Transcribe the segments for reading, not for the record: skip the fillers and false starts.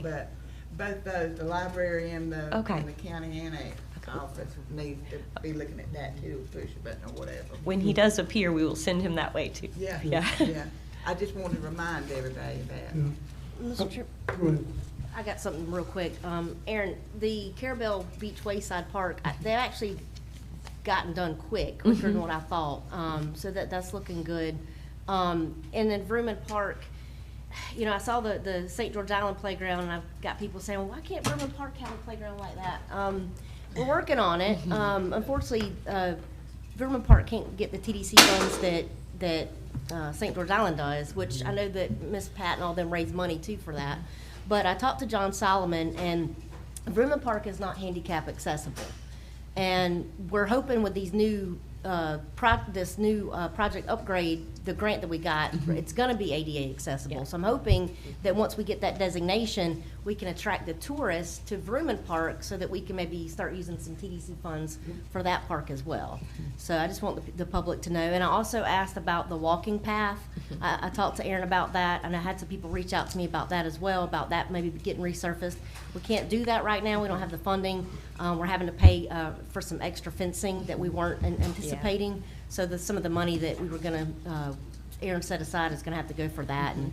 But both those, the library and Okay. and the county annex office needs to be looking at that too, push a button or whatever. When he does appear, we will send him that way too. Yeah, Yeah. yeah. I just wanted to remind everybody of that. Mr. Chair, Go ahead. I got something real quick. Aaron, the Carabel Beach Wayside Park, they've actually gotten done quicker than what I thought. So that's looking good. And then Vrooman Park, you know, I saw the St. George Island playground, and I've got people saying, well, why can't Vrooman Park have a playground like that? We're working on it. Unfortunately, Vrooman Park can't get the TDC funds that St. George Island does, which I know that Miss Pat and all them raise money too for that. But I talked to John Solomon, and Vrooman Park is not handicap accessible. And we're hoping with these new, project upgrade, the grant that we got, it's gonna be ADA accessible. Yeah. So I'm hoping that once we get that designation, we can attract the tourists to Vrooman Park so that we can maybe start using some TDC funds for that park as well. So I just want the public to know. And I also asked about the walking path. I talked to Aaron about that, and I had some people reach out to me about that as well, about that maybe getting resurfaced. We can't do that right now. We don't have the funding. We're having to pay for some extra fencing that we weren't anticipating. So some of the money that we were gonna, Aaron set aside is gonna have to go for that, and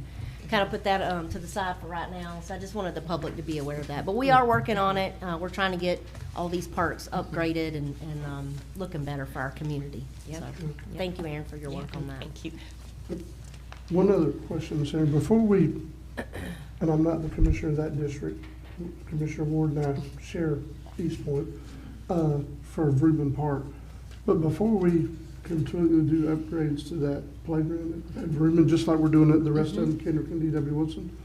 kind of put that to the side for right now. So I just wanted the public to be aware of that. But we are working on it. We're trying to get all these parks upgraded and looking better for our community. Yep. So, Yep. thank you, Aaron, for your work on that. Thank you. One other question, Sarah, before we, and I'm not the commissioner of that district, Commissioner Ward and I share East Point, for Vrooman Park. But before we completely do upgrades to that playground at Vrooman, just like we're doing at the rest of them, Kendrick and D.W. Wilson,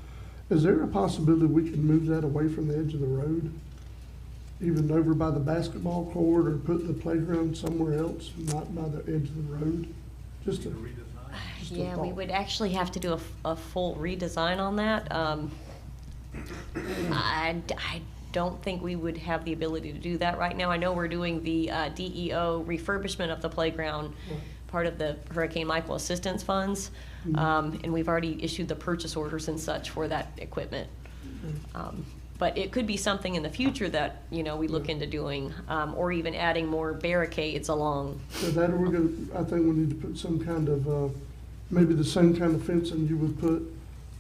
is there a possibility we can move that away from the edge of the road? Even over by the basketball court, or put the playground somewhere else, not by the edge of the road? Just a Yeah, we thought. would actually have to do a full redesign on that. I don't think we would have the ability to do that right now. I know we're doing the DEO refurbishment of the playground, part of the Hurricane Michael assistance funds, and we've already issued the purchase orders and such for that equipment. But it could be something in the future that, you know, we look into doing, or even adding more barricades along. So that, we're gonna, I think we need to put some kind of, maybe the same kind of fencing you would put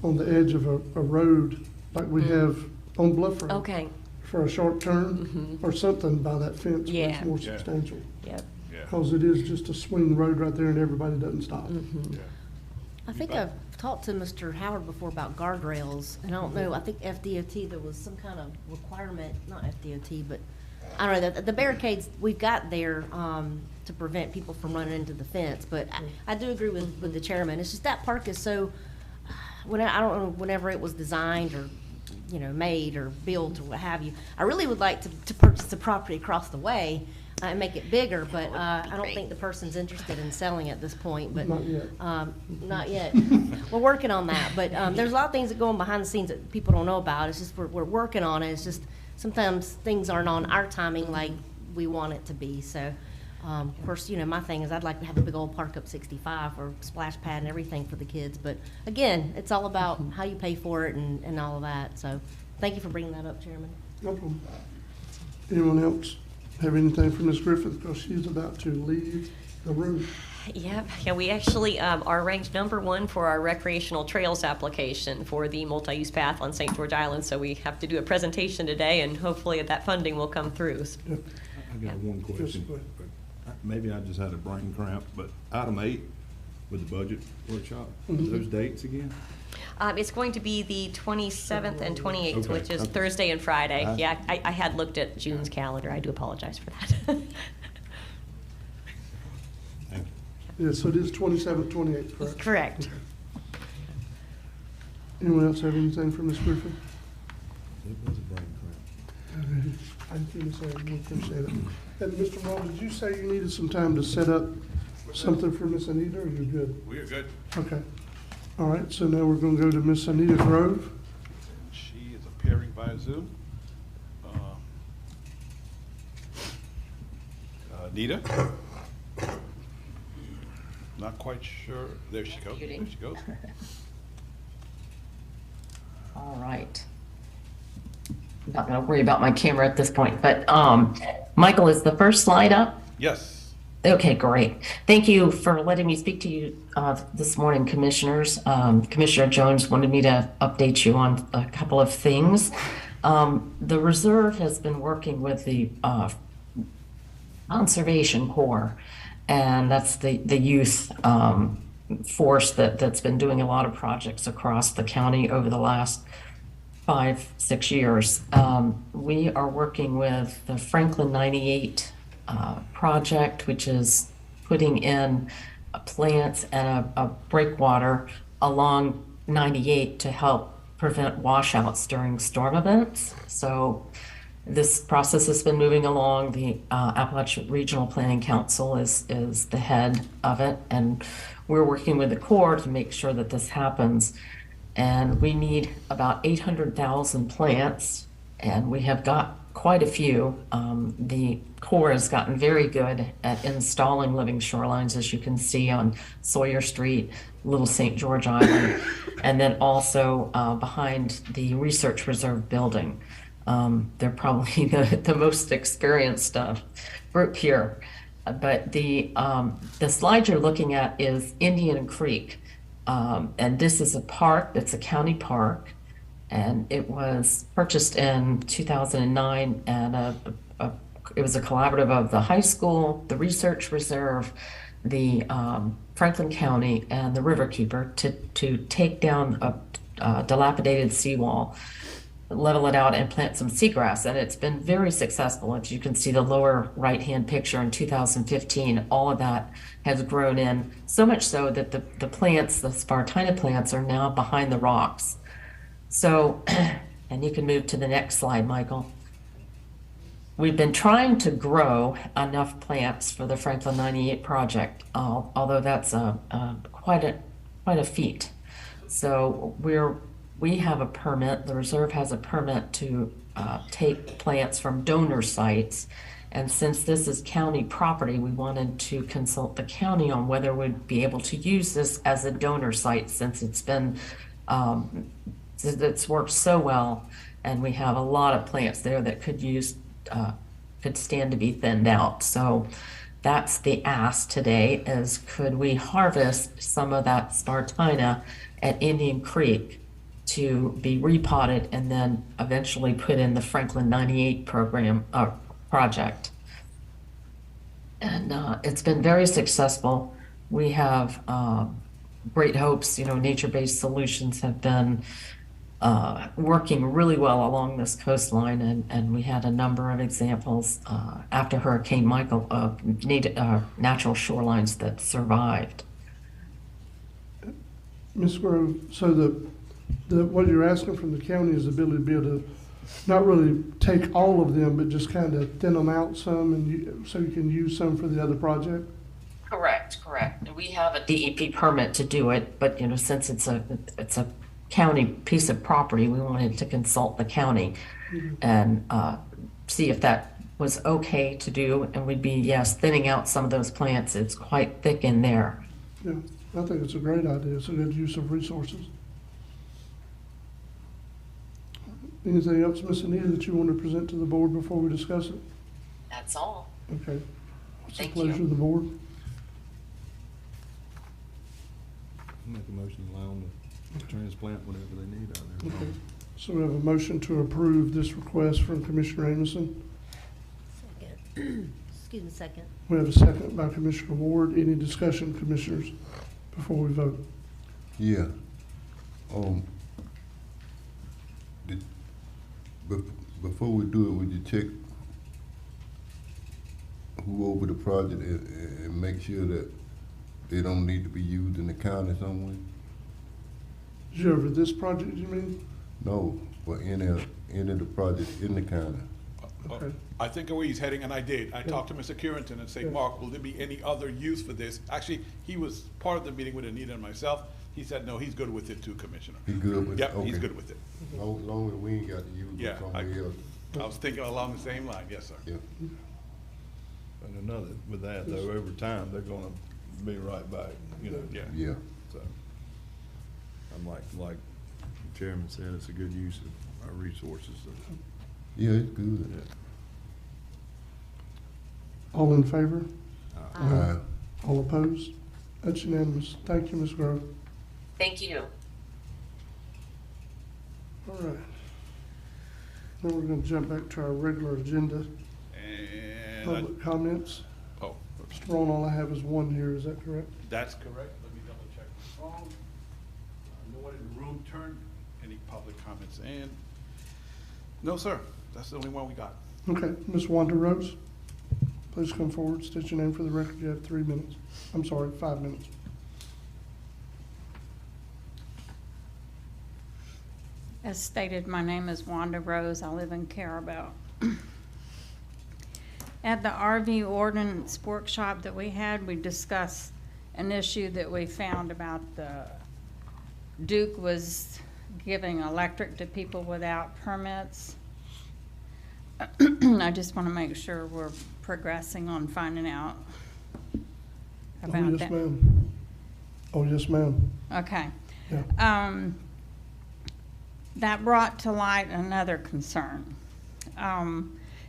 on the edge of a road, like we have on Bluff Road. Okay, For a short turn, or something by that fence where Yeah. it's more Yeah. substantial. yep. Because it is just a swing road right there and everybody doesn't stop. Yeah. I think I've talked to Mr. Howard before about guardrails, and I don't know, I think FDOT, there was some kind of requirement, not FDOT, but, I don't know, the barricades we've got there, to prevent people from running into the fence, but I do agree with the chairman, it's just that park is so, I don't know, whenever it was designed, or, you know, made, or built, or what have you, I really would like to purchase the property across the way, and make it bigger, but, I don't think the person's interested in selling at this point, but. Not yet. Not yet. We're working on that, but there's a lot of things that go on behind the scenes that people don't know about. It's just we're working on it. It's just sometimes things aren't on our timing like we want it to be. So, of course, you know, my thing is I'd like to have a big old Park Up 65 or splash pad and everything for the kids. But again, it's all about how you pay for it and all of that. So, thank you for bringing that up, Chairman. No problem. Anyone else have anything for Ms. Griffith, because she's about to leave the room? Yep, yeah, we actually are ranked #1 for our recreational trails application for the multi-use path on St. George Island, so we have to do a presentation today, and hopefully that funding will come through. Yep. I got one question. go ahead. Maybe I just had a brain cramp, but item 8 with the budget workshop, those dates again? It's going to be the 27th and 28th, Okay, which is okay. Thursday and Friday. I- Yeah, I had looked at June's calendar, I do apologize for that. Thank you. Yeah, so it is 27th, 28th, correct? Correct. Anyone else have anything for Ms. Griffith? It was a brain cramp. I didn't say, we appreciate it. And Mr. Wall, did you say you needed some time to set up something for Miss Anita, or you're good? We are good. Okay. All right, so now we're gonna go to Miss Anita Grove. She is appearing via Zoom. Anita? Not quite sure. There she goes. There she goes. All right. not gonna worry about my camera at this point, but, Michael, is the first slide up? Yes. Okay, great. Thank you for letting me speak to you this morning, Commissioners. Commissioner Jones wanted me to update you on a couple of things. The Reserve has been working with the Conservation Corps, and that's the youth force that's been doing a lot of projects across the county over the last 5-6 years. We are working with the Franklin 98 project, which is putting in plants and a breakwater along 98 to help prevent washouts during storm events. So this process has been moving along. The Appalachian Regional Planning Council is the head of it, and we're working with the Corps to make sure that this happens. And we need about 800,000 plants, and we have got quite a few. The Corps has gotten very good at installing living shorelines, as you can see on Sawyer Street, Little St. George Island, and then also behind the Research Reserve building. They're probably the most experienced group here. But the slide you're looking at is Indian Creek. And this is a park, it's a county park, and it was purchased in 2009, and it was a collaborative of the high school, the Research Reserve, the Franklin County, and the Riverkeeper to take down a dilapidated seawall, level it out, and plant some seagrass. And it's been very successful. As you can see, the lower right-hand picture in 2015, all of that has grown in, so much so that the plants, the Spartina plants, are now behind the rocks. So, and you can move to the next slide, Michael. We've been trying to grow enough plants for the Franklin 98 project, although that's quite a feat. So we have a permit, the Reserve has a permit to take plants from donor sites. And since this is county property, we wanted to consult the county on whether we'd be able to use this as a donor site, since it's been, it's worked so well. And we have a lot of plants there that could stand to be thinned out. So that's the ask today, is could we harvest some of that Spartina at Indian Creek to be repotted and then eventually put in the Franklin 98 project. And it's been very successful. We have great hopes. Nature-based solutions have been working really well along this coastline, and we had a number of examples after Hurricane Michael of natural shorelines that survived. Ms. Grove, so what you're asking from the county is the ability to be able to not really take all of them, but just kind of thin them out some, and so you can use some for the other project? Correct. We have a DEP permit to do it, but since it's a county piece of property, we wanted to consult the county and see if that was okay to do, and we'd be, yes, thinning out some of those plants. It's quite thick in there. Yeah, I think it's a great idea. It's a good use of resources. Anything else, Ms. Anita, that you want to present to the board before we discuss it? That's all. Okay. What's the Thank pleasure you. of the board? Make a motion to allow them to transplant whatever they need out there. Okay. So we have a motion to approve this request from Commissioner Amison. Second. Excuse me, second. We have a second by Commissioner Ward. Any discussion, commissioners, before we vote? Yeah. Before we do it, would you check who over the project and make sure that they don't need to be used in the county somewhere? Is you over this project, you mean? No, but any of the projects in the county. Okay. I think where he's heading, and I did. I talked to Mr. Currington and said, Yeah. Mark, will there be any other use for this? Actually, he was part of the meeting with Anita and myself. He said, no, he's good with it too, Commissioner. He good with it? Yep, he's Okay. good with it. Long as we ain't got to use Yeah, it somewhere else. I was thinking along the same line, yes, sir. Yeah. And another, with that though, over time, they're gonna be right back, Yeah. Yeah. So, I'm like the chairman said, it's a good use of our resources. So Yeah, it's good. All in favor? Aye. All opposed? That's unanimous. Thank you, Ms. Grove. Thank you. All right. Now we're gonna jump back to our regular agenda, And, public comments. oh, Mr. Ron, all I have is one here, is that correct? that's correct. Let me double check my phone. No one in the room turned. Any public comments in? No, sir. That's the only one we got. Okay, Ms. Wanda Rose, please come forward, state your name for the record. You have 3 minutes. I'm sorry, 5 minutes. As stated, my name is Wanda Rose. I live in Carabel. At the RV ordinance workshop that we had, we discussed an issue that we found about the Duke was giving electric to people without permits. I just want to make sure we're progressing on finding out Oh, about yes, that. ma'am. Oh, yes, ma'am. Okay. Yeah. That brought to light another concern.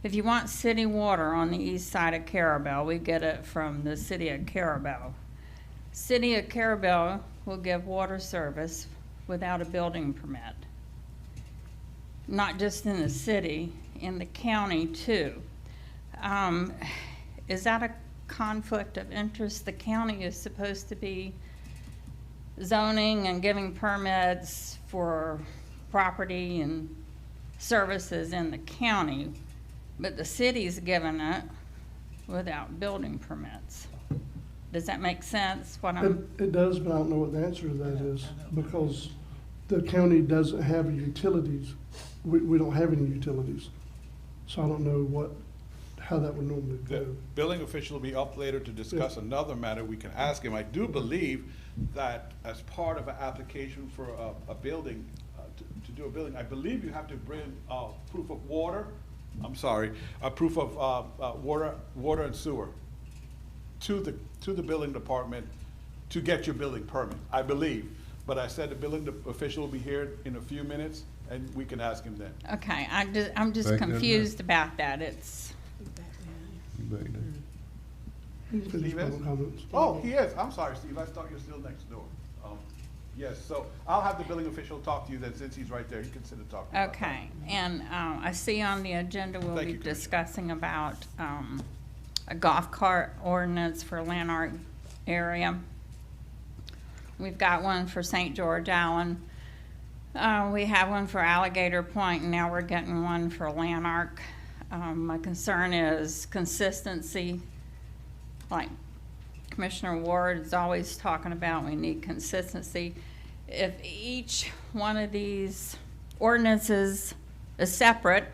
If you want city water on the east side of Carabel, we get it from the city of Carabel. City of Carabel will give water service without a building permit. Not just in the city, in the county too. Is that a conflict of interest? The county is supposed to be zoning and giving permits for property and services in the county, but the city's given it without building permits. Does that make sense, what It does, but I don't know what the answer to that is, because the county doesn't have utilities. We don't have any utilities. So I don't know how that would normally The go. billing official will be up later to discuss another matter. We can ask him. I do believe that as part of an application for a building, to do a building, I believe you have to bring proof of water, I'm sorry, a proof of water and sewer to the building department to get your building permit, I believe. But I said the building official will be here in a few minutes, and we can ask him then. Okay, I'm just Back there, confused about that. It's, You back there? Finish Steve is? public comments. Oh, he is. I'm sorry, Steve. I thought you were still next door. Yes, so I'll have the billing official talk to you then, since he's right there. He can sit and talk to you about that. okay, and I see on the agenda we'll Thank be you, Commissioner. discussing about a golf cart ordinance for Lanark area. We've got one for St. George Island. We have one for Alligator Point, and now we're getting one for Lanark. My concern is consistency, like Commissioner Ward is always talking about, we need consistency. If each one of these ordinances is separate,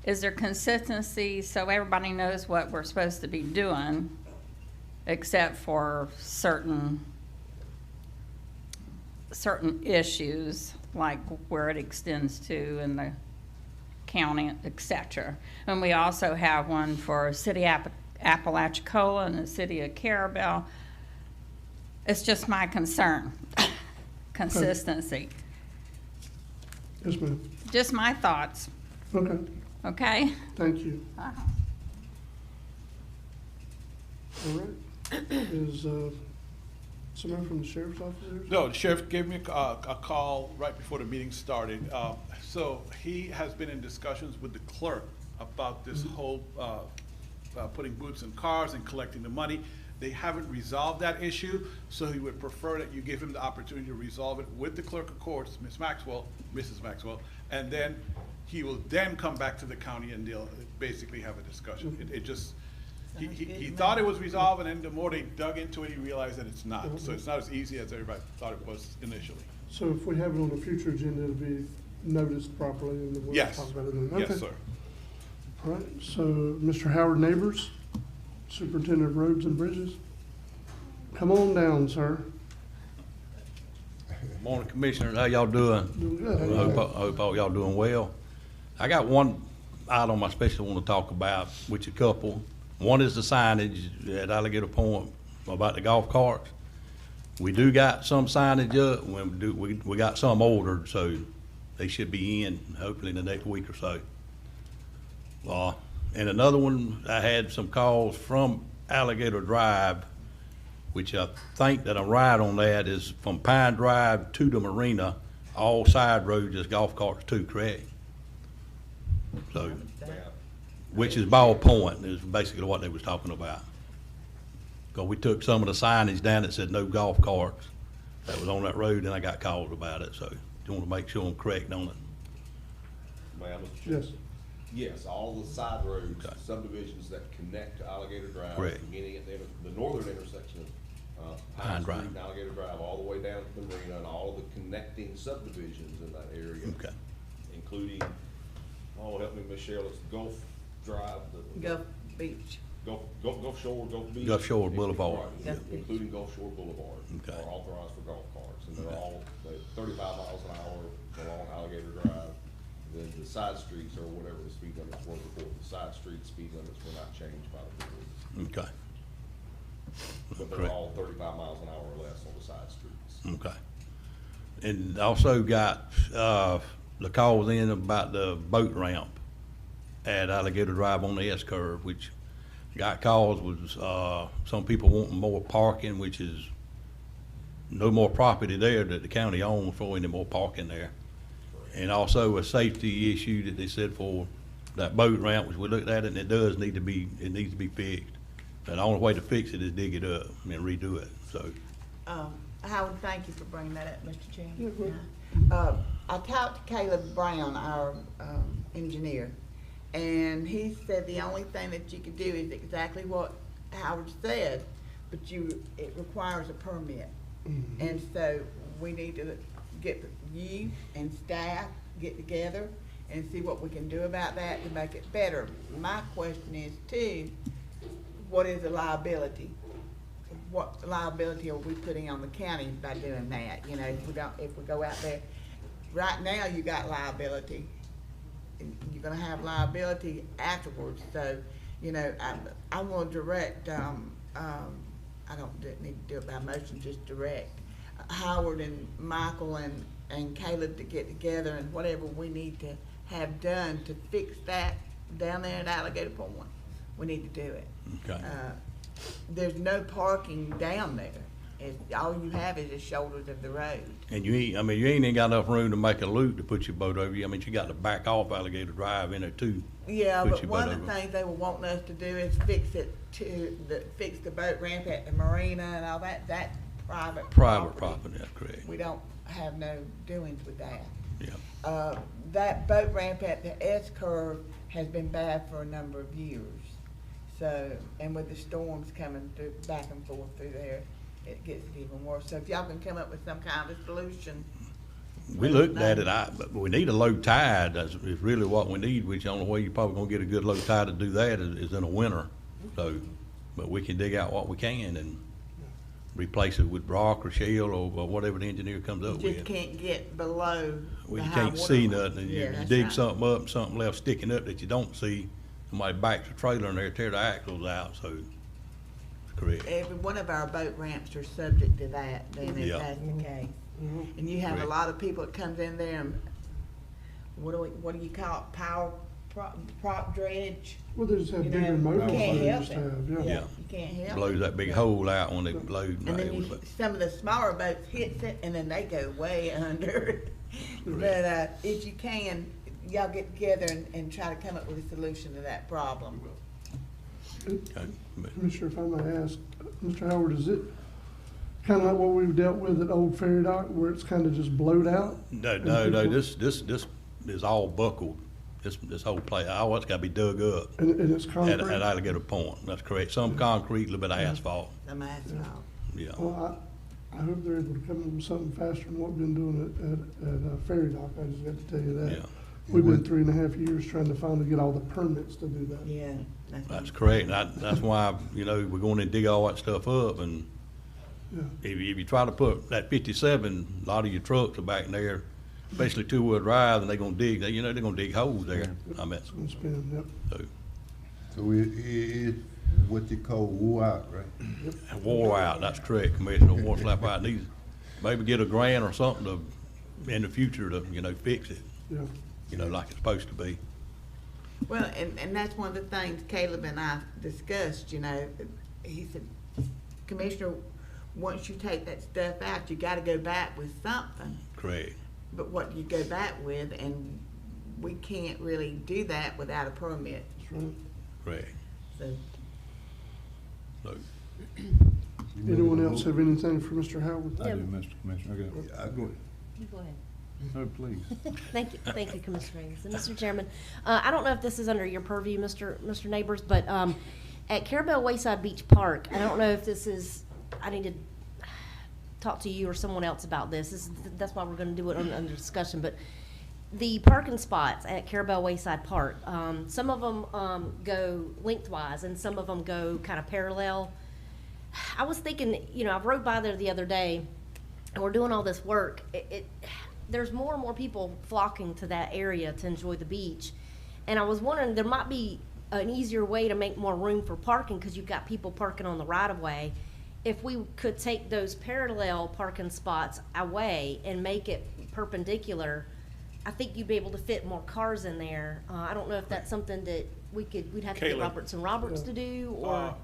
is there consistency so everybody knows what we're supposed to be doing, except for certain issues, like where it extends to in the county, et cetera. And we also have one for City Apalachicola and the City of Carabel. It's just my concern, consistency. Yes, ma'am. Just my thoughts, Okay, okay? thank you. All right. Is someone from the sheriff's office here? No, the sheriff gave me a call right before the meeting started. So he has been in discussions with the clerk about this whole putting boots in cars and collecting the money. They haven't resolved that issue, so he would prefer that you give him the opportunity to resolve it with the clerk of courts, Mrs. Maxwell, and then he will then come back to the county and they'll basically have a discussion. It just, he thought it was resolved, and then the more they dug into it, he realized that it's not. So it's not as easy as everybody thought it was initially. So if we have it on a future agenda, it'll be noticed properly and we'll Yes. talk about it then. Yes, Okay. sir. All right, so Mr. Howard Neighbors, Superintendent of Roads and Bridges. Come on down, sir. Morning, Commissioners. How y'all doing? Doing good. I hope all y'all doing well. I got one item I especially want to talk about, which a couple. One is the signage at Alligator Point about the golf carts. We do got some signage up. We got some ordered, so They should be in hopefully in the next week or so. And another one, I had some calls from Alligator Drive, which I think that I'm right on that, is from Pine Drive to the marina, all side roads is golf carts too, correct? So, which is Ball Point, is basically what they was talking about. Because we took some of the signage down that said no golf carts that was on that road, and I got called about it, so you want to make sure I'm correct on it. Ma'am, Yes. yes, all the side roads, Okay. subdivisions that connect to Alligator Drive. Correct. Beginning at the northern intersection of Pine Pine Street Drive. and Alligator Drive, all the way down to the marina, and all of the connecting subdivisions in that area. Okay. Including, oh, help me, Michelle, it's Gulf Drive, Gulf Beach. Gulf Shore, Gulf Beach. Gulf Shore Boulevard. Right, Gulf Beach. including Gulf Shore Boulevard. Okay. Are authorized for golf carts, and they're Okay. all 35 miles an hour along Alligator Drive. Then the side streets or whatever the speed limits were before, the side street speed limits were not changed by the board. Okay. But they're Correct. all 35 miles an hour or less on the side streets. Okay. And also got, the calls in about the boat ramp at Alligator Drive on the S curve, which got calls was, some people wanting more parking, which is no more property there that the county owns for any more parking there. And also a safety issue that they said for that boat ramp, which we looked at it, and it does need to be, it needs to be fixed. And the only way to fix it is dig it up and redo it, so. Howard, thank you for bringing that up, Mr. Yeah, go Chairman. ahead. I talked to Caleb Brown, our engineer, and he said the only thing that you could do is exactly what Howard said, but it requires a permit. And so we need to get you and staff, get together and see what we can do about that to make it better. My question is too, what is the liability? What liability are we putting on the county by doing that? You know, if we go out there, right now you got liability. And you're gonna have liability afterwards, so, you know, I wanna direct, I don't need to do it by motion, just direct Howard and Michael and Caleb to get together and whatever we need to have done to fix that down there at Alligator Point. We need to do it. Okay. There's no parking down there. All you have is the shoulders of the road. And you ain't, I mean, you ain't even got enough room to make a loop to put your boat over. I mean, you got to back off Alligator Drive in there too. Yeah, Put but your one boat of the over. things they were wanting us to do is fix the boat ramp at the marina and all that, private Property, that's correct. We don't have no doings with that. Yeah. That boat ramp at the S curve has been bad for a number of years. So, and with the storms coming through, back and forth through there, it gets even worse. So if y'all can come up with some kind of solution. We looked at it, but we need a low tide, is really what we need, which the only way you're probably gonna get a good low tide to do that is in the winter. So, but we can dig out what we can and replace it with rock or shale or whatever the engineer comes up You just with. can't get below Well, the you high can't water see line. nothing, and Yeah, you that's dig right. something up, and something left sticking up that you don't see, somebody backs a trailer in there, tear the axles out, so, it's correct. Every one of our boat ramps are subject to that, then if Yeah. that's the case. And you have a Correct. lot of people that comes in there and, what do you call it, prop dredge? Well, they just have You bigger know, motors you can't than they help used it. to have, yeah. Yeah. You can't help it. Blows that big hole out when they blow. And then some of the smaller boats hits it and then they go way under. But, if you can, y'all get together and try to come up with a solution to that problem. Commissioner, if I may ask, Mr. Howard, is it kind of like what we've dealt with at Old Ferry Dock, where it's kind of just blowed out? No, And this people- is all buckled, this whole place, all that's gotta be dug up And it's at concrete? Alligator Point, that's correct, some concrete, a little bit of asphalt, Some asphalt. yeah. Well, I hope they're able to come up with something faster than what we've been doing at Ferry Dock, I just got to tell you that. Yeah. We've been 3.5 years trying to finally get all the permits to do that. Yeah. That's correct, and that's why, you know, we're going to dig all that stuff up, and Yeah. if you try to put that 57, a lot of your trucks are back in there, especially two-wheel drive, and they're gonna dig, you know, they're gonna dig holes there, I mean, It's gonna spin, yep. so, So it's what you call wore out, right? wore out, that's correct, Commissioner, wore slap out, needs, maybe get a grant or something to, in the future to, you know, fix it. Yeah. you know, like it's supposed to be. Well, and that's one of the things Caleb and I discussed, you know. He said, Commissioner, once you take that stuff out, you gotta go back with something. Correct. But what do you go back with? And we can't really do that without a permit, That's right. Correct. so. So, Anyone else have anything for Mr. Howard? I do, Mr. Commissioner, I got, I go, You go ahead. no, please. Thank you, Commissioner Davis. And Mr. Chairman, I don't know if this is under your purview, Mr. Neighbors, but at Carabel Wayside Beach Park, I don't know if this is, I need to talk to you or someone else about this. That's why we're gonna do it under discussion, but the parking spots at Carabel Wayside Park, some of them go lengthwise and some of them go kind of parallel. I was thinking, you know, I rode by there the other day and we're doing all this work. There's more and more people flocking to that area to enjoy the beach. And I was wondering, there might be an easier way to make more room for parking because you've got people parking on the right of way. If we could take those parallel parking spots away and make it perpendicular, I think you'd be able to fit more cars in there. I don't know if that's something that we'd have to get Caleb. Roberts and Roberts to do, or,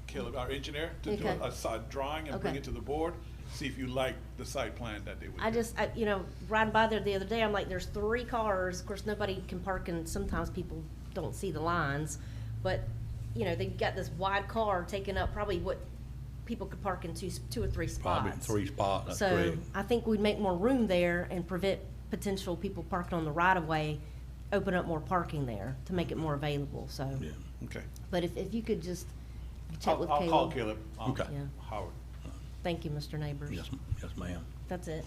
Caleb, our engineer, to do Okay. a side drawing and bring Okay. it to the board, see if you like the site plan that they would do. you know, riding by there the other day, I'm like, there's 3 cars. Of course, nobody can park, and sometimes people don't see the lines. But, you know, they've got this wide car taking up probably what people could park in two or three spots. probably 3 spots, that's So correct. I think we'd make more room there and prevent potential people parking on the right of way, open up more parking there to make it more available, so. Yeah. Okay. But if you could just check with I'll Caleb. call Caleb. Okay. Yeah. Howard. Thank you, Mr. Neighbors. Yes, ma'am. That's it.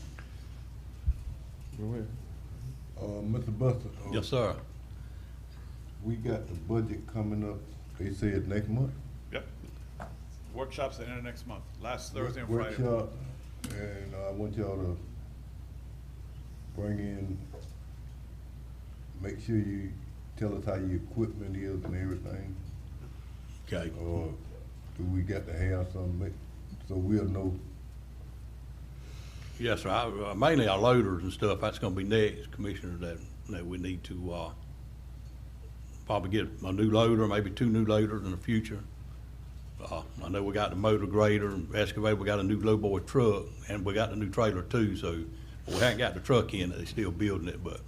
Go ahead. Mr. Buster. Yes, sir. We got the budget coming up, they said next month. Yep. Workshops at the end of next month, last Thursday and Friday. Workshop, and I want y'all to bring in, make sure you tell us how your equipment is and everything. Okay. Or do we got to have some, so we'll know? Yes, sir. Mainly our loaders and stuff, that's gonna be next, Commissioner, that we need to, probably get a new loader, maybe 2 new loaders in the future. I know we got the motor grader and excavator, we got a new lowboy truck, and we got the new trailer too, so we haven't got the truck in, they're still building it, but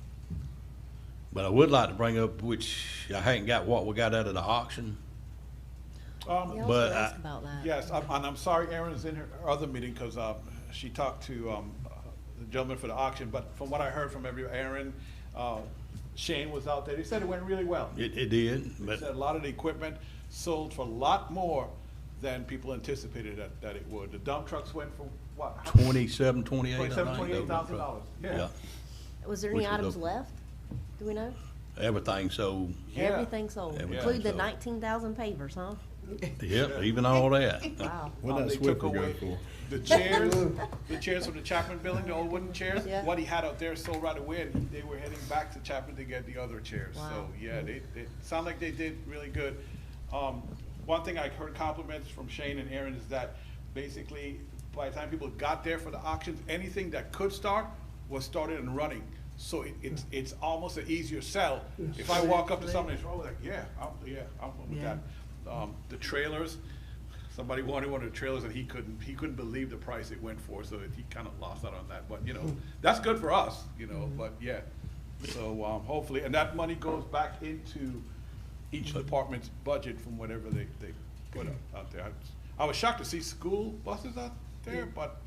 I would like to bring up, which I hadn't got what we got out of the auction. Yeah, I was But gonna ask about that. Yes, and I'm sorry Erin is in her other meeting, because she talked to the gentleman for the auction, but from what I heard from Erin, Shane was out there, they said it went really well. It did, They but said a lot of the equipment sold for a lot more than people anticipated that it would. The dump trucks went for what? 27, 28, I think. $28,000, yeah. Was there Which any was items a- left? Do we know? Everything sold, Yeah. Everything sold, Everything including the sold. 19,000 pavers, huh? yep, even all that. Wow. What They that took Swiffer go away for? the chairs from the Chapman building, the old wooden chairs. Yeah. What he had out there sold right away, and they were heading back to Chapman to get the other chairs. So, Wow. yeah, they sound like they did really good. One thing I heard compliments from Shane and Aaron is that basically, by the time people got there for the auctions, anything that could start was started and running. So it's almost an easier sell. If I walk up to somebody and say, oh, like, I'm with Yeah. that. The trailers, somebody wanted one of the trailers and he couldn't believe the price it went for, so he kind of lost out on that. But, that's good for us, but yeah. So, hopefully, and that money goes back into each department's budget from whatever they put out there. I was shocked to see school buses out there, but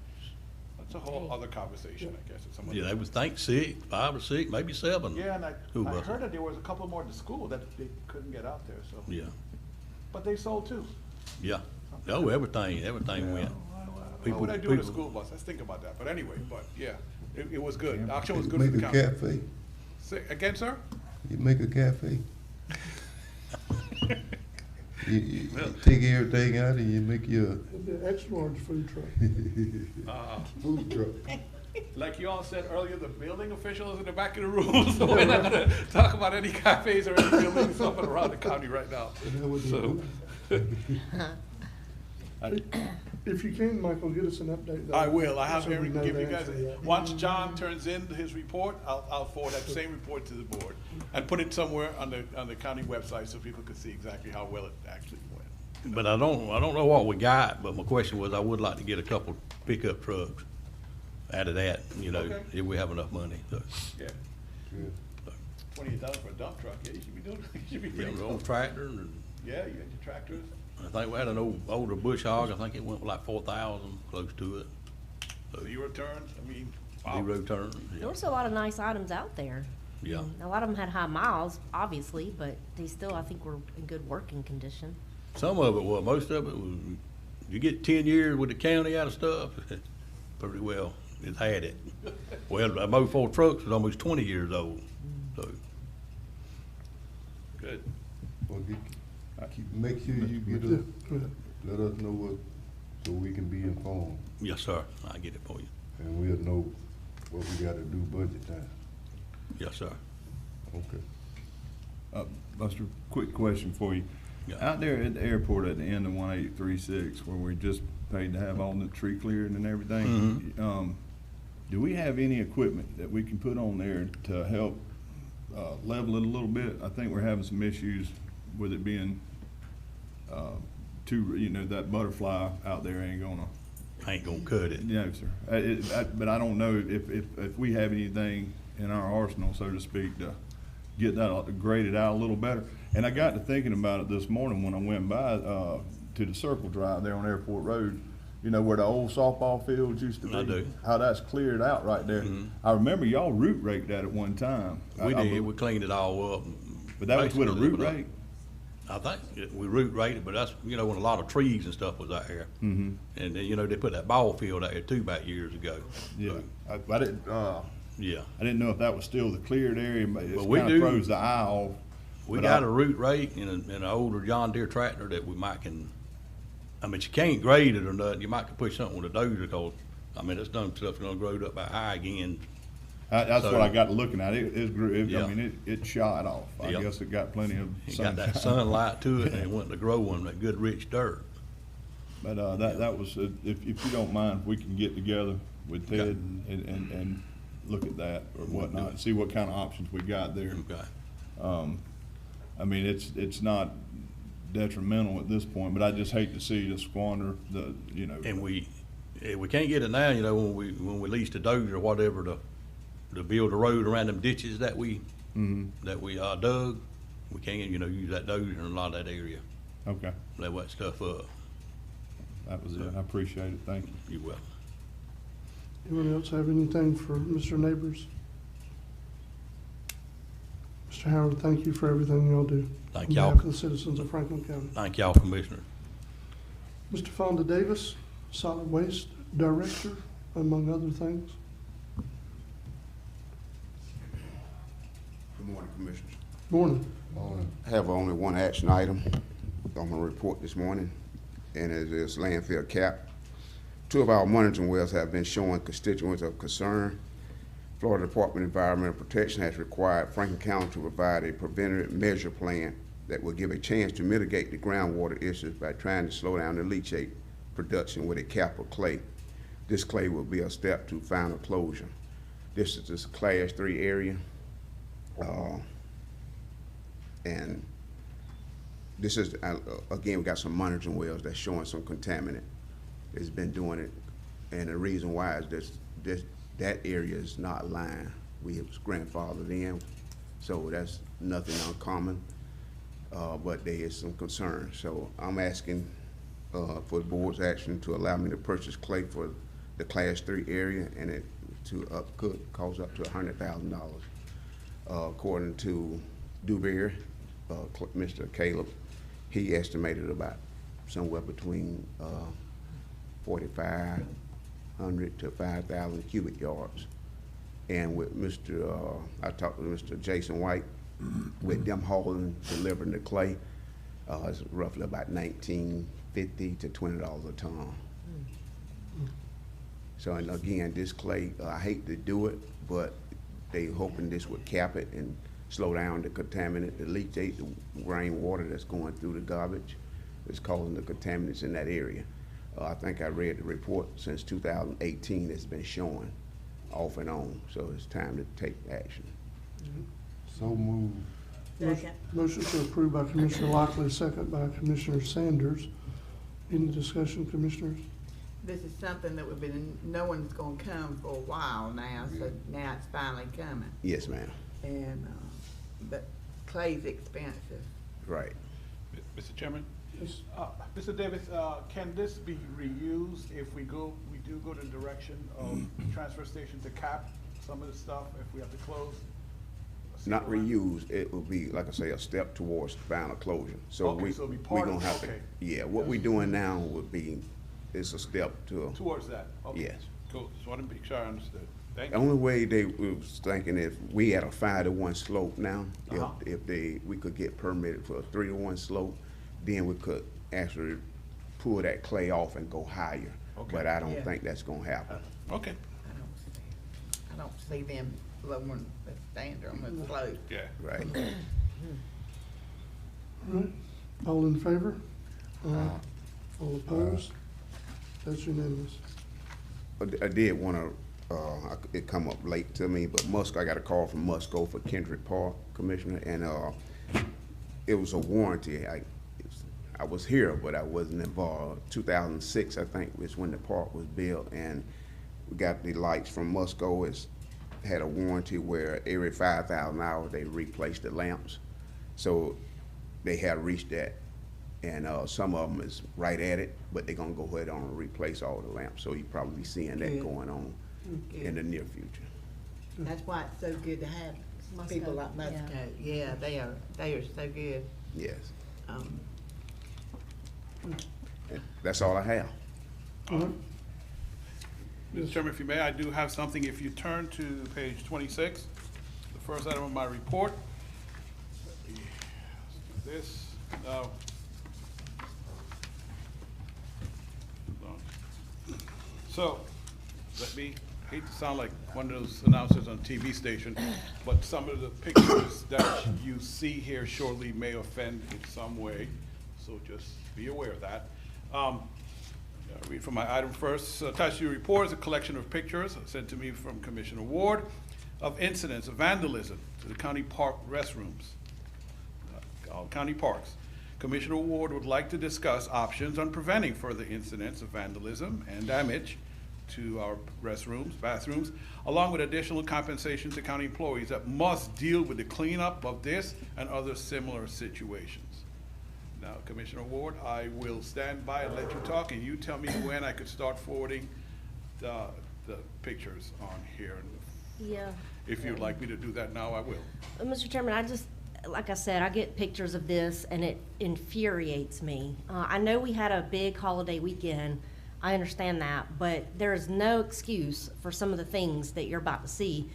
that's a whole other conversation, I guess. It's some Yeah, other- they was think 6, 5 or 6, maybe 7. Yeah, and School I buses. heard that there was a couple more to school that they couldn't get out there, so. Yeah, But they sold too. yeah. Oh, everything went. What would I do with a school bus? Let's think about that. But anyway, it was good. The auction was good for Make the a county. cafe, Say again, sir? you make a cafe. You take everything out and you make your The extra-large food truck. food truck. Like you all said earlier, the building official is in the back of the room, so we're not gonna talk about any cafes or any buildings up and around the county right now. Is that what they So- do? If you can, Michael, get us an update. though, I will, I have so we Henry know give the you guys, answer to that. once John turns in his report, I'll forward that same report to the board and put it somewhere on the county website so people can see exactly how well it actually went. But I don't know what we got, but my question was, I would like to get a couple pickup trucks out of that, you know, Okay. if we have enough money, so. Yeah, Good. $28 for a dump truck, yeah, you should be doing, you should be Yeah, pretty the close. old tractor, and Yeah, you got your tractors. I think we had an older bush hog, I think it went for like 4,000, close to it. Zero turns, I mean, wow. Zero turn, There yeah, was a lot of nice items out there. yeah. A lot of them had high miles, obviously, but they still, I think, were in good working condition. Some of it was, most of it was, you get 10 years with the county out of stuff, pretty well, it's had it. Well, a Mo4 trucks was almost 20 years old, so. Good. Well, make sure you get Yeah, us, go ahead. let us know what, so we can be informed, Yes, sir, I'll get it for you. and we'll know what we gotta do budget time. Yes, sir. Okay. Buster, quick question for you. Yeah. Out there at the airport at the end of 1836, where we just paid to have all the tree cleared and everything, do we have any equipment that we can put on there to help level it a little bit? I think we're having some issues with it being too, that butterfly out there ain't gonna. I ain't gonna cut it. No, sir. But I don't know if we have anything in our arsenal, so to speak, to get that graded out a little better. And I got to thinking about it this morning when I went by to the Circle Drive there on Airport Road, where the old softball fields used to be. I do. How that's cleared out right there. I remember y'all root raked that at one time. We did, we cleaned it all up. But that was with a basically, root but rake? I think we root rated, but that's, when a lot of trees and stuff was out here. And then, they put that ball field out here too back years ago. Yeah. So, I didn't, Yeah, I didn't know if that was still the cleared area, but it But we kind do. of throws the eye off. we But got I- a root rake and an older John Deere tractor that we might can, I mean, you can't grade it or nothing, you might can push something with a dozer, cause, I mean, this dumb stuff's gonna grow up by high again. That's So- what I got looking at. It grew, Yeah. I mean, it shot off. I Yeah. guess it got plenty of It got sunshine. that sunlight to it and it went to grow in that good rich dirt. But, that was, if you don't mind, if we can get together with Okay. Ted and look at that or whatnot, see what kind of options we got there. Okay. I mean, it's not detrimental at this point, but I just hate to see us squander And we can't get it now, when we lease the dozer or whatever to build a road around them ditches that we dug. We can't, use that dozer in a lot of that area, Okay, let that stuff up. that was it. I appreciate it. Thank you. You will. Anyone else have anything for Mr. Neighbors? Mr. Howard, thank you for everything y'all do. Thank On y'all. behalf of the citizens of Franklin County. Thank y'all, Commissioner. Mr. Fonda Davis, Solid Waste Director, among other things. Good morning, Commissioners. Morning. I have only one action item on my report this morning, and it is landfill cap. 2 of our monitoring wells have been showing constituents of concern. Florida Department of Environmental Protection has required Franklin County to provide a preventative measure plan that will give a chance to mitigate the groundwater issues by trying to slow down the leachate production with a cap of clay. This clay will be a step to final closure. This is this Class 3 area. And this is, again, we got some monitoring wells that's showing some contaminant. It's been doing it, and the reason why is that area is not lined. We was grandfathered in, so that's nothing uncommon, but there is some concern. So I'm asking for the board's action to allow me to purchase clay for the Class 3 area, and it could cost up to $100,000. According to Dewberry, Mr. Caleb, he estimated about somewhere between 4,500 to 5,000 cubic yards. And with I talked to Mr. Jason White, with them hauling, delivering the clay, it's roughly about $19.50 to $20 a ton. So, and again, this clay, I hate to do it, but they hoping this would cap it and slow down the contaminant, the leachate, the rainwater that's going through the garbage. It's causing the contaminants in that area. I think I read the report since 2018, it's been showing off and on, so it's time to take action. So moved. Second. Motion to approve by Commissioner Lockley, second by Commissioner Sanders. Any discussion, Commissioners? This is something that we've been, no one's gonna come for a while now, so now it's finally coming. Yes, ma'am. And, but clay's expensive. Right. Mr. Chairman? Yes. Mr. Davis, can this be reused if we do go the direction of transfer station to cap some of the stuff if we have to close? Not reused, it will be, like I say, a step towards final closure. So Okay, we, so it'll be we part gonna of- have to, okay. yeah, what we doing now would be, it's a step to, Towards that? Okay. Yes. Cool, just wanted to make sure I understood. Thank the you. only way they was thinking if we had a 5-to-1 slope now, Uh-huh. if we could get permitted for a 3-to-1 slope, then we could actually pull that clay off and go higher. Okay. But I don't Yeah. think that's gonna happen. Okay, I don't see them lowering the standard on the slope. yeah. Right. All right, all in favor? All opposed? That's unanimous. I did wanna, it come up late to me, but I got a call from Musco for Kendrick Park, Commissioner, and, it was a warranty. I was here, but I wasn't involved. 2006, I think, was when the park was built, and we got the lights from Musco. It's had a warranty where every 5,000 hours they replaced the lamps. So they have reached that, and some of them is right at it, but they're gonna go ahead on and replace all the lamps. So you probably be seeing that Good. going on in the near future. That's why it's so good to have people like Musco. Yeah, they are so good. Yes, Um, that's all I have. All right, Mr. Chairman, if you may, I do have something. If you turn to page 26, the first item of my report. Let me do this. No. So, hate to sound like one of those announcers on TV station, but some of the pictures that you see here shortly may offend in some way, so just be aware of that. I'll read from my item first. Attached to your report is a collection of pictures sent to me from Commissioner Ward of incidents of vandalism to the county park restrooms, all county parks. Commissioner Ward would like to discuss options on preventing further incidents of vandalism and damage to our restrooms, bathrooms, along with additional compensation to county employees that must deal with the cleanup of this and other similar situations. Now, Commissioner Ward, I will stand by and let you talk, and you tell me when I could start forwarding the pictures on here. Yeah. If you'd like me to do that now, I will. Mr. Chairman, like I said, I get pictures of this and it infuriates me. I know we had a big holiday weekend, I understand that, but there is no excuse for some of the things that you're about to see.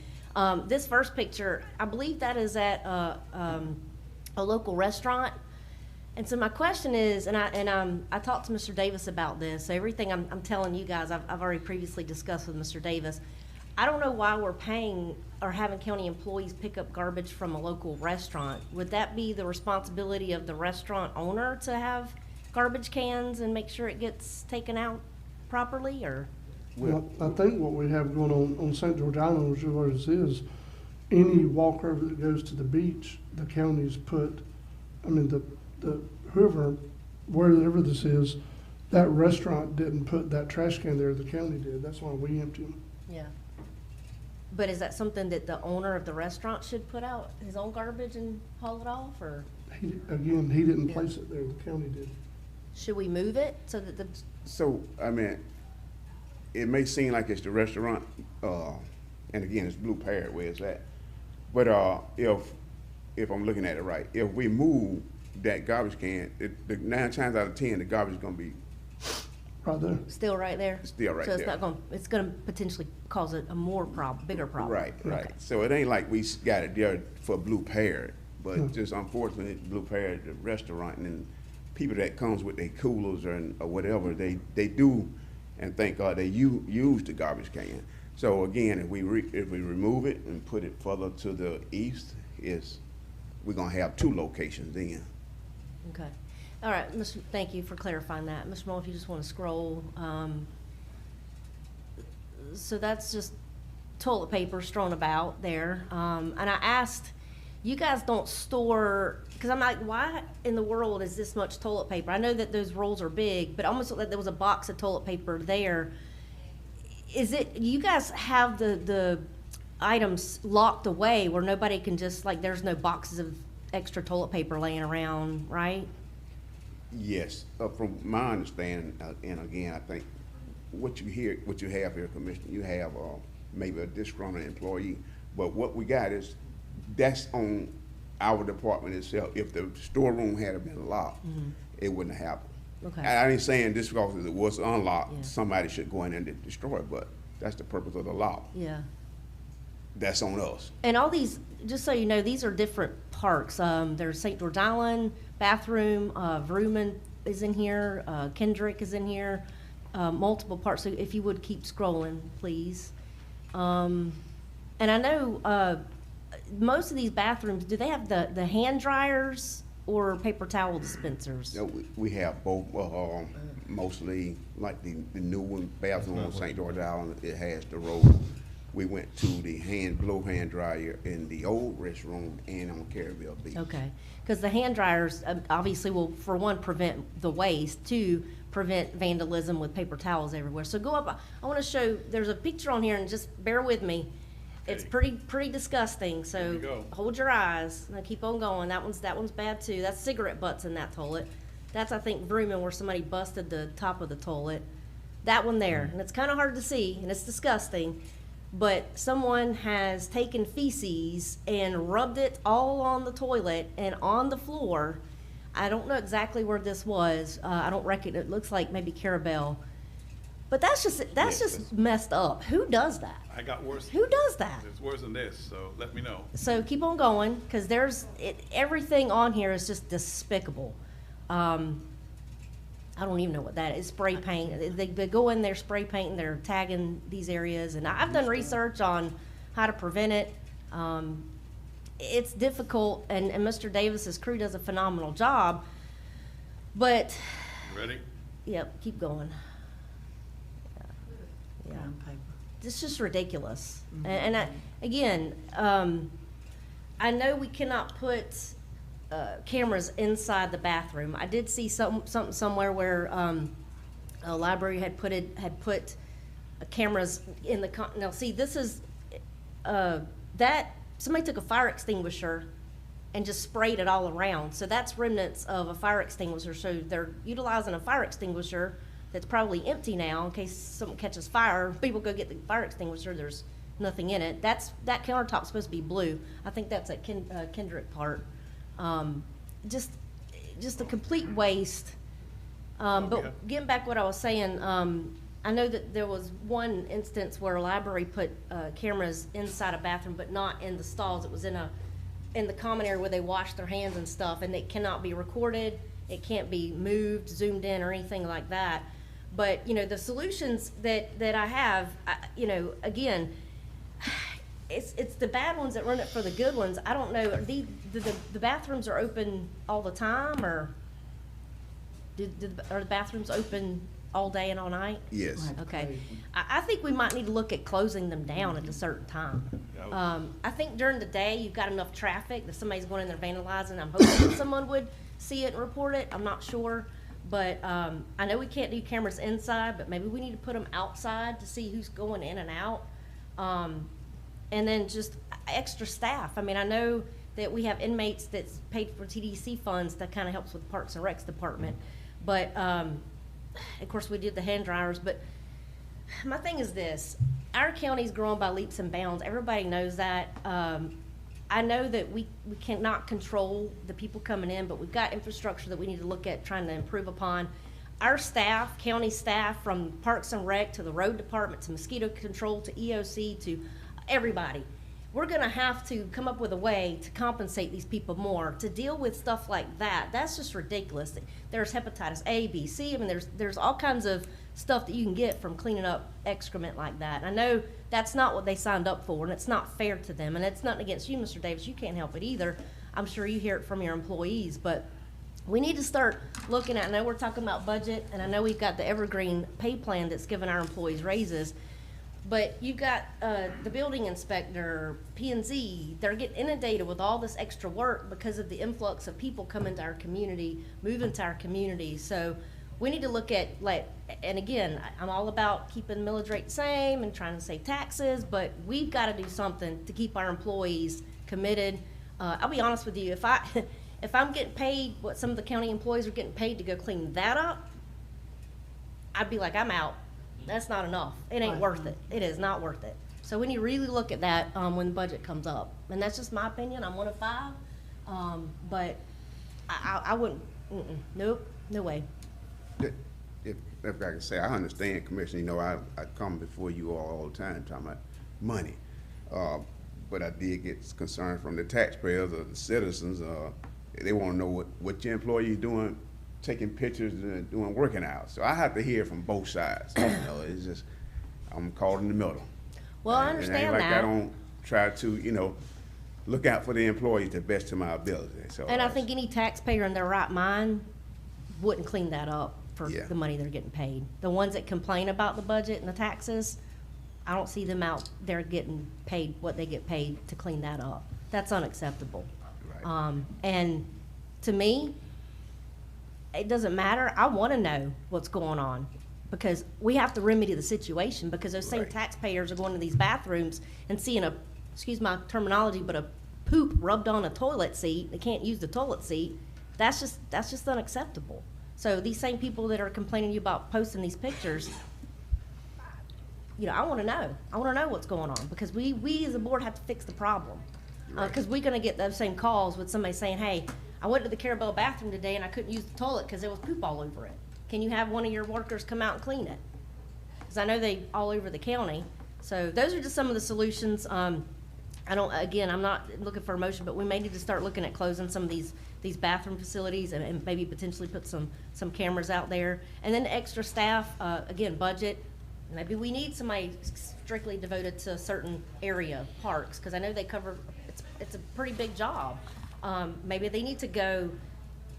This first picture, I believe that is at a local restaurant. And so my question is, and I talked to Mr. Davis about this, so everything I'm telling you guys, I've already previously discussed with Mr. Davis. I don't know why we're paying or having county employees pick up garbage from a local restaurant. Would that be the responsibility of the restaurant owner to have garbage cans and make sure it gets taken out properly, or? Well, I think what we have going on St. George Island, which is what it is, any walkover that goes to the beach, the county's put, I mean, wherever this is, that restaurant didn't put that trash can there, the county did. That's why we empty them. Yeah. But is that something that the owner of the restaurant should put out his own garbage and haul it off, or He didn't place it there, the county did. should we move it so that the, So, I mean, it may seem like it's the restaurant, and again, it's Blue Parrot where it's at. But, if I'm looking at it right, if we move that garbage can, 9 times out of 10, the garbage is gonna be Right there. still right there? Still right So it's there. not gonna, it's gonna potentially cause a bigger problem? right. So it ain't like we got it there for Blue Parrot, but just unfortunately, Blue Parrot, the restaurant, and then people that comes with their coolers or whatever, they do, and thank God they use the garbage can. So again, if we remove it and put it further to the east, we're gonna have 2 locations then. Okay. All right, thank you for clarifying that. Mr. Mull, if you just want to scroll, so that's just toilet paper strewn about there. And I asked, you guys don't store, because I'm like, why in the world is this much toilet paper? I know that those rolls are big, but almost looked like there was a box of toilet paper there. Is it, you guys have the items locked away where nobody can just, like, there's no boxes of extra toilet paper laying around, right? Yes, from my understanding, and again, I think what you have here, Commissioner, you have maybe a disgruntled employee, but what we got is, that's on our department itself. If the storeroom had been locked, it wouldn't have happened. Okay. I ain't saying this because it was unlocked, Yeah. somebody should go in and destroy it, but that's the purpose of the law. Yeah. That's on us. And all these, just so you know, these are different parks. There's St. George Island bathroom, Vrooman is in here, Kendrick is in here, multiple parks. So if you would keep scrolling, please. And I know most of these bathrooms, do they have the hand dryers or paper towel dispensers? No, we have both, mostly like the new one, bathroom on St. George Island, it has the roll. We went to the blow hand dryer in the old restroom and on Carabel Beach. Okay, because the hand dryers obviously will, for one, prevent the waste, two, prevent vandalism with paper towels everywhere. So go up, I want to show, there's a picture on here, and just bear with me. It's pretty disgusting, There so we go. hold your eyes. Now keep on going. That one's bad too. That's cigarette butts in that toilet. That's, I think, Vrooman, where somebody busted the top of the toilet. That one there, and it's kind of hard to see, and it's disgusting. But someone has taken feces and rubbed it all on the toilet and on the floor. I don't know exactly where this was. I don't reckon, it looks like maybe Carabel. But that's just messed up. Who does that? I got worse. Who does that? It's worse than this, so let me know. So keep on going, because everything on here is just despicable. I don't even know what that is. Spray paint. They go in there, spray painting, they're tagging these areas, and I've done research on how to prevent it. It's difficult, and Mr. Davis's crew does a phenomenal job. But, Ready? yep, keep going. Yeah. It's just ridiculous. And again, I know we cannot put cameras inside the bathroom. I did see something somewhere where a library had put cameras in the now see, this is that somebody took a fire extinguisher and just sprayed it all around. So that's remnants of a fire extinguisher. So they're utilizing a fire extinguisher that's probably empty now in case something catches fire. People go get the fire extinguisher, there's nothing in it. That countertop's supposed to be blue. I think that's at Kendrick part. Just a complete waste. But getting back what I was saying, I know that there was one instance where a library put cameras inside a bathroom, but not in the stalls. It was in the common area where they wash their hands and stuff, and it cannot be recorded. It can't be moved, zoomed in, or anything like that. But, the solutions that I have, again, it's the bad ones that run it for the good ones. I don't know, the bathrooms are open all the time, or are the bathrooms open all day and all night? Yes. Okay. I think we might need to look at closing them down at a certain time. I think during the day, you've got enough traffic that somebody's going in there vandalizing. I'm hoping that someone would see it and report it. I'm not sure. But I know we can't do cameras inside, but maybe we need to put them outside to see who's going in and out. And then just extra staff. I mean, I know that we have inmates that's paid for TDC funds that kind of helps with Parks and Recs department. But, of course, we did the hand dryers. But my thing is this. Our county's growing by leaps and bounds. Everybody knows that. I know that we cannot control the people coming in, but we've got infrastructure that we need to look at trying to improve upon. Our staff, county staff, from Parks and Rec to the road department to mosquito control to EOC to everybody, we're gonna have to come up with a way to compensate these people more, to deal with stuff like that. That's just ridiculous. There's hepatitis A, B, C, I mean, there's all kinds of stuff that you can get from cleaning up excrement like that. I know that's not what they signed up for, and it's not fair to them, and it's nothing against you, Mr. Davis. You can't help it either. I'm sure you hear it from your employees, but we need to start looking at, I know we're talking about budget, and I know we've got the evergreen pay plan that's giving our employees raises, but you've got, the building inspector, P and Z, they're getting inundated with all this extra work because of the influx of people coming to our community, moving to our community, so we need to look at, like, and again, I'm all about keeping millage rate the same and trying to save taxes, but we've gotta do something to keep our employees committed. I'll be honest with you, if I'm getting paid what some of the county employees are getting paid to go clean that up, I'd be like, I'm out. That's not enough. It ain't worth it. It is not worth it. So we need to really look at that, when the budget comes up. And that's just my opinion. I'm 1 of 5. But I wouldn't, nope, no way. If I can say, I understand, Commissioner, you know, I come before you all the time talking about money. But I did get concerned from the taxpayers or the citizens. They want to know what your employee is doing, taking pictures and doing working out. So I have to hear from both sides. You know, it's just, I'm caught in the middle. Well, I And understand it ain't like I that. don't try to, you know, look out for the employees the best of my ability. So And I think any taxpayer in their right mind wouldn't clean that up for Yeah. the money they're getting paid. The ones that complain about the budget and the taxes, I don't see them out there getting paid what they get paid to clean that up. That's unacceptable. Right. And to me, it doesn't matter. I want to know what's going on because we have to remedy the situation because those same Right. taxpayers are going to these bathrooms and seeing a, excuse my terminology, but a poop rubbed on a toilet seat. They can't use the toilet seat. That's just unacceptable. So these same people that are complaining to you about posting these pictures, you know, I want to know. I want to know what's going on because we as a board have to fix the problem. Because we're going to get those same calls with somebody saying, hey, I went to the Carabelle bathroom today and I couldn't use the toilet because there was poop all over it. Can you have one of your workers come out and clean it? Because I know they all over the county. So those are just some of the solutions. I'm not looking for a motion, but we may need to start looking at closing some of these bathroom facilities and maybe potentially put some cameras out there. And then extra staff, again, budget. Maybe we need somebody strictly devoted to a certain area, parks, because I know they cover, it's a pretty big job. Maybe they need to go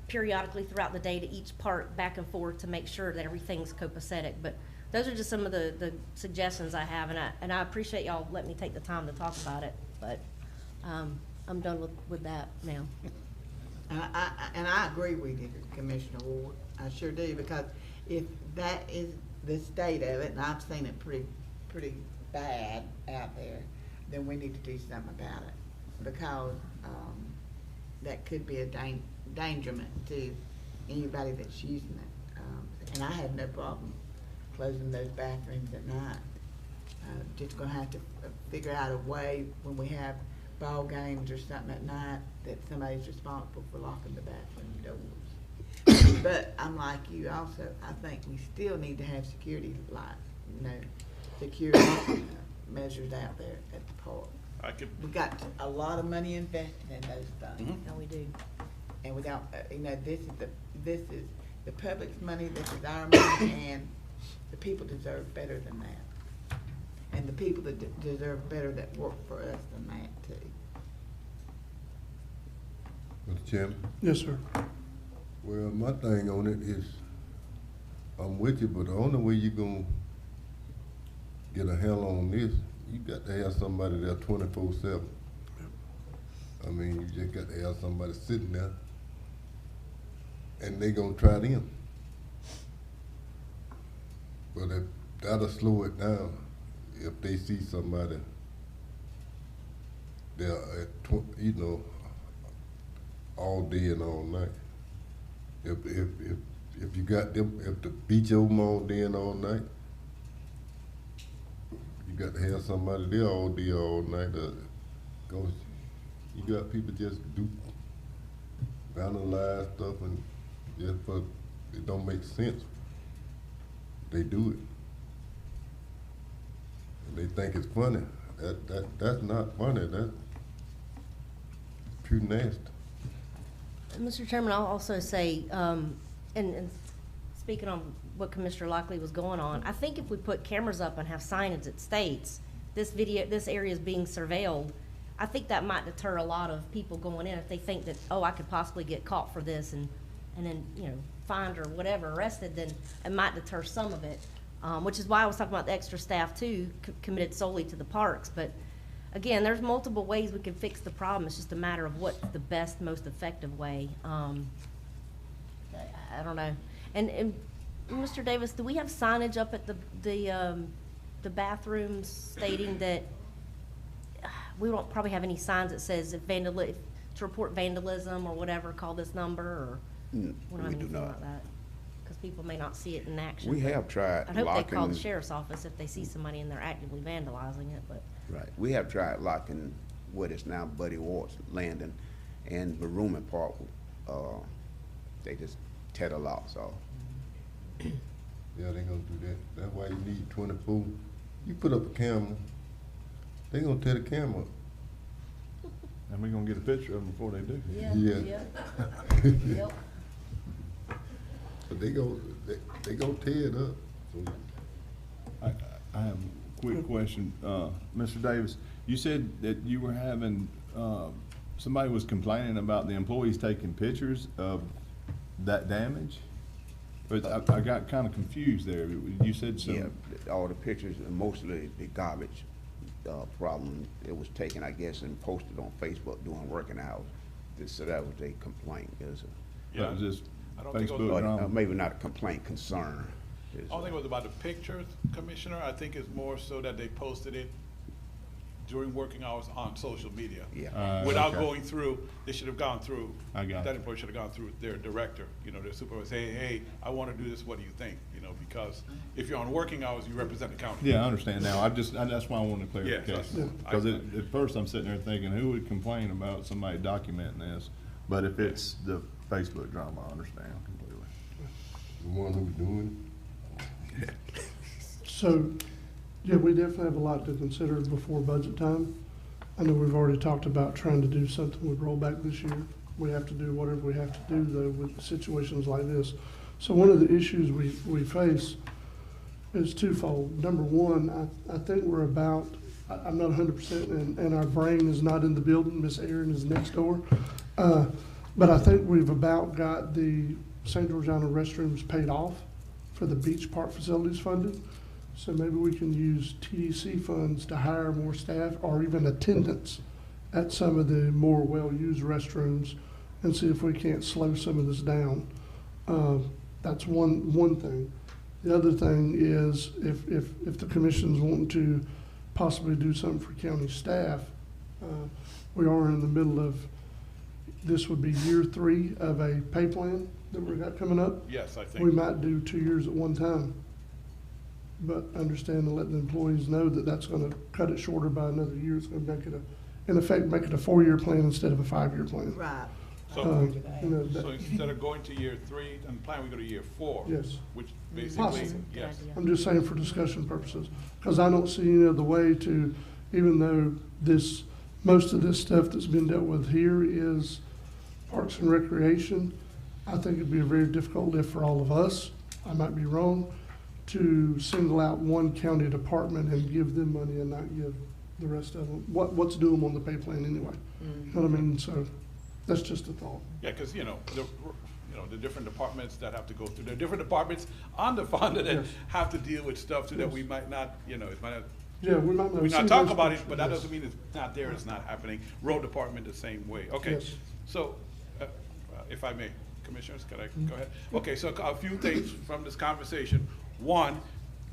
periodically throughout the day to each park back and forth to make sure that everything's copacetic. But those are just some of the suggestions I have, and I appreciate y'all letting me take the time to talk about it. But I'm done with that now. And I agree with you, Commissioner Ward. I sure do, because if that is the state of it, and I've seen it pretty bad out there, then we need to do something about it. Because that could be a dangerment to anybody that's using it. And I have no problem closing those bathrooms at night. Just gonna have to figure out a way when we have ball games or something at night that somebody's responsible for locking the bathroom doors. But I'm like you also, I think we still need to have security security measures out there at the park. We got a lot of money invested in those things. No, we do. And without, this is the public's money, this is our money, and the people deserve better than that. And the people that deserve better that work for us than that too. Mr. Chairman? Yes, sir. Well, my thing on it is, I'm with you, but the only way you gonna get a handle on this, you got to have somebody there 24/7. I mean, you just got to have somebody sitting there, and they gonna try them. But if that'll slow it down, if they see somebody there at all day and all night. If you got them, if the beach open all day and all night, you got to have somebody there all day, all night. Cause you got people just do vandalize stuff and just for it don't make sense. They do it, and they think it's funny. That's not funny. That's too nasty. Mr. Chairman, I'll also say, and speaking on what Commissioner Lockley was going on, I think if we put cameras up and have signage that states this area is being surveilled, I think that might deter a lot of people going in if they think that, oh, I could possibly get caught for this and and then, fined or whatever, arrested, then it might deter some of it. Which is why I was talking about the extra staff too, committed solely to the parks. But again, there's multiple ways we can fix the problem. It's just a matter of what's the best, most effective way. I don't know. And Mr. Davis, do we have signage up at the bathrooms stating that we don't probably have any signs that says if to report vandalism or whatever, call this number, or we don't have We do anything not. like that? Because people may not see it in action. We have tried I hope they call the locking, sheriff's office if they see somebody and they're actively vandalizing it, but. right, we have tried locking what is now Buddy Ward's Landing and Baruman Park. They just tear the locks off. Yeah, they gonna do that. That's why you need 24. You put up a camera, they gonna tear the camera up. And we're gonna get a picture of them before they do. Yeah. Yep. But they gonna tear it up. So I have a quick question. Mr. Davis, you said that you were having, somebody was complaining about the employees taking pictures of that damage? But I got kind of confused there. You said some. Yeah, all the pictures, and most of the garbage problem, it was taken, I guess, and posted on Facebook during working hours. So that was a complaint. It was That was just I don't think it was- Facebook drama. maybe not a complaint, concern. I don't think it was about the pictures, Commissioner. I think it's more so that they posted it during working hours on social media. Yeah. Without Okay. going through, they should have gone through. I got That it. employee should have gone through their director, their supervisor, hey, I want to do this, what do you think? Because if you're on working hours, you represent the county. Yeah, I understand now. That's why I wanted Yeah, clarification. that's- Because at first I'm sitting there thinking, who would complain about somebody documenting this? But if it's the Facebook drama, I understand completely. the one who's doing So, yeah, we definitely have a lot to consider before budget time. I know we've already talked about trying to do something with rollback this year. We have to do whatever we have to do, though, with situations like this. So one of the issues we face is twofold. Number one, I think we're about, I'm not 100%, and our brain is not in the building. Miss Erin is next door. But I think we've about got the St. Georgiana restrooms paid off for the beach park facilities funded. So maybe we can use TDC funds to hire more staff or even attendants at some of the more well-used restrooms and see if we can't slow some of this down. That's one thing. The other thing is if the commission's wanting to possibly do something for county staff, we are in the middle of, this would be year 3 of a pay plan that we've got coming up. Yes, I We think. might do 2 years at one time. But understand and let the employees know that that's gonna cut it shorter by another year. It's gonna make it in effect, make it a 4-year plan instead of a 5-year plan. Right. So, You know, so that- instead of going to year 3 and plan, we go to year 4. Yes. Which basically, Possible. yes. Good idea. I'm just saying for discussion purposes, because I don't see any other way to, even though most of this stuff that's been dealt with here is Parks and Recreation, I think it'd be a very difficult lift for all of us, I might be wrong, to single out one county department and give them money and not give the rest of them, what's due them on the pay plan anyway. You know what I mean? So, that's just a thought. Yeah, because, the different departments that have to go through, there are different departments underfunded that Yes. have to deal with stuff too that Yes. we might not, it might not, Yeah, we might not we see not talk those about it, pictures, but that yes. doesn't mean it's not there, it's not happening. Road department the same way. Okay, Yes. so, if I may, commissioners, can I go ahead? Okay, so a few things from this conversation. One,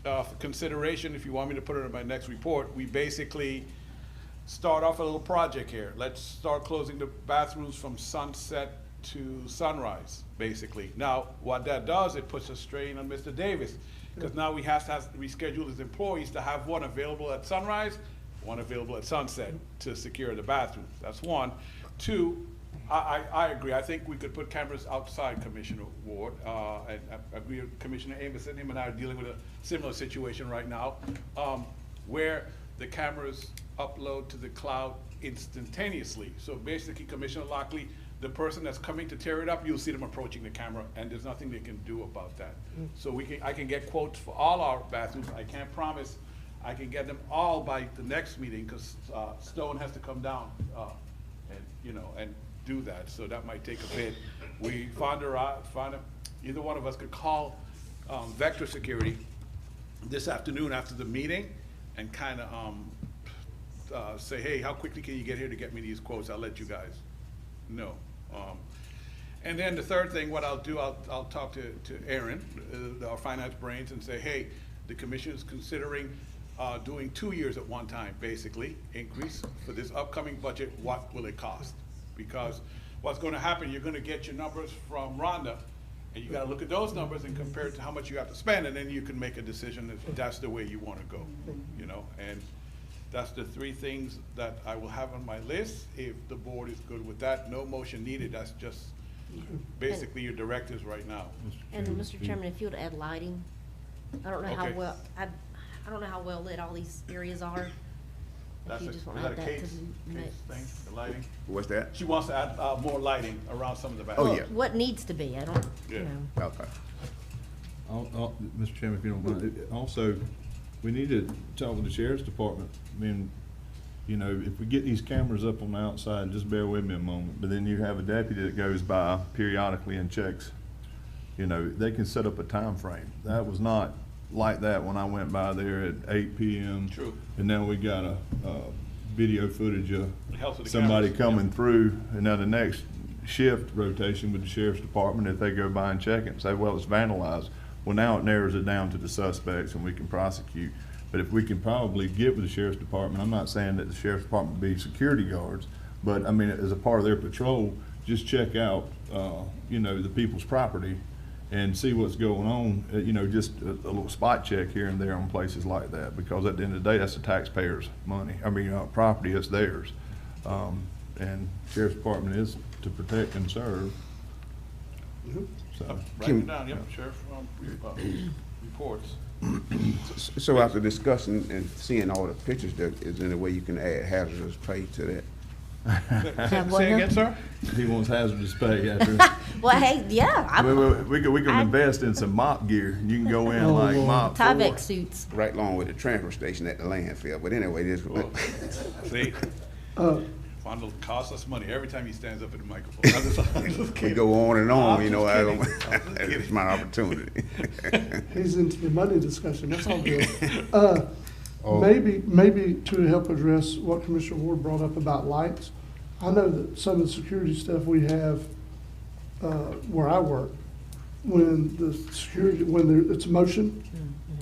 for consideration, if you want me to put it in my next report, we basically start off a little project here. Let's start closing the bathrooms from sunset to sunrise, basically. Now, what that does, it puts a strain on Mr. Davis, because now we have to reschedule his employees to have one available at sunrise, one available at sunset to secure the bathrooms. That's one. Two, I agree. I think we could put cameras outside, Commissioner Ward. And I agree with Commissioner Amison. Him and I are dealing with a similar situation right now, where the cameras upload to the cloud instantaneously. So basically, Commissioner Lockley, the person that's coming to tear it up, you'll see them approaching the camera, and there's nothing they can do about that. So I can get quotes for all our bathrooms. I can't promise I can get them all by the next meeting, because Stone has to come down, and do that, so that might take a bit. We either one of us could call Vector Security this afternoon after the meeting and kind of say, hey, how quickly can you get here to get me these quotes? I'll let you guys know. And then the third thing, what I'll do, I'll talk to Aaron, our finance brains, and say, hey, the commission is considering doing 2 years at one time, basically, increase for this upcoming budget. What will it cost? Because what's going to happen, you're going to get your numbers from Rhonda, and you got to look at those numbers and compare it to how much you have to spend, and then you can make a decision if that's the way you want to go, you know. And that's the 3 things that I will have on my list. If the board is good with that, no motion needed. That's just basically your directives right now. And Mr. Chairman, if you would add lighting, I don't know how Okay. well, I don't know how well lit all these areas are. That's If you a, just is want to that add a that to case the mix. thing, the lighting? What's that? She wants to add more lighting around some of the Oh, bathrooms. yeah. What needs to be, I don't, you Yeah. know. Okay. Mr. Chairman, if you don't mind, also, we need to talk with the sheriff's department. I mean, you know, if we get these cameras up on the outside, just bear with me a moment, but then you have a deputy that goes by periodically and checks, you know, they can set up a time frame. That was not like that when I went by there at 8 PM. True. And now we got a video footage of It helps with the somebody cameras, coming yeah. through, and now the next shift rotation with the sheriff's department, if they go by and check it and say, well, it's vandalized, well, now it narrows it down to the suspects and we can prosecute. But if we can probably get with the sheriff's department, I'm not saying that the sheriff's department be security guards, but I mean, as a part of their patrol, just check out, you know, the people's property and see what's going on, you know, just a little spot check here and there on places like that, because at the end of the day, that's the taxpayers' money. I mean, property, it's theirs. And sheriff's department is to protect and serve. So, Write it down, yep, sheriff, reports. So after discussing and seeing all the pictures, is there any way you can add hazardous pay to that? Have what Say now? again, sir? he wants hazardous pay after. Well, hey, yeah, We can invest in some mop gear. You can go in like mop. Tyvek suits. Right along with the transfer station at the landfill, but anyway, this. See? Uh, Fondo costs us money every time he stands up at the microphone. I'm just We kidding. go on and on, I'm you know, just I don't, kidding. I'm just it's kidding. my opportunity. He's into the money discussion, that's all good. Oh. Maybe to help address what Commissioner Ward brought up about lights, I know that some of the security stuff we have, where I work, when the security, it's motion,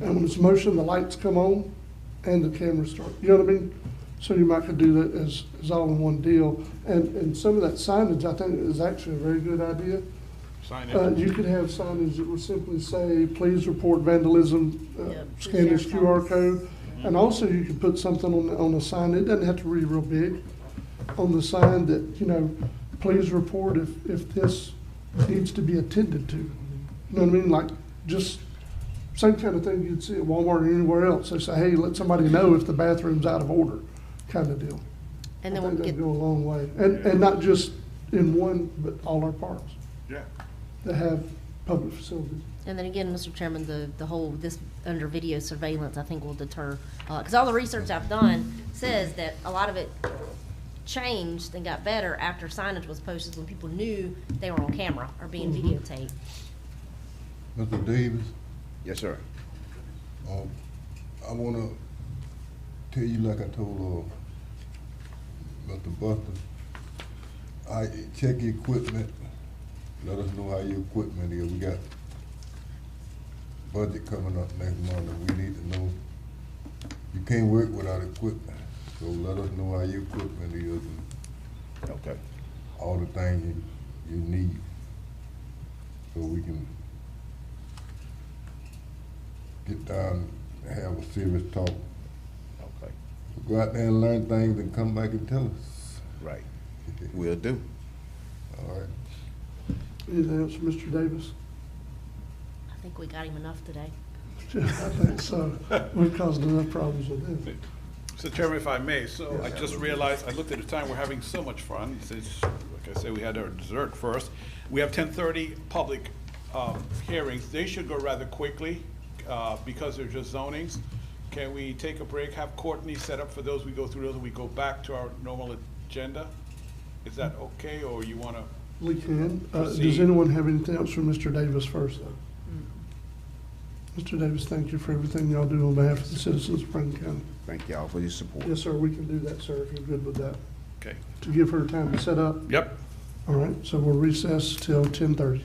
and when it's motion, the lights come on and the cameras start, you know what I mean? So you might could do that as all in one deal, and some of that signage, I think, is actually a very good idea. Sign it. You could have signage that would simply say, please report vandalism, Yep, to scan this sheriff's QR office. code. And also you could put something on the sign, it doesn't have to read real big, on the sign that, you know, please report if this needs to be attended to. You know what I mean? Like, just same kind of thing you'd see at Walmart or anywhere else. They say, hey, let somebody know if the bathroom's out of order, kind of deal. And then I we'll think get, that'd go a long way. And not just in one, but all our parks Yeah. that have public facilities. and then again, Mr. Chairman, the whole, this under video surveillance, I think will deter, because all the research I've done says that a lot of it changed and got better after signage was posted when people knew they were on camera or being videotaped. Mr. Davis, Yes, sir. I wanna tell you like I told, Mr. Buster, check your equipment, let us know how your equipment is, we got budget coming up next month, and we need to know, you can't work without equipment, so let us know how your equipment is and Okay. all the things you need, so we can get down and have a serious talk. Okay. Go out there and learn things and come back and tell us. Right. Will do. All right. Anything else, Mr. Davis? I think we got him enough today. I think so. We've caused enough problems with them. Mr. Chairman, if I may, so I just realized, I looked at the time, we're having so much fun, since, like I said, we had our dessert first. We have 10:30 public hearings, they should go rather quickly, because they're just zonings. Can we take a break, have Courtney set up for those, we go through those, and we go back to our normal agenda? Is that okay, or you wanna? We can. Does Proceed. anyone have anything else for Mr. Davis first, though? Mr. Davis, thank you for everything y'all do on behalf of the citizens of Franklin County. Thank y'all for your support. Yes, sir, we can do that, sir, if you're good with that. Okay. To give her time to set up. Yep. All right, so we'll recess till 10:30.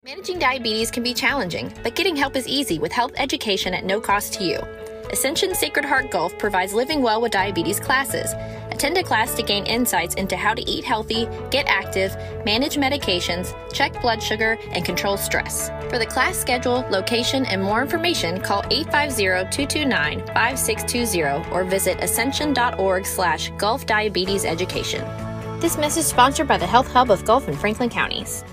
Managing diabetes can be challenging, but getting help is easy with health education at no cost to you. Ascension Sacred Heart Gulf provides Living Well with Diabetes classes. Attend a class to gain insights into how to eat healthy, get active, manage medications, check blood sugar, and control stress. For the class schedule, location, and more information, call 850-229-5620 or visit ascension.org/Gulf Diabetes Education. This message sponsored by the Health Hub of Gulf and Franklin Counties.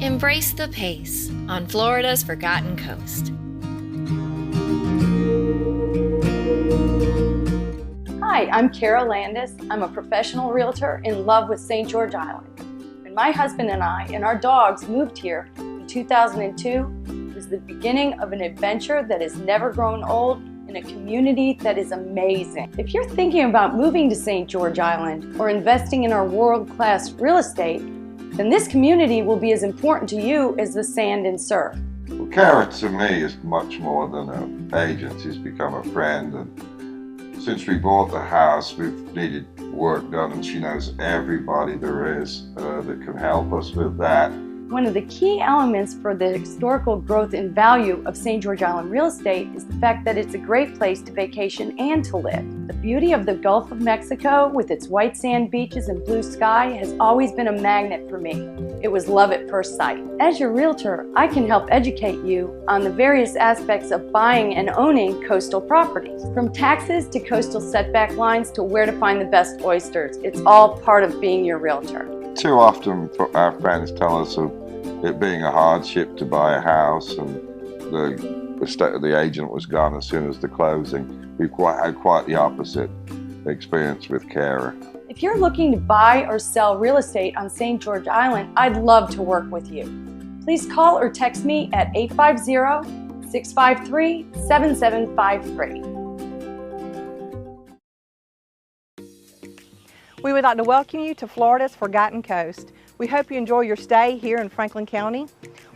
Embrace the pace on Florida's Forgotten Coast. Hi, I'm Carol Landis. I'm a professional realtor in love with St. George Island. When my husband and I and our dogs moved here in 2002, it was the beginning of an adventure that has never grown old in a community that is amazing. If you're thinking about moving to St. George Island or investing in our world-class real estate, then this community will be as important to you as the sand and surf. Well, Kara to me is much more than an agent. She's become a friend, and since we bought the house, we've needed work done, and she knows everybody there is that can help us with that. One of the key elements for the historical growth and value of St. George Island real estate is the fact that it's a great place to vacation and to live. The beauty of the Gulf of Mexico with its white sand beaches and blue sky has always been a magnet for me. It was love at first sight. As your realtor, I can help educate you on the various aspects of buying and owning coastal properties. From taxes to coastal setback lines to where to find the best oysters, it's all part of being your realtor. Too often our friends tell us of it being a hardship to buy a house, and the agent was gone as soon as the closing. We've had quite the opposite experience with Kara. If you're looking to buy or sell real estate on St. George Island, I'd love to work with you. Please call or text me at 850-653-7753. We would like to welcome you to Florida's Forgotten Coast. We hope you enjoy your stay here in Franklin County.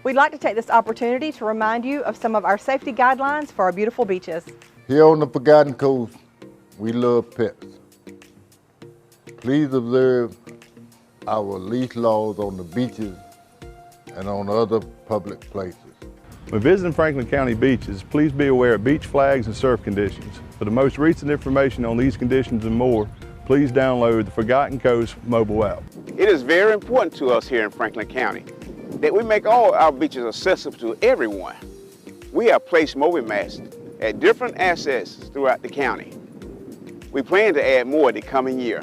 We'd like to take this opportunity to remind you of some of our safety guidelines for our beautiful beaches. Here on the Forgotten Coast, we love pets. Please observe our leash laws on the beaches and on other public places. When visiting Franklin County beaches, please be aware of beach flags and surf conditions. For the most recent information on these conditions and more, please download the Forgotten Coast mobile app. It is very important to us here in Franklin County that we make all our beaches accessible to everyone. We have placed mobile masts at different assets throughout the county. We plan to add more the coming year.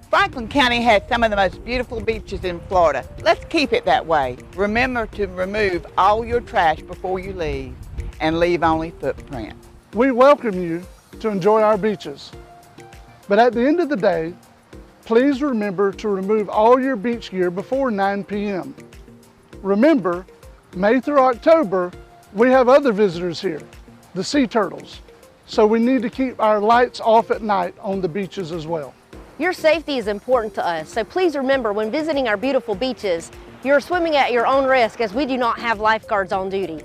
Franklin County has some of the most beautiful beaches in Florida. Let's keep it that way. Remember to remove all your trash before you leave and leave only footprints. We welcome you to enjoy our beaches. But at the end of the day, please remember to remove all your beach gear before 9 p.m. Remember, May through October, we have other visitors here, the sea turtles. So we need to keep our lights off at night on the beaches as well. Your safety is important to us, so please remember when visiting our beautiful beaches, you're swimming at your own risk as we do not have lifeguards on duty.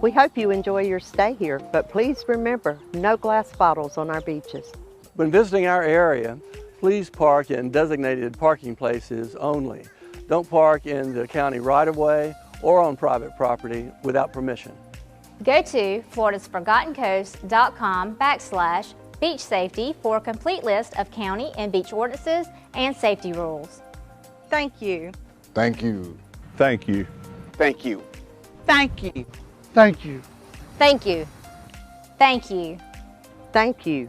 We hope you enjoy your stay here, but please remember, no glass bottles on our beaches. When visiting our area, please park in designated parking places only. Don't park in the county right-of-way or on private property without permission. Go to floridasforgottencoast.com/beach safety for a complete list of county and beach ordinances and safety rules. Thank you. Thank you. Thank you. Thank you. Thank you. Thank you. Thank you. Thank you. Thank you.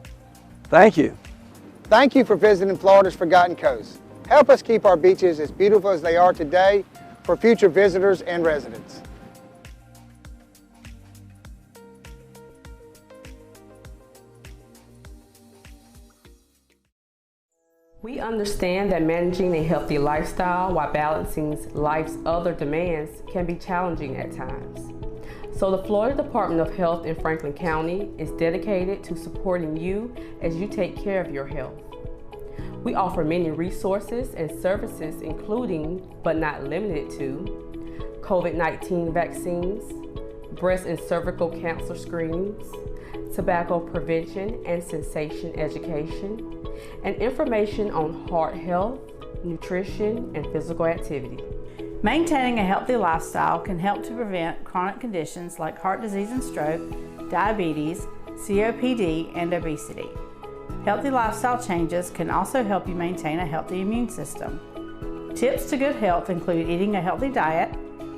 Thank you. Thank you for visiting Florida's Forgotten Coast. Help us keep our beaches as beautiful as they are today for future visitors and residents. We understand that managing a healthy lifestyle while balancing life's other demands can be challenging at times. So the Florida Department of Health in Franklin County is dedicated to supporting you as you take care of your health. We offer many resources and services including, but not limited to, COVID-19 vaccines, breast and cervical cancer screenings, tobacco prevention and cessation education, and information on heart health, nutrition, and physical activity. Maintaining a healthy lifestyle can help to prevent chronic conditions like heart disease and stroke, diabetes, COPD, and obesity. Healthy lifestyle changes can also help you maintain a healthy immune system. Tips to good health include eating a healthy diet,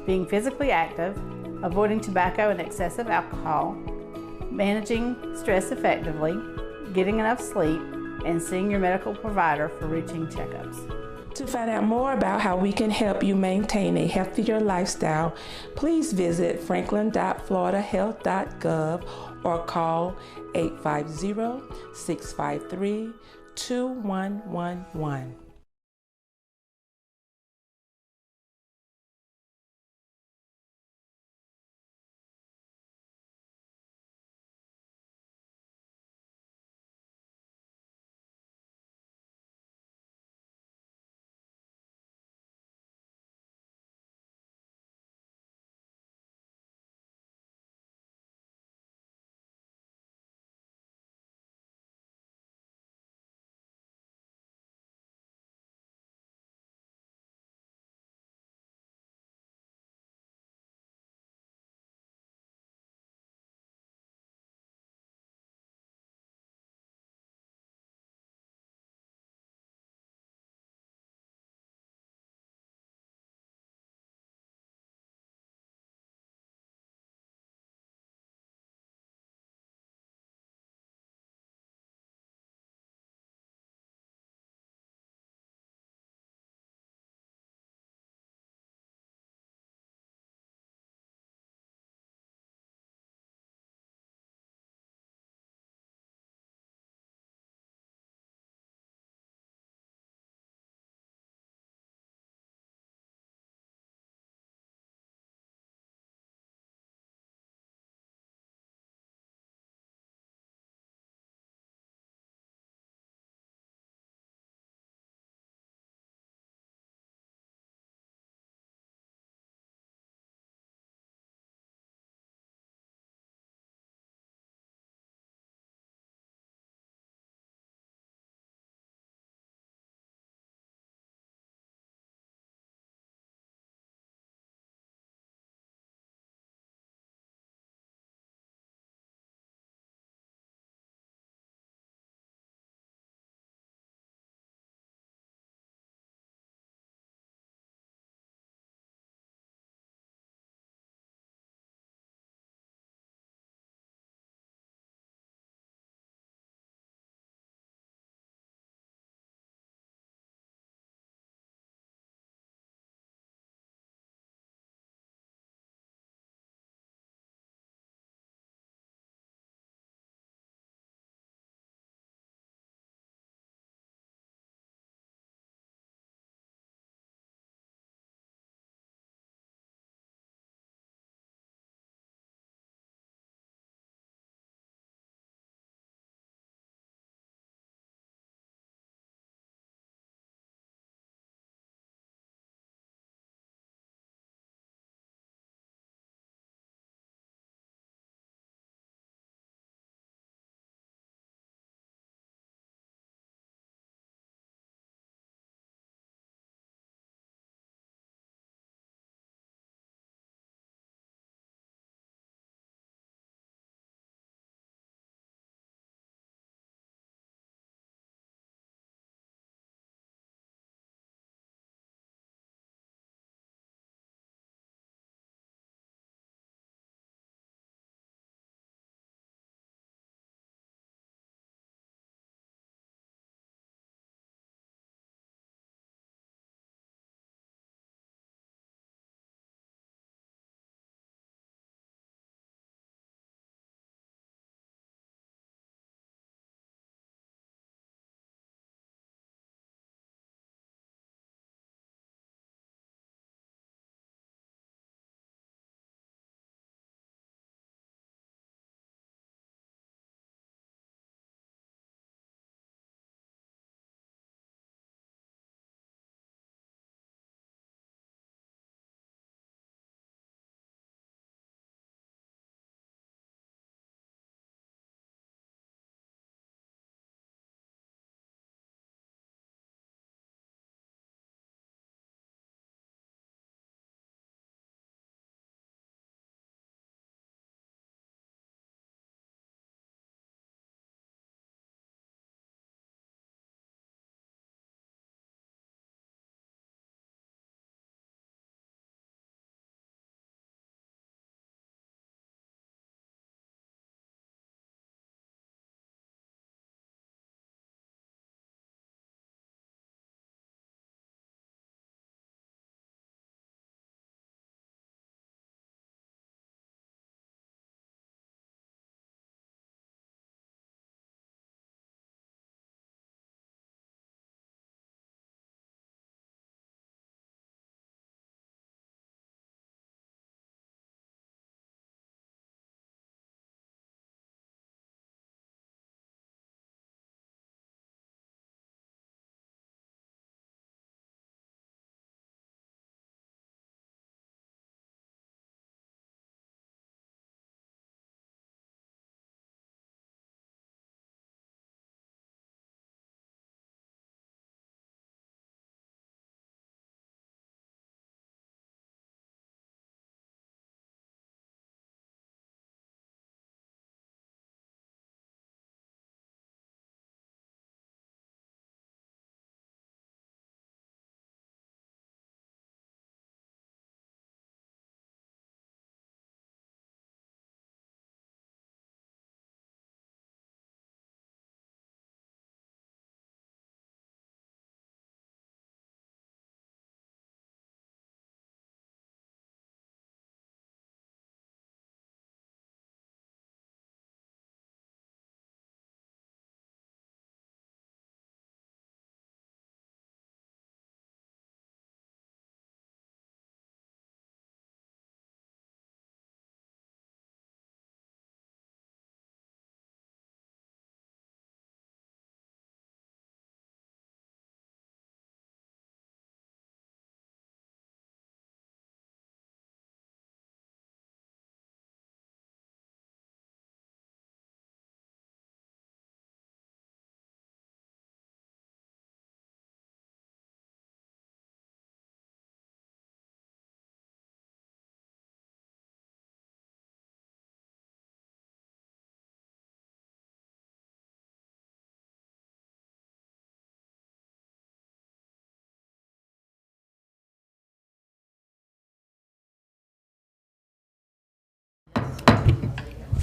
being physically active, avoiding tobacco and excessive alcohol, managing stress effectively, getting enough sleep, and seeing your medical provider for routine checkups. To find out more about how we can help you maintain a healthier lifestyle, please visit franklin.floridahealth.gov or call 850-653-2111.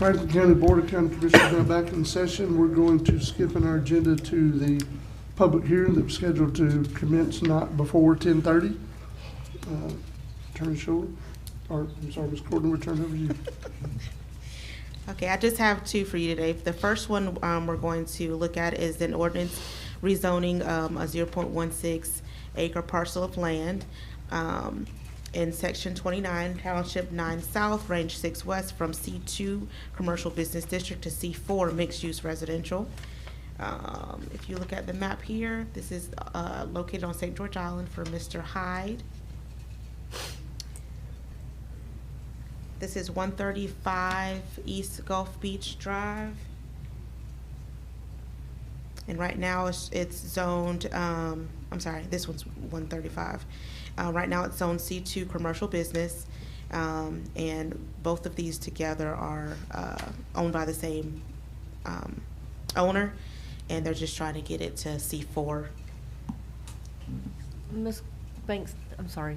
Franklin County Board of County Commissioners now back in session. We're going to skip in our agenda to the public hearing that's scheduled to commence not before 10:30. Attorney Schuler, or I'm sorry, Ms. Courtney, we'll turn it over to you. Okay, I just have two for you today. The first one we're going to look at is an ordinance rezoning a 0.16 acre parcel of land in section 29, township 9 south, range 6 west, from C2 commercial business district to C4 mixed use residential. If you look at the map here, this is located on St. George Island for Mr. Hyde. This is 135 East Gulf Beach Drive. And right now it's zoned, I'm sorry, this one's 135. Right now it's zoned C2 commercial business. And both of these together are owned by the same owner. And they're just trying to get it to C4. Ms. Banks, I'm sorry,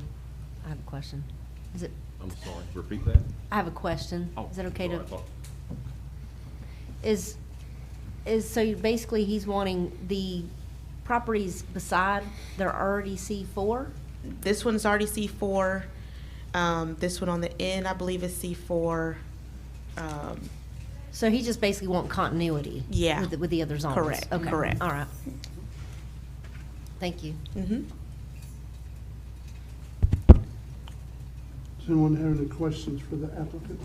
I have a question. Is it? I'm sorry, repeat that? I have a question. Oh, Is that okay sorry, to? So basically he's wanting the properties beside, they're already C4? This one's already C4. This one on the end, I believe, is C4. So he just basically want continuity? Yeah. With the other zones? Correct, Okay. correct. All right. Thank you. Mm-hmm. Does anyone have any questions for the applicant?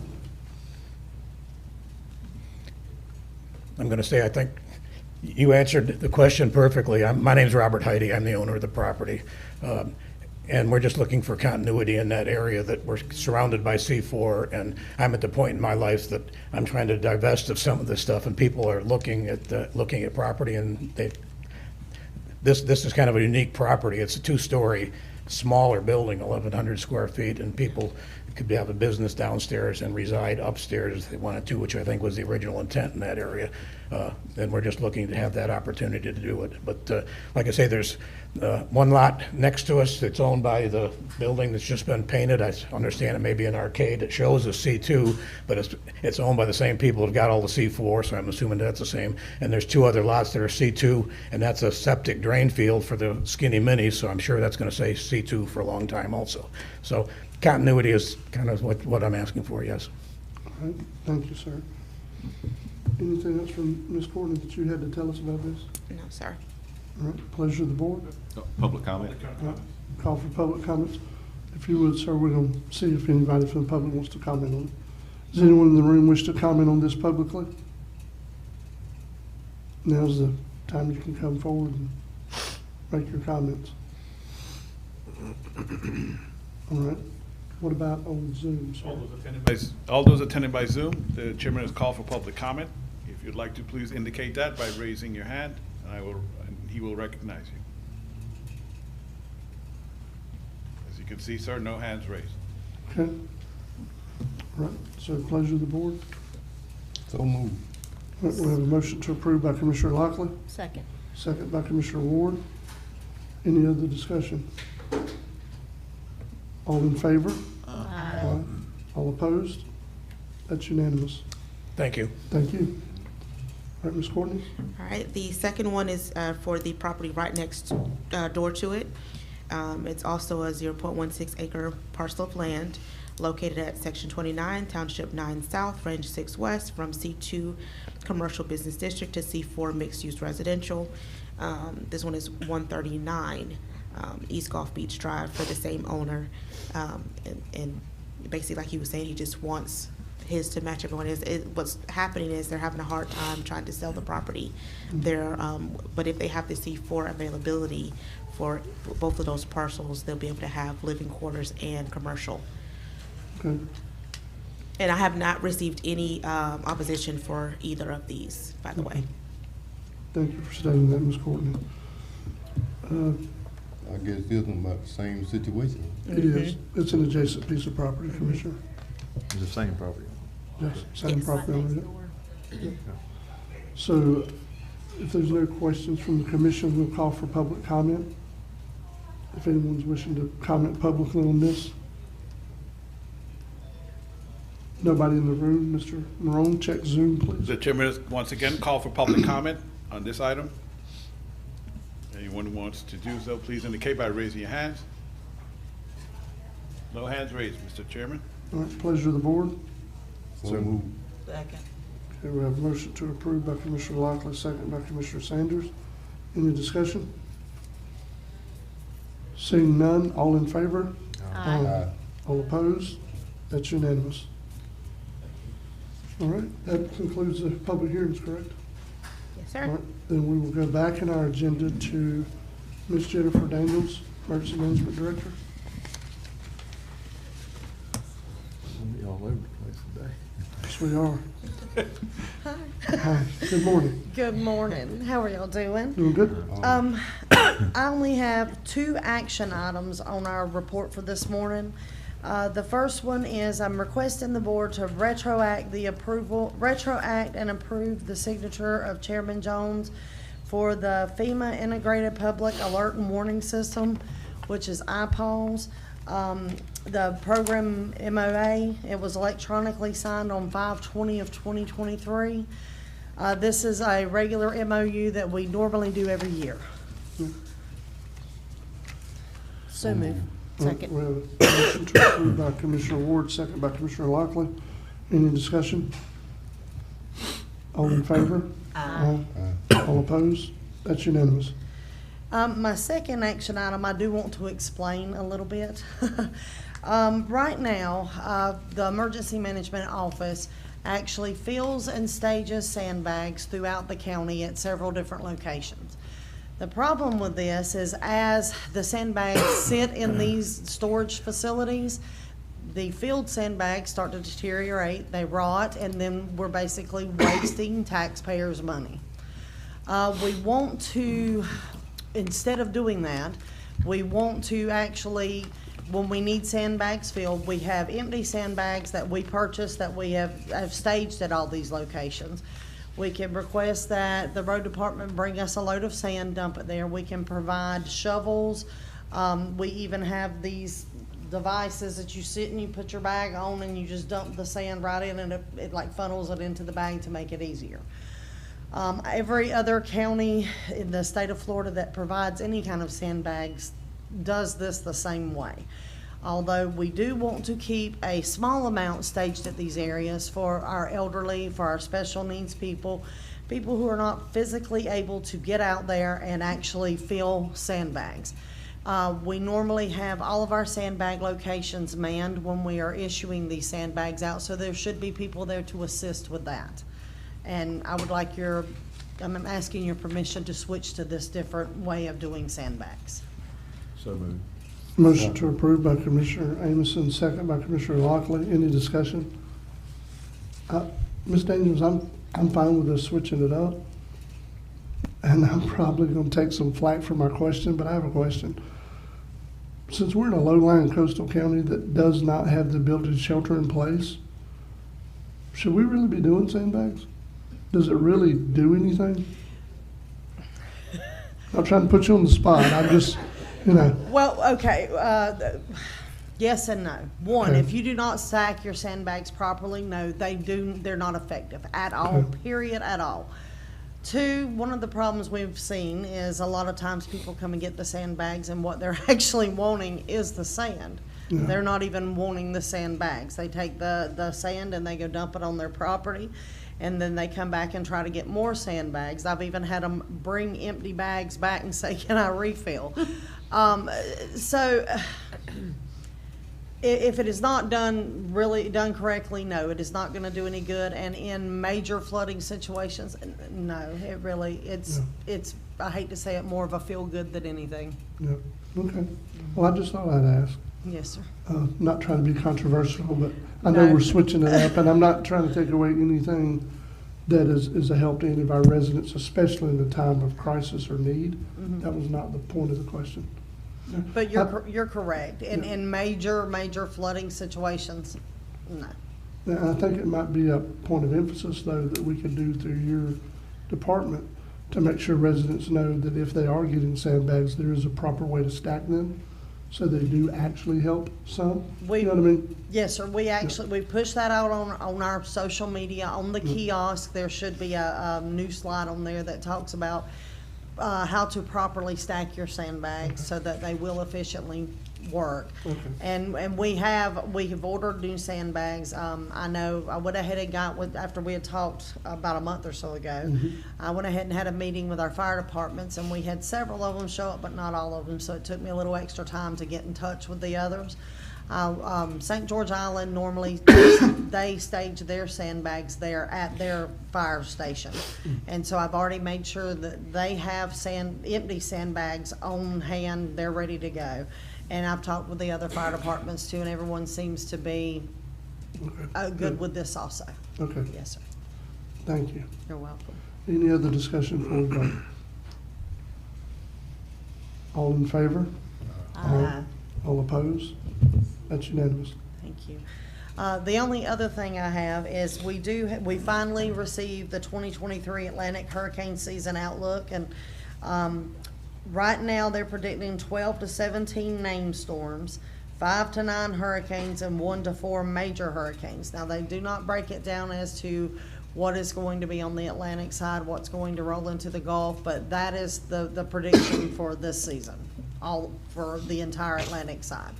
I'm going to say, I think you answered the question perfectly. My name's Robert Heidi. I'm the owner of the property. And we're just looking for continuity in that area, that we're surrounded by C4. And I'm at the point in my life that I'm trying to divest of some of this stuff, and people are looking at property, and this is kind of a unique property. It's a 2-story smaller building, 1,100 square feet, and people could have a business downstairs and reside upstairs if they wanted to, which I think was the original intent in that area. And we're just looking to have that opportunity to do it. But like I say, there's one lot next to us that's owned by the building that's just been painted. I understand it may be an arcade. It shows a C2, but it's owned by the same people who've got all the C4, so I'm assuming that's the same. And there's 2 other lots that are C2, and that's a septic drain field for the Skinny Minis, so I'm sure that's going to say C2 for a long time also. So continuity is kind of what I'm asking for, yes. All right, thank you, sir. Anything else from Ms. Courtney that you had to tell us about this? No, sir. All right, pleasure of the board. Public comment? All right, call for public comments. If you would, sir, we're going to see if anybody from the public wants to comment on it. Does anyone in the room wish to comment on this publicly? Now's the time you can come forward and make your comments. All right. What about on Zoom, sir? All those attending by Zoom, the chairman has called for public comment. If you'd like to, please indicate that by raising your hand, and he will recognize you. As you can see, sir, no hands raised. Okay. All right, so pleasure of the board. So moved. All right, we have a motion to approve by Commissioner Lockley. Second. Second by Commissioner Ward. Any other discussion? All in favor? Aye. All opposed? That's unanimous. Thank you. Thank you. All right, Ms. Courtney? All right, the second one is for the property right next door to it. It's also a 0.16 acre parcel of land located at section 29, township 9 south, range 6 west, from C2 commercial business district to C4 mixed use residential. This one is 139 East Gulf Beach Drive for the same owner. And basically, like he was saying, he just wants his to match everyone. What's happening is they're having a hard time trying to sell the property. But if they have the C4 availability for both of those parcels, they'll be able to have living quarters and commercial. Okay. And I have not received any opposition for either of these, by the way. Thank you for stating that, Ms. Courtney. I guess this one about the same situation. It is. It's an adjacent piece of property, Commissioner. It's the same property. Yes, same property owner. Yeah. So if there's no questions from the commission, we'll call for public comment. If anyone's wishing to comment publicly on this. Nobody in the room. Mr. Morone, check Zoom, please. The chairman once again call for public comment on this item. Anyone who wants to do so, please indicate by raising your hands. No hands raised, Mr. Chairman. All right, pleasure of the board. So moved. Second. Okay, we have a motion to approve by Commissioner Lockley, second by Commissioner Sanders. Any discussion? Seeing none, all in favor? Aye. All opposed? That's unanimous. All right, that concludes the public hearings, correct? Yes, All sir. right, then we will go back in our agenda to Ms. Jennifer Daniels, Emergency Management Director. We all over the place today. Yes, we are. Hi, good morning. Good morning. How are y'all doing? Doing good? I only have 2 action items on our report for this morning. The first one is I'm requesting the board to retroact and approve the signature of Chairman Jones for the FEMA Integrated Public Alert and Warning System, which is IPAWS. The program MOA, it was electronically signed on 5/20 of 2023. This is a regular MOU that we normally do every year. So move. Second. We have a motion to approve by Commissioner Ward, second by Commissioner Lockley. Any discussion? All in favor? Aye. All opposed? That's unanimous. My second action item, I do want to explain a little bit. Right now, the Emergency Management Office actually fills and stages sandbags throughout the county at several different locations. The problem with this is as the sandbags sit in these storage facilities, the filled sandbags start to deteriorate, they rot, and then we're basically wasting taxpayers' money. We want to, instead of doing that, we want to actually, when we need sandbags filled, we have empty sandbags that we purchase that we have staged at all these locations. We can request that the road department bring us a load of sand, dump it there. We can provide shovels. We even have these devices that you sit and you put your bag on and you just dump the sand right in and it like funnels it into the bag to make it easier. Every other county in the state of Florida that provides any kind of sandbags does this the same way. Although we do want to keep a small amount staged at these areas for our elderly, for our special needs people, people who are not physically able to get out there and actually fill sandbags. We normally have all of our sandbag locations manned when we are issuing these sandbags out, so there should be people there to assist with that. And I would like I'm asking your permission to switch to this different way of doing sandbags. So moved. Motion to approve by Commissioner Amison, second by Commissioner Lockley. Any discussion? Ms. Daniels, I'm fine with us switching it up. And I'm probably gonna take some flack for my question, but I have a question. Since we're in a low-lying coastal county that does not have the ability to shelter in place, should we really be doing sandbags? Does it really do anything? I'm trying to put you on the spot. I'm just, you know. Well, okay, yes and no. One, Okay. if you do not stack your sandbags properly, no, they're not effective at all, Okay. period, at all. Two, one of the problems we've seen is a lot of times people come and get the sandbags and what they're actually wanting is the sand. Yeah. They're not even wanting the sandbags. They take the sand and they go dump it on their property, and then they come back and try to get more sandbags. I've even had them bring empty bags back and say, can I refill? If it is not done correctly, no, it is not gonna do any good. And in major flooding situations, no, it's, I hate to say it, more of a feel good than anything. Yeah, okay. Well, I just thought I'd ask. Yes, sir. Not trying to be controversial, but I know No. we're switching it up, and I'm not trying to take away anything that is a help to any of our residents, especially in the time of crisis or need. Mhm. That was not the point of the question. But you're correct. In major flooding situations, no. Now, I think it might be a point of emphasis, though, that we could do through your department to make sure residents know that if they are getting sandbags, there is a proper way to stack them so they do actually help some? We- You know what I mean? Yes, sir. We push that out on our social media, on the kiosk. There should be a new slide on there that talks about how to properly stack your sandbags so that they will efficiently work. And we have ordered new sandbags. I know I went ahead and after we had talked about a month or so ago, I went ahead and had a meeting with our fire departments, and we had several of them show up, but not all of them. So it took me a little extra time to get in touch with the others. St. George Island, normally they stage their sandbags there at their fire station. And so I've already made sure that they have empty sandbags on hand, they're ready to go. And I've talked with the other fire departments too, and everyone seems to be good with this also. Okay. Yes, sir. Thank you. You're welcome. Any other discussion before we vote? All in favor? Aye. All opposed? That's unanimous. Thank you. The only other thing I have is we finally received the 2023 Atlantic hurricane season outlook, and right now they're predicting 12 to 17 named storms, 5 to 9 hurricanes, and 1 to 4 major hurricanes. Now they do not break it down as to what is going to be on the Atlantic side, what's going to roll into the Gulf, but that is the prediction for this season, all for the entire Atlantic side.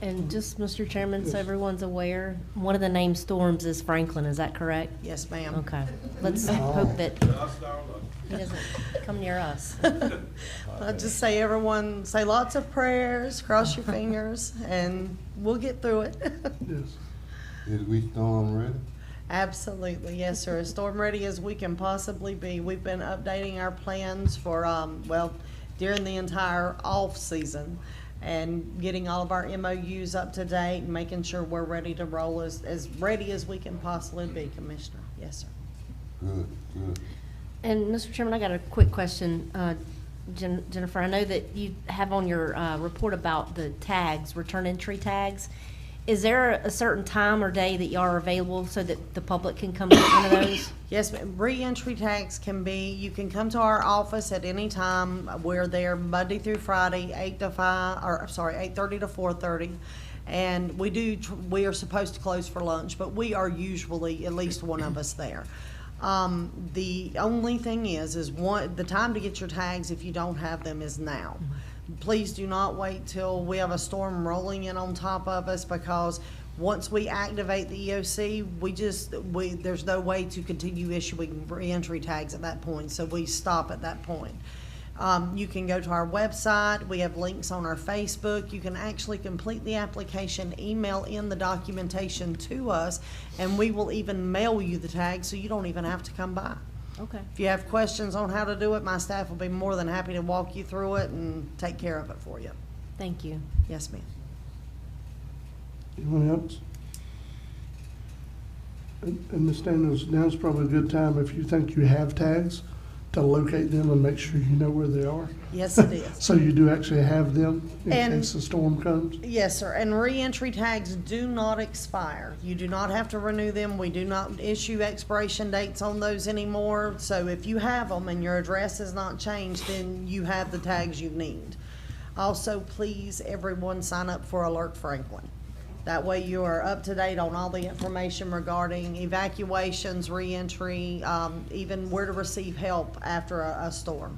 And just, Mr. Chairman, so everyone's aware, one of the named storms is Franklin, is that correct? Yes, ma'am. Okay. Let's hope that he doesn't come near us. I'll just say everyone, say lots of prayers, cross your fingers, and we'll get through it. Yes. Is we storm ready? Absolutely, yes, sir. As storm ready as we can possibly be. We've been updating our plans for, during the entire off season, and getting all of our MOUs up to date and making sure we're ready to roll as ready as we can possibly be, Commissioner. Yes, sir. Good, good. And Mr. Chairman, I got a quick question. Jennifer, I know that you have on your report about the tags, return entry tags. Is there a certain time or day that y'all are available so that the public can come get one of those? Yes, ma'am. Re-entry tags can be, you can come to our office at any time. We're there Monday through Friday, 8:30 to 4:30. And we are supposed to close for lunch, but we are usually at least one of us there. The only thing is the time to get your tags, if you don't have them, is now. Please do not wait till we have a storm rolling in on top of us, because once we activate the EOC, there's no way to continue issuing re-entry tags at that point, so we stop at that point. You can go to our website. We have links on our Facebook. You can actually complete the application, email in the documentation to us, and we will even mail you the tag, so you don't even have to come by. Okay. If you have questions on how to do it, my staff will be more than happy to walk you through it and take care of it for you. Thank you. Yes, ma'am. Anyone else? And Ms. Daniels, now's probably a good time, if you think you have tags, to locate them and make sure you know where they are. Yes, it is. So you do actually have them in And- case the storm comes? Yes, sir. And re-entry tags do not expire. You do not have to renew them. We do not issue expiration dates on those anymore. So if you have them and your address is not changed, then you have the tags you need. Also, please, everyone sign up for Alert Franklin. That way you are up to date on all the information regarding evacuations, re-entry, even where to receive help after a storm.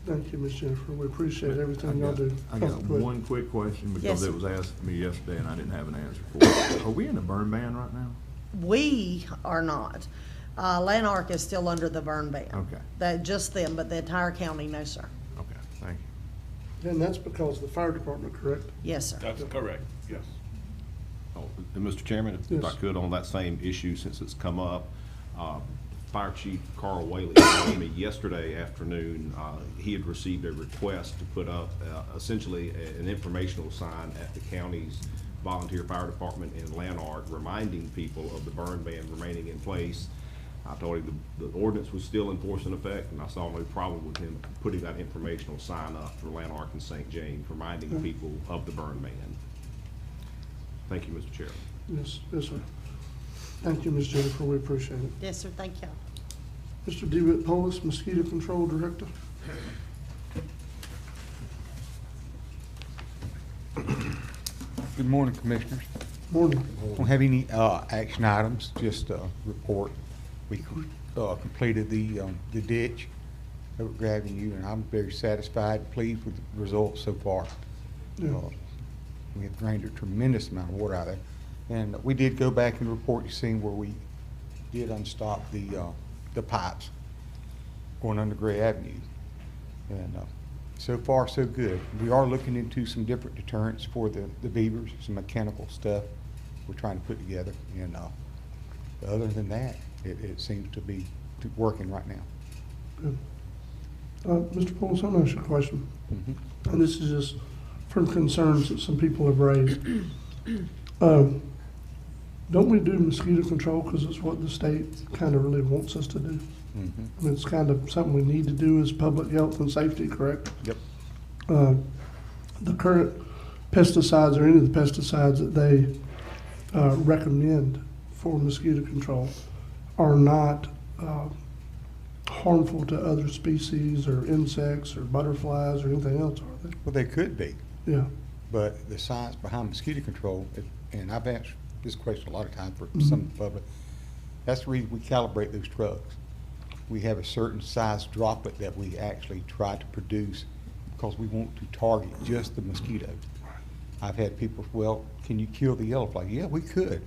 Thank you, Ms. Jennifer. We appreciate everything y'all do. I got one quick question, Yes, because it was asked me yesterday and I didn't have an answer for it. Are we in the burn ban right now? We are not. Lanark is still under the burn ban. Okay. That, just them, but the entire county, no, sir. Okay, thank you. And that's because of the fire department, correct? Yes, sir. That's correct, yes. Oh, and Mr. Chairman, if I Yes. could, on that same issue, since it's come up, Fire Chief Carl Whaley told me yesterday afternoon, he had received a request to put up essentially an informational sign at the county's volunteer fire department in Lanark, reminding people of the burn ban remaining in place. I told him the ordinance was still in force and effect, and I saw no problem with him putting that informational sign up for Lanark and St. James, reminding people of the burn ban. Thank you, Mr. Chairman. Yes, yes, sir. Thank you, Ms. Jennifer. We appreciate it. Yes, sir. Thank you. Mr. DeWitt Polis, Mosquito Control Director. Good morning, Commissioners. Morning. Don't have any action items, just a report. We completed the ditch over at Grab U, and I'm very satisfied, pleased with the results so far. Yeah. We have drained a tremendous amount of water out there. And we did go back and report to seeing where we did unstop the pipes going under Gray Avenue. And so far, so good. We are looking into some different deterrents for the beavers, some mechanical stuff we're trying to put together. And other than that, it seems to be working right now. Good. Mr. Pullis, I'm going to ask you a question. And this is just from concerns that some people have raised. Don't we do mosquito control because it's what the state kind of really wants us to do? I mean, it's kind of something we need to do as public health and safety, correct? Yep. The current pesticides or any of the pesticides that they recommend for mosquito control are not harmful to other species or insects or butterflies or anything else, are they? Well, they could be. Yeah. But the science behind mosquito control, and I've answered this question a lot of times for some of the public, that's the reason we calibrate those trucks. We have a certain size droplet that we actually try to produce because we want to target just the mosquitoes. I've had people, well, can you kill the yellow fly? Yeah, we could.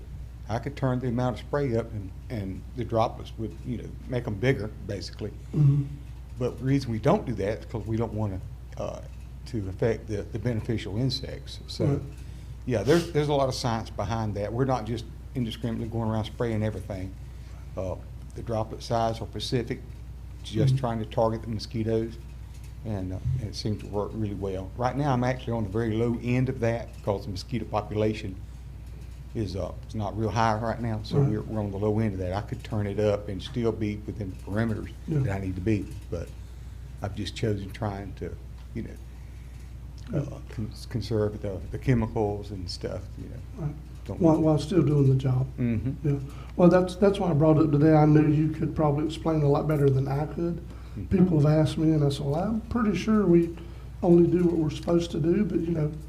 I could turn the amount of spray up and the droplets would, make them bigger, basically. But the reason we don't do that is because we don't want to affect the beneficial insects. So, yeah, there's a lot of science behind that. We're not just indiscriminately going around spraying everything. The droplet size are specific, just trying to target the mosquitoes, and it seems to work really well. Right now, I'm actually on the very low end of that because the mosquito population is it's not real high right now, so we're on the low end of that. I could turn it up and still be within the perimeters that I need to be, but I've just chosen trying to, conserve the chemicals and stuff, While still doing the job. Yeah. Well, that's why I brought it up today. I knew you could probably explain a lot better than I could. People have asked me, and I said, well, I'm pretty sure we only do what we're supposed to do, but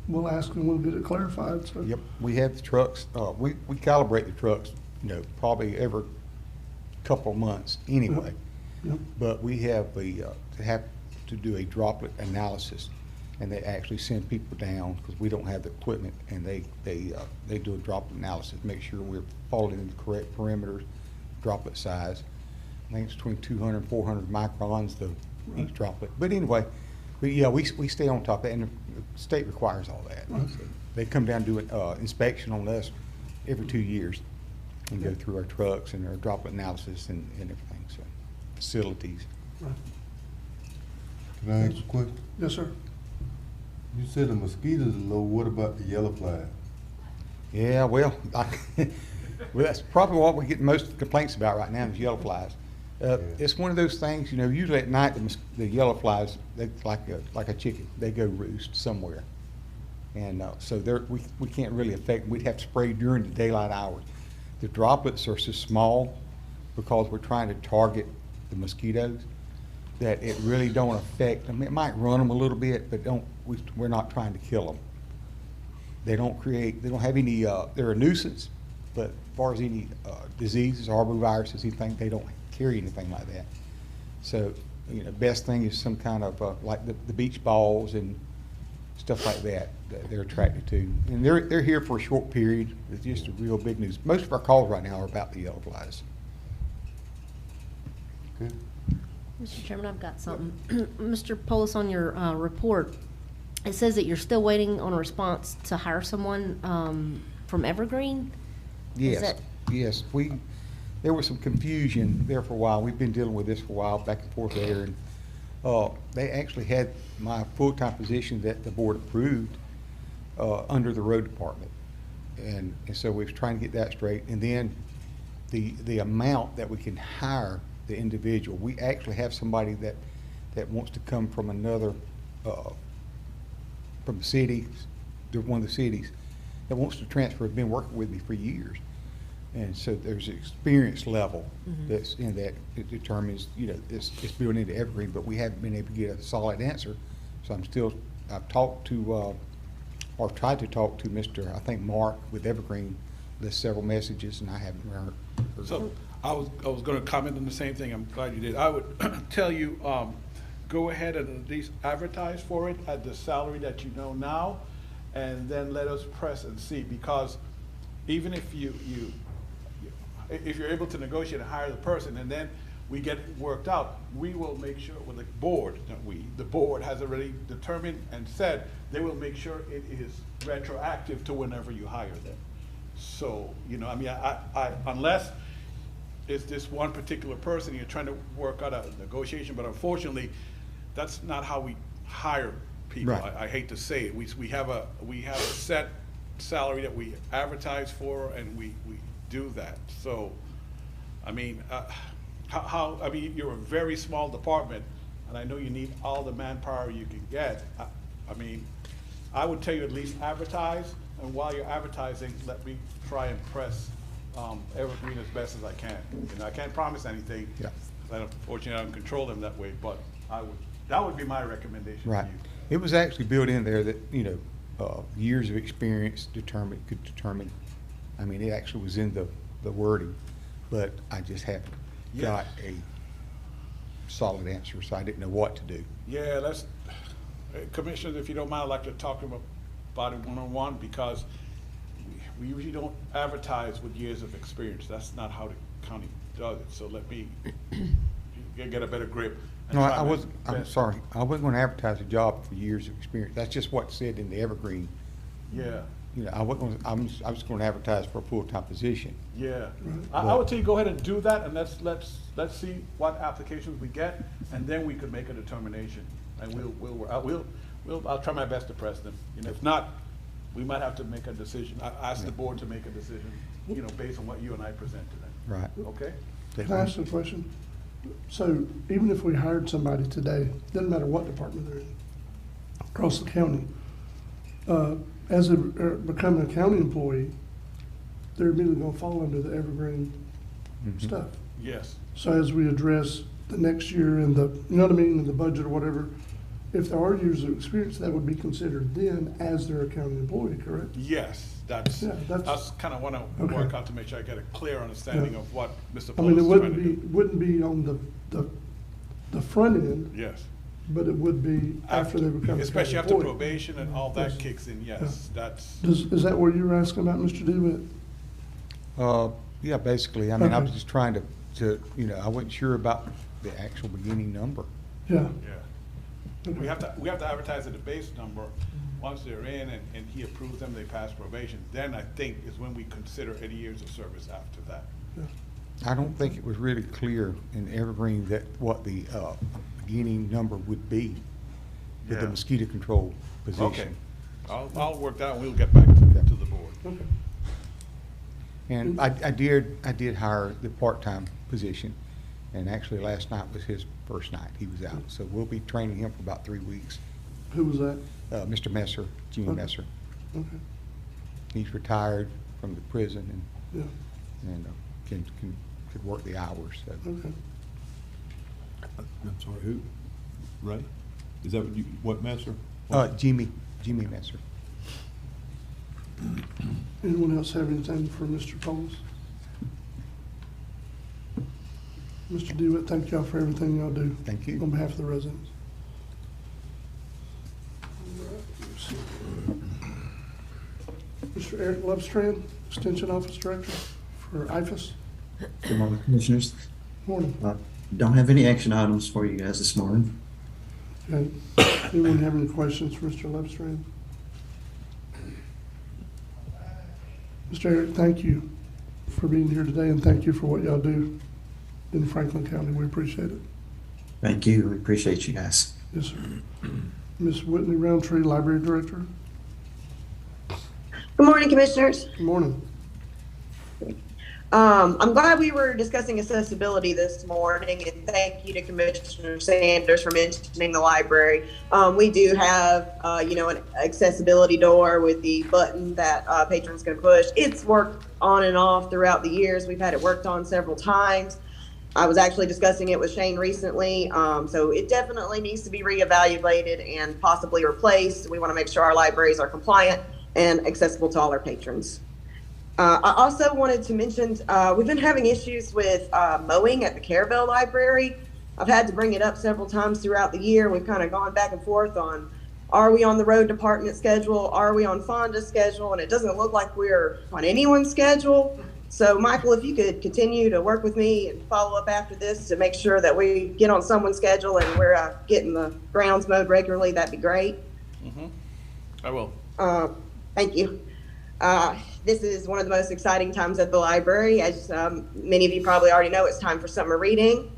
we'll ask and we'll get it clarified. So. Yep, we have the trucks. We calibrate the trucks, probably every couple of months anyway. Yep. But we have to do a droplet analysis, and they actually send people down because we don't have the equipment, and they do a droplet analysis, make sure we're falling in the correct perimeters, droplet size. I think it's between 200 and 400 microns each droplet. But anyway, we stay on top of that, and the state requires all that. So they come down and do an inspection on us every 2 years and go through our trucks and our droplet analysis and everything, so facilities. Can I ask a question? Yes, sir. You said the mosquitoes are low. What about the yellow flies? Yeah, well, that's probably what we get most complaints about right now is yellow flies. It's one of those things, usually at night the yellow flies, they like a chicken, they go roost somewhere. And so we can't really affect them. We'd have to spray during the daylight hours. The droplets are so small because we're trying to target the mosquitoes that it really don't affect them. It might run them a little bit, but we're not trying to kill them. They don't have any, they're a nuisance, but as far as any diseases, arboviruses, anything, they don't carry anything like that. So, best thing is some kind of, like the beach balls and stuff like that they're attracted to. And they're here for a short period. It's just a real big news. Most of our calls right now are about the yellow flies. Good. Mr. Chairman, I've got something. Mr. Polis, on your report, it says that you're still waiting on a response to hire someone from Evergreen? Yes, yes. There was some confusion there for a while. We've been dealing with this for a while, back and forth there. And they actually had my full-time position that the board approved under the road department. And so we were trying to get that straight. And then the amount that we can hire the individual, we actually have somebody that wants to come from another, from the cities, one of the cities, that wants to transfer, has been working with me for years. And so there's an experience level that's in that. It determines, it's built into Evergreen, but we haven't been able to get a solid answer. So I've talked to or tried to talk to Mr., I think, Mark with Evergreen, left several messages, and I haven't heard. So I was gonna comment on the same thing. I'm glad you did. I would tell you, go ahead and at least advertise for it at the salary that you know now, and then let us press and see, because even if if you're able to negotiate and hire the person, and then we get it worked out, we will make sure, well, the board, not we, the board has already determined and said they will make sure it is retroactive to whenever you hire them. So, you know, I mean, I unless it's this one particular person, you're trying to work out a negotiation, but unfortunately, that's not how we hire people. Right. I hate to say it. We have a set salary that we advertise for, and we do that. So, I mean, I mean, you're a very small department, and I know you need all the manpower you can get. I mean, I would tell you at least advertise, and while you're advertising, let me try and press Evergreen as best as I can. You know, I can't promise anything, Yeah. because unfortunately I don't control them that way, but that would be my recommendation Right. to you. It was actually built in there that, you know, years of experience could determine, I mean, it actually was in the wording, but I just haven't got a solid answer, so I didn't know what to do. Yeah, Commissioners, if you don't mind, I'd like to talk to them about it one-on-one, because we usually don't advertise with years of experience. That's not how the county does it, so let me get a better grip. and No, try my I'm best. sorry, I wasn't gonna advertise a job for years of experience. That's just what it said in the Evergreen. Yeah. You know, I was gonna advertise for a full-time position. Yeah, I would tell you, go ahead and do that, and let's see what applications we get, and then we could make a determination. And I'll try my best to press them. You know, if not, we might have to make a decision. I ask the board to make a decision, you know, based on what you and I present to them. Right. Okay? Can I ask a question? So even if we hired somebody today, doesn't matter what department they're in, across the county, as they become a county employee, they're immediately gonna fall under the Evergreen stuff. Yes. So as we address the next year and you know what I mean, in the budget or whatever, if there are years of experience, that would be considered then as their county employee, correct? Yes, that's kind of want to Okay. work out to make sure I get a clear understanding Yeah. of what Mr. I mean, Polis it is trying to do. wouldn't be on the front end, Yes. but it would be after they become a Especially county after employee. probation and all that Yes. kicks in, yes, that's. Is that what you were asking about, Mr. DeWitt? Yeah, basically, I mean, I was Okay. just trying to, you know, I wasn't sure about the actual beginning number. Yeah. Yeah. We have to advertise at the base number. Once they're in and he approves them, they pass probation, then I think is when we consider any years of service after that. I don't think it was really clear in Evergreen that what the beginning number would be with the Yeah. mosquito control Okay. position. I'll work that out and we'll get back to the board. Okay. And I did hire the part-time position, and actually last night was his first night. He was out, so we'll be training him for about 3 weeks. Who was that? Mr. Messer, Jimmy Okay. Messer. Okay. He's retired from the prison Yeah. and could work the hours, so. Okay. I'm sorry, who? Ray? Is that what Messer? Jimmy Messer. Anyone else have anything for Mr. Polis? Mr. DeWitt, thank y'all for everything y'all do. Thank you. On behalf of the residents. Mr. Eric Lovestrand, Extension Office Director for IFAS. Good morning, Commissioners. Morning. Don't have any action items for you guys this morning. Okay. Anyone have any questions for Mr. Lovestrand? Mr. Eric, thank you for being here today, and thank you for what y'all do in Franklin County. We appreciate it. Thank you. We appreciate you guys. Yes, sir. Ms. Whitney Roundtree, Library Director. Good morning, Commissioners. Good morning. I'm glad we were discussing accessibility this morning, and thank you to Commissioner Sanders for mentioning the library. We do have, an accessibility door with the button that patrons can push. It's worked on and off throughout the years. We've had it worked on several times. I was actually discussing it with Shane recently, so it definitely needs to be reevaluated and possibly replaced. We want to make sure our libraries are compliant and accessible to all our patrons. I also wanted to mention, we've been having issues with mowing at the Carabel Library. I've had to bring it up several times throughout the year. We've kind of gone back and forth on, are we on the road department schedule? Are we on Fonda's schedule? And it doesn't look like we're on anyone's schedule. So Michael, if you could continue to work with me and follow up after this to make sure that we get on someone's schedule and we're getting the grounds mowed regularly, that'd be great. I will. Thank you. This is one of the most exciting times at the library. As many of you probably already know, it's time for summer reading.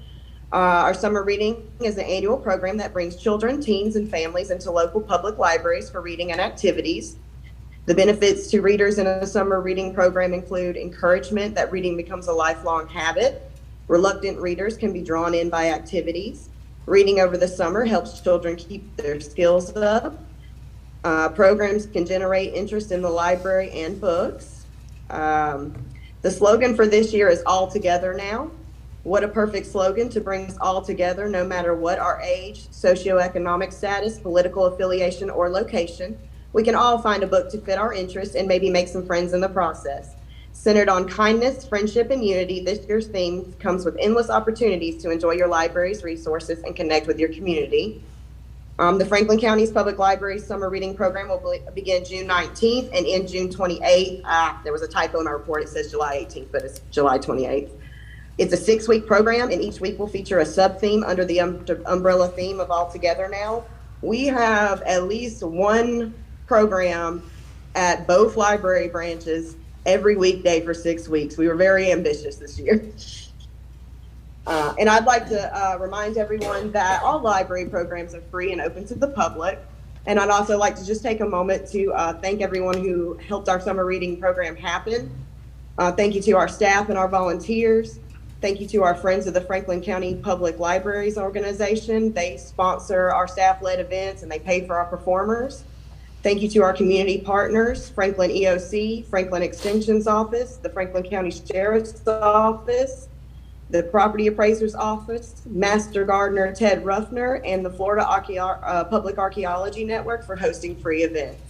Our summer reading is an annual program that brings children, teens, and families into local public libraries for reading and activities. The benefits to readers in a summer reading program include encouragement that reading becomes a lifelong habit. Reluctant readers can be drawn in by activities. Reading over the summer helps children keep their skills up. Programs can generate interest in the library and books. The slogan for this year is All Together Now. What a perfect slogan to bring us all together, no matter what our age, socioeconomic status, political affiliation, or location. We can all find a book to fit our interests and maybe make some friends in the process. Centered on kindness, friendship, and unity, this year's theme comes with endless opportunities to enjoy your library's resources and connect with your community. The Franklin County's Public Library Summer Reading Program will begin June 19th and end June 28th. There was a typo in our report. It says July 18th, but it's July 28th. It's a 6-week program, and each week will feature a sub-theme under the umbrella theme of All Together Now. We have at least one program at both library branches every weekday for 6 weeks. We were very ambitious this year. And I'd like to remind everyone that all library programs are free and open to the public. And I'd also like to just take a moment to thank everyone who helped our summer reading program happen. Thank you to our staff and our volunteers. Thank you to our Friends of the Franklin County Public Libraries organization. They sponsor our staff-led events and they pay for our performers. Thank you to our community partners, Franklin EOC, Franklin Extension's Office, the Franklin County Sheriff's Office, the Property Appraiser's Office, Master Gardener Ted Ruffner, and the Florida Public Archaeology Network for hosting free events.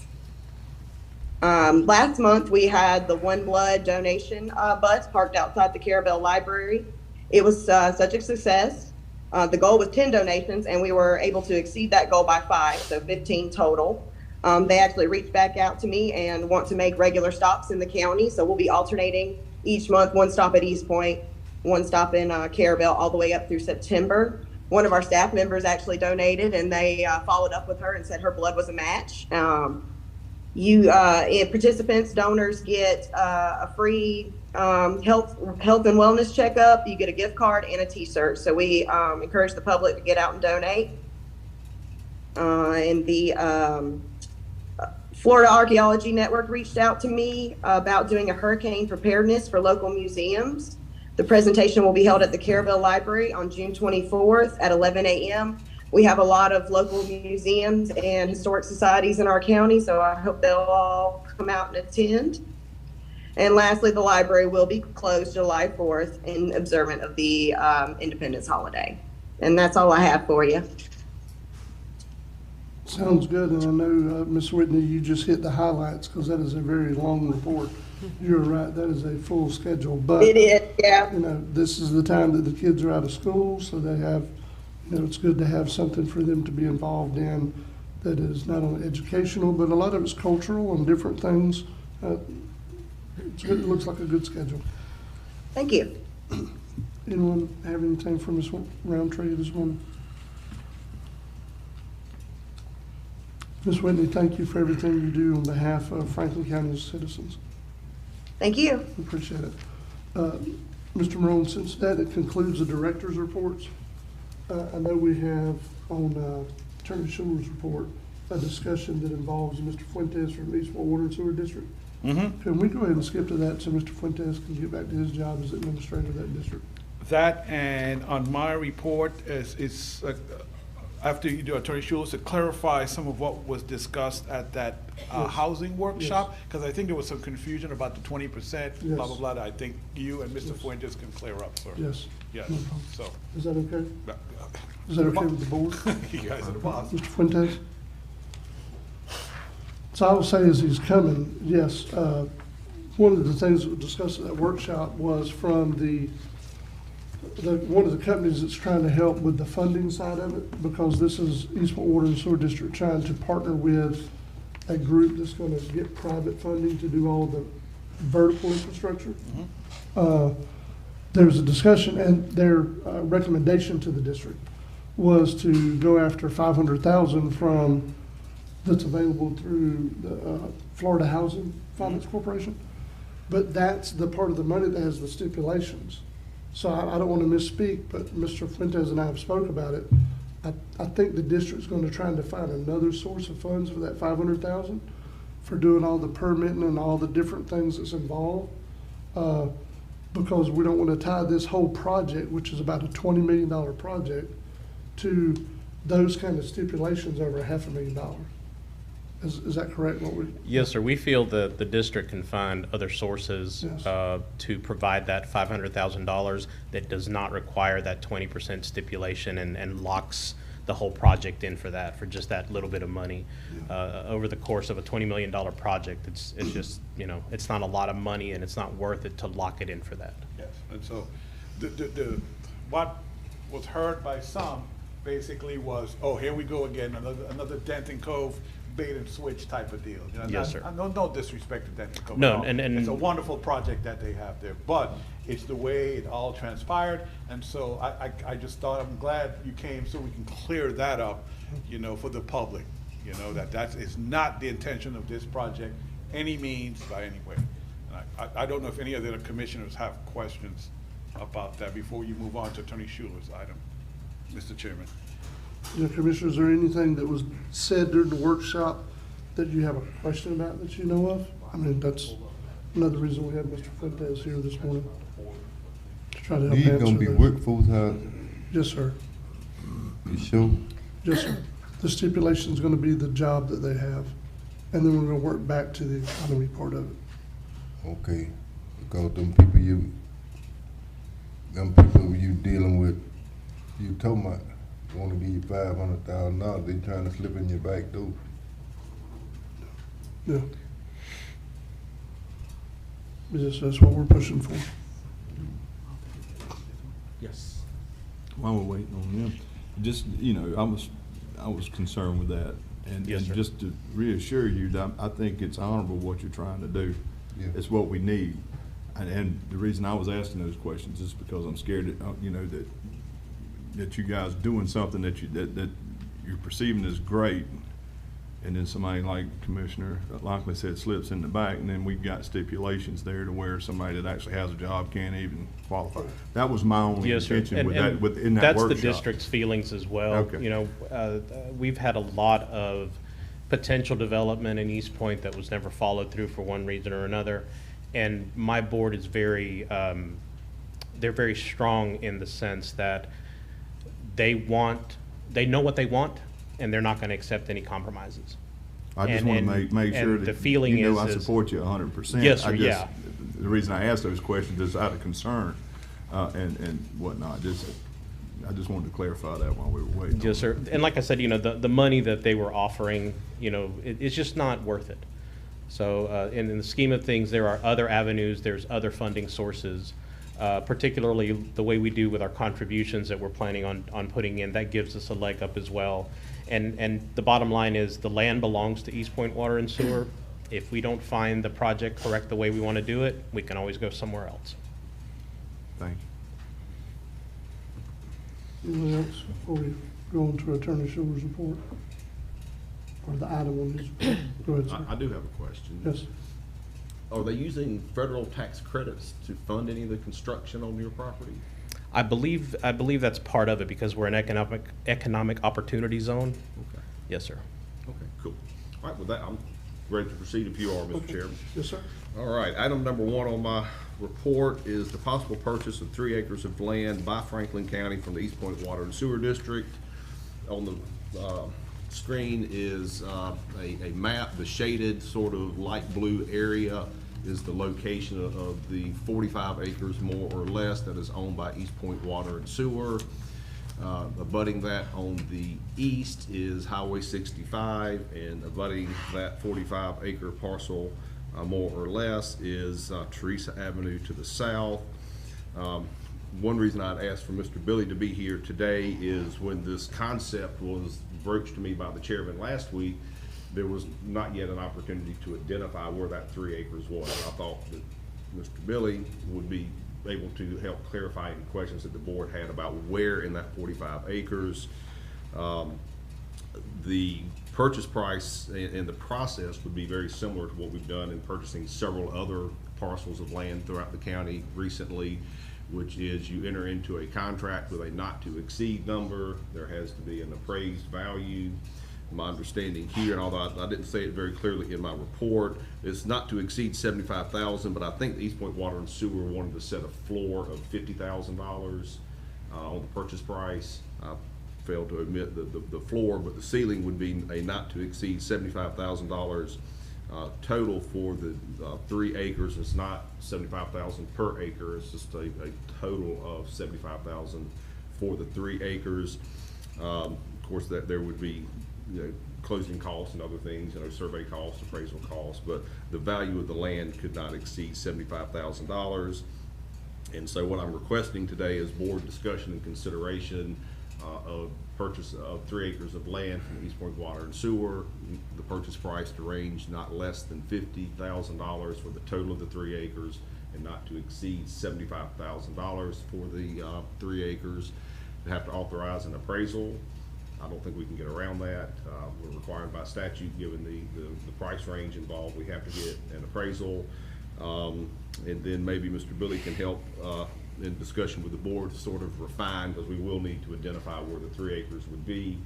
Last month, we had the One Blood donation bus parked outside the Carabel Library. It was such a success. The goal was 10 donations, and we were able to exceed that goal by 5, so 15 total. They actually reached back out to me and want to make regular stops in the county, so we'll be alternating each month, one stop at East Point, one stop in Carabel, all the way up through September. One of our staff members actually donated, and they followed up with her and said her blood was a match. Participants, donors get a free health and wellness checkup. You get a gift card and a t-shirt. So we encourage the public to get out and donate. And the Florida Archaeology Network reached out to me about doing a hurricane preparedness for local museums. The presentation will be held at the Carabel Library on June 24th at 11 a.m. We have a lot of local museums and historic societies in our county, so I hope they'll all come out and attend. And lastly, the library will be closed July 4th in observance of the Independence holiday. And that's all I have for you. Sounds good, and I know, Ms. Whitney, you just hit the highlights because that is a very long report. You're right, that is a full schedule, but it is, yeah. You know, this is the time that the kids are out of school, so they have, you know, it's good to have something for them to be involved in that is not only educational, but a lot of it's cultural and different things. It's good, it looks like a good schedule. Thank you. Anyone have anything for Ms. Roundtree this morning? Ms. Whitney, thank you for everything you do on behalf of Franklin County's citizens. Thank you. Appreciate it. Mr. Marone, since that it concludes the director's reports, I know we have on Attorney Schuler's report a discussion that involves Mr. Fuentes from Eastmore Water and Sewer District. Can we go ahead and skip to that so Mr. Fuentes can get back to his job as administrator of that district? That, and on my report, is after you do Attorney Schuler, to clarify some of what was discussed at that housing workshop, because I think there was some confusion about the 20%, blah, blah, blah, that I think you and Mr. Fuentes can clear up, sir. Yes. yes, No problem. so. Is that okay? Is that okay with the board? You guys are the boss. Mr. Fuentes? So I will say as he's coming, yes, one of the things that was discussed at that workshop was from one of the companies that's trying to help with the funding side of it, because this is Eastport Water and Sewer District trying to partner with a group that's gonna get private funding to do all the vertical infrastructure. There was a discussion, and their recommendation to the district was to go after 500,000 from, that's available through the Florida Housing Finance Corporation. But that's the part of the money that has the stipulations. So I don't want to misspeak, but Mr. Fuentes and I have spoke about it. I think the district's going to try to find another source of funds for that 500,000 for doing all the permitting and all the different things that's involved. Because we don't want to tie this whole project, which is about a $20 million project, to those kind of stipulations over $500,000. Is that correct? Yes, sir. We feel that the district can find other sources to provide that $500,000 that does not require that 20% stipulation and locks the whole project in for that, for just that little bit of money. Over the course of a $20 million project, it's just, you know, it's not a lot of money, and it's not worth it to lock it in for that. Yes, and so what was heard by some basically was, oh, here we go again, another Denton Cove bait and switch type of deal. You know, Yes, sir. No disrespect to Denton Cove. No, at all. and It's a wonderful project that they have there, but it's the way it all transpired, and so I just thought, I'm glad you came so we can clear that up, you know, for the public. You know, that is not the intention of this project, any means, by any way. And I don't know if any of the other commissioners have questions about that before you move on to Attorney Schuler's item, Mr. Chairman. Yeah, Commissioner, is there anything that was said during the workshop that you have a question about that you know of? I mean, that's another reason we have Mr. Fuentes here this morning, to try to help These answer gonna be those. workforce housing? Yes, sir. You sure? Yes, sir. The stipulation's gonna be the job that they have, and then we're gonna work back to the economy part of it. Okay, because them people you dealing with, you told me, wanna give you $500,000, they trying to slip in your back door. Yeah. That's what we're pushing for. Yes. While we're waiting on them, just, you know, I was concerned with that. And Yes, sir. just to reassure you that I think it's honorable what you're trying to do. Yeah. It's what we need. And the reason I was asking those questions is because I'm scared that, you know, that you guys doing something that you're perceiving as great, and then somebody like Commissioner Lockley said slips in the back, and then we've got stipulations there to where somebody that actually has a job can't even qualify. That was my only Yes, sir. intention with And that, within that that's workshop. the district's feelings as well. Okay. You know, we've had a lot of potential development in East Point that was never followed through for one reason or another. And my board is very, they're very strong in the sense that they know what they want, and they're not gonna accept any compromises. I just want to make sure that, the feeling you know, I is support you 100%. Yes, sir, I just- yeah. The reason I asked those questions is out of concern, and whatnot. I just wanted to clarify that while we were waiting. Yes, sir. And like I said, you know, the money that they were offering, you know, it's just not worth it. So, in the scheme of things, there are other avenues, there's other funding sources, particularly the way we do with our contributions that we're planning on putting in, that gives us a leg up as well. And the bottom line is, the land belongs to East Point Water and Sewer. If we don't find the project correct the way we want to do it, we can always go somewhere else. Thank you. Anything else before we go on to Attorney Schuler's report? Or the item on his report? Go ahead, sir. I do have a question. Yes. Are they using federal tax credits to fund any of the construction on your property? I believe that's part of it, because we're an economic opportunity zone. Okay. Yes, sir. Okay, cool. All right, with that, I'm ready to proceed if you are, Mr. Chairman. Yes, sir. All right, item number 1 on my report is the possible purchase of 3 acres of land by Franklin County from the East Point Water and Sewer District. On the screen is a map. The shaded sort of light blue area is the location of the 45 acres more or less that is owned by East Point Water and Sewer. Abutting that on the east is Highway 65, and abutting that 45 acre parcel more or less is Teresa Avenue to the south. One reason I'd asked for Mr. Billy to be here today is when this concept was broached to me by the chairman last week, there was not yet an opportunity to identify where that 3 acres was. I thought that Mr. Billy would be able to help clarify any questions that the board had about where in that 45 acres. The purchase price and the process would be very similar to what we've done in purchasing several other parcels of land throughout the county recently, which is you enter into a contract with a not to exceed number. There has to be an appraised value. My understanding here, and although I didn't say it very clearly in my report, is not to exceed $75,000, but I think the East Point Water and Sewer wanted to set a floor of $50,000 on the purchase price. I failed to admit the floor, but the ceiling would be a not to exceed $75,000 total for the 3 acres. It's not $75,000 per acre. It's just a total of $75,000 for the 3 acres. Of course, that there would be closing costs and other things, survey costs, appraisal costs, but the value of the land could not exceed $75,000. And so what I'm requesting today is board discussion and consideration of purchase of 3 acres of land from East Point Water and Sewer. The purchase price to range not less than $50,000 for the total of the 3 acres and not to exceed $75,000 for the 3 acres. They have to authorize an appraisal. I don't think we can get around that. We're required by statute, given the price range involved, we have to get an appraisal. And then maybe Mr. Billy can help in discussion with the board to sort of refine, because we will need to identify where the 3 acres would be.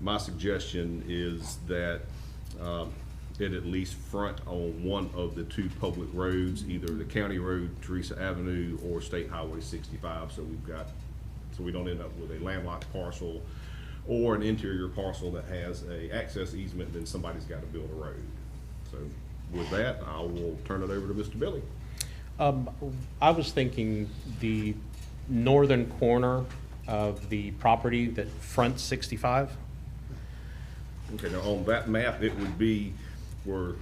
My suggestion is that it at least front on one of the 2 public roads, either the county road, Teresa Avenue, or State Highway 65. So we don't end up with a landlocked parcel or an interior parcel that has a access easement, then somebody's got to build a road. So with that, I will turn it over to Mr. Billy. I was thinking the northern corner of the property that fronts 65. Okay, now on that map, it would be where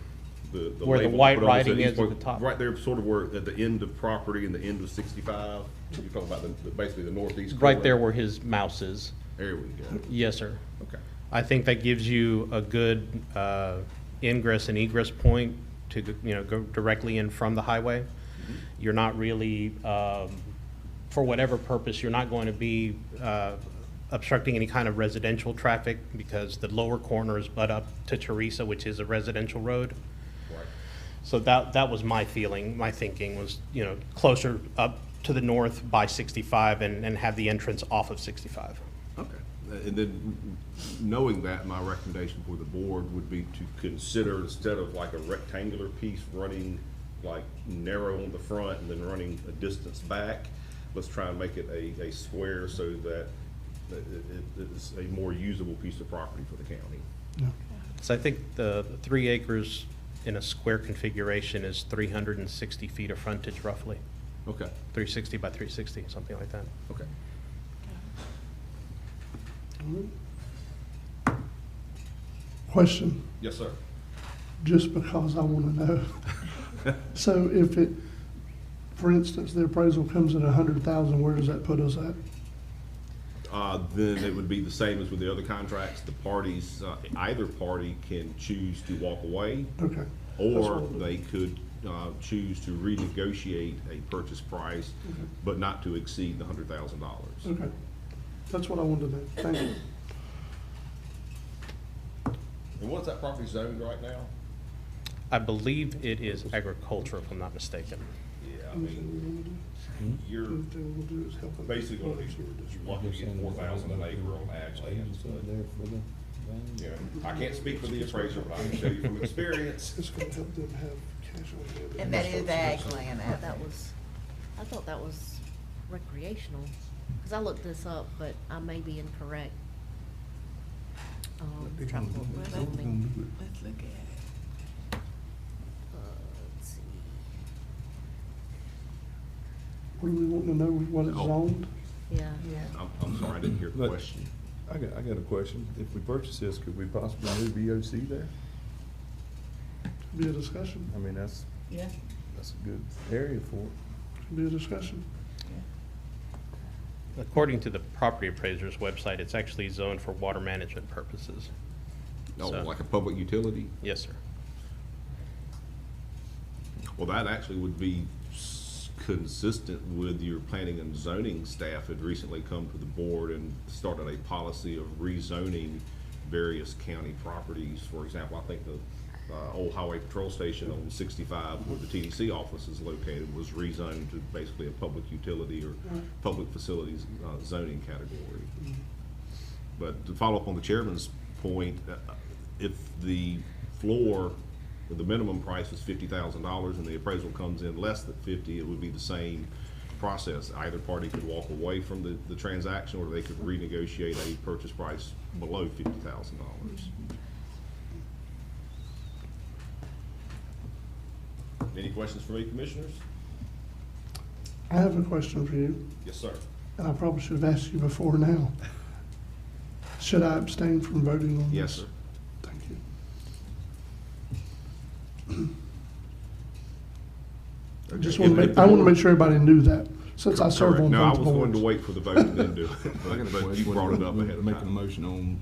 the where the label white put on writing the is at the top. Right there, sort of where at the end of property and the end of 65. You're talking about basically the northeast corner. Right there where his mouse is. There we go. Yes, sir. Okay. I think that gives you a good ingress and egress point to go directly in from the highway. Mm-hmm. You're not really, for whatever purpose, you're not going to be obstructing any kind of residential traffic, because the lower corner is butt up to Teresa, which is a residential road. Right. So that was my feeling. My thinking was, closer up to the north by 65 and have the entrance off of 65. Okay, and then knowing that, my recommendation for the board would be to consider, instead of like a rectangular piece running like narrow on the front and then running a distance back, let's try and make it a square so that it's a more usable piece of property for the county. Yeah. So I think the 3 acres in a square configuration is 360 feet of frontage roughly. Okay. 360 by 360, something like that. Okay. Question, Yes, sir. just because I want to know. So if it, for instance, the appraisal comes at 100,000, where does that put us at? Then it would be the same as with the other contracts. The parties, either party can choose to walk away. Okay. Or they could choose to renegotiate a purchase price, Okay. but not to exceed the $100,000. Okay, that's what I wanted to know. Thank you. And what's that property zoned right now? I believe it is agricultural, if I'm not mistaken. Yeah, I mean, you're basically going to be, you're lucky to get 4,000 an acre on ag land. Yeah, I can't speak for the appraiser, but I can show you from experience. It's going to help them have cash on hand. And that is ag land. I thought that was recreational, because I looked this up, but I may be incorrect. Trying to pull it up on me. Let's look at it. Let's see. What do we want to know, what it's zoned? Yeah. I'm sorry, I didn't hear the Look, question. I got a question. If we purchase this, could we possibly move VOC there? Could be a discussion, I mean, that's Yeah. a good area for it. could be a discussion. According to the property appraiser's website, it's actually zoned for water management purposes. Oh, So- like a public utility? Yes, sir. Well, that actually would be consistent with your planning and zoning staff had recently come to the board and started a policy of rezoning various county properties. For example, I think the old highway patrol station on 65 where the TDC office is located was rezoned to basically a public utility or public facilities zoning category. But to follow up on the chairman's point, if the floor, the minimum price is $50,000 and the appraisal comes in less than 50, it would be the same process. Either party could walk away from the transaction, or they could renegotiate a purchase price below $50,000. Any questions for me, commissioners? I have a question for you, Yes, sir. and I probably should have asked you before now. Should I abstain from voting on this? Yes, sir. Thank you. I just want to make, I want to make sure everybody knew that, since I serve Correct. on No, I both was going to boards. wait for the vote and then do it, I got a but you question. brought it up We're ahead of making a time. motion on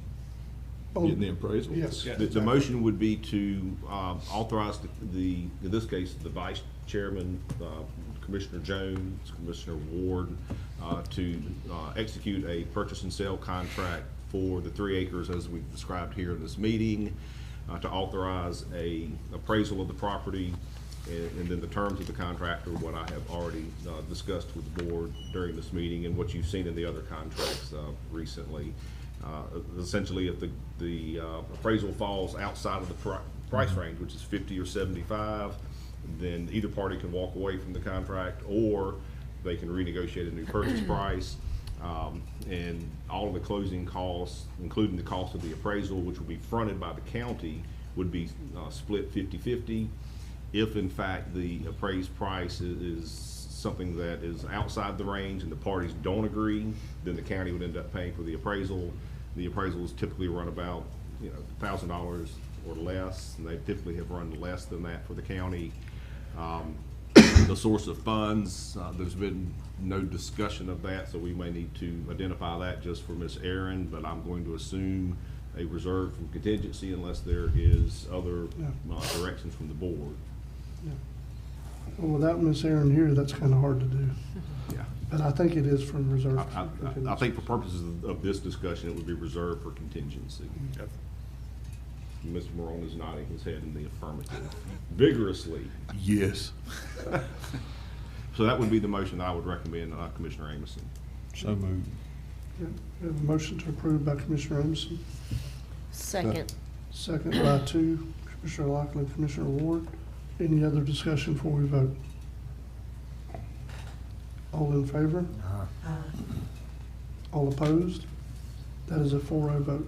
Oh, getting the appraisal? Yes. The motion would be to authorize in this case, the vice chairman, Commissioner Jones, Commissioner Ward, to execute a purchase and sale contract for the 3 acres as we've described here in this meeting, to authorize a appraisal of the property, and then the terms of the contract are what I have already discussed with the board during this meeting and what you've seen in the other contracts recently. Essentially, if the appraisal falls outside of the price range, which is 50 or 75, then either party can walk away from the contract, or they can renegotiate a new purchase price. And all of the closing costs, including the cost of the appraisal, which will be fronted by the county, would be split 50-50. If in fact the appraised price is something that is outside the range and the parties don't agree, then the county would end up paying for the appraisal. The appraisals typically run about, $1,000 or less, and they typically have run less than that for the county. The source of funds, there's been no discussion of that, so we may need to identify that just for Ms. Aaron, but I'm going to assume a reserve from contingency unless there is other directions from the board. Well, without Miss Aaron here, that's kind of hard to do. Yeah. But I think it is for reserve. I think for purposes of this discussion, it would be reserved for contingency. Mr. Morone is nodding his head in the affirmative vigorously. Yes. So that would be the motion that I would recommend, Commissioner Amison. So moved. Yeah, we have a motion to approve by Commissioner Amison, Second. second by Commissioner Lockley, Commissioner Ward. Any other discussion before we vote? All in favor? All opposed? That is a 4-0 vote.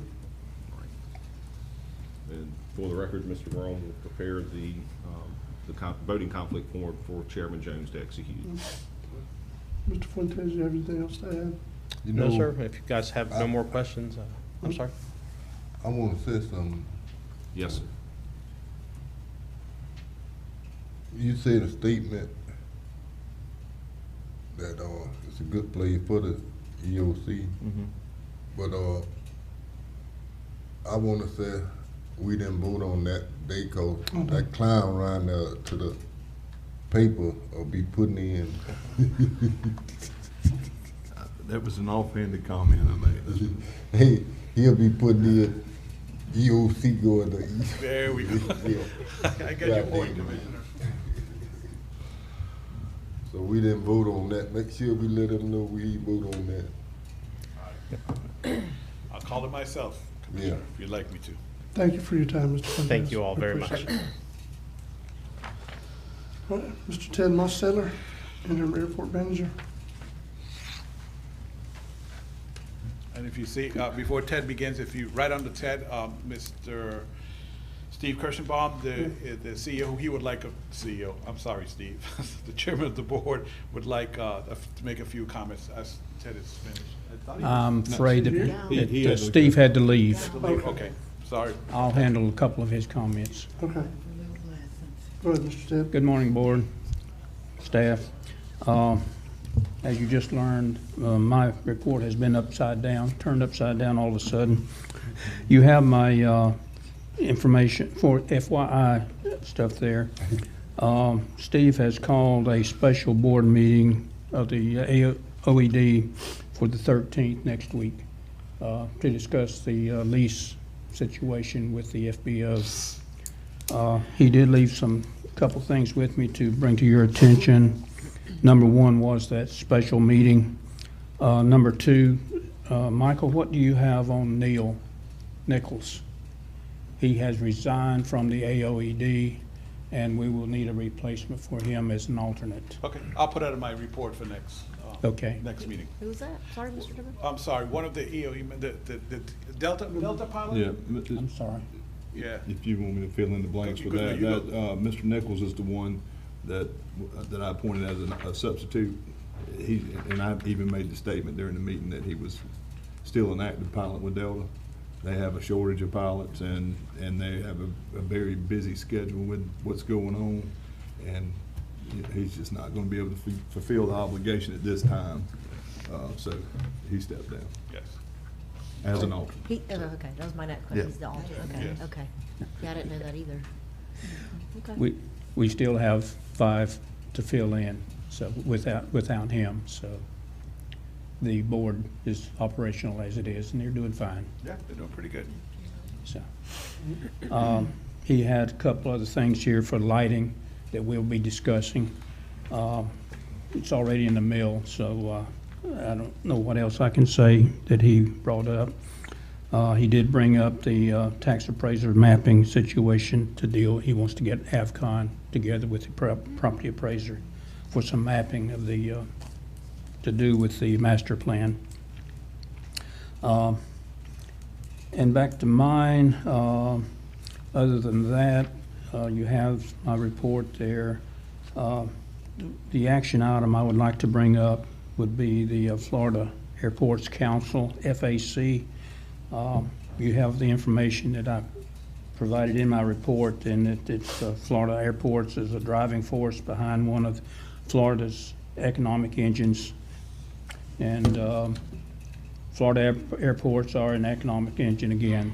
And for the record, Mr. Morone will prepare the voting conflict form for Chairman Jones to execute. Mr. Fuentes, do you have anything else to add? No, sir. If you guys have no more questions, I'm sorry. I want to say something. Yes, sir. You said a statement that it's a good place for the EOC, but I want to say we didn't vote on that day because that clown ran to the paper or be putting in. That was an offhanded comment I made. Hey, he'll be putting in EOC going to East. There we go. I got your point, Commissioner. So we didn't vote on that. Make sure we let them know we vote on that. I'll call it myself, Commissioner, if you'd like me to. Thank you for your time, Mr. Fuentes. Thank you all very Appreciate much. it. All right, Mr. Ted Mosteller, Interim Airport Manager. And if you see, before Ted begins, if you, right under Ted, Mr. Steve Kirschenbaum, the CEO, he would like CEO, I'm sorry, Steve, the chairman of the board would like to make a few comments as Ted is finished. I'm afraid He that Steve had to leave. Okay, sorry. I'll handle a couple of his comments. Okay. Go ahead, Mr. Stibb. Good morning, board, staff. As you just learned, my report has been turned upside down all of a sudden. You have my information for FYI stuff there. Steve has called a special board meeting of the OED for the 13th next week to discuss the lease situation with the FBO. He did leave a couple things with me to bring to your attention. Number one was that special meeting. Number two, Michael, what do you have on Neil Nichols? He has resigned from the AOED, and we will need a replacement for him as an alternate. Okay, I'll put that in my report for next meeting. Who was that? Sorry, Mr. Dibble? I'm sorry, one of the EOE, the Delta pilot? Yeah. I'm sorry. Yeah. If you want me to fill in the blanks for that, Mr. Nichols is the one that I appointed as a substitute. And I even made the statement during the meeting that he was still an active pilot with Delta. They have a shortage of pilots, and they have a very busy schedule with what's going on, and he's just not going to be able to fulfill the obligation at this time. So he stepped down. Yes. As an alternate. Okay, that was my next question. Yeah. He's the alternate. Okay, Yes. okay. Yeah, I didn't know that either. Okay. We still have 5 to fill in, so without him, so the board is operational as it is, and they're doing fine. Yeah, they're doing pretty good. So, he had a couple other things here for lighting that we'll be discussing. It's already in the mail, so I don't know what else I can say that he brought up. He did bring up the tax appraiser mapping situation to deal. He wants to get AVCON together with the property appraiser for some mapping of the to do with the master plan. And back to mine, other than that, you have my report there. The action item I would like to bring up would be the Florida Airports Council, FAC. You have the information that I provided in my report, and it's Florida Airports is a driving force behind one of Florida's economic engines. And Florida airports are an economic engine again.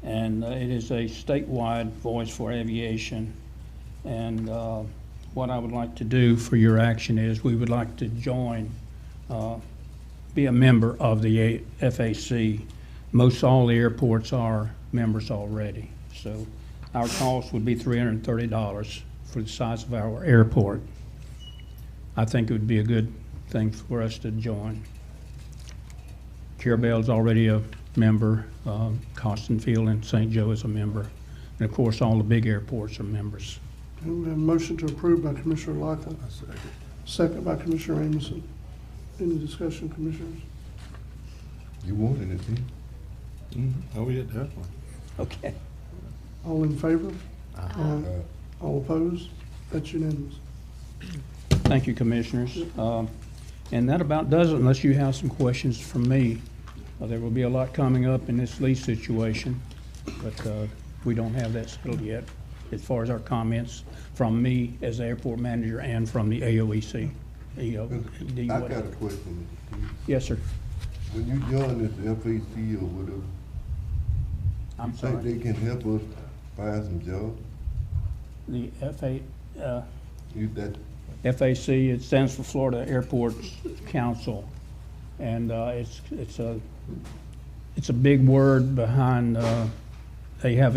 And it is a statewide voice for aviation. And what I would like to do for your action is we would like to join, be a member of the FAC. Most all the airports are members already. So our cost would be $330 for the size of our airport. I think it would be a good thing for us to join. Carabelle's already a member, Costin Field and St. Joe is a member. And of course, all the big airports are members. And we have a motion to approve by Commissioner Lockton. Second by Commissioner Amison. Any discussion, Commissioners? You wanted it, didn't you? Oh, yeah, definitely. Okay. All in favor? Aye. All opposed? That's unanimous. Thank you, Commissioners. And that about does it, unless you have some questions from me. There will be a lot coming up in this lease situation, but we don't have that settled yet as far as our comments from me as the airport manager and from the AOEC. I got a question. Yes, sir. When you join this FAC or whatever, I'm you sorry. think they can help us find some jobs? The That FAC, it stands for Florida Airports Council, and it's a big word behind. They have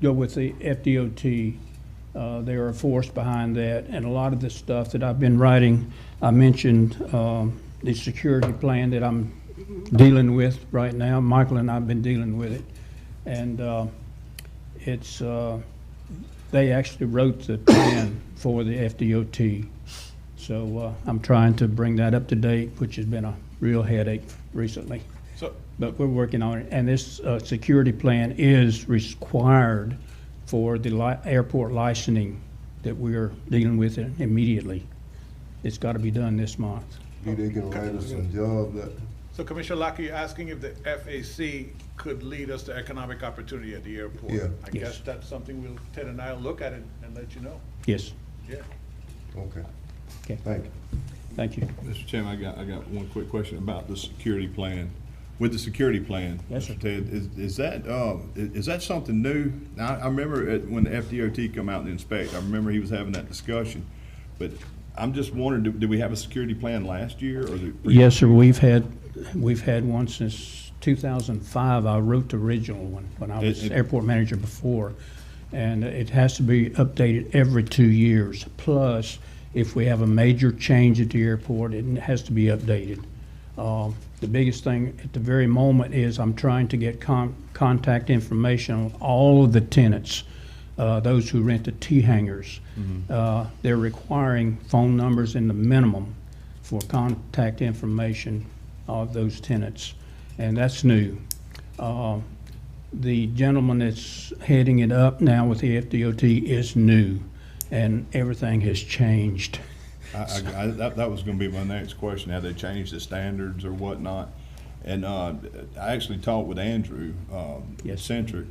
go with the FDOT. They're a force behind that, and a lot of the stuff that I've been writing, I mentioned the security plan that I'm dealing with right now. Michael and I have been dealing with it, and it's they actually wrote the plan for the FDOT. So I'm trying to bring that up to date, which has been a real headache recently. So, But we're working on it, and this security plan is required for the airport licensing that we're dealing with immediately. It's got to be done this month. They can write us some jobs that, so Commissioner Locke, you're asking if the FAC could lead us to economic opportunity at the airport? Yeah. I Yes. guess that's something Ted and I will look at it and let you know. Yes. Yeah. okay. Okay. Thank you. Thank you. Mr. Chairman, I got one quick question about the security plan. With the security plan, Yes, sir. Mr. Ted, is that something new? Now, I remember when the FDOT come out and inspect, I remember he was having that discussion, but I'm just wondering, did we have a security plan last year, or? Yes, sir, we've had one since 2005. I wrote the original one when I was airport manager before. And it has to be updated every 2 years. Plus, if we have a major change at the airport, it has to be updated. The biggest thing at the very moment is I'm trying to get contact information on all of the tenants, those who rent the T-hangars. They're requiring phone numbers in the minimum for contact information of those tenants, and that's new. The gentleman that's heading it up now with the FDOT is new, and everything has changed. That was gonna be my next question, have they changed the standards or whatnot? And I actually talked with Andrew, Centric,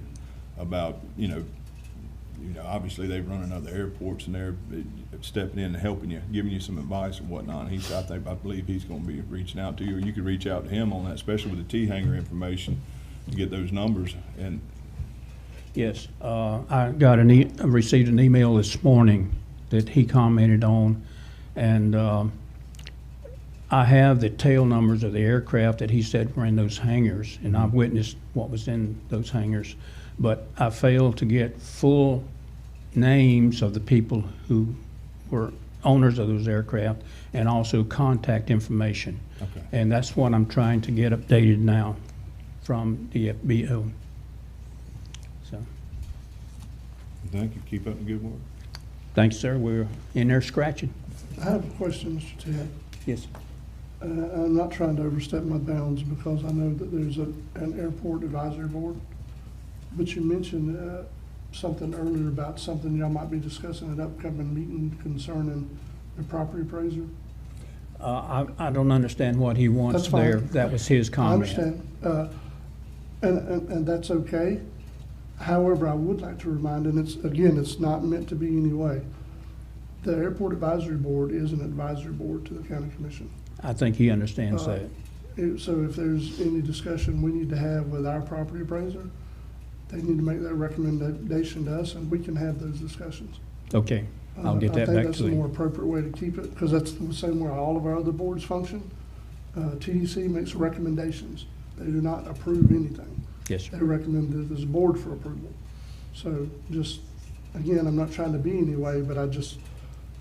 about, obviously they've run in other airports and they're stepping in and helping you, giving you some advice and whatnot. And I believe he's gonna be reaching out to you, or you could reach out to him on that, especially with the T-hanger information, to get those numbers. And Yes, I received an email this morning that he commented on, and I have the tail numbers of the aircraft that he said were in those hangars, and I've witnessed what was in those hangars, but I failed to get full names of the people who were owners of those aircraft, and also contact information. Okay. And that's what I'm trying to get updated now from the FBO. So, thank you, keep up the good work. thanks, sir. We're in there scratching. I have a question, Mr. Ted. Yes. I'm not trying to overstep my bounds because I know that there's an airport advisory board. But you mentioned something earlier about something y'all might be discussing at upcoming meeting concerning the property appraiser. I don't understand what he wants That's fine. there. That was his comment. I understand. And that's okay. However, I would like to remind, and it's not meant to be any way. The Airport Advisory Board is an advisory board to the county commission. I think he understands that. So if there's any discussion we need to have with our property appraiser, they need to make that recommendation to us, and we can have those discussions. Okay, I'll get that I back think that's to a him. more appropriate way to keep it, because that's the same way all of our other boards function. TDC makes recommendations. They do not approve anything. Yes, sir. They recommend it as a board for approval. So just, again, I'm not trying to be any way, but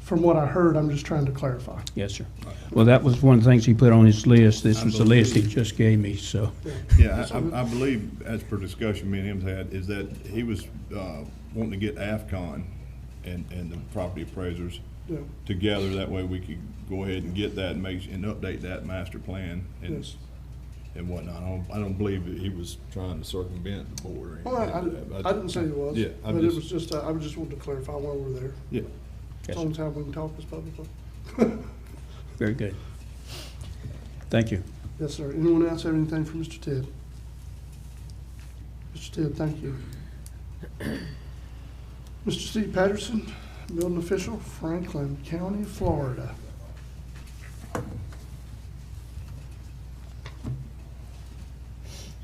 from what I heard, I'm just trying to clarify. Yes, sir. Well, that was one of the things he put on his list. This was the list he just gave me, so. Yeah, I believe, as per discussion me and him had, is that he was wanting to get AFCON and the property appraisers Yeah. together. That way we could go ahead and get that and update that master plan and Yes. and whatnot. I don't believe that he was trying to circumvent the board or anything Well, like that. I didn't say it was. Yeah, But it was just, I just wanted to clarify while we're there. Yeah. It's the only time we can talk is publicly. Very good. Thank you. Yes, sir. Anyone else have anything for Mr. Ted? Mr. Ted, thank you. Mr. Steve Patterson, building official, Franklin County, Florida.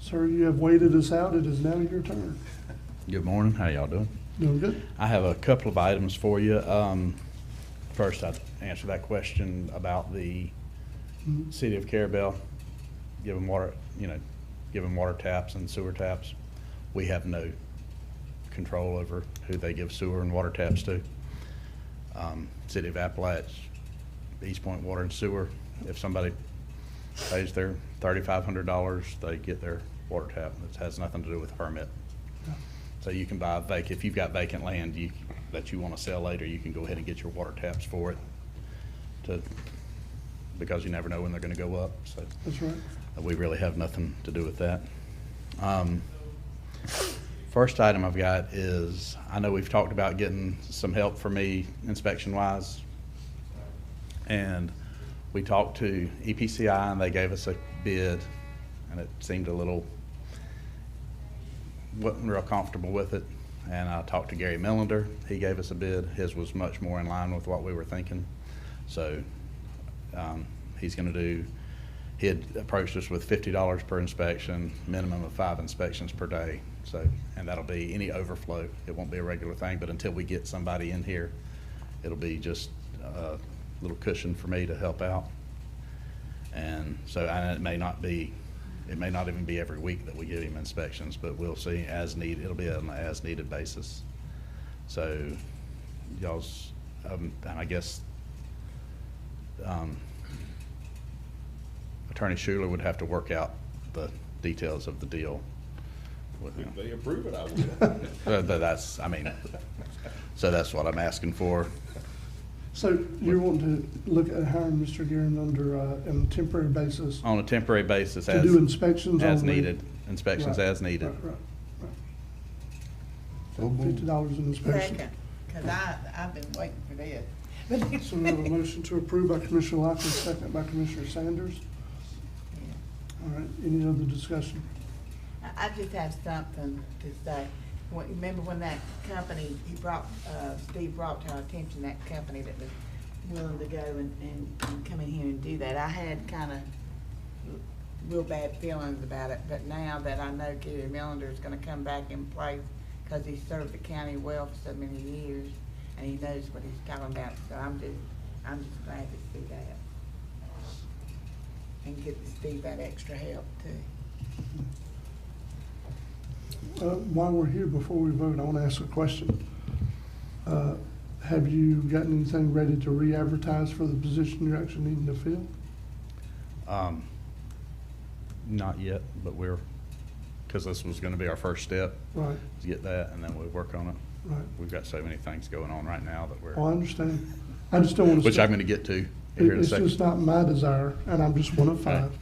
Sir, you have waited us out. It is now your turn. Good morning. How y'all doing? Doing good. I have a couple of items for you. First, I'd answer that question about the city of Carabel giving water, giving water taps and sewer taps. We have no control over who they give sewer and water taps to. City of Appalachia, East Point Water and Sewer, if somebody pays their $3,500, they get their water tap. It has nothing to do with the permit. So you can buy if you've got vacant land that you want to sell later, you can go ahead and get your water taps for it because you never know when they're going to go up. So That's right. We really have nothing to do with that. First item I've got is, I know we've talked about getting some help for me inspection-wise. And we talked to EPCI and they gave us a bid, and it seemed a little, wasn't real comfortable with it. And I talked to Gary Millender, he gave us a bid. His was much more in line with what we were thinking. So he's gonna do, he had approached us with $50 per inspection, minimum of 5 inspections per day. So, and that'll be any overflow. It won't be a regular thing, but until we get somebody in here, it'll be just a little cushion for me to help out. And so, and it may not even be every week that we give him inspections, but we'll see as needed. It'll be on an as needed basis. So y'all's, and I guess Attorney Schuler would have to work out the details of the deal with him. If they approve it, I will. But that's, I mean, so that's what I'm asking for. So you're wanting to look at hiring Mr. Guerin under, on a temporary basis? On a temporary basis, To do inspections as only? needed, inspections Right, as needed. right. So $50 an inspection. Second, because I've been waiting for this. So we have a motion to approve by Commissioner Lockley, second by Commissioner Sanders. All right, any other discussion? I just have something to say. Remember when that company, Steve brought to our attention that company that was willing to go and come in here and do that. I had kind of real bad feelings about it, but now that I know Gary Millender is gonna come back in place because he served the county well for so many years and he knows what he's talking about, so I'm just glad to see that. And get Steve that extra help too. While we're here, before we vote, I want to ask a question. Have you gotten anything ready to re-advertise for the position you're actually needing to fill? Not yet, but we're, because this was gonna be our first step. Right. To get that, and then we'll work on it. Right. We've got so many things going on right now that we're. Oh, I understand. I just don't want to. Which I'm gonna get to here in a It's second. just not my desire, and I'm just one of 5, Okay.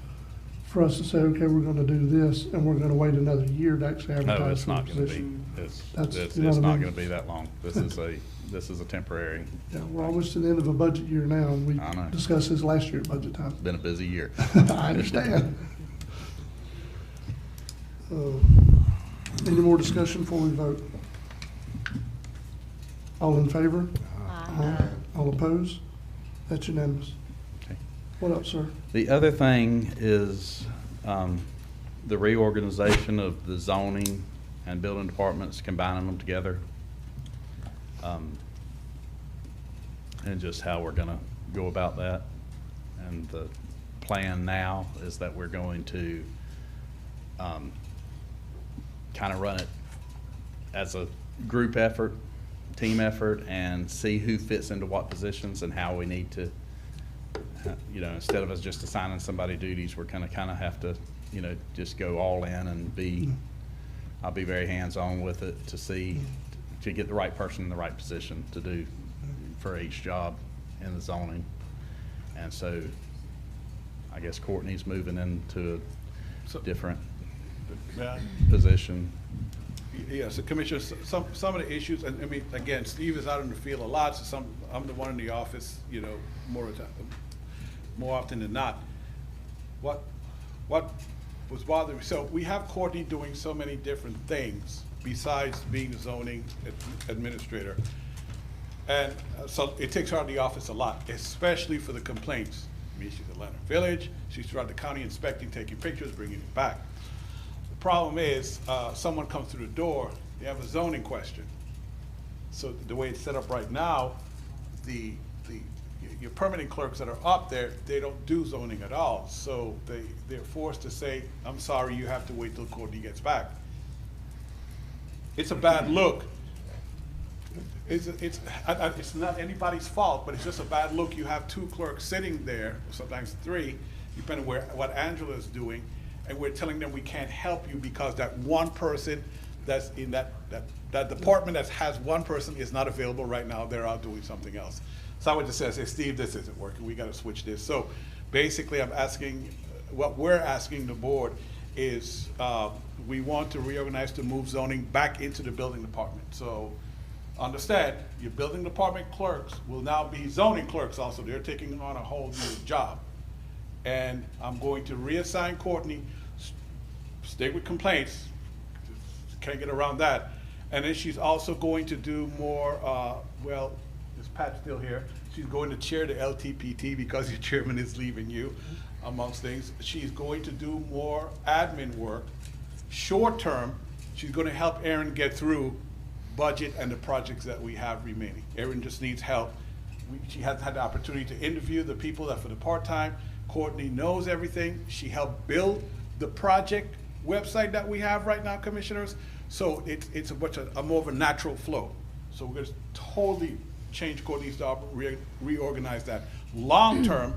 for us to say, okay, we're gonna do this, and we're gonna wait another year to actually advertise No, it's for the not gonna be, position. it's That's, you know what I not mean? gonna be that long. This is a temporary. Yeah, we're almost to the end of a budget year now, and we I know. discussed this last year at budget time. Been a busy year. I understand. Any more discussion before we vote? All in favor? Aye. All opposed? That's unanimous. Okay. What up, sir? The other thing is the reorganization of the zoning and building departments, combining them together. And just how we're gonna go about that. And the plan now is that we're going to kind of run it as a group effort, team effort, and see who fits into what positions and how we need to, you know, instead of us just assigning somebody duties, we're gonna kind of have to, you know, just go all in and be, I'll be very hands-on with it to see, to get the right person in the right position to do for each job in the zoning. And so I guess Courtney's moving into a different position. Yes, the Commissioner, some of the issues, and I mean, again, Steve is out in the field a lot, so I'm the one in the office, you know, more often than not. What was bothering me, so we have Courtney doing so many different things besides being the zoning administrator. And so it takes her out of the office a lot, especially for the complaints. I mean, she's at Atlanta Village, she's throughout the county inspecting, taking pictures, bringing it back. The problem is, someone comes through the door, they have a zoning question. So the way it's set up right now, your permitting clerks that are up there, they don't do zoning at all. So they're forced to say, I'm sorry, you have to wait till Courtney gets back. It's a bad look. It's not anybody's fault, but it's just a bad look. You have 2 clerks sitting there, sometimes 3, depending on what Angela is doing, and we're telling them we can't help you because that one person that's in that department that has one person is not available right now. They're out doing something else. So I would just say, Steve, this isn't working. We got to switch this. So basically, I'm asking what we're asking the board is, we want to reorganize to move zoning back into the building department. So understand, your building department clerks will now be zoning clerks also. They're taking on a whole new job. And I'm going to reassign Courtney, stay with complaints, can't get around that. And then she's also going to do more, well, is Pat still here? She's going to chair the LTPT because your chairman is leaving you, amongst things. She's going to do more admin work. Short term, she's gonna help Erin get through budget and the projects that we have remaining. Erin just needs help. She has had the opportunity to interview the people that for the part-time. Courtney knows everything. She helped build the project website that we have right now, commissioners. So it's a more of a natural flow. So we're gonna totally change Courtney's job, reorganize that. Long term,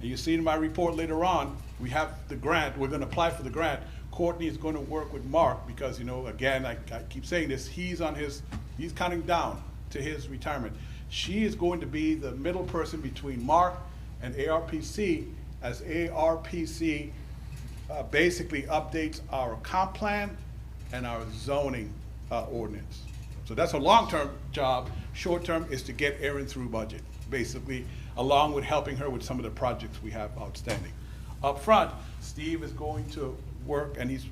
and you see in my report later on, we have the grant, we're gonna apply for the grant. Courtney is gonna work with Mark because, you know, again, I keep saying this, he's counting down to his retirement. She is going to be the middle person between Mark and ARPC, as ARPC basically updates our comp plan and our zoning ordinance. So that's a long-term job. Short-term is to get Erin through budget, basically, along with helping her with some of the projects we have outstanding. Up front, Steve is going to work, and he's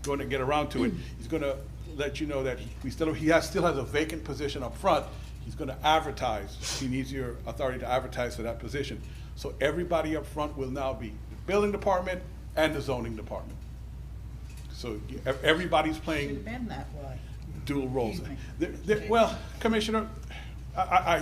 going to get around to it. He's going to let you know that he still has a vacant position up front. He's going to advertise. He needs your authority to advertise for that position. So everybody up front will now be the building department and the zoning department. So everybody's playing Should've been that way. dual roles. Well, Commissioner,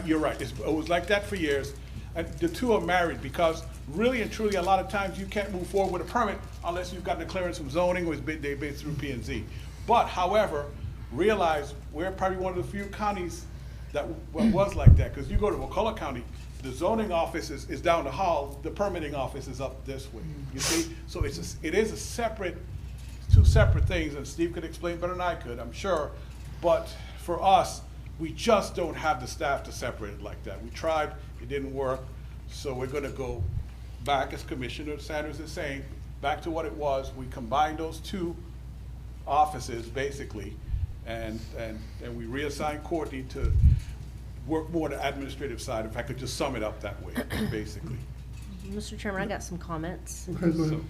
you're right. It was like that for years. And the two are married because really and truly, a lot of times you can't move forward with a permit unless you've gotten a clearance from zoning or they've been through P&Z. But however, realize we're probably one of the few counties that was like that. Because you go to McCullough County, the zoning office is down the hall, the permitting office is up this way. You see? So it is a separate, two separate things, and Steve could explain better than I could, I'm sure. But for us, we just don't have the staff to separate it like that. We tried, it didn't work, so we're gonna go back, as Commissioner Sanders is saying, back to what it was. We combined those two offices, basically, and we reassigned Courtney to work more the administrative side, if I could just sum it up that way, basically. Mr. Chairman, I got some comments. Okay, go ahead.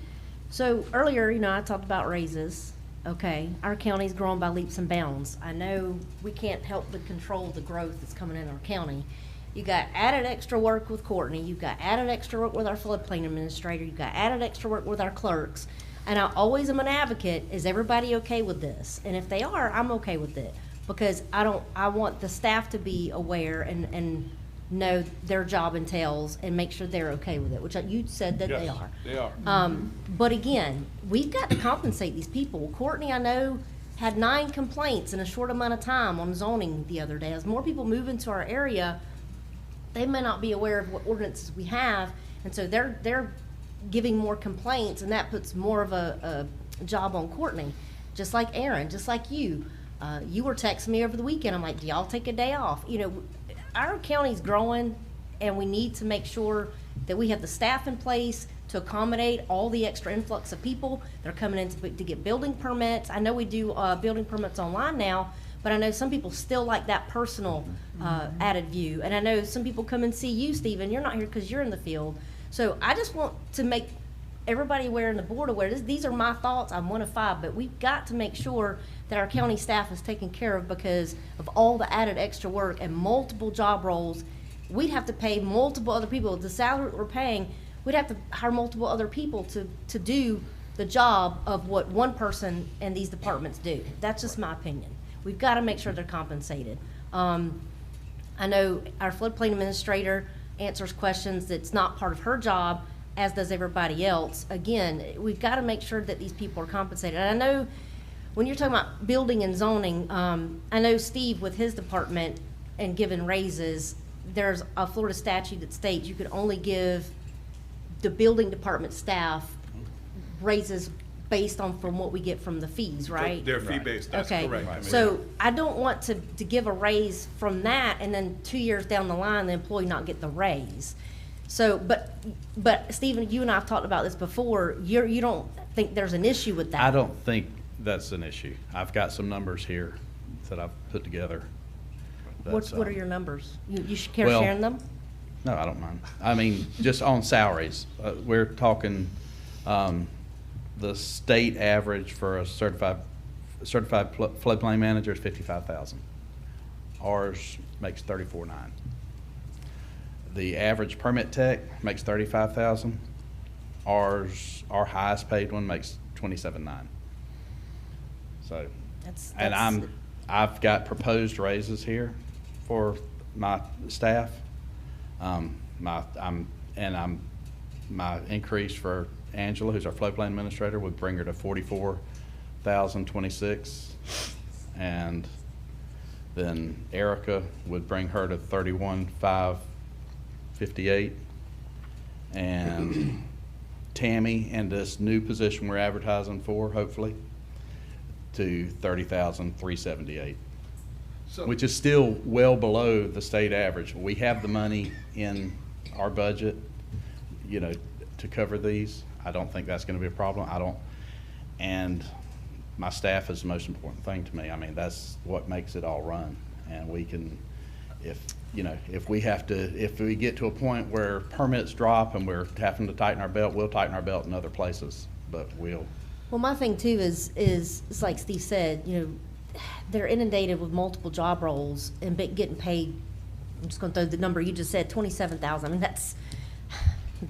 So earlier, I talked about raises. Okay, our county's growing by leaps and bounds. I know we can't help but control the growth that's coming in our county. You got added extra work with Courtney. You've got added extra work with our floodplain administrator. You've got added extra work with our clerks. And I always am an advocate, is everybody okay with this? And if they are, I'm okay with it. Because I want the staff to be aware and know their job entails and make sure they're okay with it, which you said that they Yes, are. they are. But again, we've got to compensate these people. Courtney, I know, had 9 complaints in a short amount of time on zoning the other day. As more people move into our area, they may not be aware of what ordinances we have, and so they're giving more complaints, and that puts more of a job on Courtney. Just like Erin, just like you. You were texting me over the weekend. I'm like, do y'all take a day off? Our county's growing, and we need to make sure that we have the staff in place to accommodate all the extra influx of people that are coming in to get building permits. I know we do building permits online now, but I know some people still like that personal added view. And I know some people come and see you, Stephen. You're not here because you're in the field. So I just want to make everybody aware and the board aware. These are my thoughts. I'm one of 5, but we've got to make sure that our county staff is taken care of because of all the added extra work and multiple job roles. We'd have to pay multiple other people. The salary we're paying, we'd have to hire multiple other people to do the job of what one person in these departments do. That's just my opinion. We've got to make sure they're compensated. I know our floodplain administrator answers questions that's not part of her job, as does everybody else. Again, we've got to make sure that these people are compensated. And I know when you're talking about building and zoning, I know Steve with his department and giving raises, there's a Florida statute that states you could only give the building department staff raises based on from what we get from the fees, right? They're fee-based, that's okay. correct. So I don't want to give a raise from that and then 2 years down the line, the employee not get the raise. So, but Stephen, you and I have talked about this before. You don't think there's an issue with that? I don't think that's an issue. I've got some numbers here that I've put together. What are your numbers? You care well, sharing them? No, I don't mind. I mean, just on salaries, we're talking, the state average for a certified floodplain manager is $55,000. Ours makes $34,900. The average permit tech makes $35,000. Our highest paid one makes $27,900. So, I've got proposed raises here for my staff. My increase for Angela, who's our floodplain administrator, would bring her to $44,026, and then Erica would bring her to $31,558, and Tammy, and this new position we're advertising for, hopefully, to $30,378. Which is still well below the state average. We have the money in our budget, you know, to cover these. I don't think that's gonna be a problem. And my staff is the most important thing to me. I mean, that's what makes it all run. And we can, if we get to a point where permits drop and we're having to tighten our belt, we'll tighten our belt in other places, but we'll. Well, my thing too is it's like Steve said, they're inundated with multiple job roles and getting paid. I'm just going to throw the number you just said, $27,000. I mean,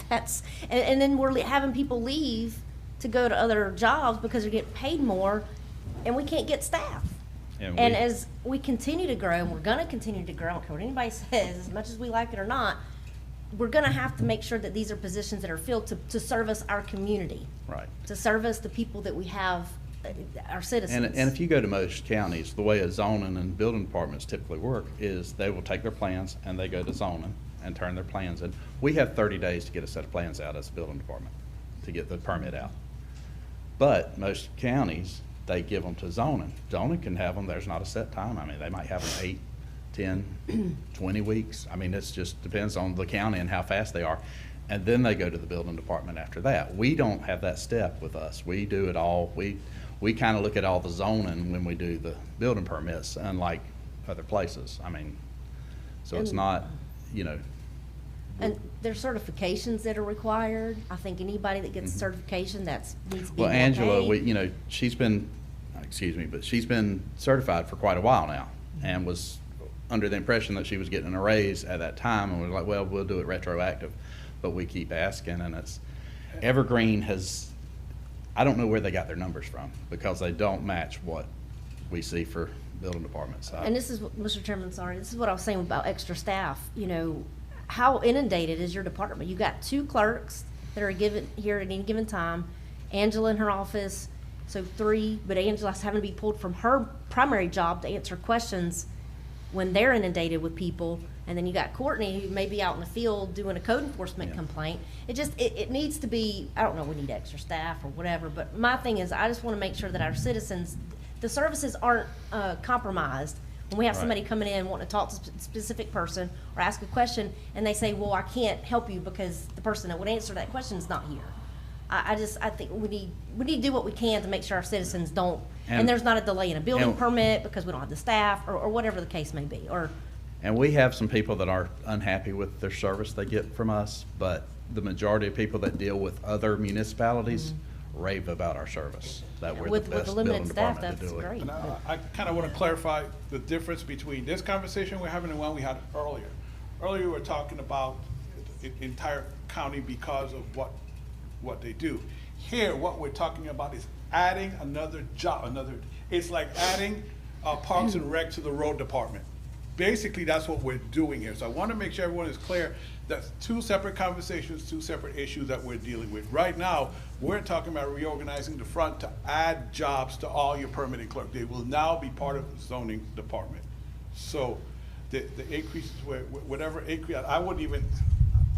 that's, and then we're having people leave to go to other jobs because they're getting paid more, and we can't get staff. And as we continue to grow, and we're going to continue to grow, I don't care what anybody says, as much as we like it or not, we're going to have to make sure that these are positions that are filled to service our community. Right. To service the people that we have, our citizens. And if you go to most counties, the way a zoning and building departments typically work is they will take their plans and they go to zoning and turn their plans in. We have 30 days to get a set of plans out as a building department to get the permit out. But most counties, they give them to zoning. Zoning can have them, there's not a set time. I mean, they might have them 8, 10, 20 weeks. I mean, it just depends on the county and how fast they are. And then they go to the building department after that. We don't have that step with us. We do it all. We kind of look at all the zoning when we do the building permits, unlike other places. I mean, so it's not, And there's certifications that are required. I think anybody that gets a certification needs to be well, more Angela, paid. she's been certified for quite a while now, and was under the impression that she was getting a raise at that time, and we're like, well, we'll do it retroactive, but we keep asking, and it's Evergreen has. I don't know where they got their numbers from, because they don't match what we see for building departments. And this is, Mr. Chairman, this is what I was saying about extra staff. How inundated is your department? You got 2 clerks that are given here at any given time, Angela in her office, so 3, but Angela's having to be pulled from her primary job to answer questions when they're inundated with people. And then you got Courtney, who may be out in the field doing a code enforcement complaint. It needs to be, I don't know, we need extra staff or whatever, but my thing is, I just want to make sure that our citizens, the services aren't compromised. When we have somebody coming in wanting to talk to a specific person or ask a question, and they say, well, I can't help you because the person that would answer that question is not here. I think we need to do what we can to make sure our citizens don't, and there's not a delay in a building permit because we don't have the staff or whatever the case may be. And we have some people that are unhappy with their service they get from us, but the majority of people that deal with other municipalities rave about our service. That we're with the best the limited building staff, department to that's do it. great. And I kind of want to clarify the difference between this conversation we're having and one we had earlier. Earlier, we were talking about the entire county because of what they do. Here, what we're talking about is adding another job, it's like adding Parks and Rec to the road department. Basically, that's what we're doing here. So I want to make sure everyone is clear. That's 2 separate conversations, 2 separate issues that we're dealing with. Right now, we're talking about reorganizing the front to add jobs to all your permitting clerks. They will now be part of the zoning department. So the increases, whatever increase, I wouldn't even,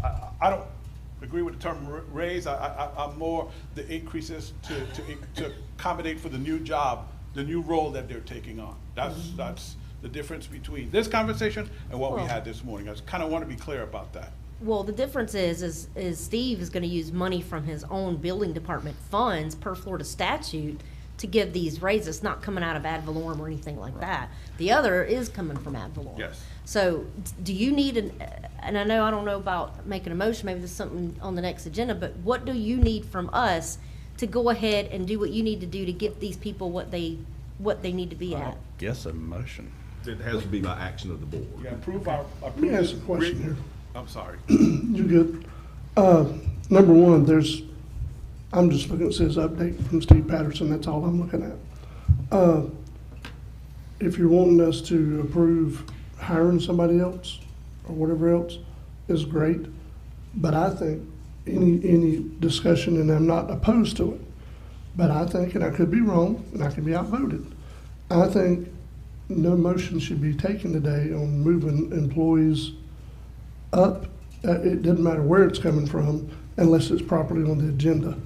I don't agree with the term raise. I'm more the increases to accommodate for the new job, the new role that they're taking on. That's the difference between this conversation and what we had this morning. I just kind of want to be clear about that. Well, the difference is Steve is gonna use money from his own building department funds per Florida statute to give these raises, not coming out of ad valorem or anything like that. The other is coming from ad valorem. Yes. So, do you need and I don't know about making a motion, maybe there's something on the next agenda, but what do you need from us to go ahead and do what you need to do to get these people what they need to be at? Guess a motion. It has to be by action of the board. Yeah, approve our. Let me ask a question here. I'm sorry. You're good. Number one, I'm just looking at this update from Steve Patterson, that's all I'm looking at. If you're wanting us to approve hiring somebody else or whatever else is great, but I think any discussion, and I'm not opposed to it, but I think, and I could be wrong, and I could be outvoted, I think no motion should be taken today on moving employees up. It doesn't matter where it's coming from unless it's properly on the agenda.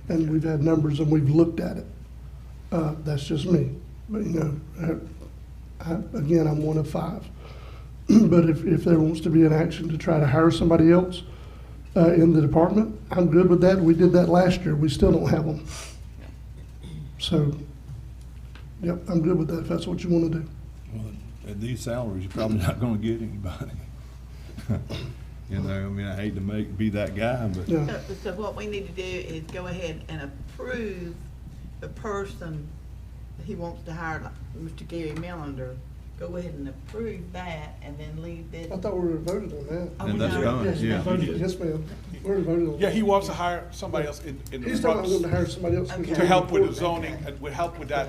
And we've had numbers and we've looked at it. That's just me. But again, I'm one of 5. But if there wants to be an action to try to hire somebody else in the department, I'm good with that. We did that last year. We still don't have them. So, yep, I'm good with that if that's what you want to do. Well, at these salaries, you're probably not gonna get anybody. I mean, I hate to be that guy, but. Yeah. So what we need to do is go ahead and approve the person that he wants to hire, like Mr. Gary Millender. Go ahead and approve that and then leave this. I thought we were voted on that. Oh, And we that's know. done, Yes, yeah. Yes, ma'am. We already voted on Yeah, that. he wants to hire somebody else in the He's talking about front to hire somebody else. Okay. to help with the zoning, and would help with that,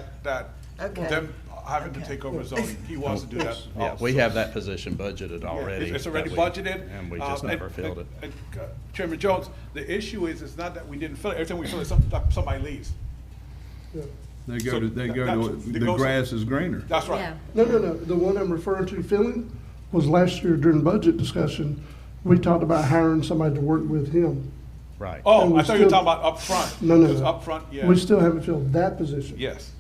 Okay. them having to Okay. take over zoning. He wants to do that Yeah, also. we have that position budgeted Yeah, already. It's already that we- budgeted. And we just never filled it. Chairman Jones, the issue is, it's not that we didn't fill it. Every time we fill it, somebody leaves. Yeah. They So go to, that the goes- grass is greener. That's right. Yeah. No. The one I'm referring to filling was last year during budget discussion. We talked about hiring somebody to work with him. Right. Oh, And we I thought you were still- talking about up front. No. 'Cause up front, yeah. We still haven't filled that position. Yes,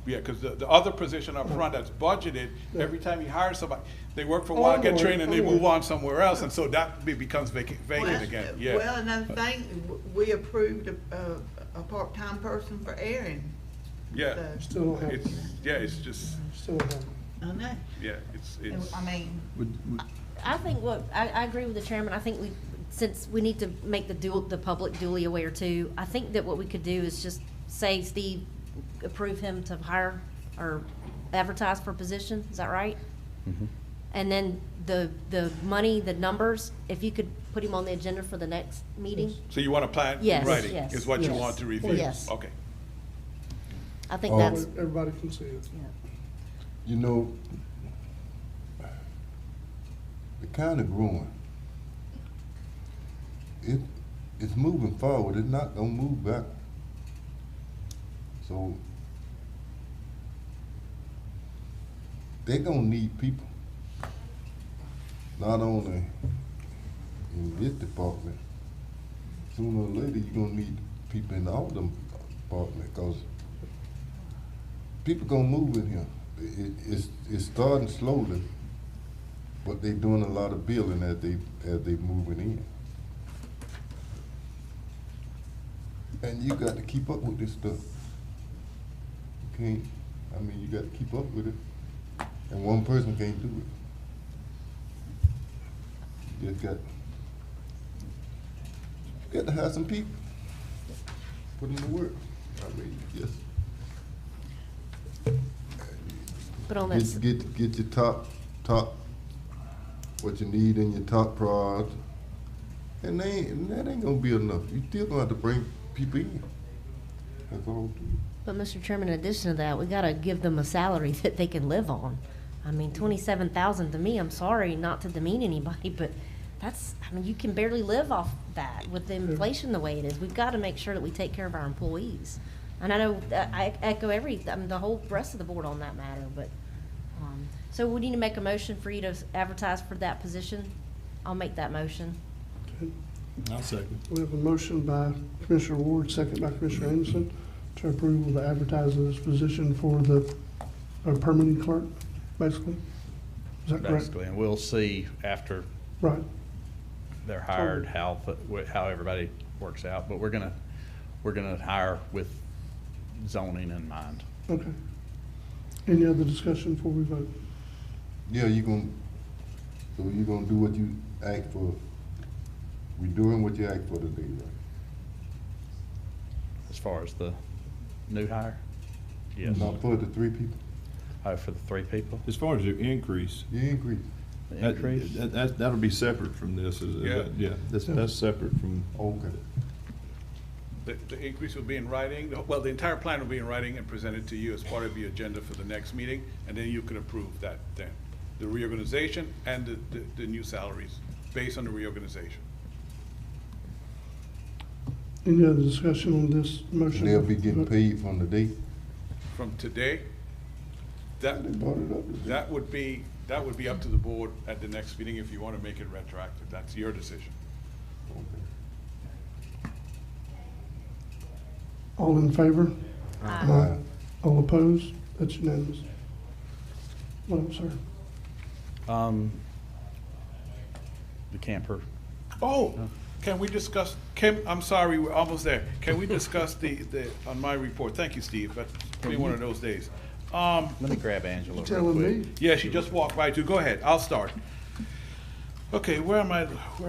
because the other position up front that's budgeted, every time you hire somebody, they work for a Oh, while, I get know it, trained, and I they know move it. on somewhere else, and so that becomes vacant again, yeah. Well, another thing, we approved a part-time person for Aaron. Yeah, Still don't have it. it's just, Still don't have it. I know. yeah, it's. I mean, I think I agree with the chairman. I think since we need to make the public duly aware too, I think that what we could do is just say, Steve, approve him to hire or advertise for a position. Is that right? Mhm. And then the money, the numbers, if you could put him on the agenda for the next meeting. So you want a plan in Yes, writing, yes, is what you yes. want to review? Yes. Okay. I think Oh. that's, Everybody can see it. You know, the county growing. It's moving forward, it's not gonna move back. So, they gonna need people. Not only in this department, sooner or later, you're gonna need people in all them departments, cause people gonna move in here. It's starting slowly, but they doing a lot of building as they moving in. And you got to keep up with this stuff. You can't, you got to keep up with it. And one person can't do it. You got to have some people. Put them to work. Yes. but on that, Get your top, what you need in your top priority. And that ain't gonna be enough. You still gonna have to bring people in. That's all. but Mr. Chairman, in addition to that, we gotta give them a salary that they can live on. I mean, 27,000 to me, I'm sorry not to demean anybody, but you can barely live off that with the inflation the way it is. We've gotta make sure that we take care of our employees. And I know, I echo the whole rest of the board on that matter, but, so we need to make a motion for you to advertise for that position. I'll make that motion. Okay. I'll second. We have a motion by Commissioner Ward, second by Commissioner Anderson, to approve of the advertising this position for the permitting clerk, basically. Is that correct? Basically, and we'll see after Right. they're hired, how everybody works out, but we're gonna hire with zoning in mind. Okay. Any other discussion before we vote? Yeah, so you're gonna do what you asked for. We're doing what you asked for today, right? As far as the new hire? Yes. Not for the 3 people? Oh, for the 3 people? As far as the increase. The increase. The increase? That'll be separate from this. That's separate from. Okay. The increase will be in writing, well, the entire plan will be in writing and presented to you as part of the agenda for the next meeting, and then you can approve that then. The reorganization and the new salaries based on the reorganization. Any other discussion on this motion? They'll be getting paid from the date? From today, that would be up to the board at the next meeting if you want to make it retroactive. That's your decision. All in favor? Aye. All opposed? That's unanimous. What, I'm sorry? The camper. Oh, can we discuss, Kim, I'm sorry, we're almost there. Can we discuss on my report? Thank you, Steve. That's been one of those days. Let me grab Angela real Telling quick. me. Yeah, she just walked by too. Go ahead, I'll start. Okay, where am I?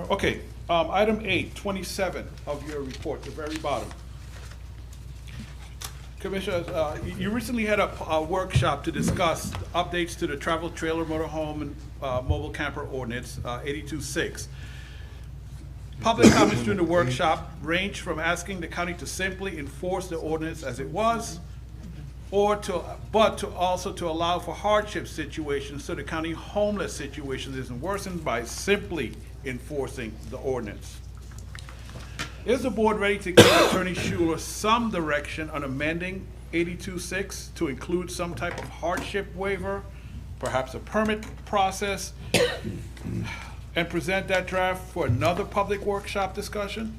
Okay, item 8, 27 of your report, the very bottom. Commissioners, you recently had a workshop to discuss updates to the travel trailer, motorhome, and mobile camper ordinance, 82.6. Public comments during the workshop ranged from asking the county to simply enforce the ordinance as it was, but also to allow for hardship situations so the county homeless situation isn't worsened by simply enforcing the ordinance. Is the board ready to give Attorney Schuler some direction on amending 82.6 to include some type of hardship waiver, perhaps a permit process, and present that draft for another public workshop discussion?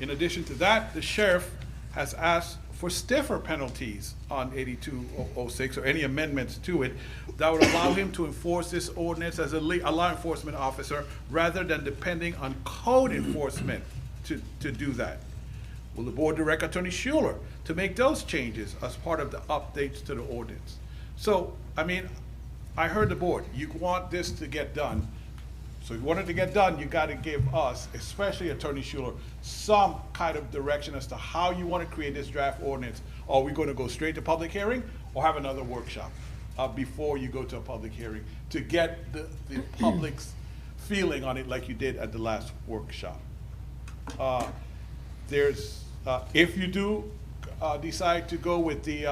In addition to that, the sheriff has asked for stiffer penalties on 82.06 or any amendments to it that would allow him to enforce this ordinance as a law enforcement officer rather than depending on code enforcement to do that. Will the board direct Attorney Schuler to make those changes as part of the updates to the ordinance? So, I mean, I heard the board, you want this to get done. So if you want it to get done, you gotta give us, especially Attorney Schuler, some kind of direction as to how you wanna create this draft ordinance. Are we gonna go straight to public hearing or have another workshop before you go to a public hearing to get the public's feeling on it like you did at the last workshop? If you do decide to go with the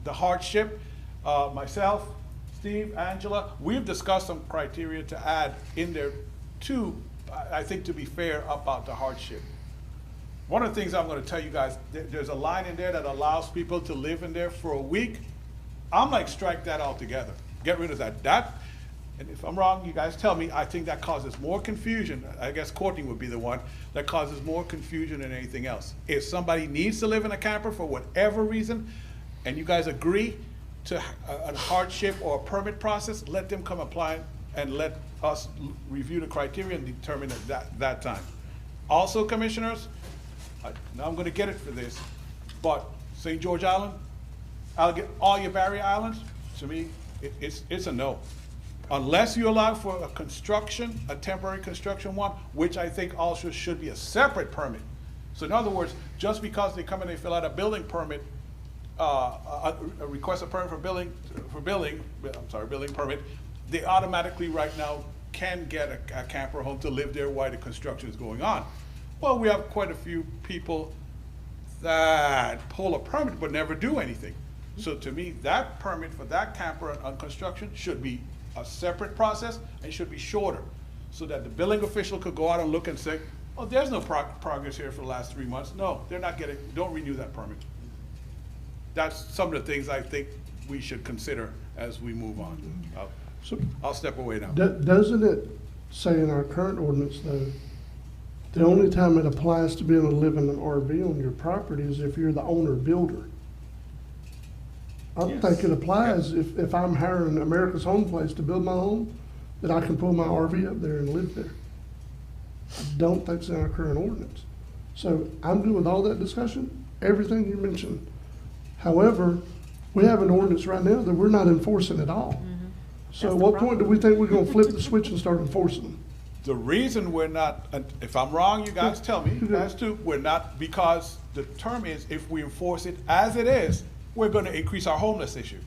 hardship, myself, Steve, Angela, we've discussed some criteria to add in there too, I think to be fair about the hardship. One of the things I'm gonna tell you guys, there's a line in there that allows people to live in there for a week. I'm like, strike that altogether. Get rid of that. And if I'm wrong, you guys tell me, I think that causes more confusion. I guess Courtney would be the one that causes more confusion than anything else. If somebody needs to live in a camper for whatever reason, and you guys agree to a hardship or a permit process, let them come apply and let us review the criteria and determine at that time. Also, commissioners, now I'm gonna get it for this, but St. George Island, I'll get all your Barrier Islands, to me, it's a no. Unless you allow for a construction, a temporary construction one, which I think also should be a separate permit. So in other words, just because they come and they fill out a building permit, a request a permit for building permit, they automatically right now can get a camper home to live there while the construction is going on. Well, we have quite a few people that pull a permit but never do anything. So to me, that permit for that camper on construction should be a separate process and should be shorter, so that the billing official could go out and look and say, oh, there's no progress here for the last 3 months. No, they're not getting, don't renew that permit. That's some of the things I think we should consider as we move on. I'll step away now. Doesn't it say in our current ordinance, though, the only time it applies to being able to live in an RV on your property is if you're the owner builder? I don't think it applies if I'm hiring America's Home Place to build my home, that I can pull my RV up there and live there. I don't think it's in our current ordinance. So I'm good with all that discussion, everything you mentioned. However, we have an ordinance right now that we're not enforcing at all. So at what point do we think we're gonna flip the switch and start enforcing them? The reason we're not, and if I'm wrong, you guys tell me, you guys too, we're not, because the term is, if we enforce it as it is, we're gonna increase our homeless issue.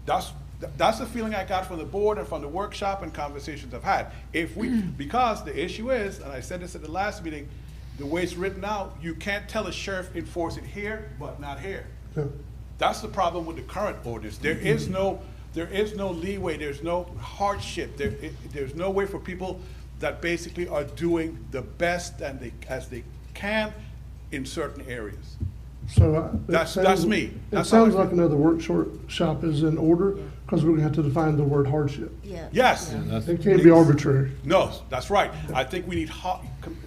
That's the feeling I got from the board and from the workshop and conversations I've had. If we, because the issue is, and I said this at the last meeting, the way it's written out, you can't tell a sheriff enforce it here, but not here. Yeah. That's the problem with the current ordinance. There is no leeway, there's no hardship, there's no way for people that basically are doing the best as they can in certain areas. So That's me. It That's how I sounds feel. like another workshop is in order, because we're gonna have to define the word hardship. Yeah. Yes. It can't be arbitrary. No, that's right. I think we need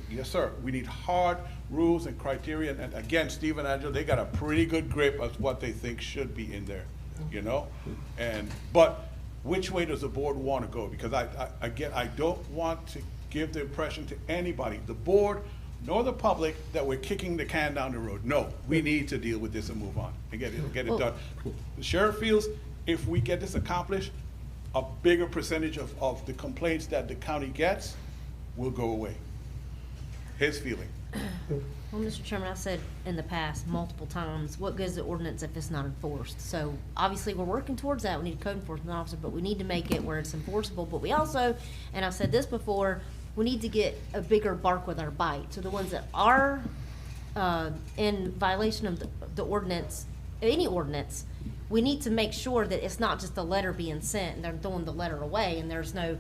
yes, sir, we need hard rules and criteria, and again, Steve and Angela, they got a pretty good grip of what they think should be in there, you know? But which way does the board want to go? Because I don't want to give the impression to anybody, the board nor the public, that we're kicking the can down the road. No, we need to deal with this and move on and get it done. The sheriff feels if we get this accomplished, a bigger percentage of the complaints that the county gets will go away. His feeling. Well, Mr. Chairman, I said in the past multiple times, what goes to ordinance if it's not enforced? So obviously, we're working towards that. We need a code enforcement officer, but we need to make it where it's enforceable. But we also, and I've said this before, we need to get a bigger bark with our bite. So the ones that are in violation of the ordinance, any ordinance, we need to make sure that it's not just a letter being sent and they're throwing the letter away and there's no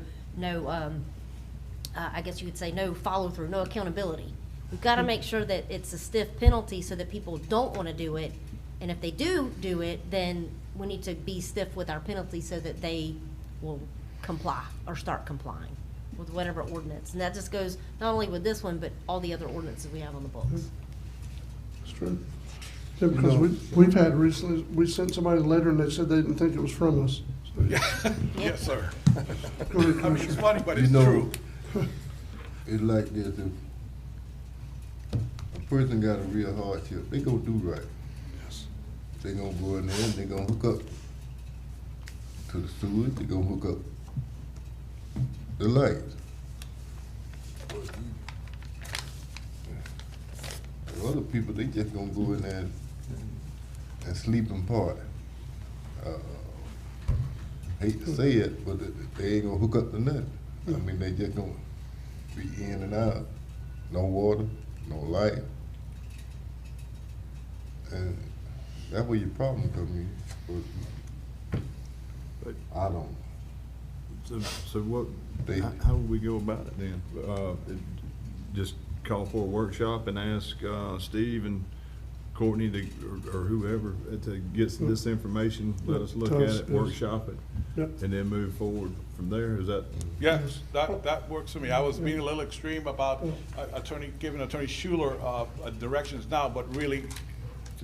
I guess you could say no follow through, no accountability. We've got to make sure that it's a stiff penalty so that people don't want to do it. And if they do it, then we need to be stiff with our penalty so that they will comply or start complying with whatever ordinance. And that just goes not only with this one, but all the other ordinances we have on the books. That's true. Yeah, because we've had recently, we sent somebody a letter and they said they didn't think it was from us. So, Yes, sir. Go ahead, I mean, it's funny, but You it's know, true. It's like this, if a person got a real hardship, they go do right. Yes. They gonna go in there and they gonna hook up to the sewage, they gonna hook up the lights. The other people, they just gonna go in there and sleep and party. Hate to say it, but they ain't gonna hook up to nothing. I mean, they just gonna be in and out, no water, no light. And that's where your problem come in. But- I don't. So what, how would we go about it then? Just call for a workshop and ask Steve and Courtney to, or whoever to get this information, let us look at it, workshop it, and then move forward from there? Is that? Yes, that works for me. I was being a little extreme about giving Attorney Schuler directions now, but really,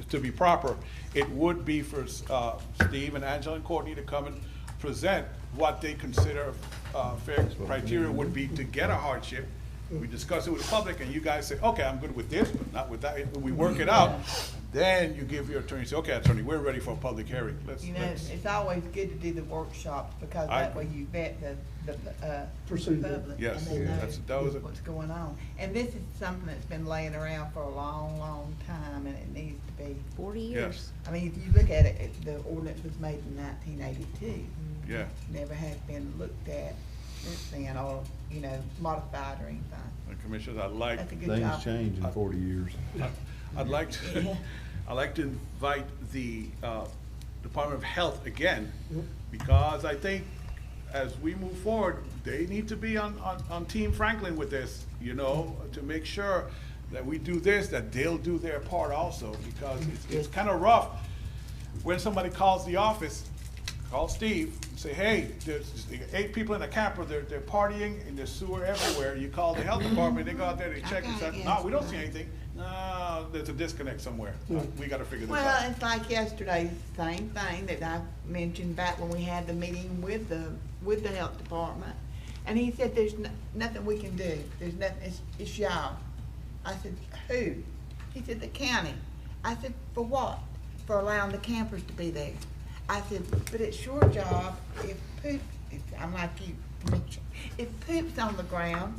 to be proper, it would be for Steve and Angela and Courtney to come and present what they consider fair criteria would be to get a hardship. We discuss it with the public, and you guys say, okay, I'm good with this, but not with that. We work it out. Then you give your attorney, say, okay, attorney, we're ready for a public hearing. You know, it's always good to do the workshops, because that way you vet the public. Yes, and they know that was what's going on. And this is something that's been laying around for a long, long time, and it needs to be. 40 years. Yes. I mean, if you look at it, the ordinance was made in 1982. Yeah. Never has been looked at since then, or, you know, modified or anything. And Commissioners, I'd like. That's a good Things job. change in 40 years. I'd like to, I'd like to invite the Department of Health again, because I think as we move forward, they need to be on Team Franklin with this, you know, to make sure that we do this, that they'll do their part also, because it's kind of rough when somebody calls the office, call Steve, and say, hey, there's 8 people in a camper, they're partying, and there's sewer everywhere. You call the health department, they go out there, they check, and say, no, we don't see anything. No, there's a disconnect somewhere. We gotta figure this out. Well, it's like yesterday, same thing that I mentioned back when we had the meeting with the health department. And he said, there's nothing we can do. There's nothing, it's y'all. I said, who? He said, the county. I said, for what? For allowing the campers to be there. I said, but it's your job if poop, I'm like you, Mitch, if poop's on the ground,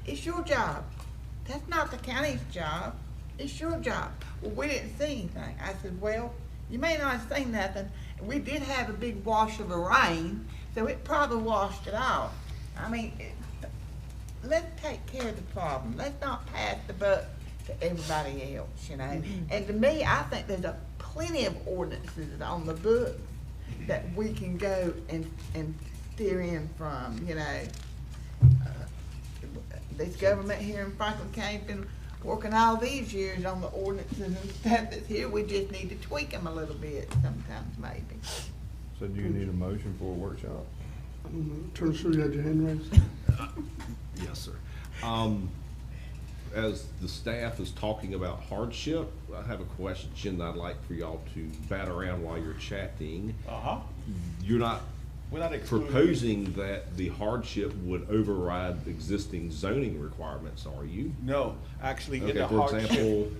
it's your job. That's not the county's job. It's your job. Well, we didn't see anything. I said, well, you may not have seen nothing. We did have a big wash of the rain, so it probably washed it off. I mean, let's take care of the problem. Let's not pass the buck to everybody else, you know. Mm-hmm. And to me, I think there's plenty of ordinances on the books that we can go and steer in from, you know. This government here in Franklin County has been working all these years on the ordinances and stuff that's here. We just need to tweak them a little bit sometimes, maybe. So do you need a motion for a workshop? I don't know. Turn, sure you had your hand raised. Yes, sir. As the staff is talking about hardship, I have a question that I'd like for y'all to bat around while you're chatting. You're not We're not excluding proposing that the hardship would override the existing zoning requirements, are you? No, actually, in Okay, the for hardship. example,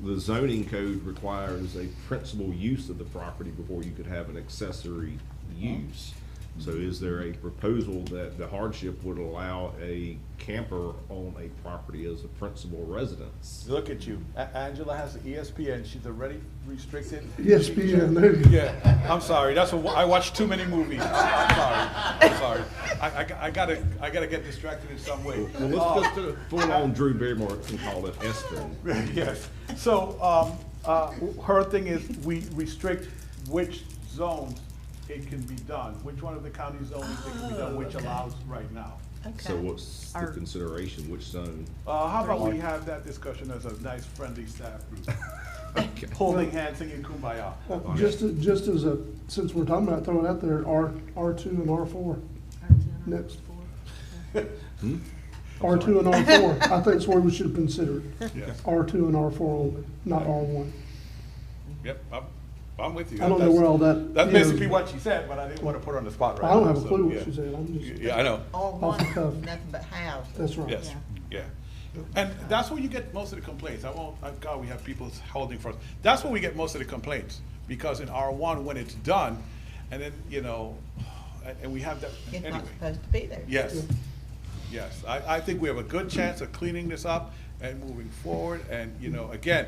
the zoning code requires a principal use of the property before you could have an accessory use. So is there a proposal that the hardship would allow a camper on a property as a principal residence? Look at you. Angela has the ESPN. She's already restricted. ESPN, there you go. Yeah, I'm sorry. That's what, I watch too many movies. I'm sorry. I gotta get distracted in some way. Well, let's just do a full-on Drew Barrymore and call it Espen. Yes. So, her thing is we restrict which zones it can be done, which one of the county zones it can be done, which allows right now. So what's the consideration, which zone? How about we have that discussion as a nice friendly staff group? Holding hands, singing Kumbaya. Just as a, since we're talking about throwing out there, R2 and R4. Next. R2 and R4, I think that's where we should consider it. Yes. R2 and R4 only, not R1. Yep, I'm with you. I don't know where all that That's is. basically what she said, but I didn't want to put her on the spot right now. I don't have a so, clue what yeah. she said, I'm just. Yeah, I know. All Off the one, cuff. nothing but house. That's right. Yes, yeah. And that's where you get most of the complaints. God, we have people holding for us. That's where we get most of the complaints, because in R1, when it's done, and then, you know, and we have that, It's anyway. not supposed to be there. Yes, yes. I think we have a good chance of cleaning this up and moving forward. And, you know, again,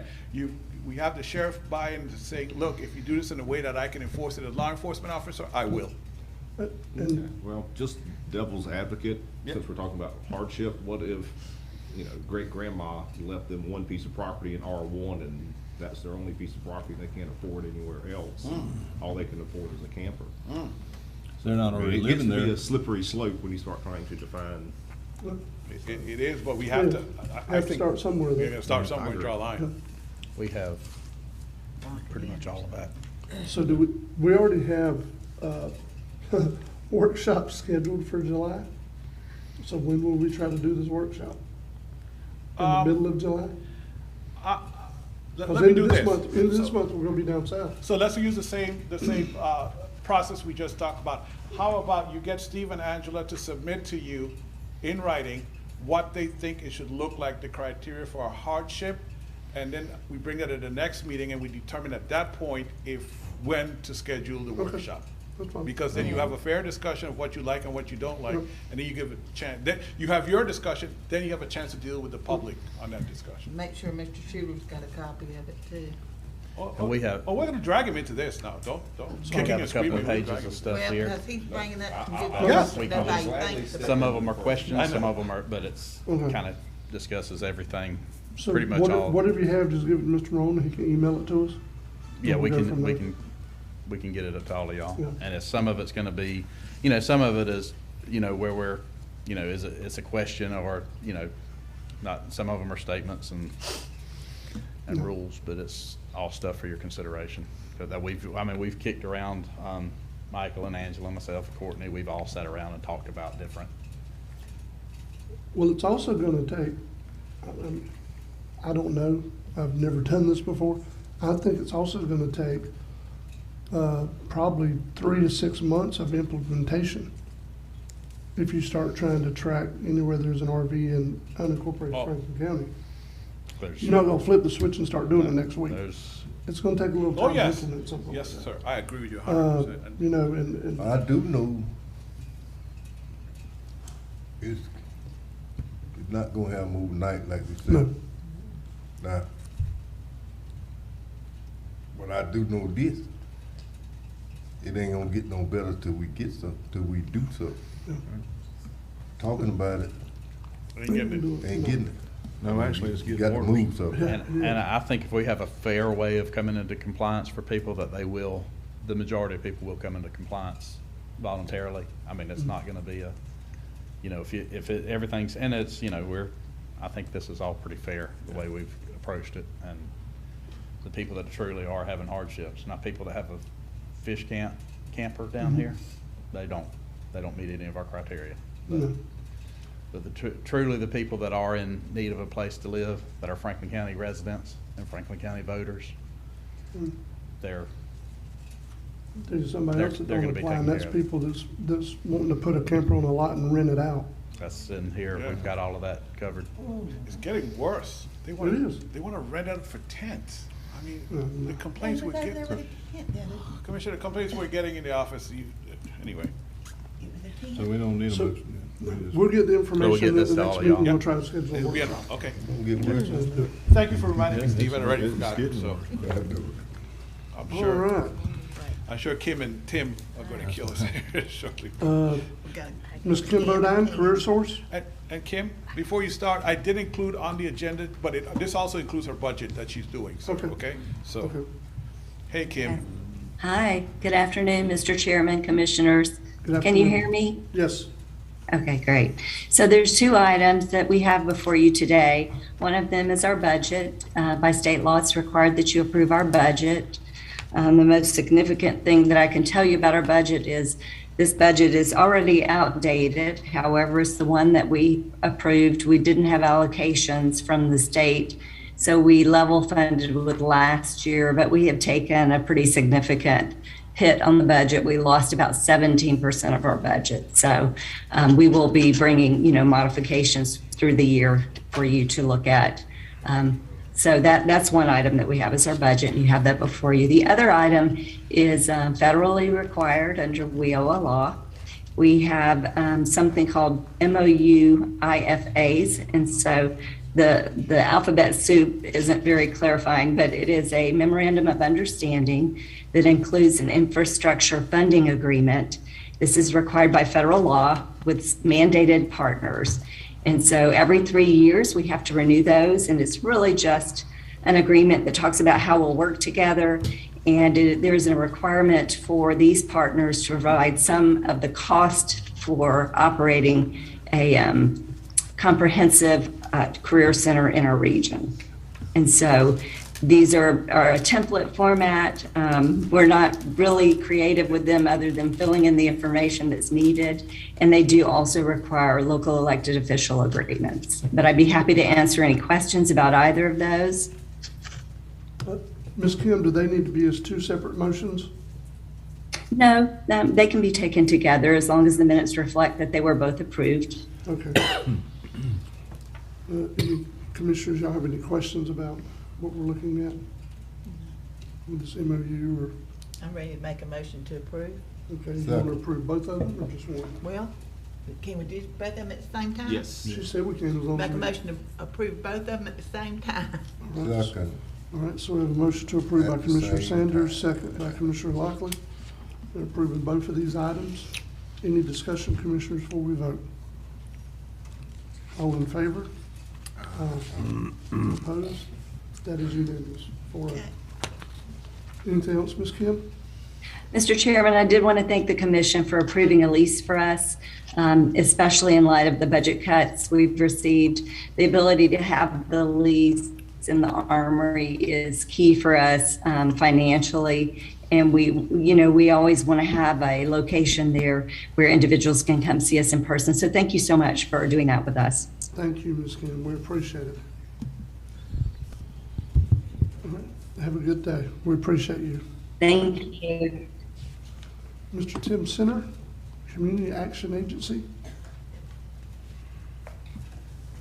we have the sheriff buy in to say, look, if you do this in a way that I can enforce it as law enforcement officer, I will. Well, just devil's advocate, Yep. since we're talking about hardship, what if, you know, great-grandma left them one piece of property in R1 and that's their only piece of property, they can't afford anywhere else? All they can afford is a camper. So they're not already It gets living to be there. a slippery slope when you start trying to define. It is, but we have to, I Have to think. start somewhere We're there. gonna start somewhere and draw a line. We have pretty much all of that. So do we already have, workshops scheduled for July? So when will we try to do this workshop? In the middle of July? Let 'Cause me into do this this. month- Into this month, we're gonna be down south. So let's use the same process we just talked about. How about you get Steve and Angela to submit to you in writing what they think it should look like, the criteria for a hardship, and then we bring it at the next meeting and we determine at that point when to schedule the workshop. That's fine. Because then you have a fair discussion of what you like and what you don't like, and then you give a chance, then you have your discussion, then you have a chance to deal with the public on that discussion. Make sure Mr. Schuler's got a copy of it too. And we have- Oh, we're gonna drag him into this now, don't So we kicking have and a couple screaming. of we're pages dragging of him. stuff Well, here. because he's bringing up some good Yes. points that nobody thinks about. Some of them are questions, I some know. of them are, but it's Okay. kind of discusses everything, So pretty much all. whatever you have, just give it to Mr. Rowan, he can email it to us. Yeah, And we we'll go can, from we there. can, we can get it to all of y'all. Yeah. And if some of it's gonna be, you know, some of it is, you know, where we're, you know, it's a question or, you know, not, some of them are statements and Yeah. rules, but it's all stuff for your consideration. 'Cause that we've kicked around, Michael and Angela, myself, Courtney, we've all sat around and talked about different. Well, it's also gonna take, I don't know, I've never done this before. I think it's also gonna take, probably 3 to 6 months of implementation. if you start trying to track anywhere there's an RV in unincorporated Oh. Franklin County. There's- You're not gonna flip the switch and start doing it next week. There's, It's gonna take a little Oh, time to yes, implement something like yes, that. sir, I agree with you 100%. You know, and I do know it's not gonna have overnight like we said. No. Now, but I do know this, it ain't gonna get no better till we get some, till we do something. Talking about it, Ain't getting it. ain't getting it. No, actually, it's You getting got to worse. move something. and I think if we have a fair way of coming into compliance for people, that they will, the majority of people will come into compliance voluntarily. I mean, it's not gonna be a, you know, everything's, and it's, you know, I think this is all pretty fair, the way we've approached it, and the people that truly are having hardships, not people that have a fish camper down here, they don't meet any of our criteria. No. But truly the people that are in need of a place to live, that are Franklin County residents and Franklin County voters, they're there's somebody They're- else that they're don't gonna be apply, and taken that's care of. people that's wanting to put a camper on a lot and rent it out. That's in here, Yeah. we've got all of that covered. It's getting worse. They It want, is. they want to rent out for tents. I mean, No. the complaints we're getting, Commissioner, the complaints we're getting in the office, anyway. So we don't need a So- motion. then. We just- We'll get the get information at this the to next all meeting, y'all. we'll try to schedule a It'll be, workshop. okay. Don't get worse. Let's do it. Thank you for reminding me, Yeah, Steve, I it's- already it's forgot, getting so I'm All sure, right. I'm sure Kim and Tim are gonna kill us shortly. Ms. Kim Bodine, Career Source? And Kim, before you start, I did include on the agenda, but this also includes her budget that she's doing, so, Okay. okay? So, Okay. hey, Kim. Hi, good afternoon, Mr. Chairman, Commissioners. Good Can you afternoon. hear me? Yes. Okay, great. So there's two items that we have before you today. One of them is our budget. By state law, it's required that you approve our budget. The most significant thing that I can tell you about our budget is this budget is already outdated. However, it's the one that we approved. We didn't have allocations from the state, so we level funded with last year, but we have taken a pretty significant hit on the budget. We lost about 17% of our budget. So we will be bringing, modifications through the year for you to look at. So that's one item that we have is our budget, and you have that before you. The other item is federally required under WIOA law. We have something called MOU IFAs, and so the alphabet soup isn't very clarifying, but it is a memorandum of understanding that includes an infrastructure funding agreement. This is required by federal law with mandated partners. And so every 3 years, we have to renew those, and it's really just an agreement that talks about how we'll work together. And there's a requirement for these partners to provide some of the cost for operating a comprehensive career center in our region. And so these are a template format. We're not really creative with them other than filling in the information that's needed. And they do also require local elected official agreements. But I'd be happy to answer any questions about either of those. Ms. Kim, do they need to be as two separate motions? No, they can be taken together as long as the minutes reflect that they were both approved. Okay. Any commissioners, y'all have any questions about what we're looking at with this MOU or, I'm ready to make a motion to approve. okay, you want to approve both of them or just one? Well, can we do both of them at the same time? Yes. She said we can as long as. Make a we- motion to approve both of them at the same time. Second. All right, so we have a motion to approve by At the Commissioner same Sanders, second by Commissioner Lockley. We're approving both of these items. Any discussion, Commissioners, before we vote? All in favor? Opposed? That is unanimous. 4-0. Anything else, Ms. Kim? Mr. Chairman, I did want to thank the commission for approving a lease for us, especially in light of the budget cuts we've received. The ability to have the lease in the Armory is key for us financially. And we always want to have a location there where individuals can come see us in person. So thank you so much for doing that with us. Thank you, Ms. Kim. We appreciate it. All right, have a good day. We appreciate you. Thank you. Mr. Tim Center, Community Action Agency.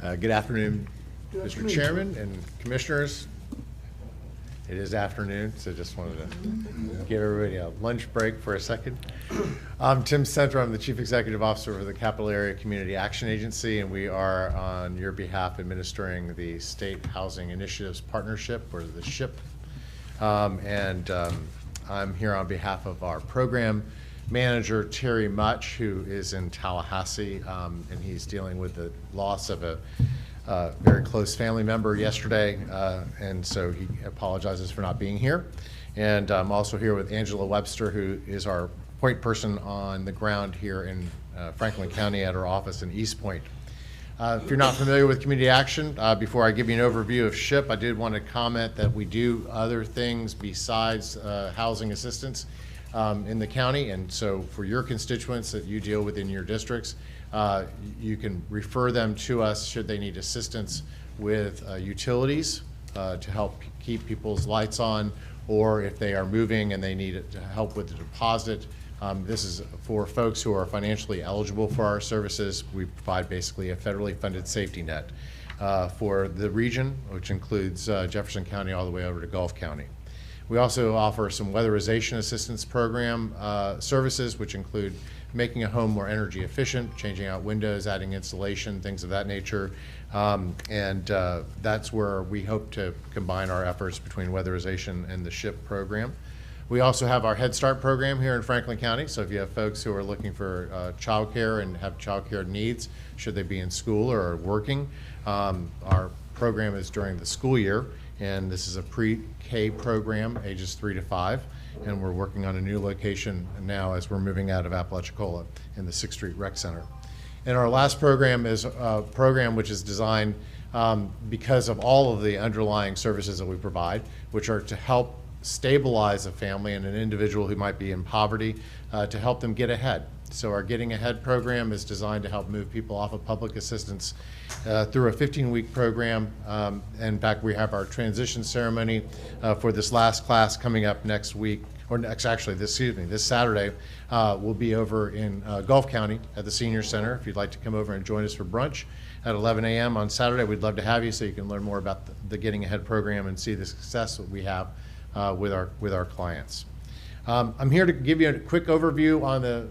Good afternoon, Good Mr. afternoon. Chairman and Commissioners. It is afternoon, so just wanted to give everybody a lunch break for a second. I'm Tim Center. I'm the Chief Executive Officer of the Capital Area Community Action Agency, and we are on your behalf administering the State Housing Initiatives Partnership, or the SHIP. I'm here on behalf of our program manager, Terry Much, who is in Tallahassee, and he's dealing with the loss of a very close family member yesterday, and so he apologizes for not being here. And I'm also here with Angela Webster, who is our point person on the ground here in Franklin County at our office in East Point. If you're not familiar with Community Action, before I give you an overview of SHIP, I did want to comment that we do other things besides housing assistance in the county, and so for your constituents that you deal with in your districts, you can refer them to us should they need assistance with utilities to help keep people's lights on, or if they are moving and they need help with the deposit. This is for folks who are financially eligible for our services. We provide basically a federally funded safety net for the region, which includes Jefferson County all the way over to Gulf County. We also offer some weatherization assistance program services, which include making a home more energy efficient, changing out windows, adding insulation, things of that nature. That's where we hope to combine our efforts between weatherization and the SHIP program. We also have our Head Start program here in Franklin County. So if you have folks who are looking for childcare and have childcare needs, should they be in school or working, our program is during the school year. And this is a pre-K program, ages 3 to 5. And we're working on a new location now as we're moving out of Apalachicola in the 6th Street Rec Center. And our last program is a program which is designed because of all of the underlying services that we provide, which are to help stabilize a family and an individual who might be in poverty, to help them get ahead. So our Getting Ahead program is designed to help move people off of public assistance through a 15-week program. In fact, we have our transition ceremony for this last class coming up next week, or this Saturday. We'll be over in Gulf County at the Senior Center. If you'd like to come over and join us for brunch at 11 a.m. on Saturday, we'd love to have you so you can learn more about the Getting Ahead program and see the success that we have with our clients. I'm here to give you a quick overview on the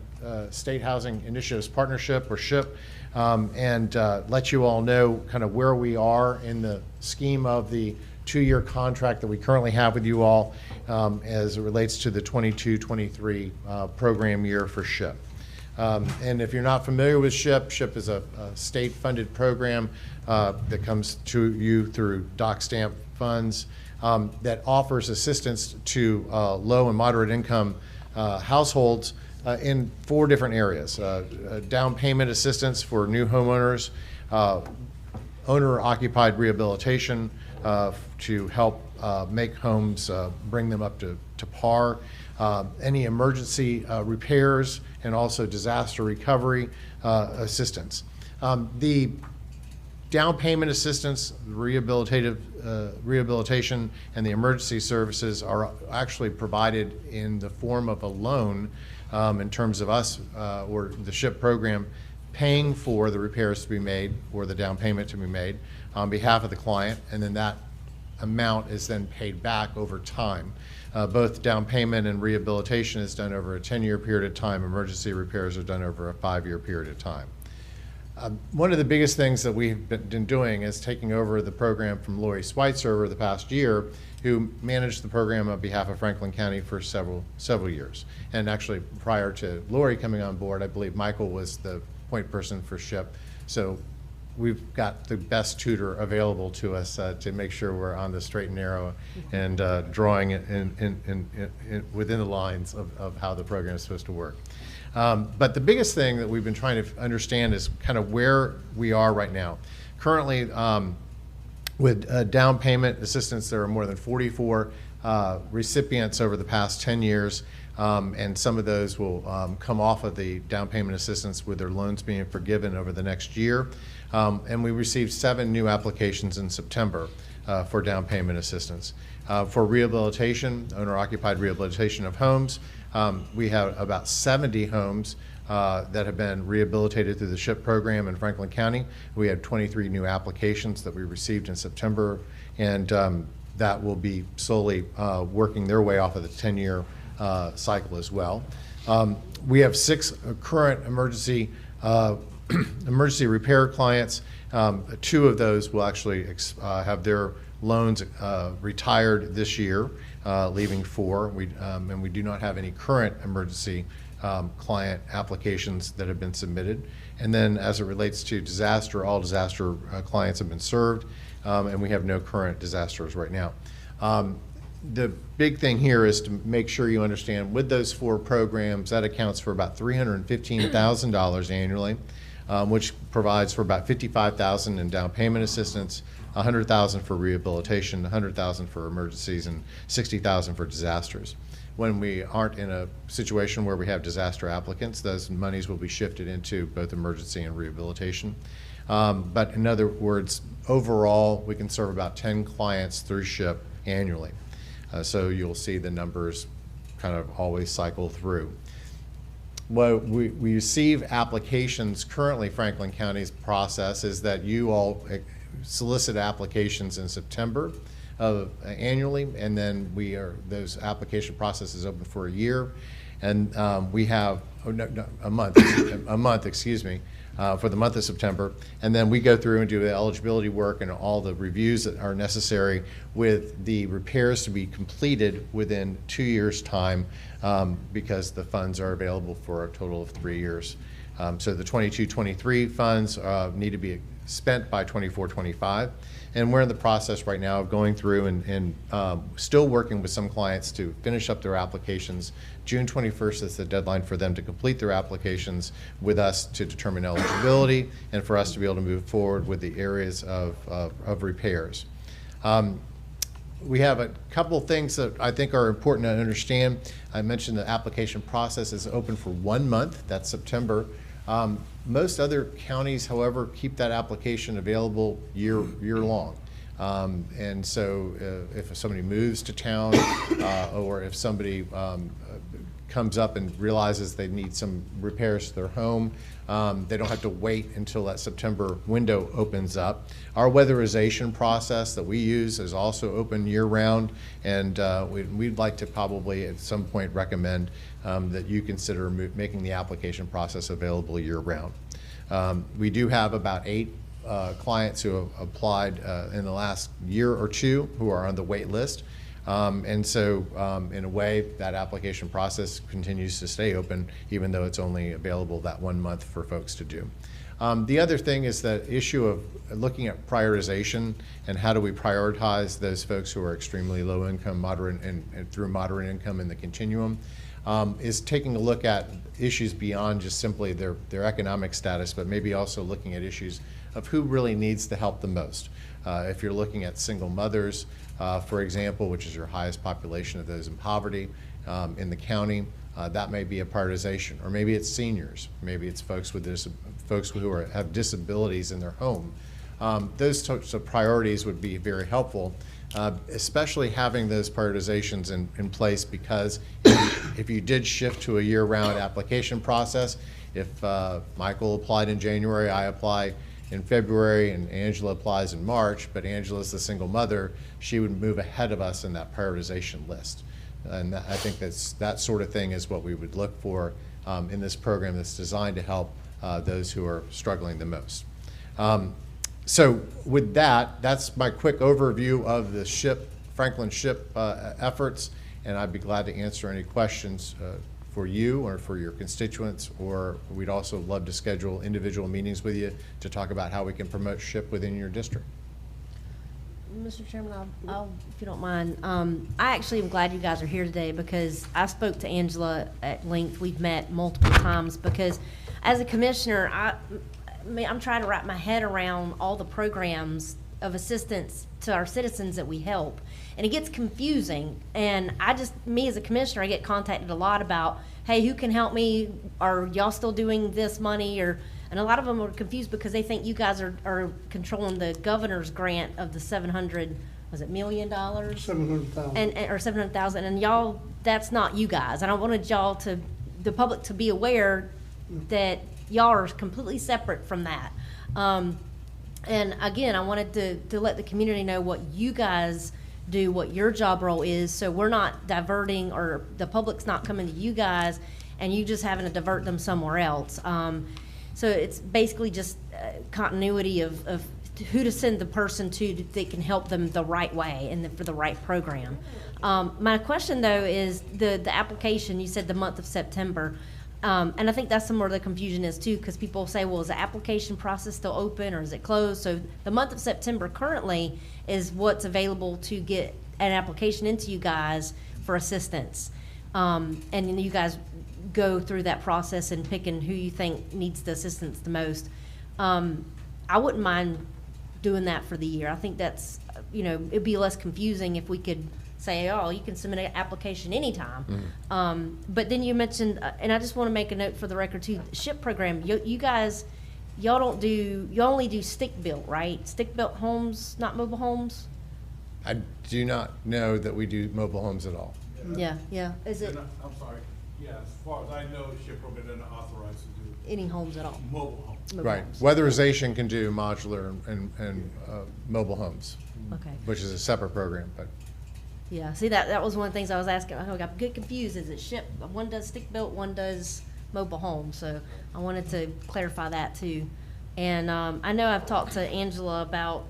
State Housing Initiatives Partnership, or SHIP, and let you all know kind of where we are in the scheme of the 2-year contract that we currently have with you all as it relates to the 22-23 program year for SHIP. And if you're not familiar with SHIP, SHIP is a state-funded program that comes to you through doc stamp funds that offers assistance to low and moderate income households in 4 different areas. Down payment assistance for new homeowners, owner-occupied rehabilitation to help make homes, bring them up to par, any emergency repairs, and also disaster recovery assistance. The down payment assistance, rehabilitation, and the emergency services are actually provided in the form of a loan in terms of us or the SHIP program paying for the repairs to be made or the down payment to be made on behalf of the client, and then that amount is then paid back over time. Both down payment and rehabilitation is done over a 10-year period of time. Emergency repairs are done over a 5-year period of time. One of the biggest things that we've been doing is taking over the program from Lori Schweitzer over the past year, who managed the program on behalf of Franklin County for several years. And actually, prior to Lori coming on board, I believe Michael was the point person for SHIP. So we've got the best tutor available to us to make sure we're on the straight and narrow and drawing it within the lines of how the program is supposed to work. But the biggest thing that we've been trying to understand is kind of where we are right now. Currently, with down payment assistance, there are more than 44 recipients over the past 10 years, and some of those will come off of the down payment assistance with their loans being forgiven over the next year. And we received 7 new applications in September. for down payment assistance. For rehabilitation, owner-occupied rehabilitation of homes, we have about 70 homes that have been rehabilitated through the SHIP program in Franklin County. We had 23 new applications that we received in September, and that will be slowly working their way off of the 10-year cycle as well. We have 6 current emergency repair clients. 2 of those will actually have their loans retired this year, leaving 4. And we do not have any current emergency client applications that have been submitted. And then as it relates to disaster, all disaster clients have been served, and we have no current disasters right now. The big thing here is to make sure you understand with those 4 programs, that accounts for about $315,000 annually, which provides for about $55,000 in down payment assistance, $100,000 for rehabilitation, $100,000 for emergencies, and $60,000 for disasters. When we aren't in a situation where we have disaster applicants, those monies will be shifted into both emergency and rehabilitation. But in other words, overall, we can serve about 10 clients through SHIP annually. So you'll see the numbers kind of always cycle through. Well, we receive applications currently. Franklin County's process is that you all solicit applications in September annually, and then those application process is open for a year, and we have a month, excuse me, for the month of September, and then we go through and do the eligibility work and all the reviews that are necessary with the repairs to be completed within 2 years' time, because the funds are available for a total of 3 years. So the 22-23 funds need to be spent by 24-25, and we're in the process right now of going through and still working with some clients to finish up their applications. June 21st is the deadline for them to complete their applications with us to determine eligibility and for us to be able to move forward with the areas of repairs. We have a couple things that I think are important to understand. I mentioned the application process is open for 1 month, that's September. Most other counties, however, keep that application available year long. And so if somebody moves to town or if somebody comes up and realizes they need some repairs to their home, they don't have to wait until that September window opens up. Our weatherization process that we use is also open year-round, and we'd like to probably at some point recommend that you consider making the application process available year-round. We do have about 8 clients who have applied in the last year or 2 who are on the wait list. And so in a way, that application process continues to stay open, even though it's only available that 1 month for folks to do. The other thing is the issue of looking at prioritization and how do we prioritize those folks who are extremely low income, moderate, and through moderate income in the continuum, is taking a look at issues beyond just simply their economic status, but maybe also looking at issues of who really needs the help the most. If you're looking at single mothers, for example, which is your highest population of those in poverty in the county, that may be a prioritization. Or maybe it's seniors. Maybe it's folks who have disabilities in their home. Those types of priorities would be very helpful, especially having those prioritizations in place, because if you did shift to a year-round application process, if Michael applied in January, I apply in February, and Angela applies in March, but Angela's the single mother, she would move ahead of us in that prioritization list. And I think that sort of thing is what we would look for in this program that's designed to help those who are struggling the most. So with that, that's my quick overview of the Franklin SHIP efforts, and I'd be glad to answer any questions for you or for your constituents, or we'd also love to schedule individual meetings with you to talk about how we can promote SHIP within your district. Mr. Chairman, I'll, if you don't mind, I actually am glad you guys are here today, because I spoke to Angela at length. We've met multiple times, because as a commissioner, I'm trying to wrap my head around all the programs of assistance to our citizens that we help, and it gets confusing. And me as a commissioner, I get contacted a lot about, hey, who can help me? Are y'all still doing this money? And a lot of them are confused because they think you guys are controlling the governor's grant of the $700 was it $1 million? 700,000. Or 700,000, and y'all, that's not you guys. I don't wanted y'all to, the public to be aware that y'all are completely separate from that. And again, I wanted to let the community know what you guys do, what your job role is, so we're not diverting, or the public's not coming to you guys and you just having to divert them somewhere else. So it's basically just continuity of who to send the person to that can help them the right way and for the right program. My question though is the application, you said the month of September, and I think that's some where the confusion is too, because people say, well, is the application process still open or is it closed? So the month of September currently is what's available to get an application into you guys for assistance. And then you guys go through that process and picking who you think needs the assistance the most. I wouldn't mind doing that for the year. I think that's, it'd be less confusing if we could say, oh, you can submit an application anytime. But then you mentioned, and I just want to make a note for the record too, the SHIP program, you guys, you only do stick-built, right? Stick-built homes, not mobile homes? I do not know that we do mobile homes at all. Yeah. Is it I'm sorry. Yeah, as far as I know, SHIP program isn't authorized to do any homes at all? mobile homes. Mobile Right. homes. Weatherization can do modular and mobile homes, Okay. which is a separate program, but Yeah, see, that was one of the things I was asking. I got good confused. Is it SHIP? One does stick-built, one does mobile home. So I wanted to clarify that too. And I know I've talked to Angela about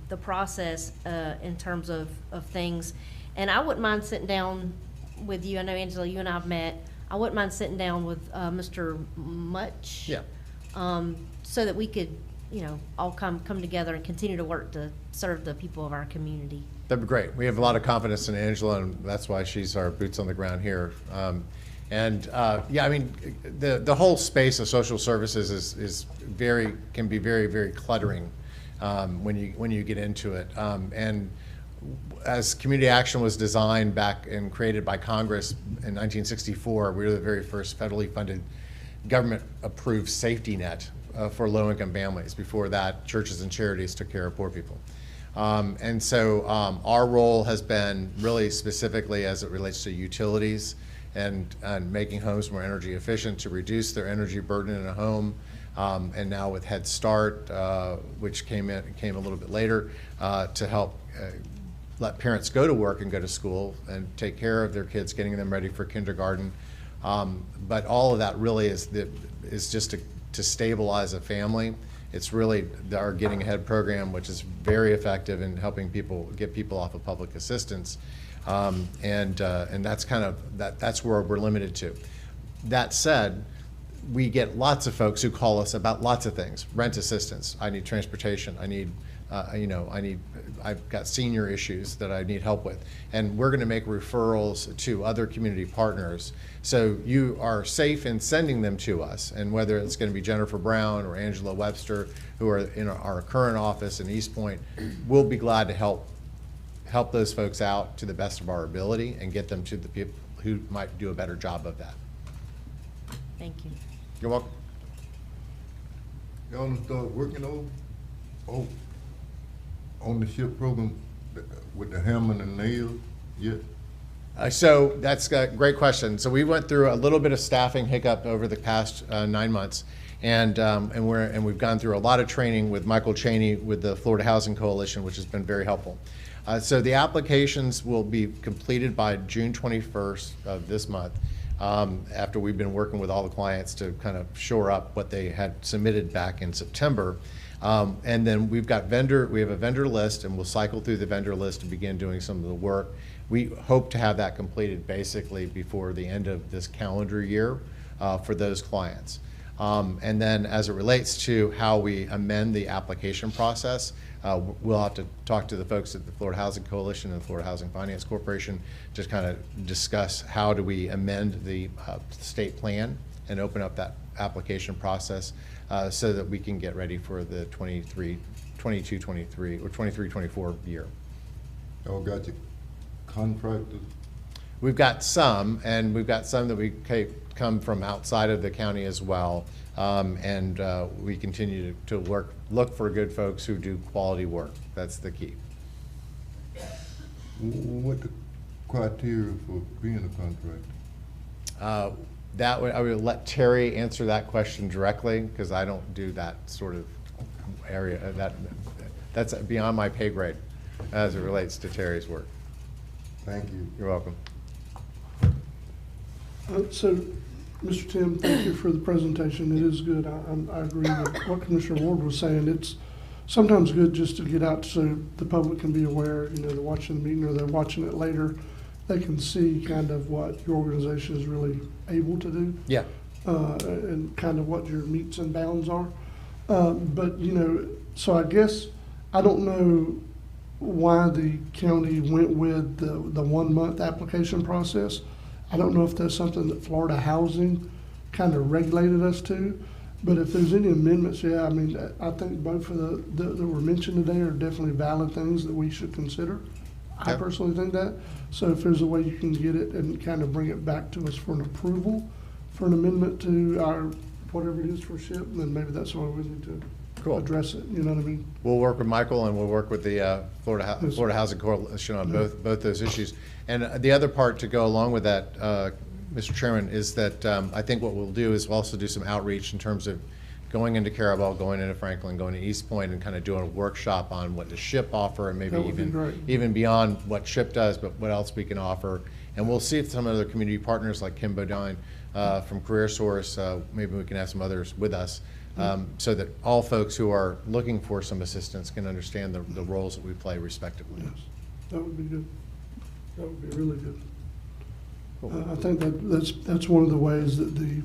the process in terms of things. And I wouldn't mind sitting down with you. I know, Angela, you and I have met. I wouldn't mind sitting down with Mr. Much. Yeah. So that we could, all come together and continue to work to serve the people of our community. that'd be great. We have a lot of confidence in Angela, and that's why she's our boots on the ground here. Yeah, I mean, the whole space of social services can be very, very cluttering when you get into it. And as community action was designed back and created by Congress in 1964, we were the very first federally funded government-approved safety net for low-income families. Before that, churches and charities took care of poor people. And so our role has been really specifically as it relates to utilities and making homes more energy efficient to reduce their energy burden in a home. And now with Head Start, which came a little bit later, to help let parents go to work and go to school and take care of their kids, getting them ready for kindergarten. But all of that really is just to stabilize a family. It's really our Getting Ahead program, which is very effective in helping get people off of public assistance. And that's that's where we're limited to. That said, we get lots of folks who call us about lots of things. Rent assistance, I need transportation, I've got senior issues that I need help with. And we're gonna make referrals to other community partners. So you are safe in sending them to us. And whether it's gonna be Jennifer Brown or Angela Webster, who are in our current office in East Point, we'll be glad to help those folks out to the best of our ability and get them to the people who might do a better job of that. Thank you. You're welcome. Y'all done start working on the SHIP program with the hammer and nails yet? So that's a great question. So we went through a little bit of staffing hiccup over the past 9 months, and we've gone through a lot of training with Michael Cheney with the Florida Housing Coalition, which has been very helpful. So the applications will be completed by June 21st of this month, after we've been working with all the clients to kind of shore up what they had submitted back in September. And then we have a vendor list, and we'll cycle through the vendor list and begin doing some of the work. We hope to have that completed basically before the end of this calendar year for those clients. And then as it relates to how we amend the application process, we'll have to talk to the folks at the Florida Housing Coalition and the Florida Housing Finance Corporation, just kind of discuss how do we amend the state plan and open up that application process so that we can get ready for the 22-23 or 23-24 year. Y'all got your contractors? We've got some, and we've got some that we come from outside of the county as well. And we continue to look for good folks who do quality work. That's the key. What the criteria for being a contractor? That would, I would let Terry answer that question directly, because I don't do that sort of area, that's beyond my pay grade as it relates to Terry's work. Thank you. You're welcome. So, Mr. Tim, thank you for the presentation. It is good. I agree with what Commissioner Ward was saying. It's sometimes good just to get out so the public can be aware, you know, they're watching the meeting or they're watching it later. They can see kind of what your organization is really able to do. Yeah. And kind of what your metes and bounds are. But, you know, so I guess, I don't know why the county went with the 1 month application process. I don't know if that's something that Florida Housing kind of regulated us to, but if there's any amendments, yeah, I mean, I think both of that were mentioned today are definitely valid things that we should consider. I Yep. personally think that. So if there's a way you can get it and kind of bring it back to us for an approval, for an amendment to our, whatever it is for SHIP, then maybe that's why we need to address it, you know what I mean? We'll work with Michael and we'll work with the Florida Housing Coalition on both those issues. And the other part to go along with that, Mr. Chairman, is that I think what we'll do is we'll also do some outreach in terms of going into Carabel, going into Franklin, going to East Point, and kind of doing a workshop on what does SHIP offer, and maybe That would be great. even beyond what SHIP does, but what else we can offer. And we'll see if some other community partners like Kim Bodine from Career Source, maybe we can have some others with us, so that all folks who are looking for some assistance can understand the roles that we play respectively. Yes, that would be good. That would be really good. I think that's one of the ways that the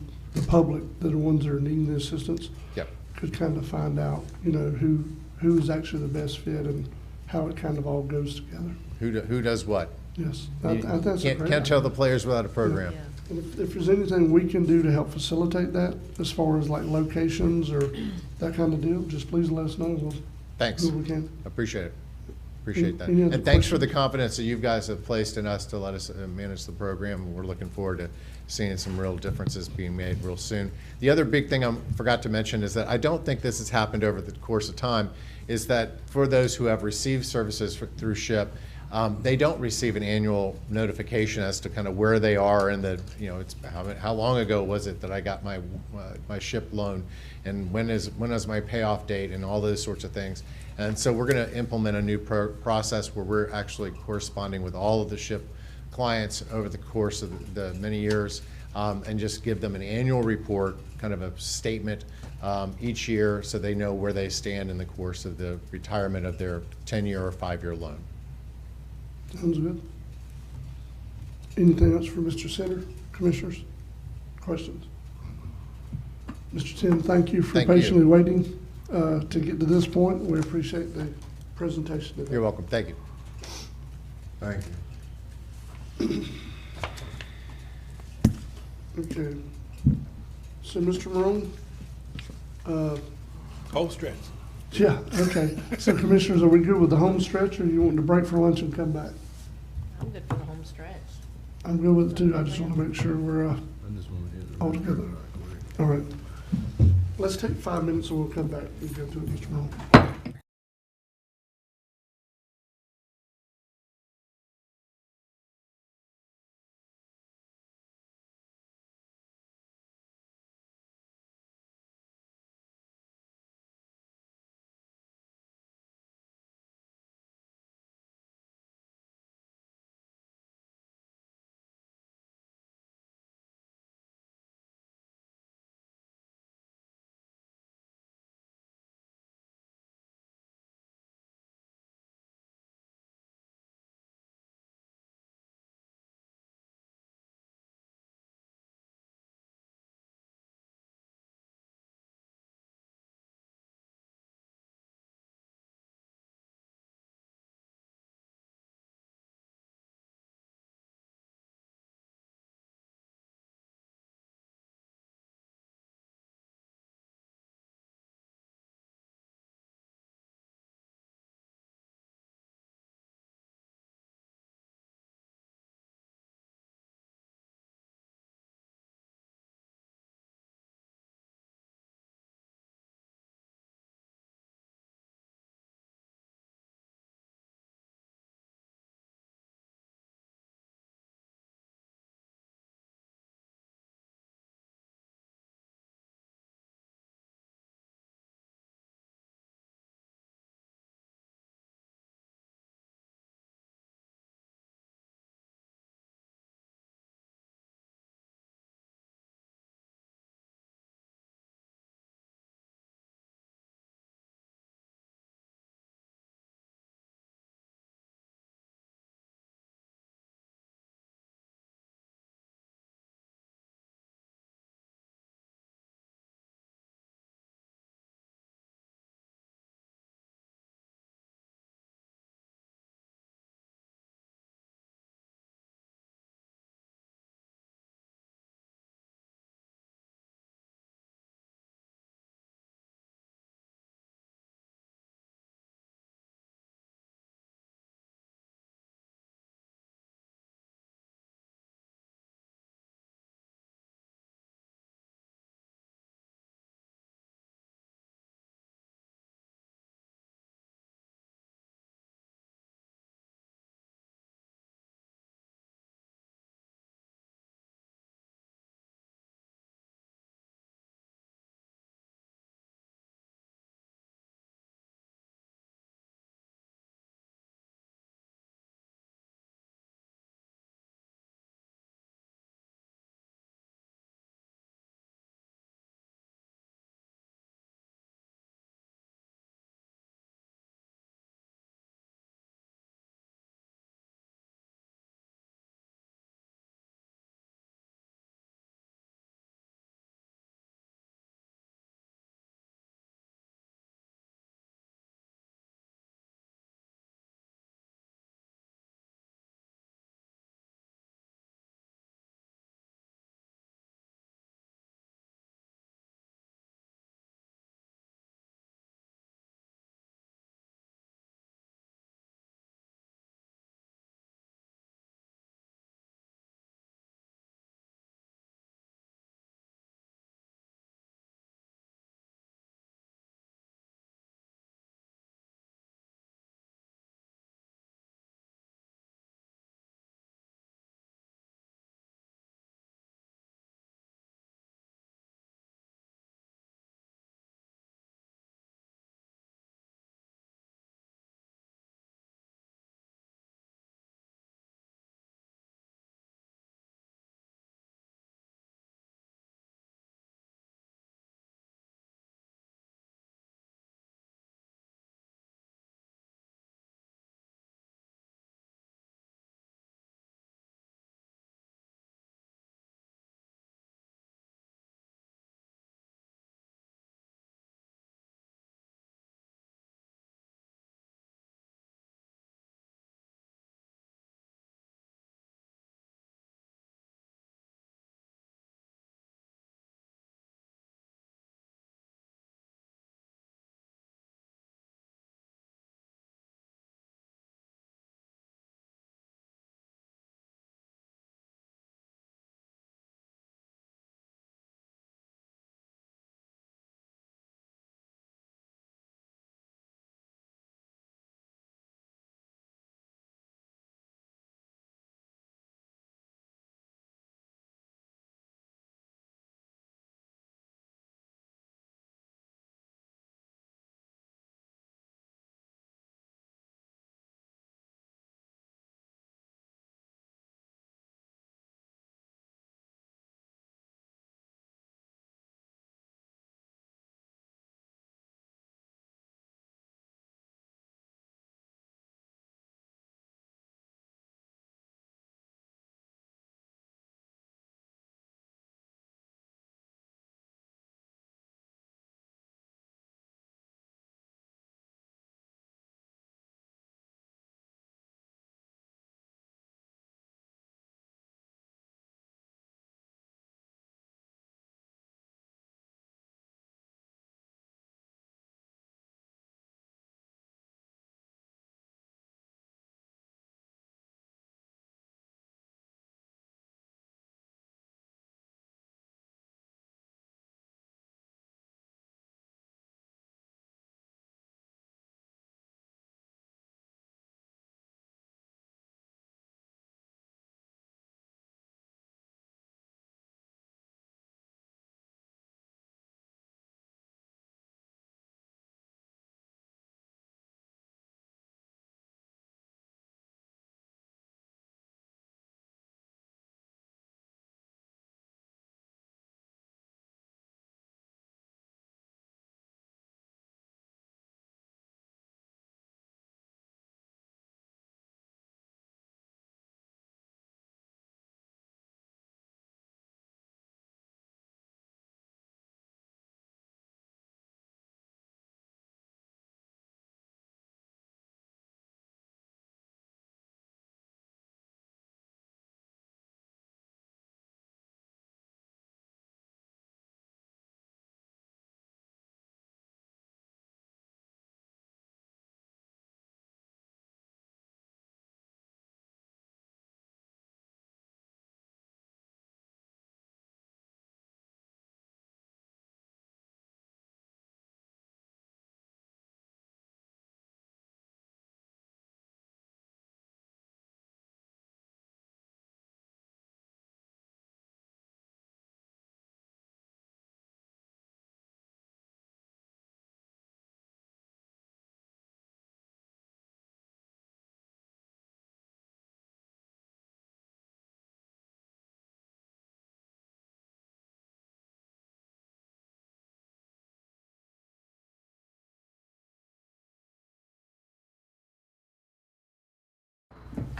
public, that are ones that are needing the assistance, Yep. could kind of find out, you know, who is actually the best fit and how it kind of all goes together. Who does what? Yes, You that's a great can't tell idea. the players without a program. And if there's anything we can do to help facilitate that, as far as like locations or that kind of deal, just please let us know. We'll Thanks. do what we can. Appreciate it. Appreciate that. Any other And thanks for the questions? confidence that you guys have placed in us to let us manage the program. We're looking forward to seeing some real differences being made real soon. The other big thing I forgot to mention is that I don't think this has happened over the course of time, is that for those who have received services through SHIP, they don't receive an annual notification as to kind of where they are in the, you know, it's how long ago was it that I got my my SHIP loan, and when is my payoff date, and all those sorts of things. And so we're going to implement a new process where we're actually corresponding with all of the SHIP clients over the course of the many years, and just give them an annual report, kind of a statement each year, so they know where they stand in the course of the retirement of their 10-year or 5-year loan. Sounds good. Anything else for Mr. Center, commissioners? Questions? Mr. Tim, thank you for Thank you. patiently waiting to get to this point. We appreciate the presentation today. You're welcome. Thank you. Thank you. Okay. So, Mr. Morone? Home stretch. Yeah, okay. So commissioners, are we good with the home stretch, or you want to break for lunch and come back? I'm good for the home stretch. I'm good with it too. I just want to make sure we're all together. All right. Let's take 5 minutes and we'll come back and go through it, Mr. Morone.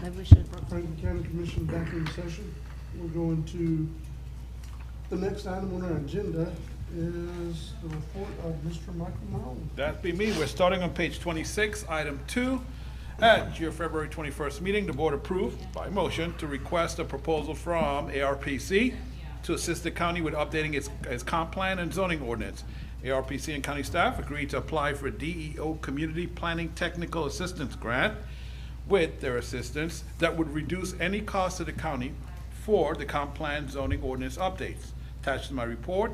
Maybe we should. Franklin County Commission back in session. We're going to, the next item on our agenda is the report of Mr. Michael Malone. That be me. We're starting on page 26, item 2. At your February 21st meeting, the board approved by motion to request a proposal from ARPC to assist the county with updating its comp plan and zoning ordinance. ARPC and county staff agreed to apply for a DEO Community Planning Technical Assistance Grant with their assistance that would reduce any cost to the county for the comp plan zoning ordinance updates. Attached to my report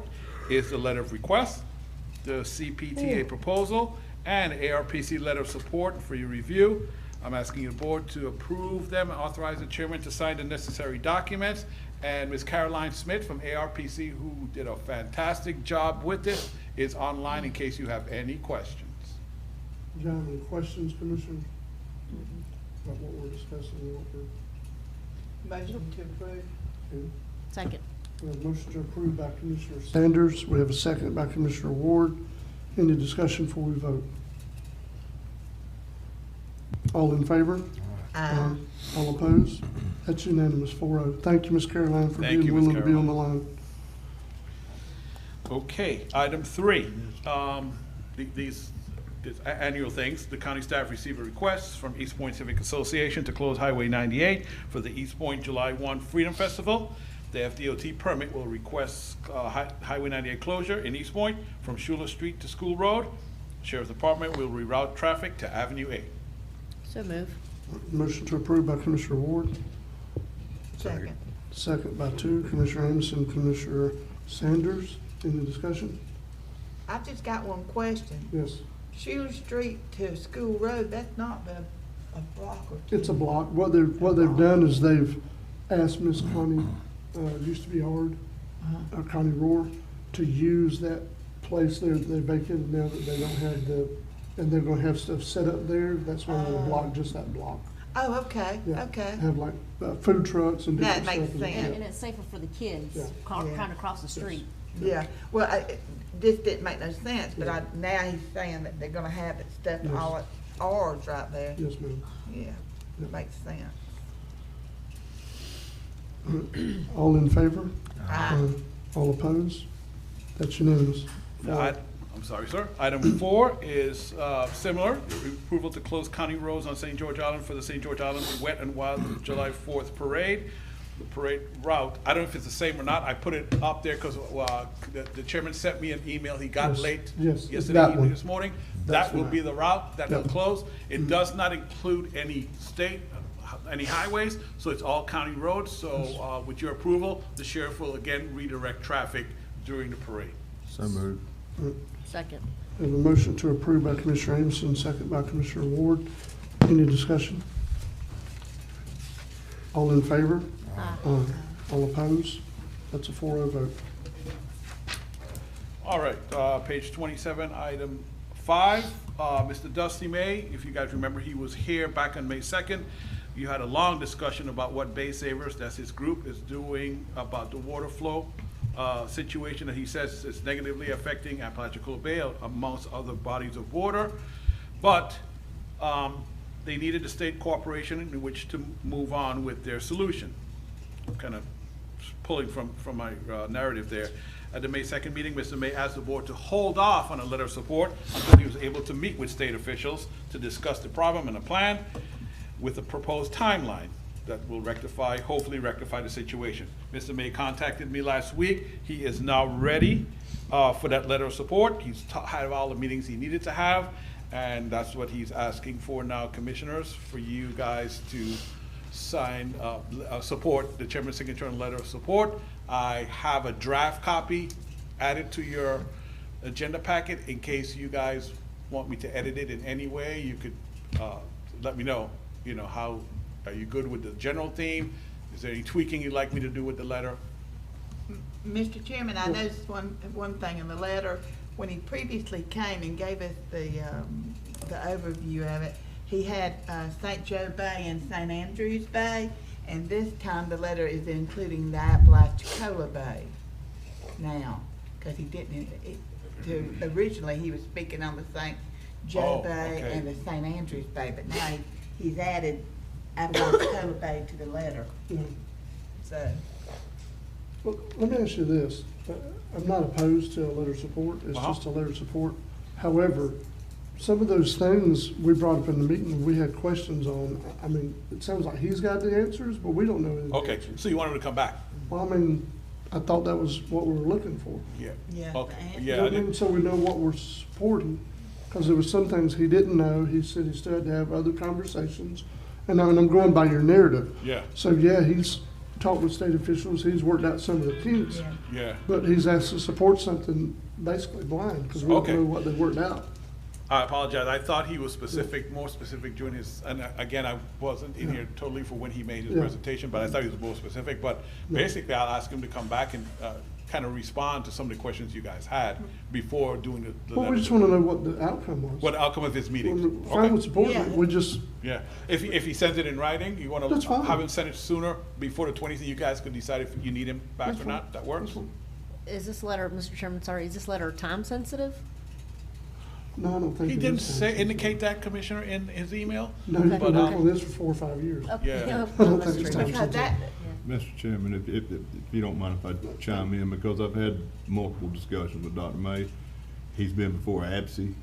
is the letter of request, the CPTA proposal, and ARPC letter of support for your review. I'm asking the board to approve them and authorize the chairman to sign the necessary documents. And Ms. Caroline Smith from ARPC, who did a fantastic job with this, is online in case you have any questions. Do you have any questions, Commissioner, about what we're discussing? What we're... Motion to approve. Okay. Second. We have a motion to approve by Commissioner Sanders. We have a second by Commissioner Ward. Any discussion before we vote? All in favor? Aye. All opposed? That's unanimous, 4-0. Thank you, Ms. Caroline, for Thank being you, Ms. willing to be on the Caroline. line. Okay, item 3. These annual things. The county staff received a request from East Point Civic Association to close Highway 98 for the East Point July 1 Freedom Festival. The FDOT permit will request Highway 98 closure in East Point from Schuler Street to School Road. Sheriff's Department will reroute traffic to Avenue A. So move. Motion to approve by Commissioner Ward. Second. Second by 2, Commissioner Anderson, Commissioner Sanders. Any discussion? I just got one question. Yes. Schuler Street to School Road, that's not a block or two. It's a block. What they've done is they've asked Miss Connie, it used to be Hard, Connie Rohr, to use that place there that they vacated now that they don't have and they're gonna have stuff set up there. That's why they'll block just that block. Oh, okay, Yeah. okay. Have like food trucks and different That stuff. makes sense. And it's safer for the kids, Yeah. trying to cross the street. Yeah, well, this didn't make no sense, but now he's saying that they're gonna have it stuff Yes. all at ours right there. Yes, ma'am. Yeah, it makes sense. All in favor? Aye. All opposed? That's unanimous. I'm sorry, sir. Item 4 is similar. Approval to close county roads on St. George Island for the St. George Island Wet and Wild July 4th Parade. The parade route, I don't know if it's the same or not. I put it up there because the chairman sent me an email. He got Yes, late yes, yesterday that evening, one. this morning. That's That will right. be the route that will Yep. close. It does not include any state, any highways, so it's all county roads. So with your approval, the sheriff will again redirect traffic during the parade. So moved. Second. We have a motion to approve by Commissioner Anderson, second by Commissioner Ward. Any discussion? All in favor? Aye. All opposed? That's a 4-0 vote. All right, page 27, item 5, Mr. Dusty May, if you guys remember, he was here back on May 2nd. You had a long discussion about what Bay Savers, that's his group, is doing about the water flow situation that he says is negatively affecting Apalachicola Bay amongst other bodies of water. But they needed the state cooperation in which to move on with their solution. Kind of pulling from my narrative there. At the May 2nd meeting, Mr. May asked the board to hold off on a letter of support until he was able to meet with state officials to discuss the problem and a plan with a proposed timeline that will hopefully rectify the situation. Mr. May contacted me last week. He is now ready for that letter of support. He's had all the meetings he needed to have, and that's what he's asking for now, commissioners, for you guys to sign, support the chairman's signature and letter of support. I have a draft copy added to your agenda packet in case you guys want me to edit it in any way. You could let me know, how, are you good with the general theme? Is there any tweaking you'd like me to do with the letter? Mr. Chairman, I noticed one thing in the letter. When he previously came and gave us the overview of it, he had St. Joe Bay and St. Andrews Bay, and this time the letter is including the Apalachicola Bay now, because he didn't, originally he was speaking on the St. Joe Bay okay. and the St. Andrews Bay, but now he's added after I was obeyed to the letter. Yeah. So, Well, let me ask you this. I'm not opposed to a letter of support. It's just a letter of support. However, some of those things we brought up in the meeting, we had questions on. I mean, it sounds like he's got the answers, but we don't know any of the Okay, answers. so you want him to come back? Well, I mean, I thought that was what we were looking for. Yeah. Yeah. Okay, the yeah, I You know what I didn't, mean? So we know what we're supporting, because there was some things he didn't know. He said he still had to have other conversations. And I mean, I'm going by your narrative. yeah, So yeah, he's talked with state officials, he's worked out some of the kinks, yeah. but he's asked to support something basically blind, because we don't Okay. know what they worked out. I apologize. I thought he was specific, more specific during his, and again, I wasn't in here totally for when he made his Yeah. presentation, but I thought he was more specific. But basically, I'll ask him to come back and kind of respond to some of the questions you guys had before doing the Well, we letter. just want to know what the outcome was. What the outcome of this meeting? We're fine with supporting Yeah. it, we just, Yeah, if he sends it in writing, you want That's to fine. have him send it sooner, before the 20th, you guys could decide if you need him back That's or fine. not. That works? That's fine. Is this letter, Mr. Chairman, sorry, is this letter time sensitive? no, I don't think He it didn't is. say, indicate that, Commissioner, in his email? No, he's but, been working on this for 4 or 5 years. Yeah. I don't Oh, that's think it's true. time because that, Mr. Chairman, if you don't mind if I chime in, because I've had multiple discussions with Dr. May. He's been before ABSI.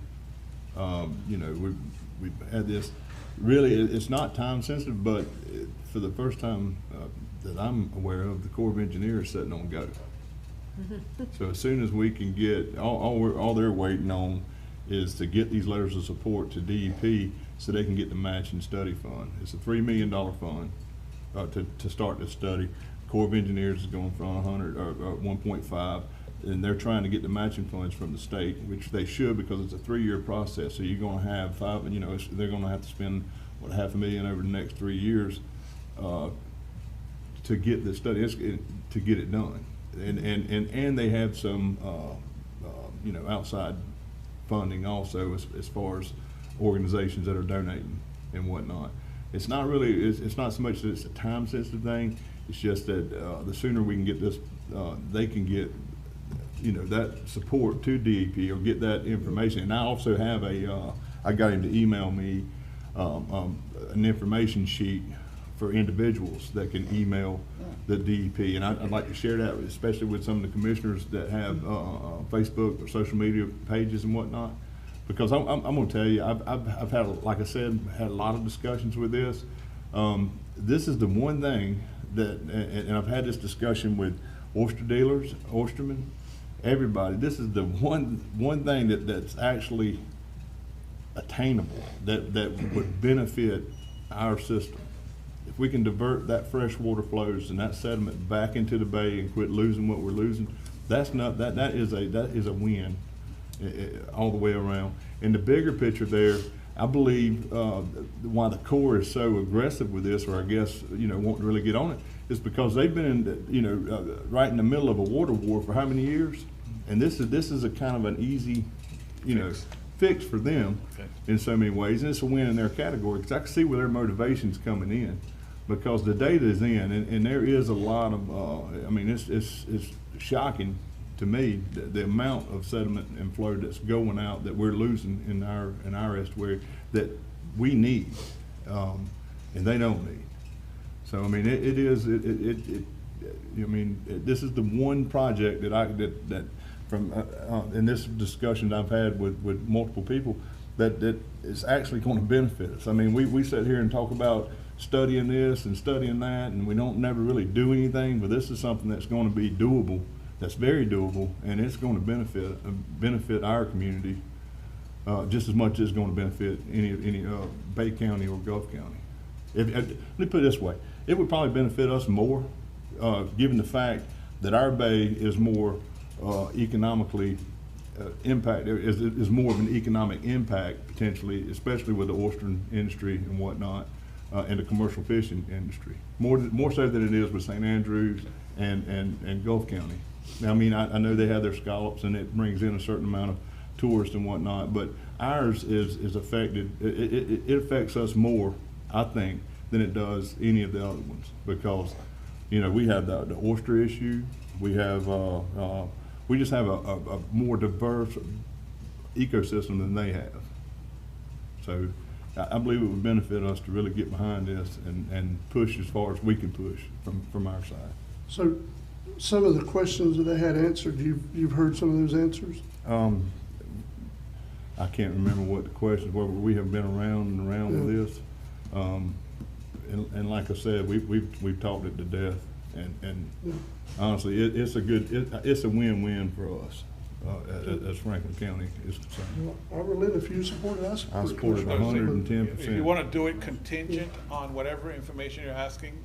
You know, we've had this, really, it's not time sensitive, but for the first time that I'm aware of, the Corps of Engineers sitting on go. So as soon as we can get, all they're waiting on is to get these letters of support to DEP so they can get the matching study fund. It's a $3 million fund to start this study. Corps of Engineers is going for 1.5, and they're trying to get the matching funds from the state, which they should, because it's a 3-year process. So you're going to have they're going to have to spend what, $500,000 over the next 3 years to get the study, to get it done. And they have some outside funding also as far as organizations that are donating and whatnot. It's not really, it's not so much that it's a time sensitive thing, it's just that the sooner we can get this, they can get, that support to DEP or get that information. And I also have I got him to email me an information sheet for individuals that can email the DEP. And I'd like to share that, especially with some of the commissioners that have Facebook or social media pages and whatnot. Because I'm gonna tell you, I've had, like I said, had a lot of discussions with this. This is the one thing that, and I've had this discussion with oyster dealers, oystermen, everybody. This is the one thing that's actually attainable, that would benefit our system. If we can divert that freshwater flows and that sediment back into the bay and quit losing what we're losing, that is a win all the way around. In the bigger picture there, I believe why the Corps is so aggressive with this, or I guess won't really get on it, is because they've been in right in the middle of a water war for how many years? And this is a kind of an easy fix for them in so many ways, and it's a win in their category, because I can see where their motivation's coming in, because the data is in, and there is a lot of it's shocking to me the amount of sediment and flow that's going out that we're losing in our estuary that we need, and they don't need. So I mean, this is the one project that from in this discussion I've had with multiple people that is actually going to benefit us. I mean, we sit here and talk about studying this and studying that, and we don't never really do anything, but this is something that's going to be doable, that's very doable, and it's going to benefit our community just as much as it's going to benefit any Bay County or Gulf County. Let me put it this way, it would probably benefit us more, given the fact that our bay is more economically is more of an economic impact potentially, especially with the oyster industry and whatnot, and the commercial fishing industry, more so than it is with St. Andrews and Gulf County. Now, I mean, I know they have their scallops and it brings in a certain amount of tourists and whatnot, but ours is affected. It affects us more, I think, than it does any of the other ones, because we have the oyster issue. We have we just have a more diverse ecosystem than they have. So I believe it would benefit us to really get behind this and push as far as we can push from our side. So some of the questions that they had answered, you've heard some of those answers? I can't remember what the questions were, but we have been around and around with this. And like I said, we've talked it to death, and honestly, it's a win-win for us, as Franklin County is concerned. Well, Arlen, if you support it, I support it. 110%. If you want to do it contingent on whatever information you're asking,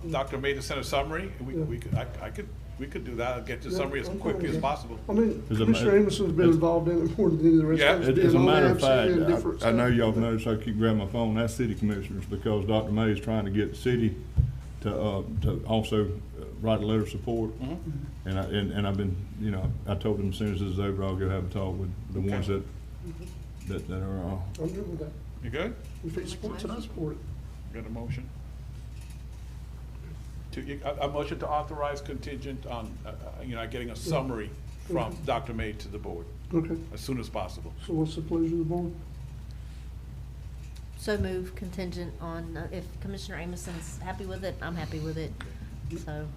Dr. May to send a summary, we could do that, get the summary as quickly as possible. I mean, Commissioner Amoson's been involved in it more than any of the rest of us. As a matter of fact, I know y'all noticed I keep grabbing my phone, that's city commissioners, because Dr. May is trying to get the city to also write a letter of support. And I've been, I told them as soon as this is over, I'll go have a talk with the ones that are. I'm good with that. You good? If he supports it, I support it. Got a motion? A motion to authorize contingent on, getting a summary from Dr. May to the board. Okay. As soon as possible. So what's the pleasure of the board? So move contingent on, if Commissioner Amoson's happy with it, I'm happy with it, so.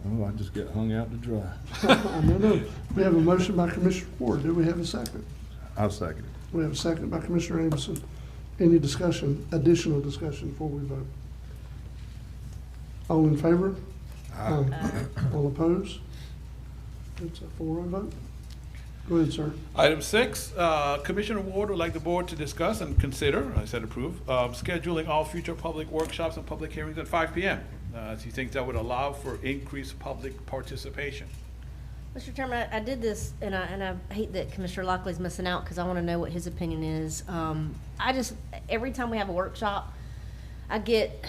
Oh, I just get hung out to dry. No. We have a motion by Commissioner Ward. Do we have a second? I'll second it. We have a second by Commissioner Amoson. Any discussion, additional discussion before we vote? All in favor? Aye. All opposed? It's a 4-0 vote. Go ahead, sir. Item 6, Commissioner Ward would like the board to discuss and consider, I said approve, scheduling all future public workshops and public hearings at 5 p.m. Do you think that would allow for increased public participation? Mr. Chairman, I did this, and I hate that Commissioner Lockley's missing out because I want to know what his opinion is. Every time we have a workshop, I get,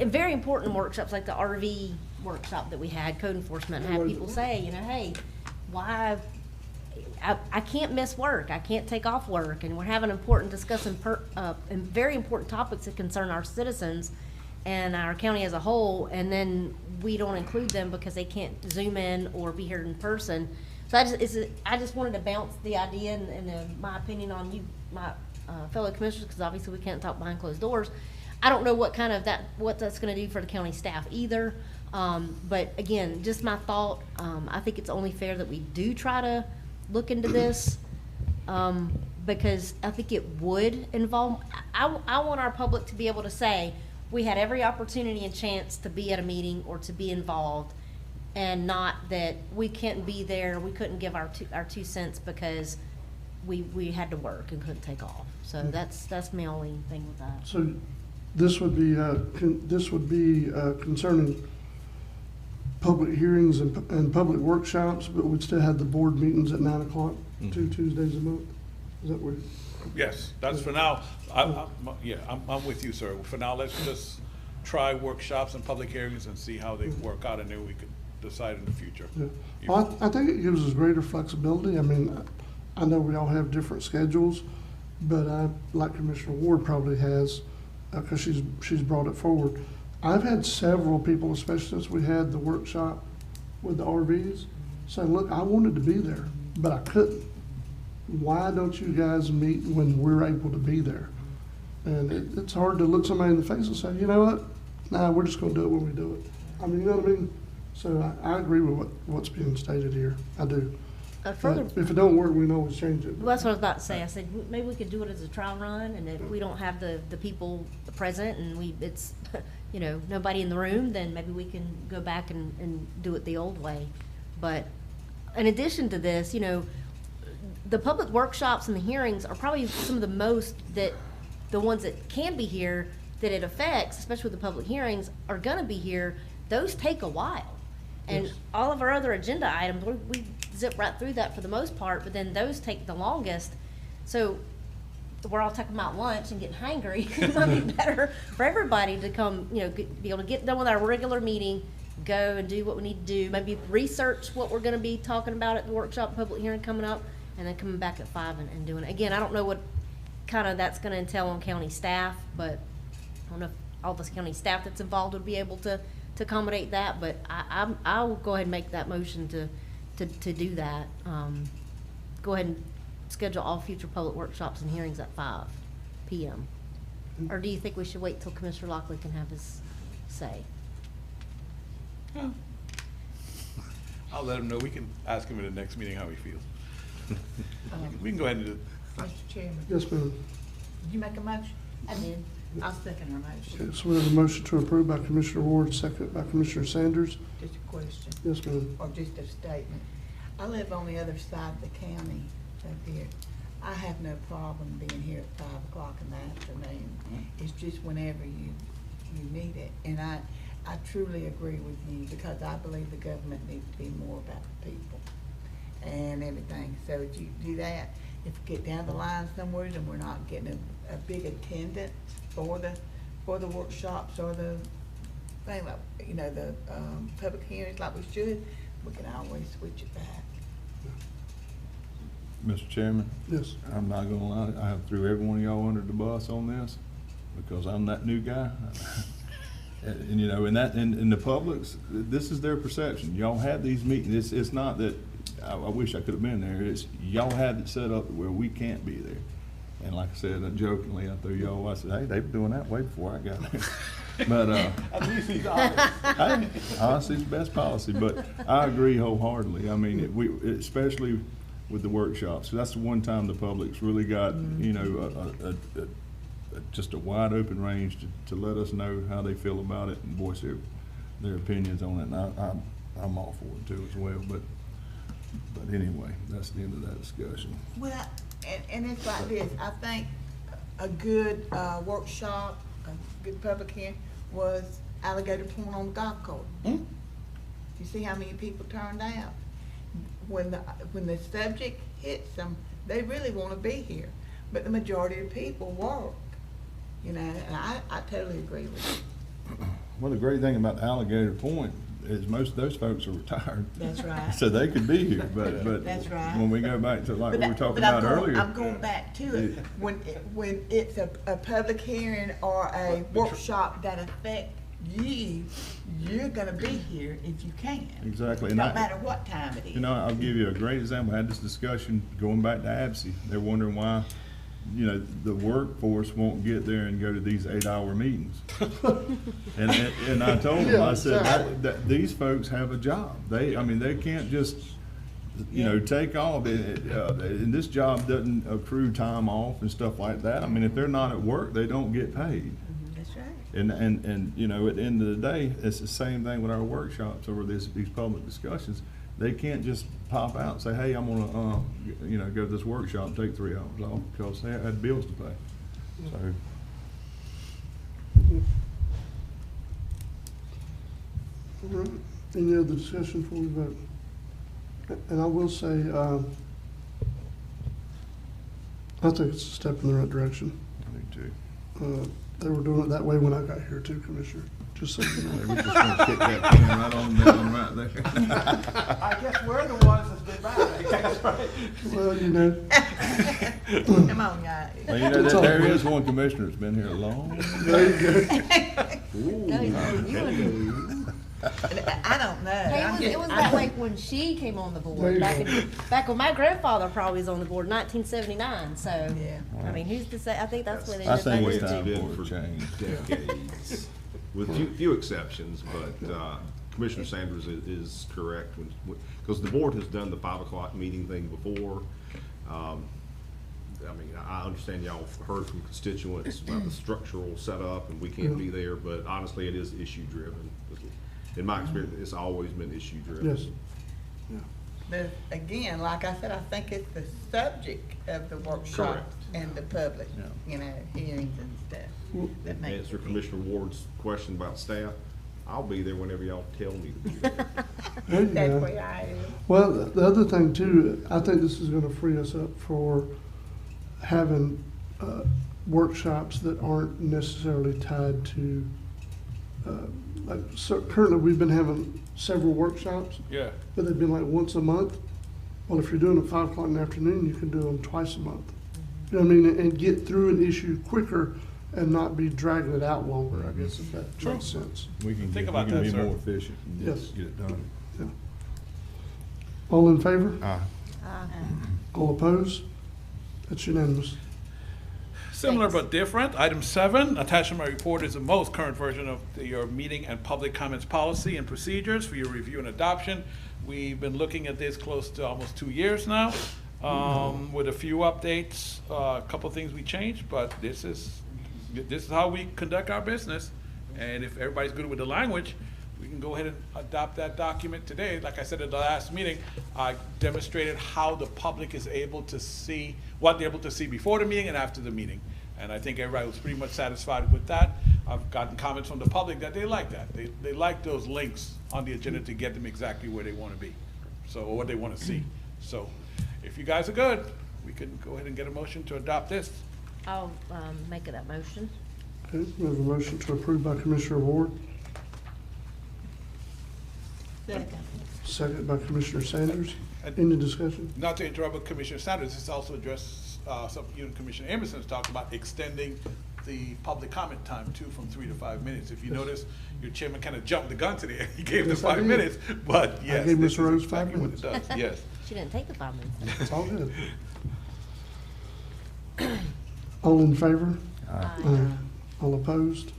very important workshops like the RV workshop that we had, code enforcement, and had people say, hey, why, I can't miss work, I can't take off work, and we're having important discussing and very important topics that concern our citizens and our county as a whole, and then we don't include them because they can't Zoom in or be here in person. So I just wanted to bounce the idea and my opinion on you, my fellow commissioners, because obviously we can't talk behind closed doors. I don't know what that's going to do for the county staff either. But again, just my thought. I think it's only fair that we do try to look into this because I think it would involve. I want our public to be able to say we had every opportunity and chance to be at a meeting or to be involved, and not that we couldn't be there. We couldn't give our 2 cents because we had to work and couldn't take off. So that's my only thing with that. So this would be concerning public hearings and public workshops, but we'd still have the board meetings at 9 o'clock, 2 Tuesdays a month. Is that what? Yes, that's for now. I'm with you, sir. For now, let's just try workshops and public hearings and see how they work out, and then we could decide in the future. Yeah. Well, I think it gives us greater flexibility. I mean, I know we all have different schedules, but like Commissioner Ward probably has, because she's brought it forward. I've had several people, especially since we had the workshop with the RVs, say, look, I wanted to be there, but I couldn't. Why don't you guys meet when we're able to be there? And it's hard to look somebody in the face and say, you know what? Nah, we're just going to do it when we do it. I mean, you know what I mean? So I agree with what's being stated here. I do. If it don't work, we can always change it. Well, that's what I was about to say. I said maybe we could do it as a trial run, and if we don't have the people present and it's nobody in the room, then maybe we can go back and do it the old way. But in addition to this, the public workshops and the hearings are probably some of the most the ones that can be here that it affects, especially with the public hearings, are going to be here. Those take a while. And all of our other agenda items, we zip right through that for the most part, but then those take the longest. So we're all talking about lunch and getting hangry. It might be better for everybody to come, be able to get done with our regular meeting, go and do what we need to do, maybe research what we're going to be talking about at the workshop, public hearing coming up, and then coming back at 5 and doing it. Again, I don't know what kind of that's going to entail on county staff, but I don't know if all the county staff that's involved would be able to accommodate that, but I'll go ahead and make that motion to do that. Go ahead and schedule all future public workshops and hearings at 5 PM? Or do you think we should wait till Commissioner Lockley can have his say? I'll let him know. We can ask him in the next meeting how he feels. We can go ahead and do it. Mr. Chairman, Yes, ma'am. did you make a motion? I did. I'll second her motion. Okay, so we have a motion to approve by Commissioner Ward, second by Commissioner Sanders. Just a question. Yes, ma'am. Or just a statement. I live on the other side of the county up here. I have no problem being here at 5 o'clock in the afternoon. It's just whenever you need it. And I truly agree with you because I believe the government needs to be more about the people and everything. So if you do that, if we get down the line somewhere and we're not getting a big attendance for the workshops or the thing like, you know, the public hearings like we should, we can always switch it back. Mr. Chairman? Yes. I'm not gonna lie, I have threw every one of y'all under the bus on this, because I'm that new guy. And you know, and the public's, this is their perception. Y'all had these meetings, it's not that, I wish I could have been there, it's, y'all had it set up where we can't be there. And like I said, jokingly, I threw y'all, I said, hey, they were doing that way before I got there. But, At least he's honest. hey, honesty is the best policy, but I agree wholeheartedly. I mean, especially with the workshops, that's the one time the public's really got, you know, just a wide open range to let us know how they feel about it and voice their opinions on it. And I'm all for it too as well, but anyway, that's the end of that discussion. Well, and it's like this, I think a good workshop, a good public hearing was Alligator Point on the golf course. You see how many people turned out? When the subject hits them, they really want to be here, but the majority of people work, you know, and I totally agree with you. Well, the great thing about Alligator Point is most of those folks are retired. That's right. So they could be here, but That's right. when we go back to like we were talking But I'm about earlier. I'm going back to it. When it's a public hearing or a workshop that affects you, you're gonna be here if you can. Exactly. No matter what time it is. You know, I'll give you a great example. I had this discussion going back to ABSI. They're wondering why, you know, the workforce won't get there and go to these 8-hour meetings. and I told them, I said, that these folks have a job. I mean, they can't just, you know, take off. And this job doesn't accrue time off and stuff like that. I mean, if they're not at work, they don't get paid. That's right. And you know, at the end of the day, it's the same thing with our workshops or these public discussions. They can't just pop out and say, hey, I'm gonna, you know, go to this workshop and take 3 hours off because they had bills to pay. So. All right. Any other discussion before we vote? And I will say, I think it's a step in the right direction. I do too. They were doing it that way when I got here too, Commissioner, just so you know. We're just gonna kick that can right on down right there. I guess we're the ones that's been bad. That's right. Well, you know. Come on, guys. Well, you know, there is one commissioner that's been here a long. There you Ooh, I don't know. It was that way when she came on the board, back when my grandfather probably was on the board, 1979, so. Yeah. I mean, who's to say, I think that's when they. I think it's did time too. for a change. Decades, with few exceptions, but Commissioner Sanders is correct, because the board has done the 5 o'clock meeting thing before. I mean, I understand y'all have heard from constituents about the structural setup, and we can't be there, but honestly, it is issue-driven. In my experience, it's always been issue-driven. Yes. Yeah. But again, like I said, I think it's the subject of the workshop Correct. and the public, you know, hearings and stuff. That makes Answer it Commissioner Ward's question about staff, I'll be there whenever y'all tell me to be there. There you That's go. where I am. Well, the other thing too, I think this is gonna free us up for having workshops that aren't necessarily tied to, so currently we've been having several workshops. Yeah. But they've been like once a month. Well, if you're doing it at 5 o'clock in the afternoon, you can do them twice a month. You know what I mean? And get through an issue quicker and not be dragging it out longer, I guess, if that makes sense. We can Think we about can that, be sir. more efficient and Yes. get it done. Yeah. All in favor? Uh, All opposed? That's unanimous. Similar but different. Item 7, attached to my report is the most current version of your meeting and public comments policy and procedures for your review and adoption. We've been looking at this close to almost 2 years now, with a few updates, a couple of things we changed, but this is how we conduct our business. And if everybody's good with the language, we can go ahead and adopt that document today. Like I said at the last meeting, I demonstrated how the public is able to see, what they're able to see before the meeting and after the meeting. And I think everybody was pretty much satisfied with that. I've gotten comments from the public that they like that. They like those links on the agenda to get them exactly where they want to be, so, or what they want to see. So if you guys are good, we can go ahead and get a motion to adopt this. I'll make that motion. Okay, we have a motion to approve by Commissioner Ward, second by Commissioner Sanders. Any discussion? Not to interrupt, but Commissioner Sanders, this also addressed something you and Commissioner Emerson has talked about, extending the public comment time too from 3 to 5 minutes. If you notice, your chairman kind of jumped the gun today. He gave the Yes, I 5 did. minutes, but yes. I gave this Ms. is Rose exactly 5 what it minutes. does. Yes. She didn't take the 5 minutes. It's all good. All in favor? Aye. All opposed?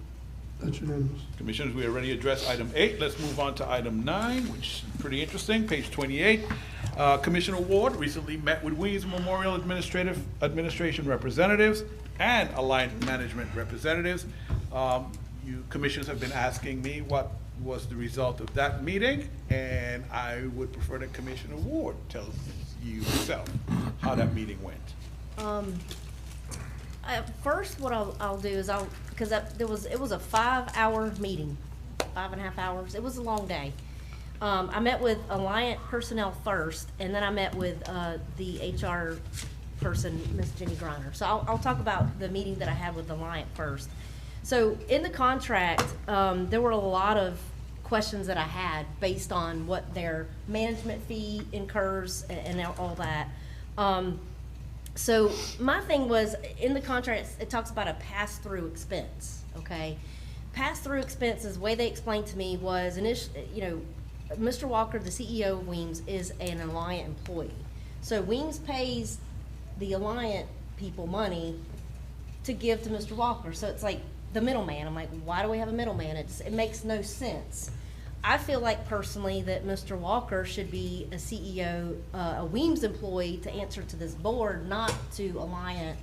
That's unanimous. Commissioners, we already addressed item 8. Let's move on to item 9, which is pretty interesting, page 28. Commissioner Ward recently met with Weems Memorial Administration representatives and Alliant Management representatives. You commissioners have been asking me what was the result of that meeting, and I would prefer that Commissioner Ward tells you herself how that meeting went. First, what I'll do is because it was a 5-hour meeting, 5.5 hours. It was a long day. I met with Alliant personnel first, and then I met with the HR person, Ms. Jenny Griner. So I'll talk about the meeting that I had with Alliant first. So in the contract, there were a lot of questions that I had based on what their management fee incurs and all that. So my thing was, in the contract, it talks about a pass-through expense, okay? Pass-through expenses, the way they explained to me was, Mr. Walker, the CEO of Weems, is an Alliant employee. So Weems pays the Alliant people money to give to Mr. Walker. So it's like the middleman. I'm like, why do we have a middleman? It makes no sense. I feel like personally that Mr. Walker should be a CEO, a Weems employee to answer to this board, not to Alliant.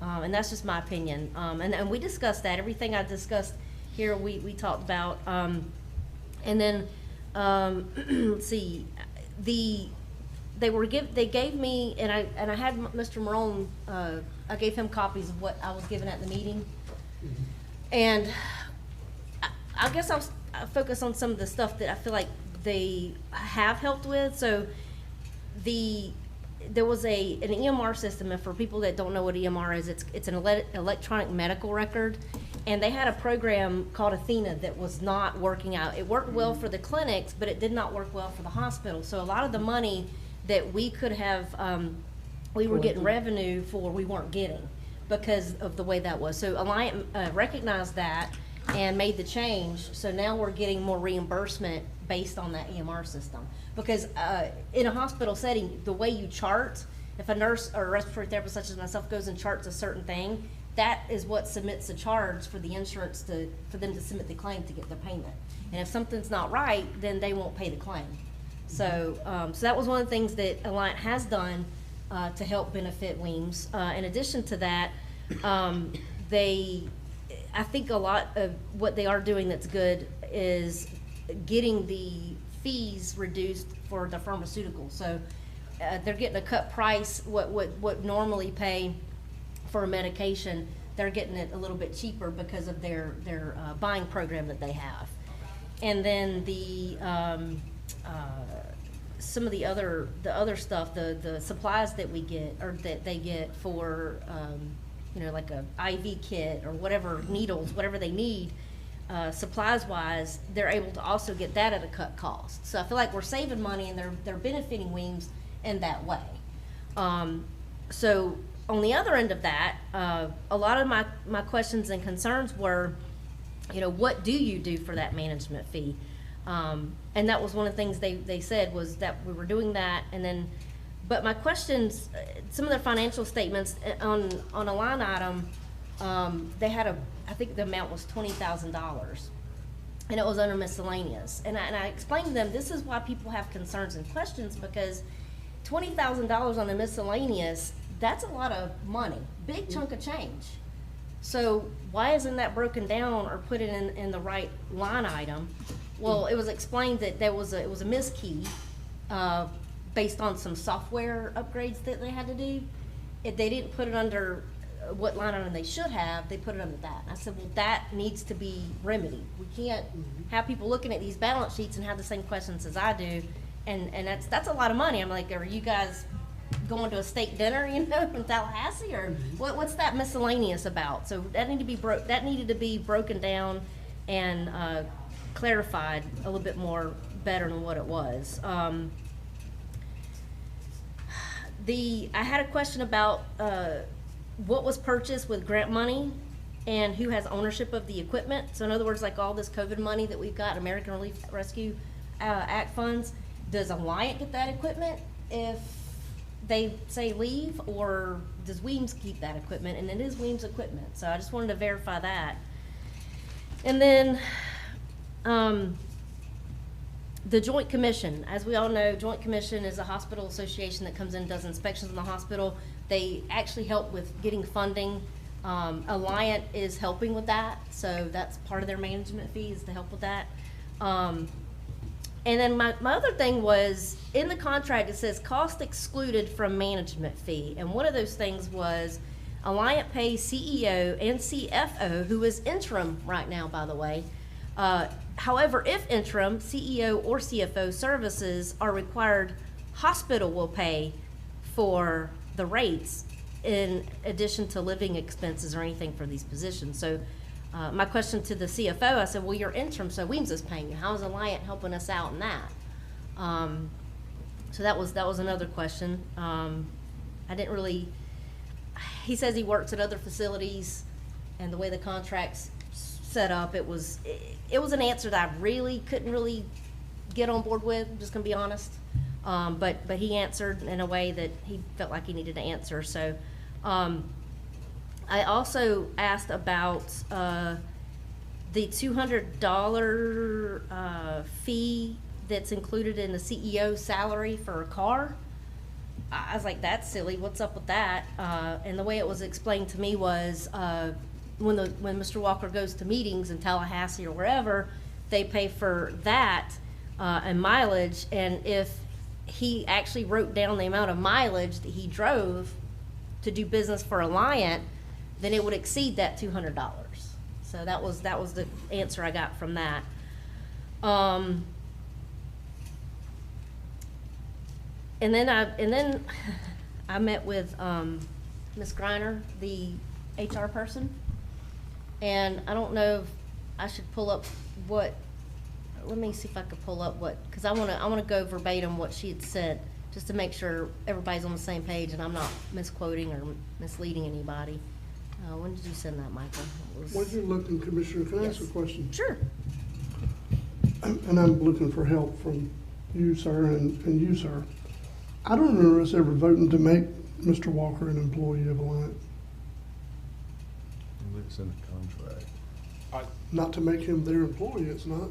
And that's just my opinion. And we discussed that. Everything I discussed here, we talked about. And then, let's see, they gave me, and I had Mr. Marone, I gave him copies of what I was given at the meeting. And I guess I'll focus on some of the stuff that I feel like they have helped with. So there was an EMR system, and for people that don't know what EMR is, it's an electronic medical record, and they had a program called Athena that was not working out. It worked well for the clinics, but it did not work well for the hospital. So a lot of the money that we could have, we were getting revenue for, we weren't getting because of the way that was. So Alliant recognized that and made the change, so now we're getting more reimbursement based on that EMR system. Because in a hospital setting, the way you chart, if a nurse or a respiratory therapist such as myself goes and charts a certain thing, that is what submits the charge for the insurance for them to submit the claim to get their payment. And if something's not right, then they won't pay the claim. So, so that was one of the things that Alliant has done to help benefit Weems. In addition to that, I think a lot of what they are doing that's good is getting the fees reduced for the pharmaceuticals. So they're getting a cut price, what normally pay for a medication, they're getting it a little bit cheaper because of their buying program that they have. And then some of the other stuff, the supplies that we get, or that they get for like a IV kit or whatever, needles, whatever they need, supplies wise, they're able to also get that at a cut cost. So I feel like we're saving money, and they're benefiting Weems in that way. So on the other end of that, a lot of my questions and concerns were, what do you do for that management fee? And that was one of the things they said was that we were doing that, and then But my questions, some of their financial statements on a line item, they had I think the amount was $20,000. And it was under miscellaneous. And I explained to them, this is why people have concerns and questions, because $20,000 on the miscellaneous, that's a lot of money, big chunk of change. So why isn't that broken down or put it in the right line item? Well, it was explained that it was a miskey based on some software upgrades that they had to do. If they didn't put it under what line item they should have, they put it under that. And I said, well, that needs to be remedied. We can't have people looking at these balance sheets and have the same questions as I do, and that's a lot of money. I'm like, are you guys going to a steak dinner, in Tallahassee, or what's that miscellaneous about? So that needed to be broken down and clarified a little bit more better than what it was. I had a question about what was purchased with grant money and who has ownership of the equipment. So in other words, like all this COVID money that we've got, American Relief Rescue Act funds, does Alliant get that equipment if they say leave, or does Weems keep that equipment? And it is Weems equipment, so I just wanted to verify that. And then the Joint Commission, as we all know, Joint Commission is a hospital association that comes in and does inspections in the hospital. They actually help with getting funding. Alliant is helping with that, so that's part of their management fee, is to help with that. And then my other thing was, in the contract it says cost excluded from management fee, and one of those things was Alliant pays CEO and CFO, who is interim right now, by the way. However, if interim, CEO or CFO services are required, hospital will pay for the rates in addition to living expenses or anything for these positions. So my question to the CFO, I said, well, you're interim, so Weems is paying you. How is Alliant helping us out in that? So that was another question. I didn't really, he says he works at other facilities, and the way the contract's set up, it was an answer that I really couldn't really get on board with, I'm just gonna be honest. But he answered in a way that he felt like he needed to answer. So I also asked about the $200 fee that's included in the CEO salary for a car. I was like, that's silly, what's up with that? And the way it was explained to me was when Mr. Walker goes to meetings in Tallahassee or wherever, they pay for that and mileage, and if he actually wrote down the amount of mileage that he drove to do business for Alliant, then it would exceed that $200. So that was the answer I got from that. And then I met with Ms. Greiner, the HR person, and I don't know if I should pull up what. Let me see if I could pull up what, because I want to go verbatim what she had said, just to make sure everybody's on the same page and I'm not misquoting or misleading anybody. When did you send that, Michael? While you're looking, Commissioner, can I ask a question? Sure. And I'm looking for help from you, sir, and you, sir. I don't remember us ever voting to make Mr. Walker an employee of Alliant. It's in the contract. Not to make him their employee, it's not.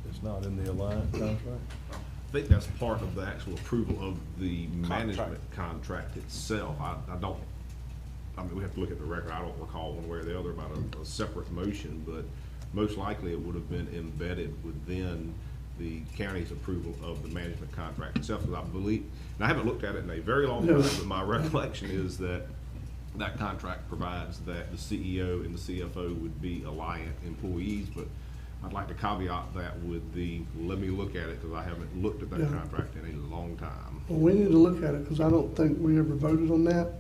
It's not in the Alliant contract? I think that's part of the actual approval of the management contract itself. I mean, we have to look at the record. I don't recall one way or the other about a separate motion, but most likely it would have been embedded within the county's approval of the management contract itself. Because I believe, and I haven't looked at it in a very long time, but my recollection is that that contract provides that the CEO and the CFO would be Alliant employees, but I'd like to caveat that with let me look at it, because I haven't looked at that contract in a long time. Well, we need to look at it, because I don't think we ever voted on that,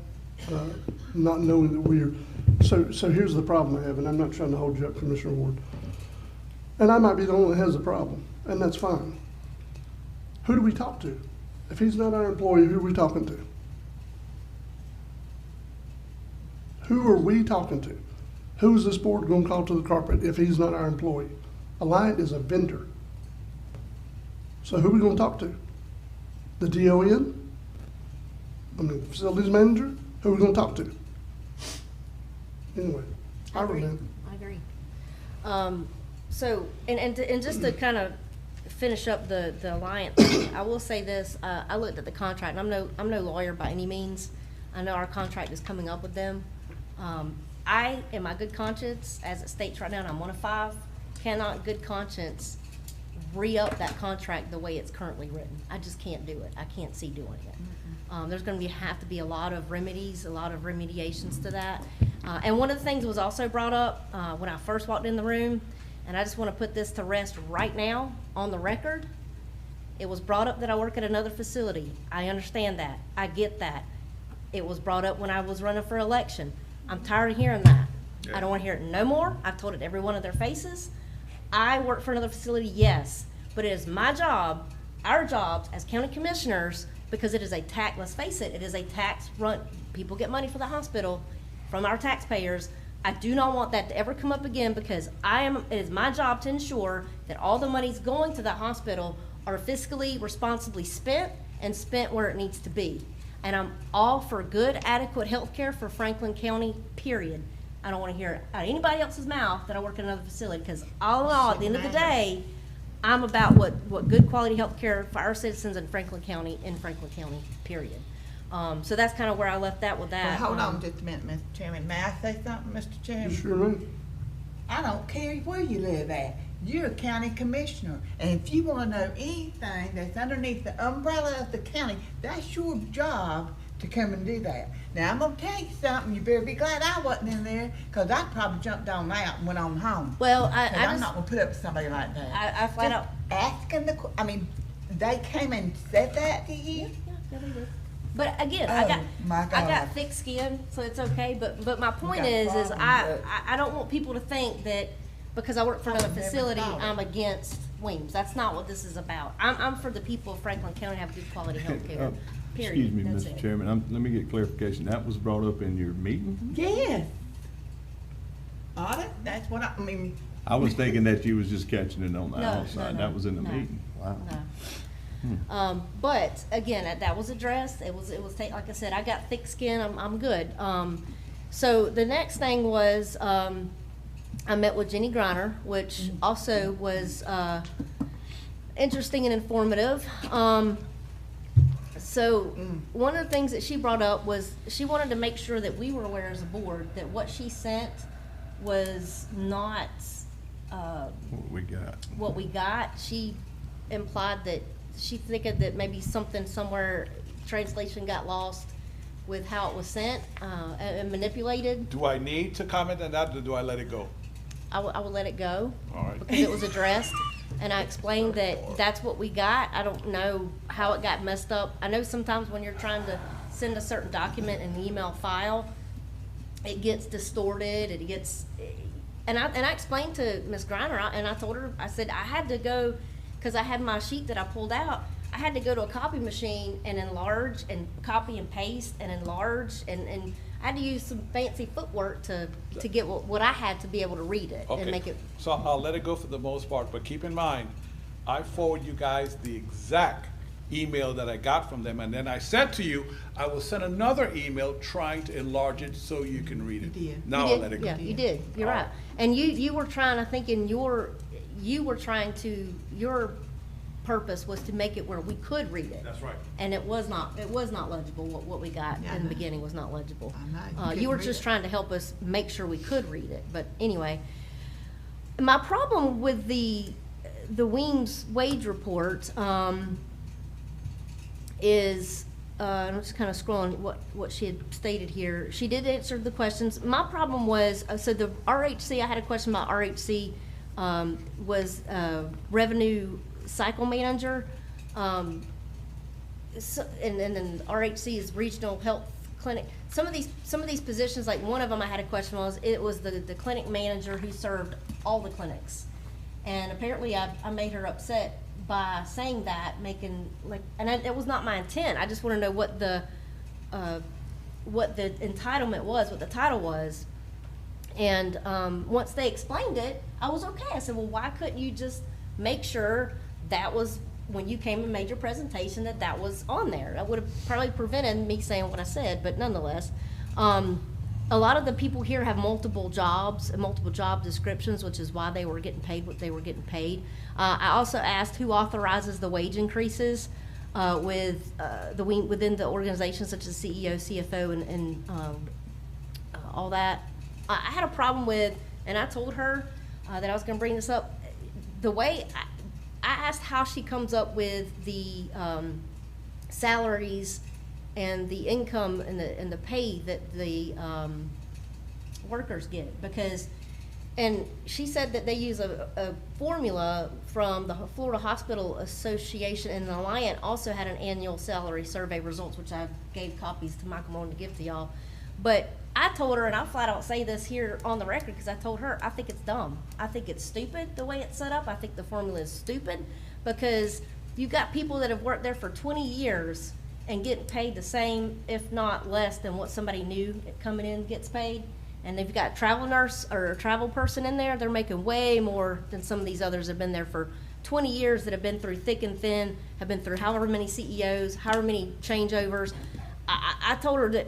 not knowing that we're, so here's the problem I have, and I'm not trying to hold you up, Commissioner Ward. And I might be the one that has the problem, and that's fine. Who do we talk to? If he's not our employee, who are we talking to? Who are we talking to? Who is this board going to call to the carpet if he's not our employee? Alliant is a vendor. So who are we going to talk to? The DON? I mean, facilities manager, who are we gonna talk to? Anyway, I remember. I agree. So, and just to kind of finish up the alliance, I will say this, I looked at the contract, and I'm no lawyer by any means. I know our contract is coming up with them. I, in my good conscience, as it states right now, and I'm one of 5, cannot in good conscience re-up that contract the way it's currently written. I just can't do it. I can't see doing it. There's gonna have to be a lot of remedies, a lot of remediations to that. And one of the things was also brought up when I first walked in the room, and I just wanna put this to rest right now on the record. It was brought up that I work at another facility. I understand that. I get that. It was brought up when I was running for election. I'm tired of hearing that. I don't wanna hear it no more. I've told it every one of their faces. I work for another facility, yes, but it is my job, our jobs as county commissioners, because it is a tax, let's face it, it is a tax run. People get money for the hospital from our taxpayers. I do not want that to ever come up again, because it is my job to ensure that all the monies going to the hospital are fiscally responsibly spent and spent where it needs to be. And I'm all for good, adequate health care for Franklin County, period. I don't want to hear it out of anybody else's mouth that I work in another facility, because all in all, at the end of the day, I'm about what good quality health care for our citizens in Franklin County, period. So that's kind of where I left that with that. Well, hold on just a minute, Mr. Chairman. May I say something, Mr. Chairman? You sure may. I don't care where you live at. You're a county commissioner, and if you want to know anything that's underneath the umbrella of the county, that's your job to come and do that. Now, I'm gonna tell you something, you better be glad I wasn't in there, because I probably jumped on out and went on home. Well, I'm not gonna put up with somebody like that. I flat out asking they came and said that to you? Yeah, they did. But again, I got thick skin, so it's okay. But my point is I don't want people to think that because I work for another facility, I'm against Weems. That's not what this is about. I'm for the people of Franklin County to have good quality health care. Period. Excuse me, That's Mr. it. Chairman, let me get clarification. That was brought up in your meeting? Yes. That's what I mean. I was thinking that you was just catching it on the No, outside. no, That was in the no. meeting. Wow. No. But again, that was addressed. It was like I said, I got thick skin. I'm good. So the next thing was I met with Jenny Griner, which also was interesting and informative. So one of the things that she brought up was she wanted to make sure that we were aware as a board that what she sent was not what we got. She implied that she thinking that maybe something somewhere, translation got lost with how it was sent and manipulated. Do I need to comment on that, or do I let it go? I will let it go. All right. Because it was addressed, and I explained that that's what we got. I don't know how it got messed up. I know sometimes when you're trying to send a certain document in an email file, it gets distorted, it gets, and I explained to Ms. Griner, and I told her, I said, I had to go, because I had my sheet that I pulled out, I had to go to a copy machine and enlarge and copy and paste and enlarge, and I had to use some fancy footwork to get what I had to be able to read it and make it. So I'll let it go for the most part, but keep in mind, I forward you guys the exact email that I got from them, and then I said to you, I will send another email trying to enlarge it so you can read it. You did. Now I'll let it go. Yeah, you did. You're right. And you were trying, I think your purpose was to make it where we could read it. That's right. And it was not legible. What we got in the beginning was not legible. I know. You were just trying to help us make sure we could read it. But anyway, my problem with the Weems wage report is, I'm just kind of scrolling what she had stated here. She did answer the questions. My problem was, so the RHC, I had a question about RHC, was revenue cycle manager. And then RHC is regional health clinic. Some of these positions, like one of them I had a question was, it was the clinic manager who served all the clinics. And apparently I made her upset by saying that, it was not my intent. I just want to know what the entitlement was, what the title was. And once they explained it, I was okay. I said, well, why couldn't you just make sure that was when you came and made your presentation, that was on there. That would have probably prevented me saying what I said, but nonetheless. A lot of the people here have multiple jobs and multiple job descriptions, which is why they were getting paid what they were getting paid. I also asked who authorizes the wage increases within the organization, such as CEO, CFO, and all that. I had a problem with, and I told her that I was going to bring this up. The way I asked how she comes up with the salaries and the income and the pay that the workers get, because, and she said that they use a formula from the Florida Hospital Association, and the Alliant also had an annual salary survey results, which I gave copies to Michael Moore to give to y'all. But I told her, and I'll flat out say this here on the record, because I told her, I think it's dumb. I think it's stupid the way it's set up. I think the formula is stupid, because you've got people that have worked there for 20 years and getting paid the same, if not less, than what somebody new coming in gets paid. And they've got a travel nurse or a travel person in there, they're making way more than some of these others that have been there for 20 years, that have been through thick and thin, have been through however many CEOs, however many changeovers. I told her that,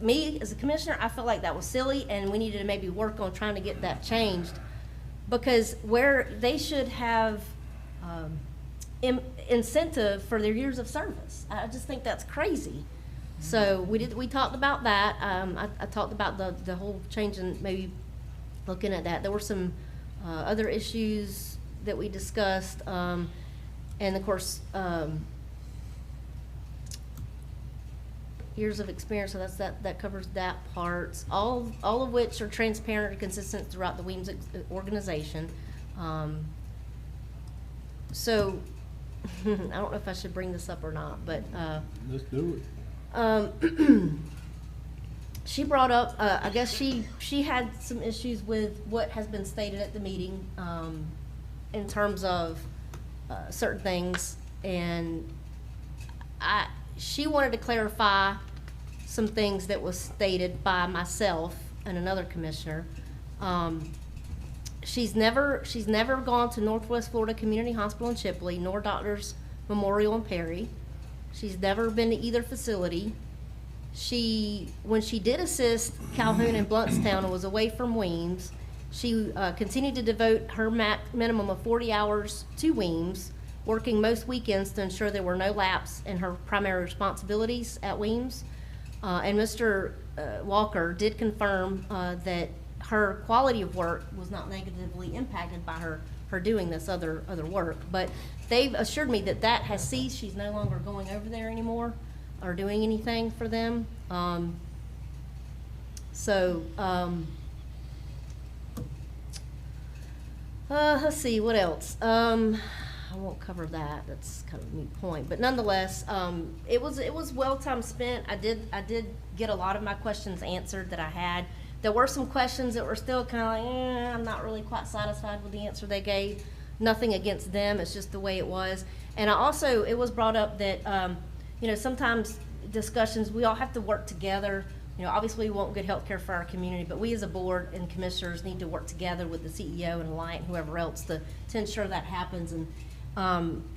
me as a commissioner, I felt like that was silly, and we needed to maybe work on trying to get that changed, because where they should have incentive for their years of service. I just think that's crazy. So we talked about that. I talked about the whole change and maybe looking at that. There were some other issues that we discussed, and of course, years of experience. So that covers that part. All of which are transparent and consistent throughout the Weems organization. So I don't know if I should bring this up or not, but let's do it. She brought up, I guess she had some issues with what has been stated at the meeting in terms of certain things, and she wanted to clarify some things that was stated by myself and another commissioner. She's never gone to Northwest Florida Community Hospital in Chipley, nor Doctors Memorial in Perry. She's never been to either facility. When she did assist Calhoun and Bluntstown and was away from Weems, she continued to devote her minimum of 40 hours to Weems, working most weekends to ensure there were no lapse in her primary responsibilities at Weems. And Mr. Walker did confirm that her quality of work was not negatively impacted by her doing this other work. But they've assured me that has ceased. She's no longer going over there anymore or doing anything for them. Let's see, what else? I won't cover that. That's kind of a moot point. But nonetheless, it was well time spent. I did get a lot of my questions answered that I had. There were some questions that were still kind of like, I'm not really quite satisfied with the answer they gave. Nothing against them, it's just the way it was. And it was brought up that, sometimes discussions, we all have to work together. Obviously we want good health care for our community, but we as a board and commissioners need to work together with the CEO and Alliant, whoever else, to ensure that happens. And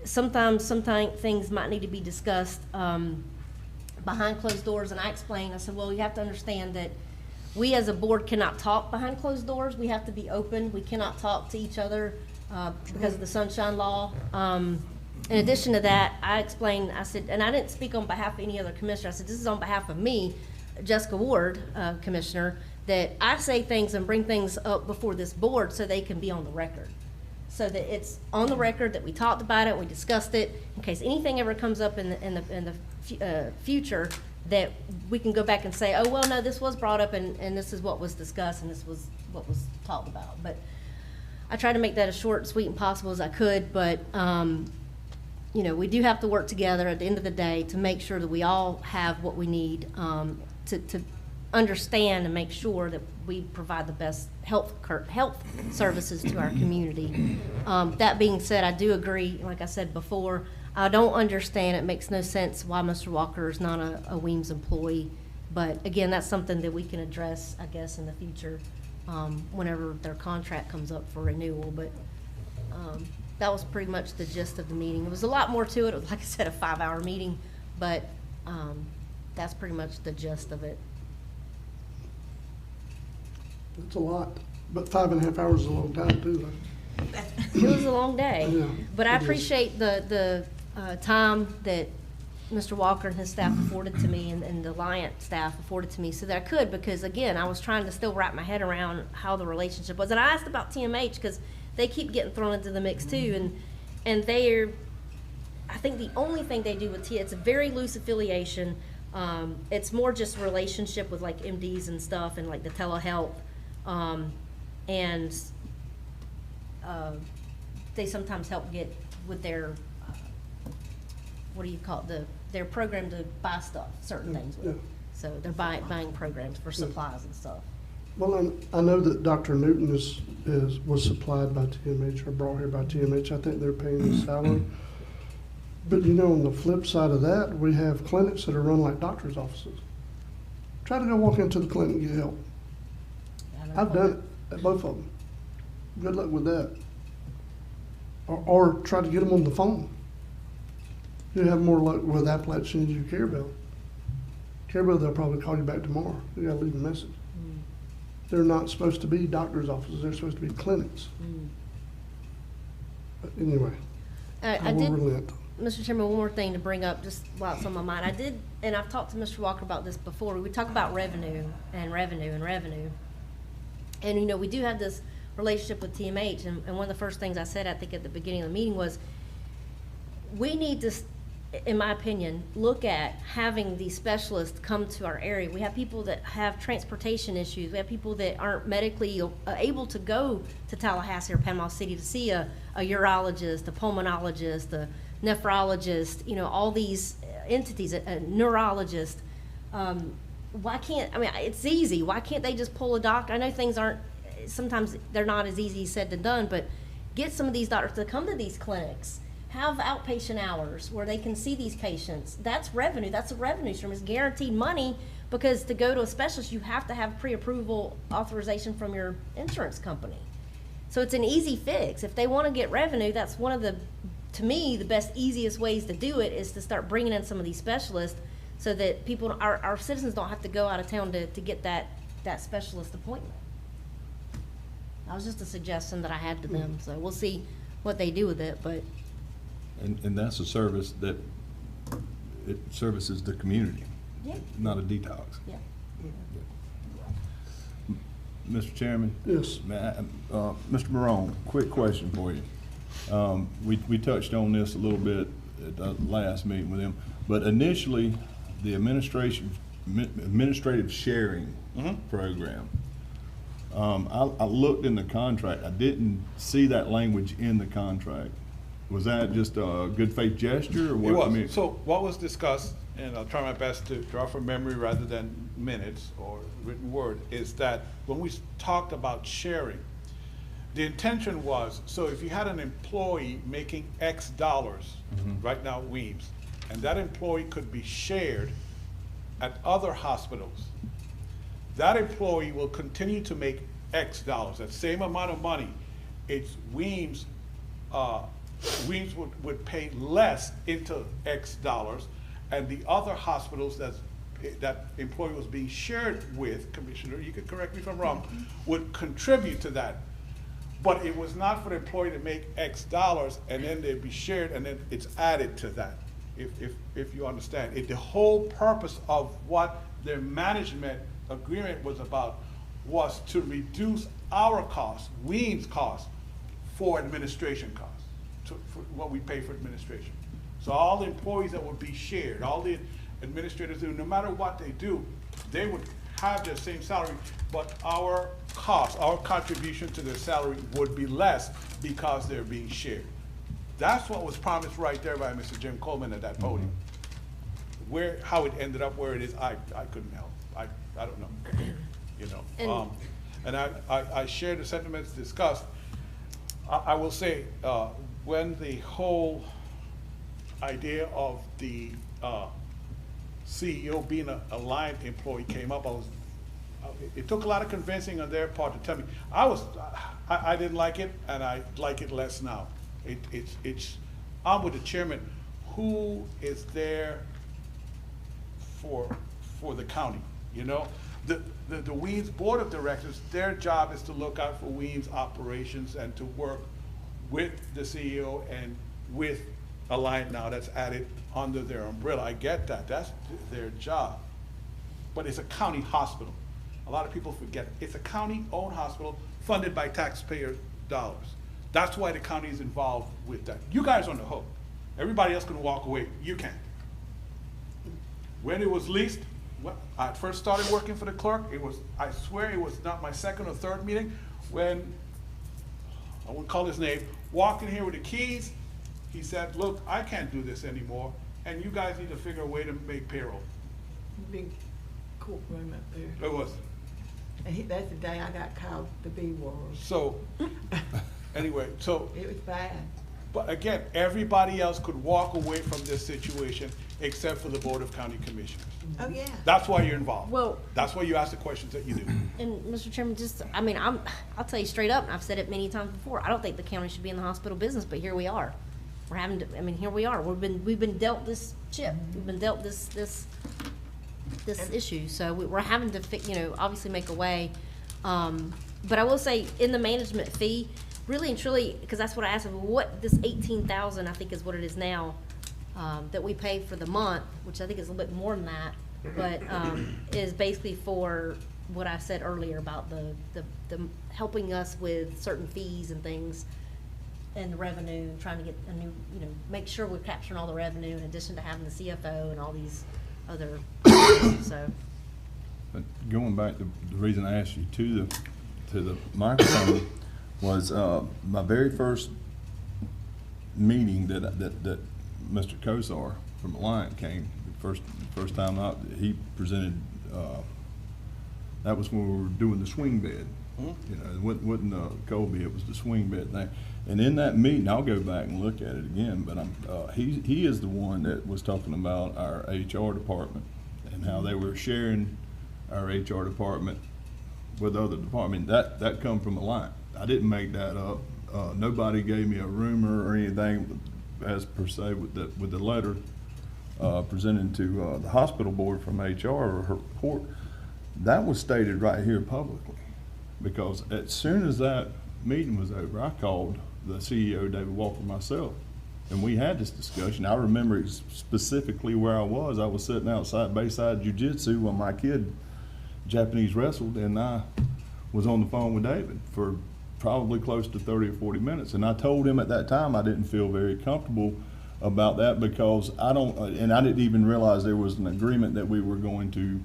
sometimes things might need to be discussed behind closed doors. And I said, well, you have to understand that we as a board cannot talk behind closed doors. We have to be open. We cannot talk to each other because of the Sunshine Law. In addition to that, I explained, I said, and I didn't speak on behalf of any other commissioner. I said, this is on behalf of me, Jessica Ward, Commissioner, that I say things and bring things up before this board so they can be on the record. So that it's on the record that we talked about it, we discussed it, in case anything ever comes up in the future, that we can go back and say, oh, well, no, this was brought up and this is what was discussed and this was what was talked about. But I tried to make that as short and sweet and possible as I could, but we do have to work together at the end of the day to make sure that we all have what we need to understand and make sure that we provide the best health services to our community. That being said, I do agree, like I said before, I don't understand, it makes no sense why Mr. Walker is not a Weems employee. But again, that's something that we can address, I guess, in the future, whenever their contract comes up for renewal. But that was pretty much the gist of the meeting. It was a lot more to it. It was, like I said, a 5-hour meeting, but that's pretty much the gist of it. It's a lot, but 5.5 hours is a long time too, though. It was a long day, Yeah, but I it is. appreciate the time that Mr. Walker and his staff afforded to me, and the Alliant staff afforded to me, so that I could, because again, I was trying to still wrap my head around how the relationship was. And I asked about TMH, because they keep getting thrown into the mix too, and they're, I think the only thing they do with it's a very loose affiliation. It's more just relationship with like MDs and stuff, and like the telehealth, and they sometimes help get with their, what do you call it, their program to buy stuff, certain things with. Yeah. So they're buying programs for supplies and stuff. Well, I know that Dr. Newton was supplied by TMH or brought here by TMH. I think they're paying his salary. But you know, on the flip side of that, we have clinics that are run like doctor's offices. Try to go walk into the clinic and get help. I've done it at both of them. Good luck with that. Or try to get them on the phone. You have more luck with Appalachian as you do Carabel. Carabel, they'll probably call you back tomorrow. You gotta leave a message. They're not supposed to be doctor's offices, they're supposed to be clinics. But anyway, I will did, relent. Mr. Chairman, one more thing to bring up, just while it's on my mind. I did, and I've talked to Mr. Walker about this before. We talk about revenue and revenue and revenue. And, you know, we do have this relationship with TMH, and one of the first things I said, I think, at the beginning of the meeting was, we need to, in my opinion, look at having these specialists come to our area. We have people that have transportation issues. We have people that aren't medically able to go to Tallahassee or Panama City to see a urologist, a pulmonologist, a nephrologist, you know, all these entities, a neurologist. Why can't, I mean, it's easy. Why can't they just pull a doctor? I know things aren't, sometimes they're not as easy said than done, but get some of these doctors to come to these clinics. Have outpatient hours where they can see these patients. That's revenue. That's a revenue stream. It's guaranteed money, because to go to a specialist, you have to have pre-approval authorization from your insurance company. So it's an easy fix. If they want to get revenue, that's one of the, to me, the best, easiest ways to do it is to start bringing in some of these specialists, so that people, our citizens don't have to go out of town to get that specialist appointment. That was just a suggestion that I had to them. So we'll see what they do with it, but. And that's a service that it services the community. Yeah. Not a detox. Yeah. Mr. Chairman? Yes. Mr. Morone, quick question for you. We touched on this a little bit at the last meeting with him, but initially, the administrative sharing program, I looked in the contract. I didn't see that language in the contract. Was that just a good faith gesture, or what? It was. I mean, So what was discussed, and I'll try my best to draw from memory rather than minutes or written word, is that when we talked about sharing, the intention was, so if you had an employee making X dollars, right now Weems, and that employee could be shared at other hospitals, that employee will continue to make X dollars, that same amount of money. It's Weems, Weems would pay less into X dollars, and the other hospitals that employee was being shared with, Commissioner, you could correct me if I'm wrong, would contribute to that. But it was not for the employee to make X dollars and then they'd be shared and then it's added to that, if you understand. The whole purpose of what their management agreement was about was to reduce our costs, Weems' costs, for administration costs. For what we pay for administration. So all the employees that would be shared, all the administrators, no matter what they do, they would have their same salary, but our cost, our contribution to their salary would be less because they're being shared. That's what was promised right there by Mr. Jim Coleman at that podium. How it ended up where it is, I couldn't help. I don't know, you know. And I share the sentiments discussed. I will say, when the whole idea of the CEO being a Alliant employee came up, it took a lot of convincing on their part to tell me. I didn't like it, and I like it less now. I'm with the chairman, who is there for the county, you know? The Weems Board of Directors, their job is to look out for Weems operations and to work with the CEO and with Alliant now that's added under their umbrella. I get that, that's their job. But it's a county hospital. A lot of people forget, it's a county-owned hospital funded by taxpayer dollars. That's why the county is involved with that. You guys are on the hook. Everybody else can walk away, you can't. When it was leased, when I first started working for the clerk, it was, I swear it was not my second or third meeting, when, I won't call his name, walked in here with the keys, he said, look, I can't do this anymore, and you guys need to figure a way to make payroll. Big courtroom up there. It was. And that's the day I got called the B word. So, anyway, so. It was bad. But again, everybody else could walk away from this situation except for the Board of County Commissioners. Oh, yeah. That's why you're involved. Well- That's why you ask the questions that you do. And Mr. Chairman, I mean, I'll tell you straight up, and I've said it many times before, I don't think the county should be in the hospital business, but here we are. We're having to, I mean, here we are. We've been dealt this chip. We've been dealt this issue. So we're having to, obviously make a way. But I will say, in the management fee, really and truly, because that's what I asked them, what this 18,000, I think is what it is now, that we pay for the month, which I think is a little bit more than that, but is basically for what I said earlier about the helping us with certain fees and things and the revenue, and trying to get a new, make sure we're capturing all the revenue in addition to having the CFO and all these other, so. But going back to the reason I asked you to the microphone was my very first meeting that Mr. Kosar from Alliant came. The first time out, he presented. That was when we were doing the swing bed. It wasn't the Colby, it was the swing bed thing. And in that meeting, I'll go back and look at it again. But he is the one that was talking about our HR department and how they were sharing our HR department with other departments. That come from Alliant. I didn't make that up. Nobody gave me a rumor or anything as per se with the letter presented to the hospital board from HR or her report. That was stated right here publicly, because as soon as that meeting was over, I called the CEO, David Walker, myself, and we had this discussion. I remember specifically where I was. I was sitting outside Bayside Jiu-Jitsu while my kid Japanese wrestled, and I was on the phone with David for probably close to 30 or 40 minutes. And I told him at that time I didn't feel very comfortable about that, because I didn't even realize there was an agreement that we were going to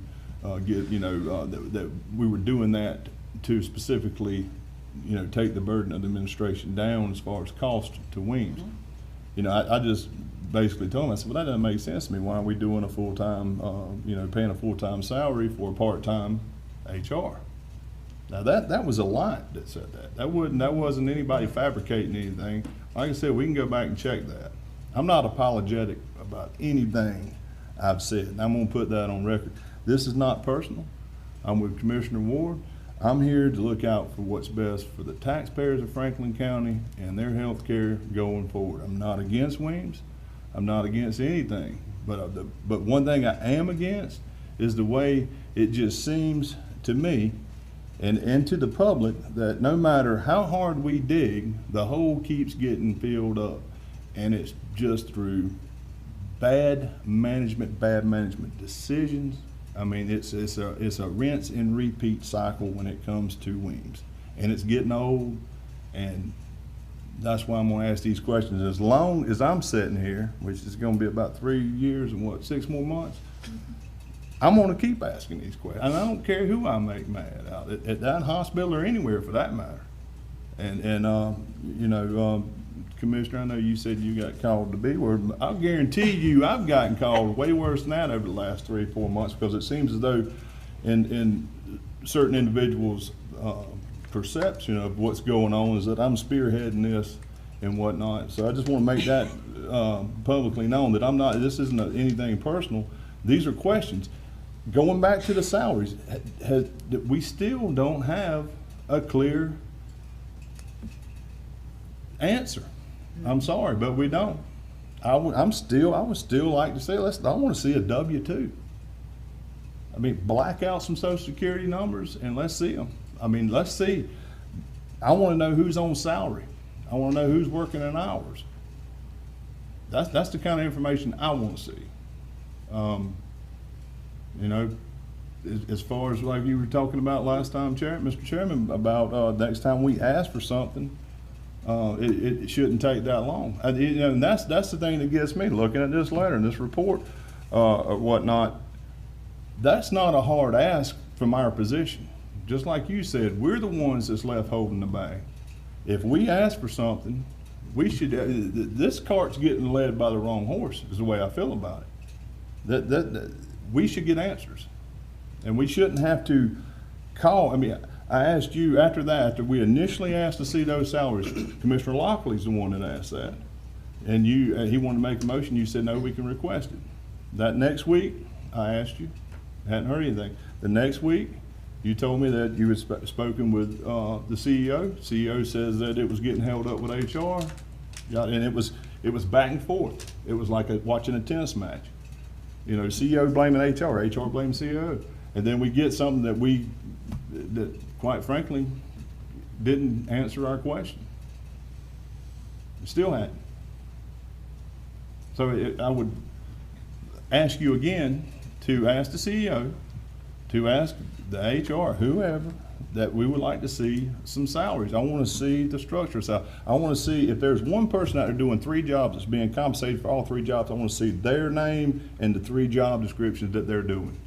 get, that we were doing that to specifically, take the burden of the administration down as far as cost to Weems. I just basically told him, I said, well, that doesn't make sense to me. Why are we doing a full-time, paying a full-time salary for a part-time HR? Now that was Alliant that said that. That wasn't anybody fabricating anything. Like I said, we can go back and check that. I'm not apologetic about anything I've said, and I'm gonna put that on record. This is not personal. I'm with Commissioner Ward. I'm here to look out for what's best for the taxpayers of Franklin County and their health care going forward. I'm not against Weems. I'm not against anything. But one thing I am against is the way it just seems to me and to the public that no matter how hard we dig, the hole keeps getting filled up. And it's just through bad management decisions. I mean, it's a rinse and repeat cycle when it comes to Weems, and it's getting old, and that's why I'm going to ask these questions. As long as I'm sitting here, which is going to be about 3 years and 6 more months, I'm going to keep asking these questions, and I don't care who I make mad out at that hospital or anywhere for that matter. Commissioner, I know you said you got called the B word. I'll guarantee you I've gotten called way worse than that over the last 3 or 4 months, because it seems as though in certain individuals' perception of what's going on is that I'm spearheading this and whatnot. So I just want to make that publicly known that I'm not, this isn't anything personal. These are questions. Going back to the salaries, we still don't have a clear answer. I'm sorry, but we don't. I would still like to see, I want to see a W-2. I mean, black out some social security numbers and let's see them. I mean, let's see. I want to know who's on salary. I want to know who's working in hours. That's the kind of information I want to see. You know, as far as like you were talking about last time, Mr. Chairman, about next time we ask for something, it shouldn't take that long. You know, and that's the thing that gets me looking at this letter and this report or whatnot. That's not a hard ask from our position. Just like you said, we're the ones that's left holding the bag. If we ask for something, we should. This cart's getting led by the wrong horse. Is the way I feel about it. That we should get answers, and we shouldn't have to call. I mean, I asked you after that. After we initially asked to see those salaries, Commissioner Lockley's the one that asked that, and he wanted to make a motion. You said no, we can request it. That next week, I asked you. Hadn't heard anything. The next week, you told me that you had spoken with the CEO. CEO says that it was getting held up with HR, and it was back and forth. It was like watching a tennis match. You know, CEO blaming HR, HR blaming CEO, and then we get something that quite frankly didn't answer our question. Still hadn't. So I would ask you again to ask the CEO, to ask the HR, whoever, that we would like to see some salaries. I want to see the structure. So I want to see if there's one person out there doing 3 jobs that's being compensated for all 3 jobs, I want to see their name and the 3 job descriptions that they're doing.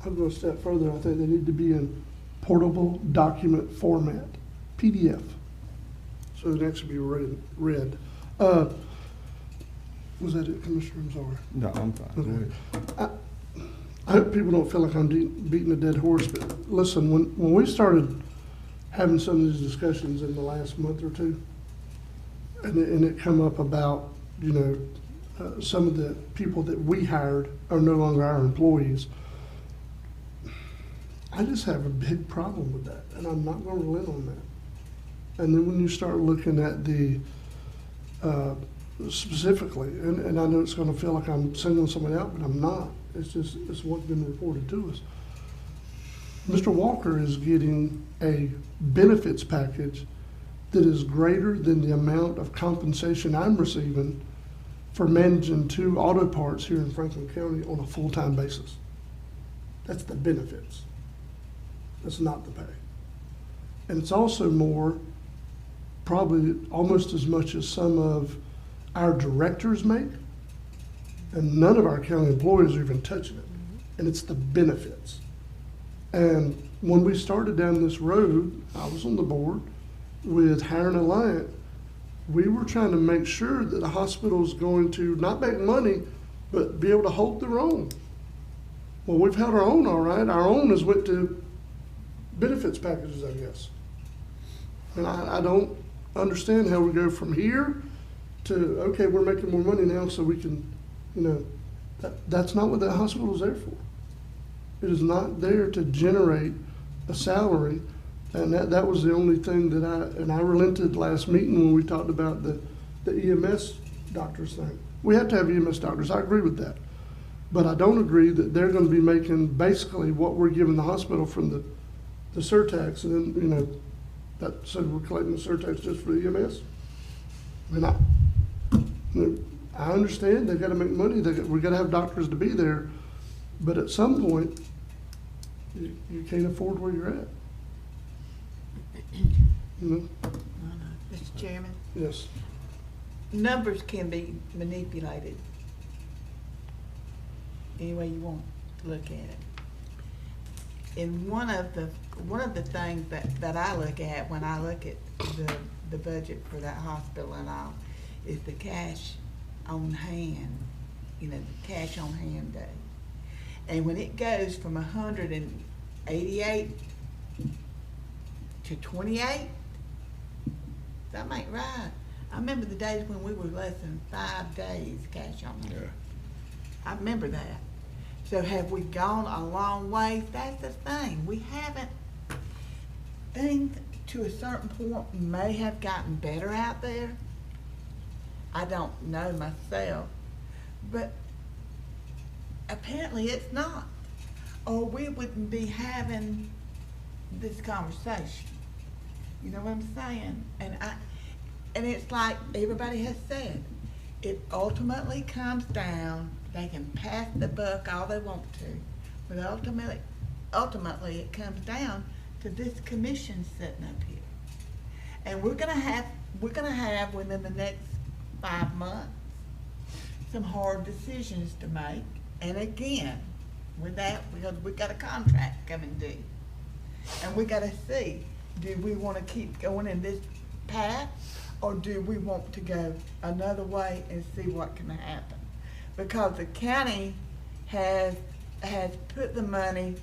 I'll go a step further. I think they need to be in portable document format, PDF, so they can actually be read. Was that it, Commissioner? I'm sorry. No, I'm fine. Okay. I hope people don't feel like I'm beating a dead horse, but listen, when we started having some of these discussions in the last month or two, and it come up about, you know, some of the people that we hired are no longer our employees, I just have a big problem with that, and I'm not going to relent on that. And then when you start looking at the specifically, and I know it's going to feel like I'm singling somebody out, but I'm not. It's what's been reported to us. Mr. Walker is getting a benefits package that is greater than the amount of compensation I'm receiving for managing 2 auto parts here in Franklin County on a full-time basis. That's the benefits. That's not the pay. And it's also more, probably almost as much as some of our directors make, and none of our county employees are even touching it. And it's the benefits. And when we started down this road, I was on the board with Hiring Alliant. We were trying to make sure that the hospital is going to not make money, but be able to hold their own. Well, we've held our own, all right. Our own has went to benefits packages, I guess. And I don't understand how we go from here to, okay, we're making more money now so we can, you know, that's not what the hospital is there for. It is not there to generate a salary, and that was the only thing that I relented last meeting when we talked about the EMS doctors thing. We have to have EMS doctors, I agree with that. But I don't agree that they're gonna be making basically what we're giving the hospital from the surtax, and then, you know, that said we're collecting the surtax just for the EMS. I mean, I understand they've got to make money. We've got to have doctors to be there, but at some point, you can't afford where you're at. You know? Mr. Chairman? Yes. Numbers can be manipulated any way you want to look at it. And one of the things that I look at when I look at the budget for that hospital and all is the cash on hand, you know, the cash on hand day. And when it goes from 188 to 28, that ain't right. I remember the days when we were less than 5 days cash on hand. Yeah. I remember that. So have we gone a long way? That's the thing. We haven't. to a certain point, may have gotten better out there. I don't know myself, but apparently it's not, or we wouldn't be having this conversation. You know what I'm saying? And it's like everybody has said, it ultimately comes down, they can pass the buck all they want to, but ultimately it comes down to this commission sitting up here. And we're gonna have within the next 5 months some hard decisions to make. And again, with that, because we got a contract coming due, and we got to see, do we want to keep going in this path, or do we want to go another way and see what can happen? Because the county has put the money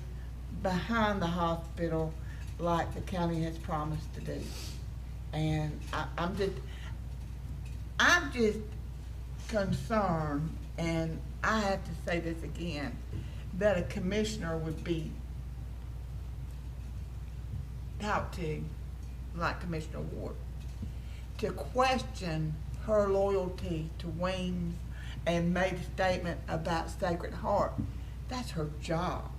behind the hospital like the county has promised to do. And I'm just concerned, and I have to say this again, that a commissioner would be talked to, like Commissioner Ward, to question her loyalty to Weems and made a statement about Sacred Heart. That's her job.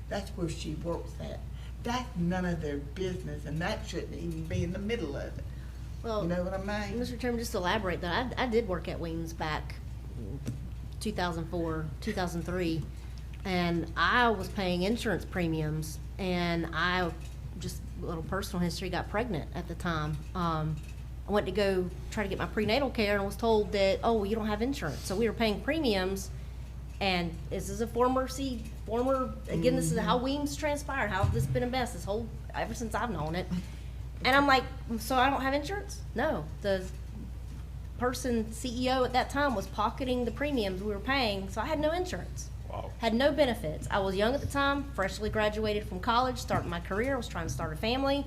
That's where she works at. That's none of their business, and that shouldn't even be in the middle of it. Well, you know what I mean? Mr. Chairman, just to elaborate, that I did work at Weems back 2004, 2003, and I was paying insurance premiums, and I, just a little personal history, got pregnant at the time. I went to go try to get my prenatal care and was told that, oh, well, you don't have insurance. So we were paying premiums, and this is a again, this is how Weems transpired, how this has been a mess ever since I've known it. And I'm like, so I don't have insurance? No. The person, CEO at that time, was pocketing the premiums we were paying, so I had no insurance. Wow. Had no benefits. I was young at the time, freshly graduated from college, starting my career, was trying to start a family.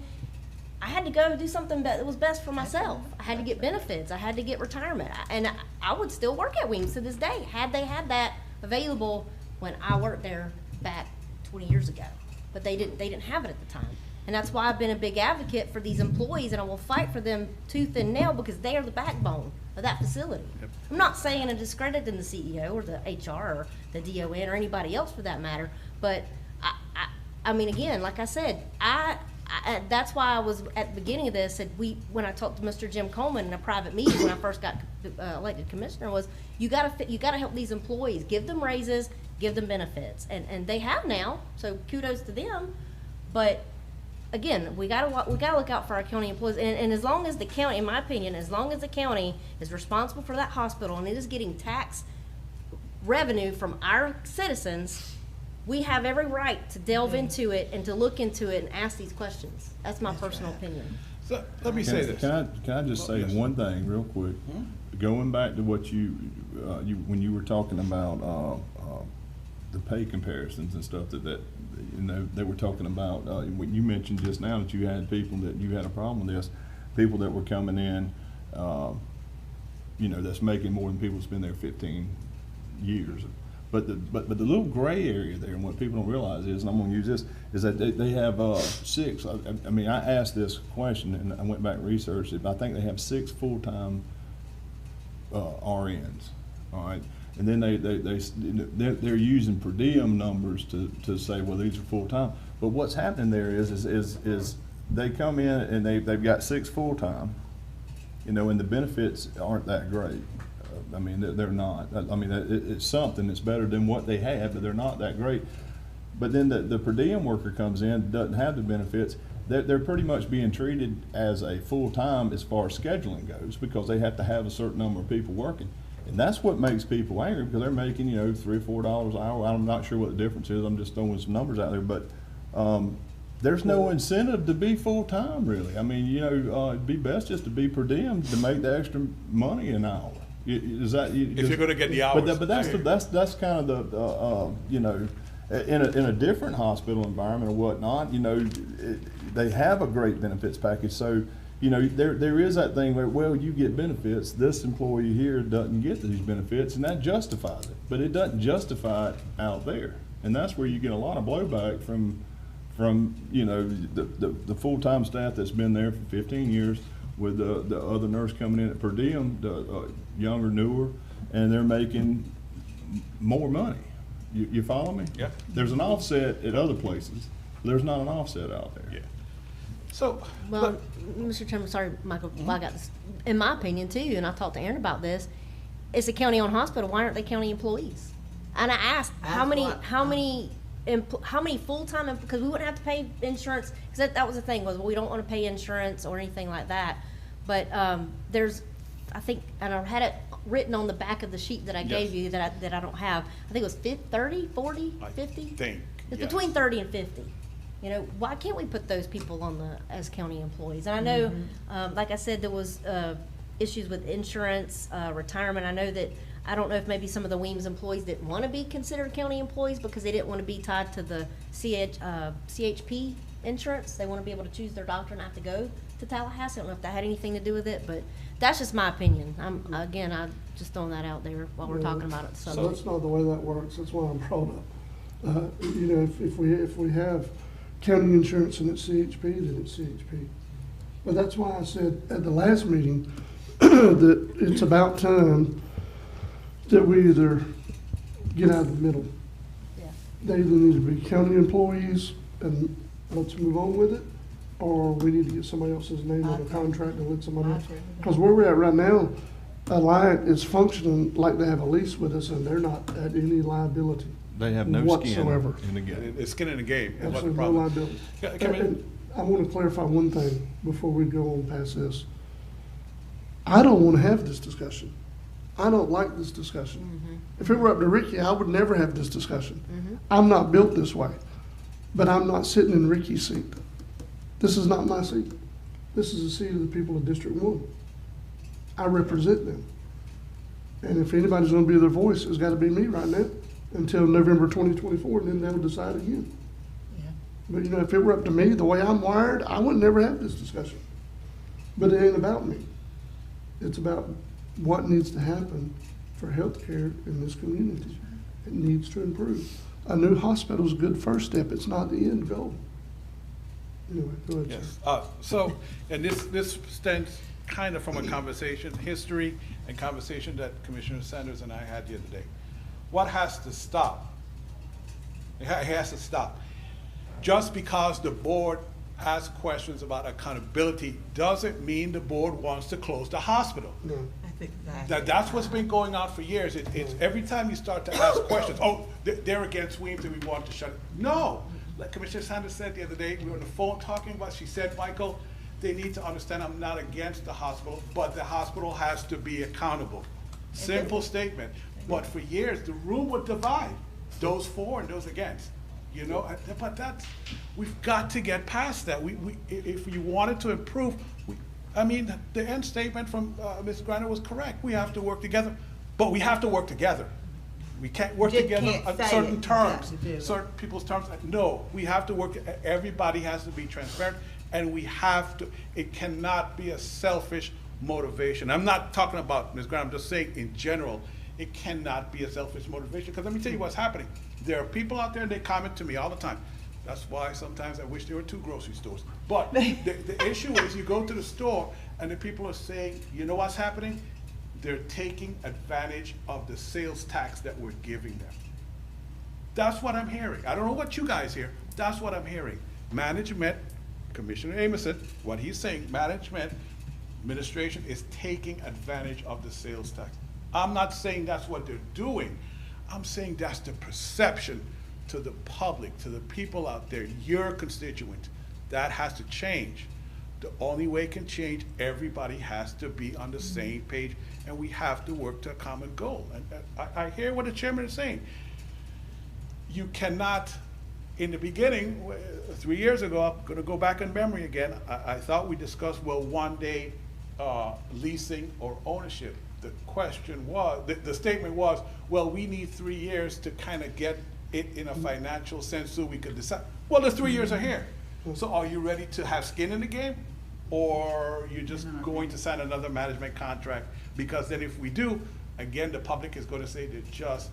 I had to go do something that was best for myself. I had to get benefits. I had to get retirement. And I would still work at Weems to this day, had they had that available when I worked there back 20 years ago. But they didn't have it at the time. And that's why I've been a big advocate for these employees, and I will fight for them tooth and nail, because they are the backbone of that facility. Yep. I'm not saying a discrediting the CEO or the HR or the DON or anybody else for that matter, but I mean, again, like I said, that's why I was at the beginning of this, when I talked to Mr. Jim Coleman in a private meeting when I first got elected commissioner, was you gotta help these employees, give them raises, give them benefits, and they have now, so kudos to them. But again, we gotta look out for our county employees, and as long as the county, in my opinion, as long as the county is responsible for that hospital and it is getting tax revenue from our citizens, we have every right to delve into it and to look into it and ask these questions. That's my personal opinion. So let me say this. Can I just say one thing real quick? Going back to what you when you were talking about the pay comparisons and stuff that you know they were talking about. When you mentioned just now that you had people that you had a problem with this, people that were coming in, you know, that's making more than people that's been there 15 years. But the little gray area there, and what people don't realize is, and I'm going to use this, is that they have 6. I mean, I asked this question and I went back and researched it. But I think they have 6 full-time RNs. All right, and then they're using per diem numbers to say, well, these are full-time. But what's happening there is they come in and they've got 6 full-time, you know, and the benefits aren't that great. I mean, they're not. I mean, it's something that's better than what they have, but they're not that great. But then the per diem worker comes in, doesn't have the benefits. They're pretty much being treated as a full-time as far as scheduling goes, because they have to have a certain number of people working. And that's what makes people angry, because they're making, you know, $3 or $4 an hour. I'm not sure what the difference is. I'm just throwing some numbers out there. But there's no incentive to be full-time, really. I mean, you know, it'd be best just to be per diem to make the extra money an hour. Is that if you're going to get the hours? But that's kind of the you know, in a different hospital environment or whatnot, you know, they have a great benefits package. So, you know, there is that thing where, well, you get benefits. This employee here doesn't get these benefits, and that justifies it. But it doesn't justify it out there, and that's where you get a lot of blowback from from, you know, the full-time staff that's been there for 15 years with the other nurse coming in at per diem, the younger, newer, and they're making more money. You follow me? Yeah. There's an offset at other places. There's not an offset out there. Yeah. So, Well, Mr. Chairman, sorry, Michael, I got this. In my opinion too, and I talked to Aaron about this, it's a county-owned hospital, why aren't they county employees? And I asked, how many full-time, because we wouldn't have to pay insurance, because that was the thing, was we don't want to pay insurance or anything like that. But there's, I think, and I had it written on the back of the sheet that I gave you that I don't have. I think it was 30, 40, 50? It's between 30 and 50. You know, why can't we put those people on as county employees? And I know, like I said, there was issues with insurance, retirement. I know that, I don't know if maybe some of the Weems employees didn't want to be considered county employees because they didn't want to be tied to the CHP insurance. They want to be able to choose their doctor and not have to go to Tallahassee. I don't know if that had anything to do with it, but that's just my opinion. I'm just throwing that out there while we're talking about it. So that's not the way that works. That's why I'm brought up. You know, if we have county insurance and it's CHP, then it's CHP. But that's why I said at the last meeting that it's about time that we either get out of the middle. Yeah. They either need to be county employees and let's move on with it, or we need to get somebody else's name on a contract and let somebody else. Because where we're at right now, Alliant is functioning like they have a lease with us and they're not at any liability. They have no whatsoever. skin in the game. it's skin in the game. is what the Absolutely no problem is. liability. Come in. And I want to clarify one thing before we go on past this. I don't want to have this discussion. I don't like this discussion. If it were up to Ricky, I would never have this discussion. I'm not built this way, but I'm not sitting in Ricky's seat. This is not my seat. This is the seat of the people of District 1. I represent them. And if anybody's going to be their voice, it's got to be me right now until November 2024, and then they'll decide again. But, you know, if it were up to me, the way I'm wired, I would never have this discussion. But it ain't about me. It's about what needs to happen for healthcare in this community. It needs to improve. A new hospital is a good first step. It's not the end goal. Anyway, go ahead, Yes. sir. So, and this stems kind of from a conversation, history and conversation that Commissioner Sanders and I had the other day. What has to stop? It has to stop. Just because the board asks questions about accountability doesn't mean the board wants to close the hospital. No. That's what's been going on for years. It's every time you start to ask questions, oh, they're against Weems and we want to shut it. No, like Commissioner Sanders said the other day, we were on the phone talking about, she said, Michael, they need to understand I'm not against the hospital, but the hospital has to be accountable. Simple statement. But for years, the room would divide, those for and those against. You know, but we've got to get past that. If you wanted to improve, I mean, the end statement from Ms. Griner was correct. We have to work together, but we have to work together. We can't work together on certain terms, certain people's terms. No, we have to work, everybody has to be transparent, and we have to, it cannot be a selfish motivation. I'm not talking about Ms. Griner, I'm just saying in general, it cannot be a selfish motivation, because let me tell you what's happening. There are people out there and they comment to me all the time. That's why sometimes I wish there were 2 grocery stores. But the issue is you go to the store and the people are saying, you know what's happening? They're taking advantage of the sales tax that we're giving them. That's what I'm hearing. I don't know what you guys hear. That's what I'm hearing. Management, Commissioner Amison, what he's saying, management, administration is taking advantage of the sales tax. I'm not saying that's what they're doing. I'm saying that's the perception to the public, to the people out there, your constituent. That has to change. The only way it can change, everybody has to be on the same page, and we have to work to a common goal. And I hear what the chairman is saying. You cannot, in the beginning, 3 years ago, I'm gonna go back in memory again, I thought we discussed, well, one-day leasing or ownership. The question was, the statement was, well, we need 3 years to kind of get it in a financial sense so we could decide. Well, the 3 years are here. So are you ready to have skin in the game? Or you're just going to sign another management contract? Because then if we do, again, the public is going to say they're just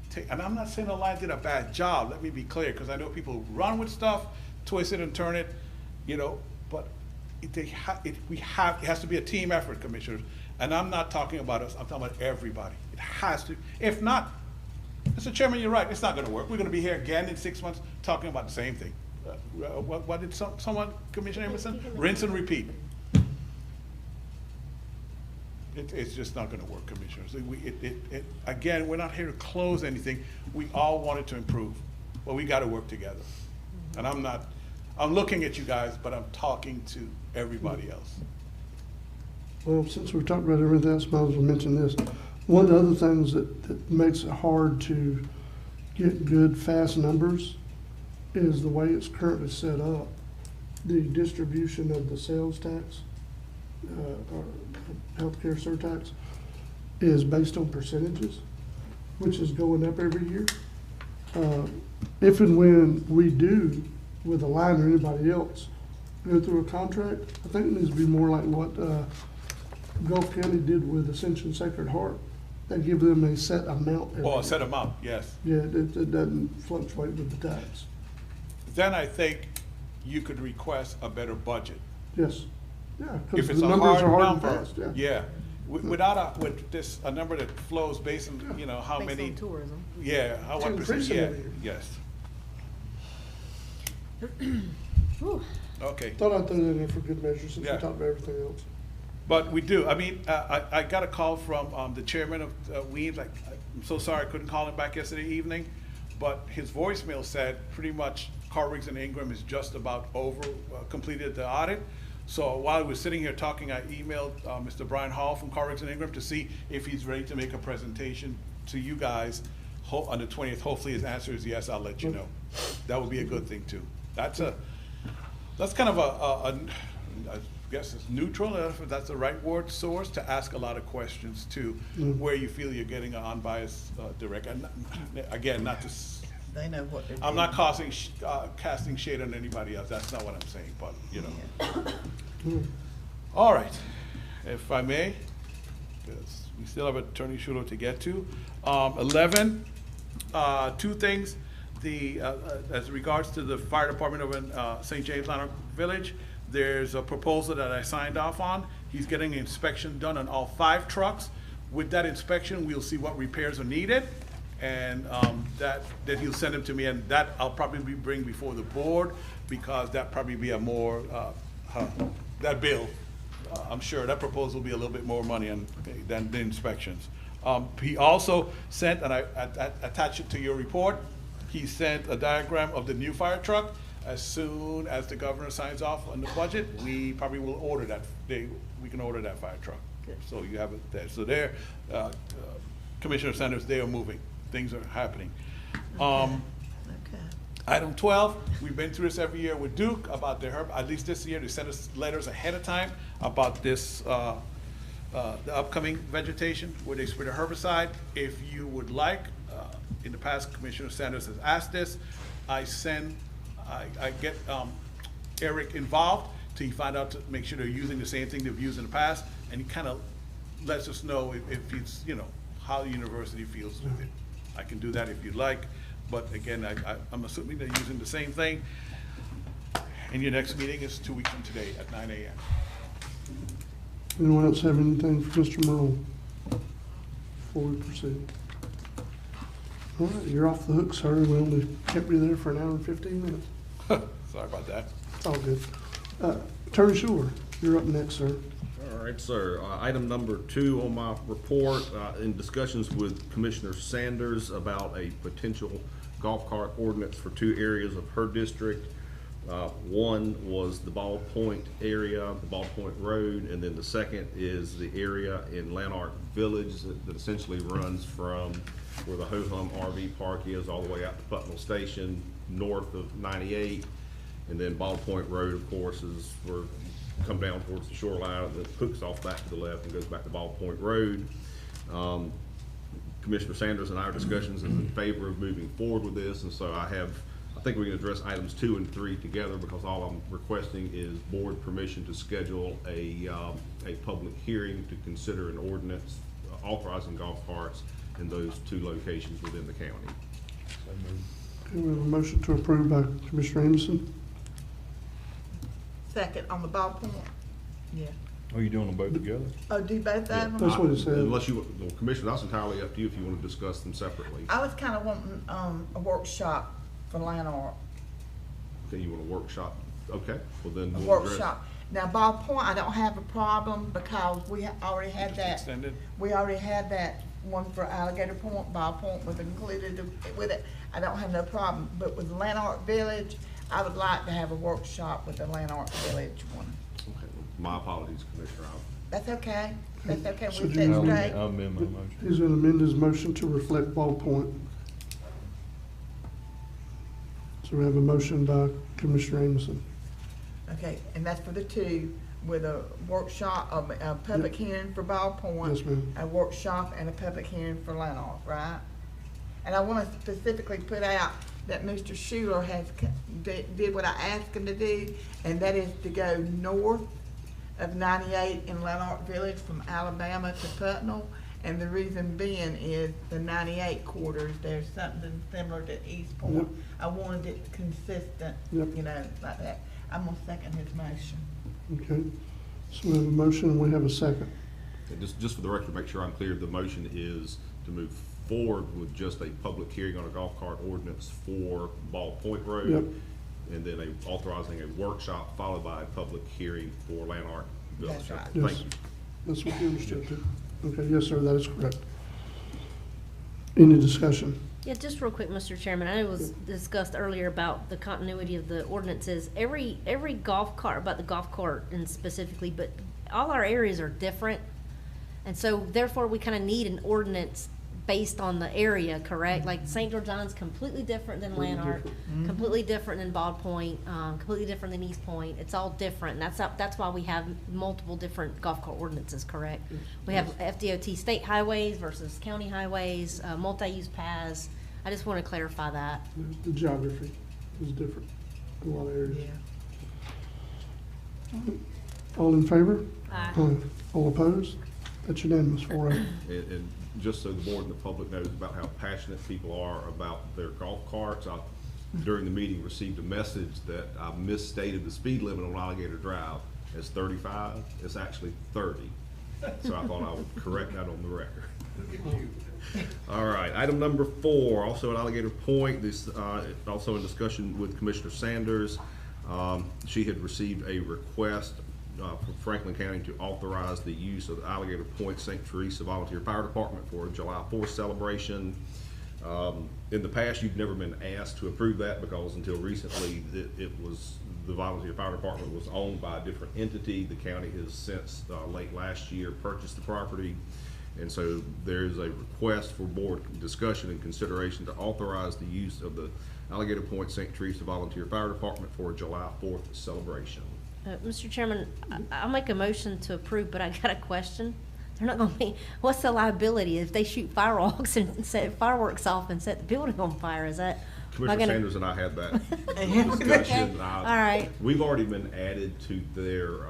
take, and I'm not saying Alliant did a bad job, let me be clear, because I know people run with stuff, twist it and turn it, you know, but it has to be a team effort, Commissioners. And I'm not talking about us, I'm talking about everybody. It has to, if not, Mr. Chairman, you're right, it's not gonna work. We're gonna be here again in 6 months talking about the same thing. What did someone, Commissioner Emerson? Rinse and repeat. It's just not gonna work, Commissioners. Again, we're not here to close anything. We all wanted to improve, but we gotta work together. And I'm looking at you guys, but I'm talking to everybody else. Well, since we've talked about everything else, might as well mention this. One of the other things that makes it hard to get good, fast numbers is the way it's currently set up. The distribution of the sales tax, or healthcare surtax, is based on percentages, which is going up every year. If and when we do, with a line or anybody else, go through a contract, I think it needs to be more like what Gulf County did with Ascension Sacred Heart. They give them a set amount. Oh, a set amount, yes. Yeah, it doesn't fluctuate with the tax. Then I think you could request a better budget. Yes, yeah, If because it's the a numbers hard are hard and number, fast, yeah. yeah. With this, a number that flows based on, you know, how Based many. on tourism. Yeah, how, It's what percent, increasing yeah, every year. yes. Whew. Okay. Thought I'd throw that in for good measure since we Yeah. talked about everything else. But we do, I mean, I got a call from the chairman of Weems. I'm so sorry I couldn't call him back yesterday evening, but his voicemail said pretty much Carr, Riggs and Ingram is just about over, completed the audit. So while we were sitting here talking, I emailed Mr. Brian Hall from Carr, Riggs and Ingram to see if he's ready to make a presentation to you guys on the 20th. Hopefully his answer is yes, I'll let you know. That would be a good thing too. That's kind of I guess it's neutral, if that's the right word, source to ask a lot of questions too, where you feel you're getting an unbiased direct. And again, not to. They know what they're doing. I'm not casting shade on anybody else. That's not what I'm saying, but you know. All right, if I may, because we still have Attorney Shulo to get to. 11, two things. As regards to the fire department over in St. James Lanark Village, there's a proposal that I signed off on. He's getting an inspection done on all 5 trucks. With that inspection, we'll see what repairs are needed, and that he'll send them to me, and that I'll probably bring before the board, because that probably be a more, that bill, I'm sure that proposal will be a little bit more money than the inspections. He also sent, and I attached it to your report, he sent a diagram of the new fire truck. As soon as the governor signs off on the budget, we probably will order that. We can order that fire truck. So you have it there. So there, Commissioner Sanders, they are moving. Things are happening. Item 12, we've been through this every year with Duke about their at least this year, they sent us letters ahead of time about this, the upcoming vegetation where they spray the herbicide. If you would like, in the past, Commissioner Sanders has asked this. I get Eric involved to find out, to make sure they're using the same thing they've used in the past, and he kind of lets us know if it's, you know, how the university feels with it. I can do that if you'd like, but again, I'm assuming they're using the same thing. And your next meeting is 2 weeks from today at 9 a.m. Anyone else have anything for Mr. Merle before we proceed? All right, you're off the hook, sir. We only kept you there for an hour and 15 minutes. Sorry about that. It's all good. Attorney Schuler, you're up next, sir. All right, sir. Item number 2 on my report, in discussions with Commissioner Sanders about a potential golf cart ordinance for 2 areas of her district. One was the Ball Point area, the Ball Point Road, and then the second is the area in Lanark Village that essentially runs from where the Ho-Hum RV Park is all the way out to Putnam Station, north of 98. And then Ball Point Road, of course, is where you come down towards the shoreline and then hooks off back to the left and goes back to Ball Point Road. Commissioner Sanders and our discussions is in favor of moving forward with this, and so I think we can address items 2 and 3 together, because all I'm requesting is board permission to schedule a public hearing to consider an ordinance authorizing golf carts in those 2 locations within the county. Okay, we have a motion to approve by Commissioner Anderson, second on the ballpoint? Yeah. Are you doing them both together? Oh, do both of them? That's what it said. Unless you, well, Commissioner, that's entirely up to you if you want to discuss them separately. I was kinda wanting, a workshop for land art, Okay, you want a workshop? Okay, well then. a we'll address- workshop. Now, ballpoint, I don't have a problem because we already had that. Extended? We already had that one for Alligator Point, ballpoint was included with it. I don't have no problem, but with Land Art Village, I would like to have a workshop with the Land Art Village one. Okay, well, my apologies, Commissioner. That's okay, that's okay, So we do said you- straight. I'll amend my motion. He's gonna amend his motion to reflect ballpoint. So we have a motion by Commissioner Amison. Okay, and that's for the two, with a workshop, a public hearing for ballpoint. Yes, ma'am. A workshop and a public hearing for land art, right? And I wanna specifically put out that Mr. Schuler did what I asked him to do, and that is to go north of 98 in Land Art Village from Alabama to Putnell. And the reason being is the 98 quarters, there's something similar to East Point. Yep. I wanted it consistent, Yep. you know, like that. I'm gonna second his motion. Okay, so we have a motion and we have a second. Okay, just for the record, make sure I'm clear, the motion is to move forward with just a public hearing on a golf cart ordinance for Ball Point Road. Yep. And then authorizing a workshop followed by a public hearing for Land Art Village. That's right. Yes. Thank you. That's what you understood too. Okay, yes, sir, that is correct. Any discussion? Yeah, just real quick, Mr. Chairman, I know it was discussed earlier about the continuity of the ordinances. Every golf cart, about the golf cart and specifically, but all our areas are different. And so therefore, we kind of need an ordinance based on the area, correct? Like St. George Island's completely different than Lanark, completely different than Bald Point, completely different than East Point. It's all different, and that's why we have multiple different golf cart ordinances, correct? We have FDOT state highways versus county highways, multi-use paths. I just want to clarify that. The geography is different in a lot of areas. All in favor? Aye. All opposed? That's unanimous, 4-0. And just so the board and the public knows about how passionate people are about their golf carts, I, during the meeting, received a message that I misstated the speed limit on Alligator Drive as 35. It's actually 30. So I thought I would correct that on the record. All right, item number 4, also at Alligator Point, this, also in discussion with Commissioner Sanders. She had received a request from Franklin County to authorize the use of the Alligator Point St. Teresa Volunteer Fire Department for a July 4th celebration. In the past, you've never been asked to approve that because until recently, it was, the Volunteer Fire Department was owned by a different entity. The county has since late last year purchased the property. And so there is a request for board discussion and consideration to authorize the use of the Alligator Point St. Teresa Volunteer Fire Department for a July 4th celebration. Mr. Chairman, I'll make a motion to approve, but I got a question. They're not gonna be, what's the liability if they shoot fireworks and set fireworks off and set the building on fire? Is that? Commissioner Sanders and I had that discussion. All right. We've already been added to their,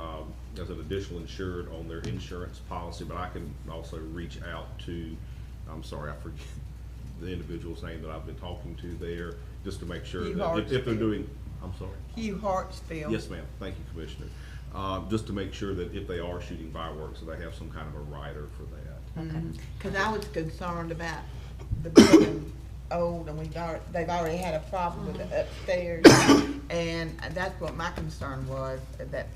as an additional insured on their insurance policy, but I can also reach out to, I'm sorry, I forget the individual's name that I've been talking to there, just to make sure that if they're doing, I'm sorry. Hugh Hartsfield. Yes, ma'am. Thank you, Commissioner. Just to make sure that if they are shooting fireworks, that they have some kind of a rider for that. Okay. Cause I was concerned about the building old and they've already had a problem with the upstairs. And that's what my concern was, that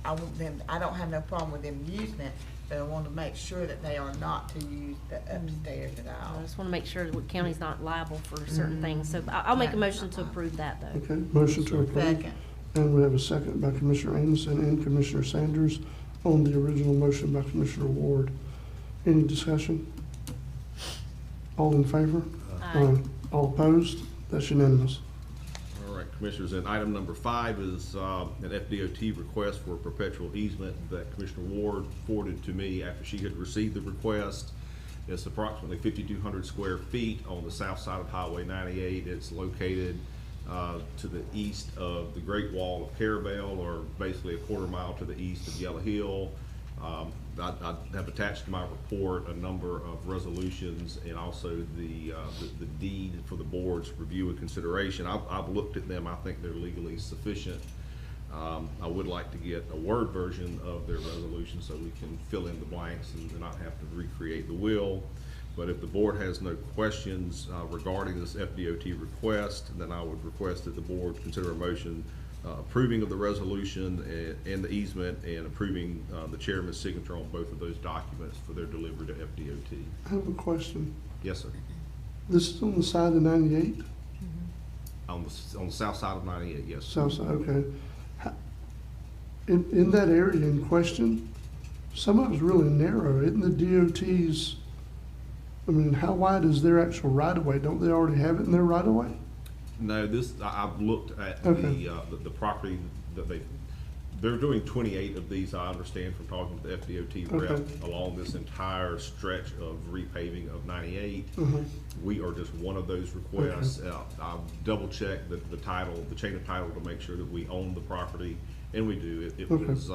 I want them, I don't have no problem with them using it, but I want to make sure that they are not to use the upstairs at all. I just want to make sure that the county's not liable for certain things. So I'll make a motion to approve that, though. Okay, motion to approve. Second. And we have a second by Commissioner Amison and Commissioner Sanders on the original motion by Commissioner Ward. Any discussion? All in favor? Aye. All opposed? That's unanimous. All right, Commissioners, and item number 5 is an FDOT request for a perpetual easement that Commissioner Ward forwarded to me after she had received the request. It's approximately 5,200 square feet on the south side of Highway 98. It's located to the east of the Great Wall of Carabel, or basically a quarter mile to the east of Yellow Hill. I have attached to my report a number of resolutions and also the deed for the board's review and consideration. I've looked at them. I think they're legally sufficient. I would like to get a Word version of their resolution so we can fill in the blanks and not have to recreate the wheel. But if the board has no questions regarding this FDOT request, then I would request that the board consider a motion approving of the resolution and the easement, and approving the chairman's signature on both of those documents for their delivery to FDOT. I have a question. Yes, sir. This is on the side of 98? On the south side of 98, yes. South side, okay. In that area in question, some of it's really narrow. Isn't the DOT's, I mean, how wide is their actual right-of-way? Don't they already have it in their right-of-way? No, I've looked at Okay. the property that they're doing 28 of these, I understand from talking to the FDOT rep, Okay. along this entire stretch of repaving of 98. We are just one of those requests. I've double checked the title, the chain of title, to make sure that we own the property, and we do. It Okay. was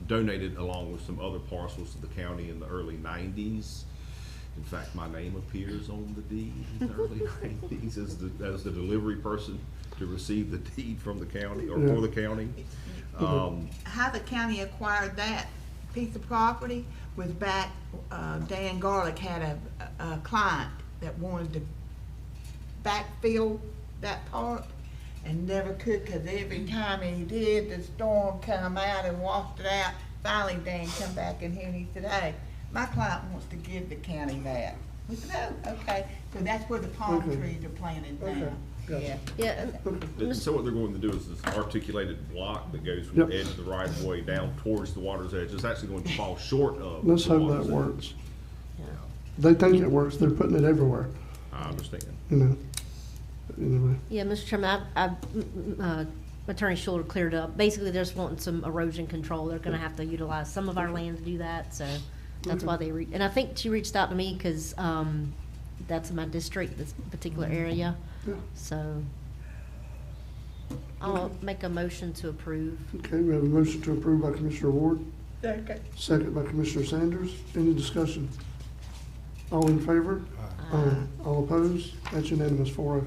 donated along with some other parcels to the county in the early 90s. In fact, my name appears on the deed in the early 90s as the delivery person to receive the deed from the county, or for the county. How the county acquired that piece of property was back, Dan Garlick had a client that wanted to backfill that part and never could, because every time he did, the storm come out and washed it out. Finally, Dan come back in here and he said, hey, my client wants to give the county that. We said, oh, okay. So that's where the palm trees are planted now. Yeah. Yeah. So what they're going to do is this articulated block that goes from the edge of the right of way down towards the water's edge. It's actually going to fall short of. Let's the hope water's that edge. works. They think it works. They're putting it everywhere, I understand. you know. Anyway, Yeah, Mr. Chairman, Attorney Schuler cleared up. Basically, they're just wanting some erosion control. They're gonna have to utilize some of our land to do that, so that's why they and I think she reached out to me because, that's my district, this particular area. Yeah. So I'll make a motion to approve. okay, we have a motion to approve by Commissioner Ward, Okay. second by Commissioner Sanders. Any discussion? All in favor? Aye. All opposed? That's unanimous, 4-0. All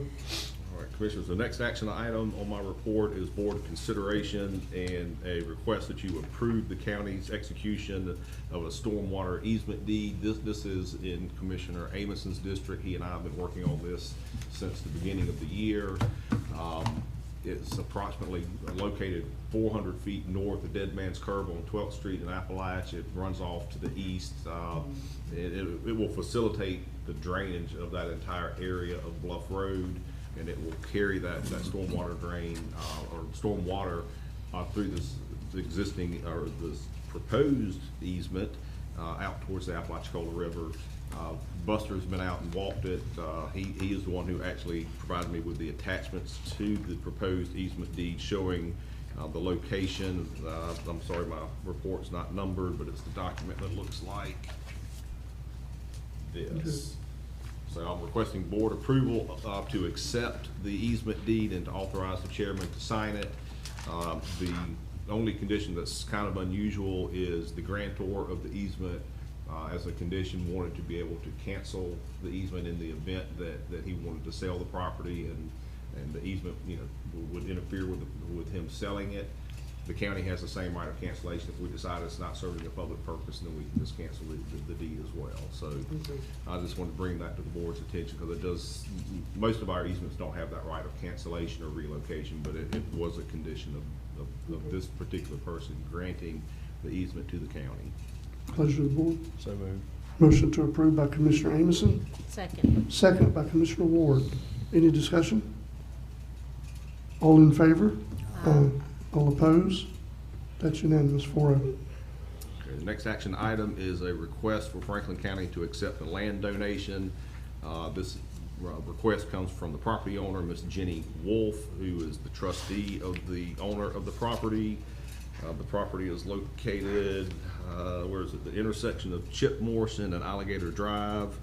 right, Commissioners, the next action item on my report is board consideration and a request that you approve the county's execution of a stormwater easement deed. This is in Commissioner Amoson's district. He and I have been working on this since the beginning of the year. It's approximately located 400 feet north of Dead Man's Curve on 12th Street in Appalachia. It runs off to the east. It will facilitate the drainage of that entire area of Bluff Road, and it will carry that stormwater drain or stormwater through this existing or this proposed easement out towards the Apalachicola River. Buster's been out and walked it. He is the one who actually provided me with the attachments to the proposed easement deed showing the location. I'm sorry, my report's not numbered, but it's the document that looks like this. So I'm requesting board approval to accept the easement deed and to authorize the chairman to sign it. The only condition that's kind of unusual is the grantor of the easement, as a condition, wanted to be able to cancel the easement in the event that he wanted to sell the property, and the easement, would interfere with him selling it. The county has the same right of cancellation. If we decide it's not serving a public purpose, then we can just cancel the deed as well. So I just want to bring that to the board's attention, because most of our easements don't have that right of cancellation or relocation, but it was a condition of this particular person granting the easement to the county. Pleasure of the board. So moved. Motion to approve by Commissioner Amison, Second. second by Commissioner Ward. Any discussion? All in favor? Aye. All opposed? That's unanimous, 4-0. Okay, the next action item is a request for Franklin County to accept a land donation. This request comes from the property owner, Miss Jenny Wolf, who is the trustee of the owner of the property. The property is located, where is it? The intersection of Chip Morrison and Alligator Drive.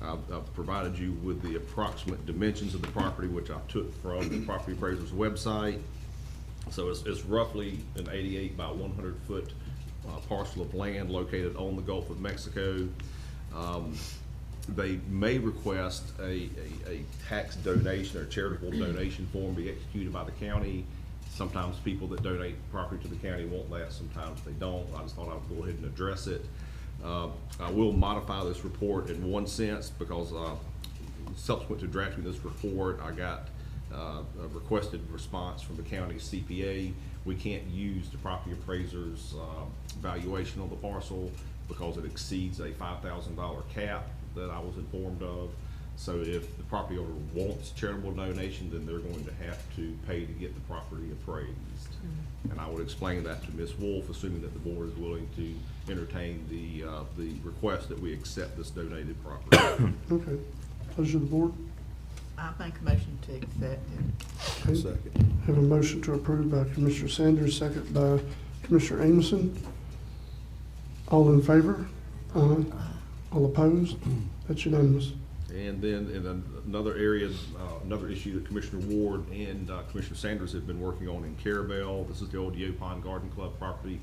I've provided you with the approximate dimensions of the property, which I took from the property appraiser's website. So it's roughly an 88 by 100 foot parcel of land located on the Gulf of Mexico. They may request a tax donation or charitable donation form be executed by the county. Sometimes people that donate property to the county want that, sometimes they don't. I just thought I would go ahead and address it. I will modify this report in one sense because subsequent to drafting this report, I got a requested response from the county CPA. We can't use the property appraiser's valuation on the parcel because it exceeds a $5,000 cap that I was informed of. So if the property owner wants charitable donation, then they're going to have to pay to get the property appraised. And I would explain that to Ms. Wolf, assuming that the board is willing to entertain the request that we accept this donated property. Okay. Pleasure of the board. I make a motion to accept it. Okay. Second. Have a motion to approve by Commissioner Sanders, second by Commissioner Amison. All in favor? Aye. All opposed? That's unanimous. And then in another area, another issue that Commissioner Ward and Commissioner Sanders have been working on in Carabel, this is the old Yopon Garden Club property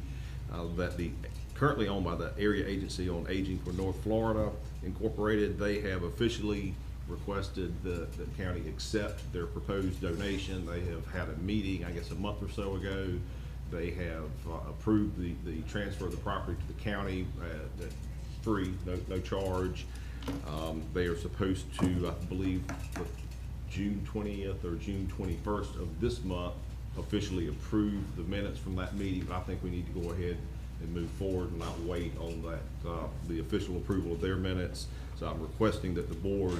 that currently owned by the Area Agency on Aging for North Florida Incorporated. They have officially requested the county accept their proposed donation. They have had a meeting, I guess a month or so ago. They have approved the transfer of the property to the county free, no charge. They are supposed to, I believe, June 20th or June 21st of this month, officially approve the minutes from that meeting. But I think we need to go ahead and move forward and not wait on that, the official approval of their minutes. So I'm requesting that the board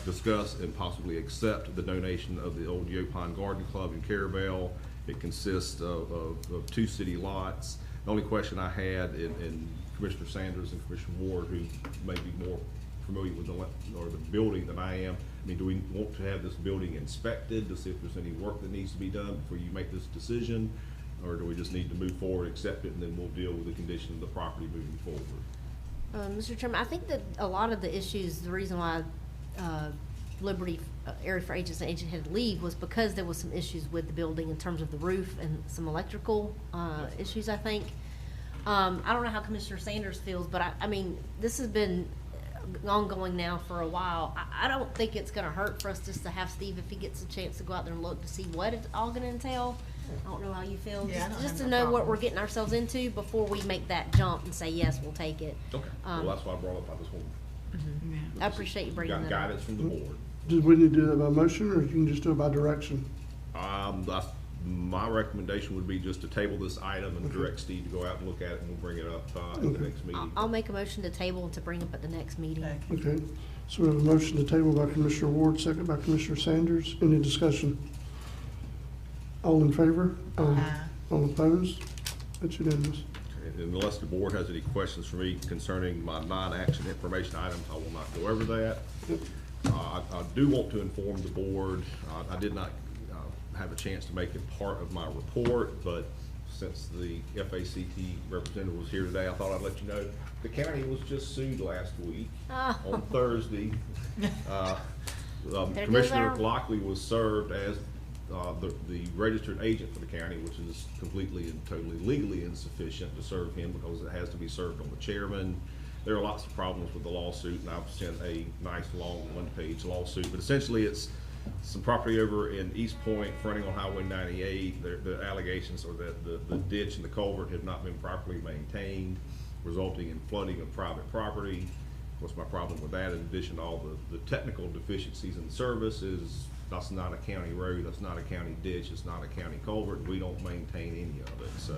discuss and possibly accept the donation of the old Yopon Garden Club in Carabel. It consists of 2 city lots. The only question I had, and Commissioner Sanders and Commissioner Ward, who may be more familiar with the building than I am. I mean, do we want to have this building inspected to see if there's any work that needs to be done before you make this decision? Or do we just need to move forward, accept it, and then we'll deal with the condition of the property moving forward? Mr. Chairman, I think that a lot of the issues, the reason why Liberty Area for Agents and Agent had to leave was because there was some issues with the building in terms of the roof and some electrical issues, I think. I don't know how Commissioner Sanders feels, but I mean, this has been ongoing now for a while. I don't think it's gonna hurt for us just to have Steve, if he gets a chance to go out there and look to see what it's all gonna entail. I don't know how you feel, Yeah, I don't just have to no know what problem. we're getting ourselves into before we make that jump and say, yes, we'll take it. Okay, well, that's why I brought up, I just want I appreciate you bringing that up. guidance from the board. Did we need to do that by motion, or you can just do it by direction? My recommendation would be just to table this item and direct Steve to go out and look at it, and we'll bring it up at the next meeting. I'll make a motion to table and to bring up at the next meeting. Okay, so we have a motion to table by Commissioner Ward, second by Commissioner Sanders. Any discussion? All in favor? Aye. All opposed? That's unanimous. And unless the board has any questions for me concerning my non-action information items, I will not go over that. I do want to inform the board, I did not have a chance to make it part of my report, but since the FACT representative was here today, I thought I'd let you know, the county was just sued last week on Thursday. Commissioner Lockley was served as the registered agent for the county, which is completely and totally legally insufficient to serve him because it has to be served on the chairman. There are lots of problems with the lawsuit, and I've sent a nice long one-page lawsuit, but essentially it's some property over in East Point fronting on Highway 98. The allegations are that the ditch and the culvert have not been properly maintained, resulting in flooding of private property. What's my problem with that? In addition to all the technical deficiencies in the service is that's not a county road, that's not a county ditch, it's not a county culvert, and we don't maintain any of it. So,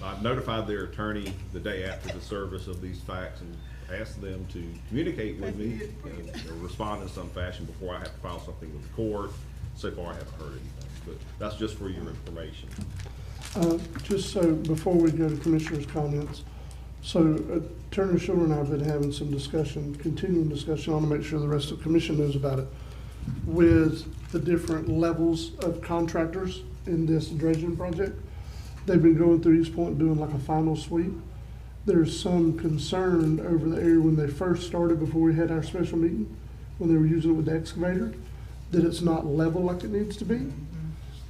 I notified their attorney the day after the service of these facts and asked them to communicate with me and respond in some fashion before I have to file something with the court. So far, I haven't heard anything, but that's just for your information. Just so, before we go to Commissioner's comments, so Attorney Schuler and I have been having some discussion, continuing discussion, I want to make sure the rest of the commission knows about it, with the different levels of contractors in this dredging project. They've been going through East Point doing like a final sweep. There's some concern over the area when they first started, before we had our special meeting, when they were using it with the excavator, that it's not level like it needs to be.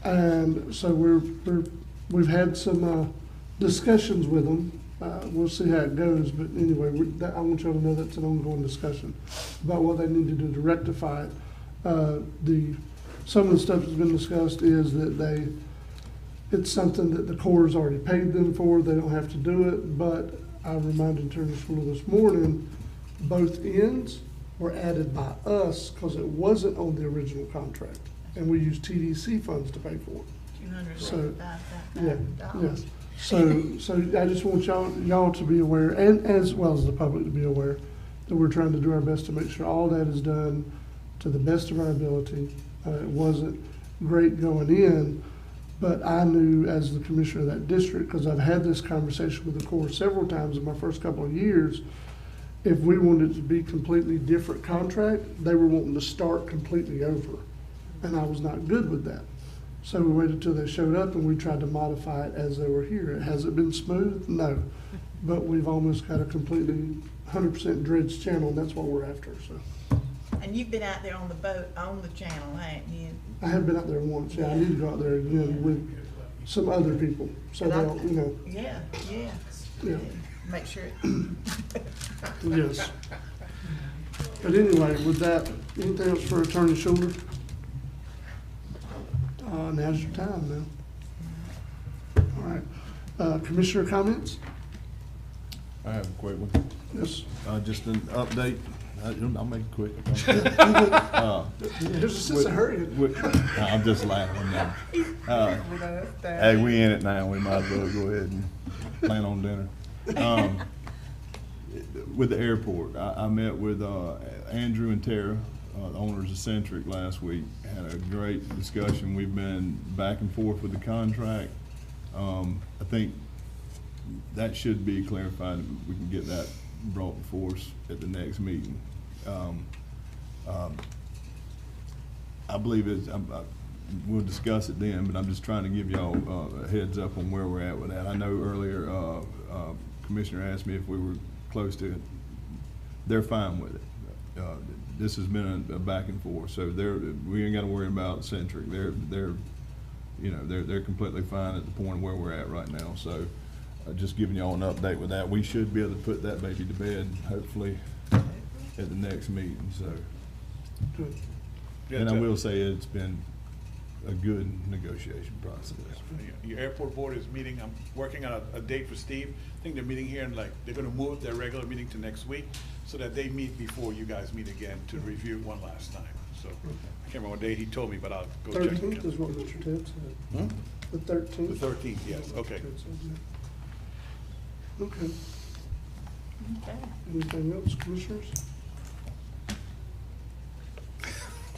And so we've had some discussions with them. We'll see how it goes, but anyway, I want y'all to know that's an ongoing discussion about what they need to do to rectify it. The some of the stuff that's been discussed is that it's something that the Corps already paid them for, they don't have to do it, but I reminded Turner School this morning, both ends were added by us because it wasn't on the original contract, and we used TDC funds to pay for it. So, yeah, yes. So I just want y'all to be aware, and as well as the public to be aware, that we're trying to do our best to make sure all that is done to the best of our ability. It wasn't great going in, but I knew as the commissioner of that district, because I've had this conversation with the Corps several times in my first couple of years, if we wanted it to be completely different contract, they were wanting to start completely over. And I was not good with that. So we waited till they showed up and we tried to modify it as they were here. Has it been smooth? No. But we've almost got a completely 100% dredged channel, and that's what we're after, so. And you've been out there on the boat, on the channel, haven't you? I have been out there once, yeah. I need to go out there again with some other people, so they'll, you know. Yeah. Yeah. Make sure. Yes. But anyway, with that, anything else for Attorney Schuler? Now's your time now. All right. Commissioner comments? I have a quick one. Yes. Just an update. I'll make it quick. There's just a hurry. I'm just laughing now. Hey, we in it now. We might as well go ahead and plan on dinner. With the airport, I met with Andrew and Tara, the owners of Centric, last week. Had a great discussion. We've been back and forth with the contract. I think that should be clarified. We can get that brought before us at the next meeting. I believe we'll discuss it then, but I'm just trying to give y'all a heads up on where we're at with that. I know earlier Commissioner asked me if we were close to it. They're fine with it. This has been a back and forth, so we ain't got to worry about Centric. They're completely fine at the point where we're at right now. So just giving y'all an update with that. We should be able to put that baby to bed hopefully at the next meeting. So, Good. Yeah, and I will say it's been a good negotiation process. Your airport board is meeting. I'm working on a date for Steve. I think they're meeting here and they're gonna move their regular meeting to next week so that they meet before you guys meet again to review one last time. So I can't remember what date he told me, but I'll go check. 13th is what Mr. Ted said. The 13th? The 13th, yes, okay. Okay. Anything else, commissioners?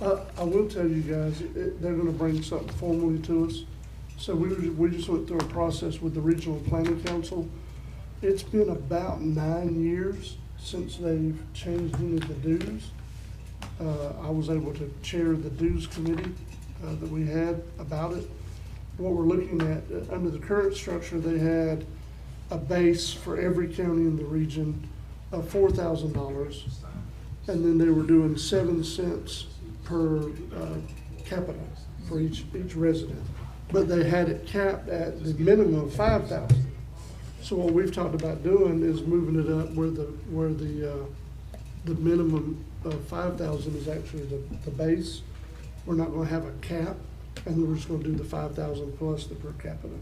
I will tell you guys, they're gonna bring something formally to us. So we just went through a process with the Regional Planning Council. It's been about 9 years since they've changed any of the dues. I was able to chair the dues committee that we had about it. What we're looking at, under the current structure, they had a base for every county in the region of $4,000. And then they were doing 7 cents per capita for each resident. But they had it capped at the minimum of 5,000. So what we've talked about doing is moving it up where the minimum of 5,000 is actually the base. We're not gonna have a cap, and we're just gonna do the 5,000 plus the per capita.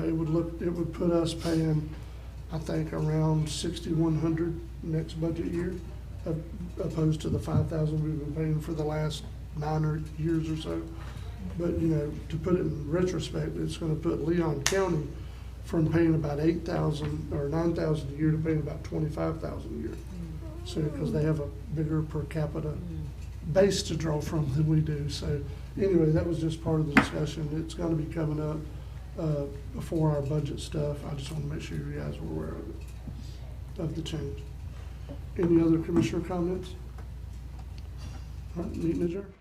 It would put us paying, I think, around 6,100 next budget year, opposed to the 5,000 we've been paying for the last 9 years or so. But, you know, to put it in retrospect, it's gonna put Leon County from paying about 8,000 or 9,000 a year to paying about 25,000 a year. So, because they have a bigger per capita base to draw from than we do. So anyway, that was just part of the discussion. It's gonna be coming up before our budget stuff. I just want to make sure you guys were aware of it, of the change. Any other commissioner comments? All right, meeting adjourned.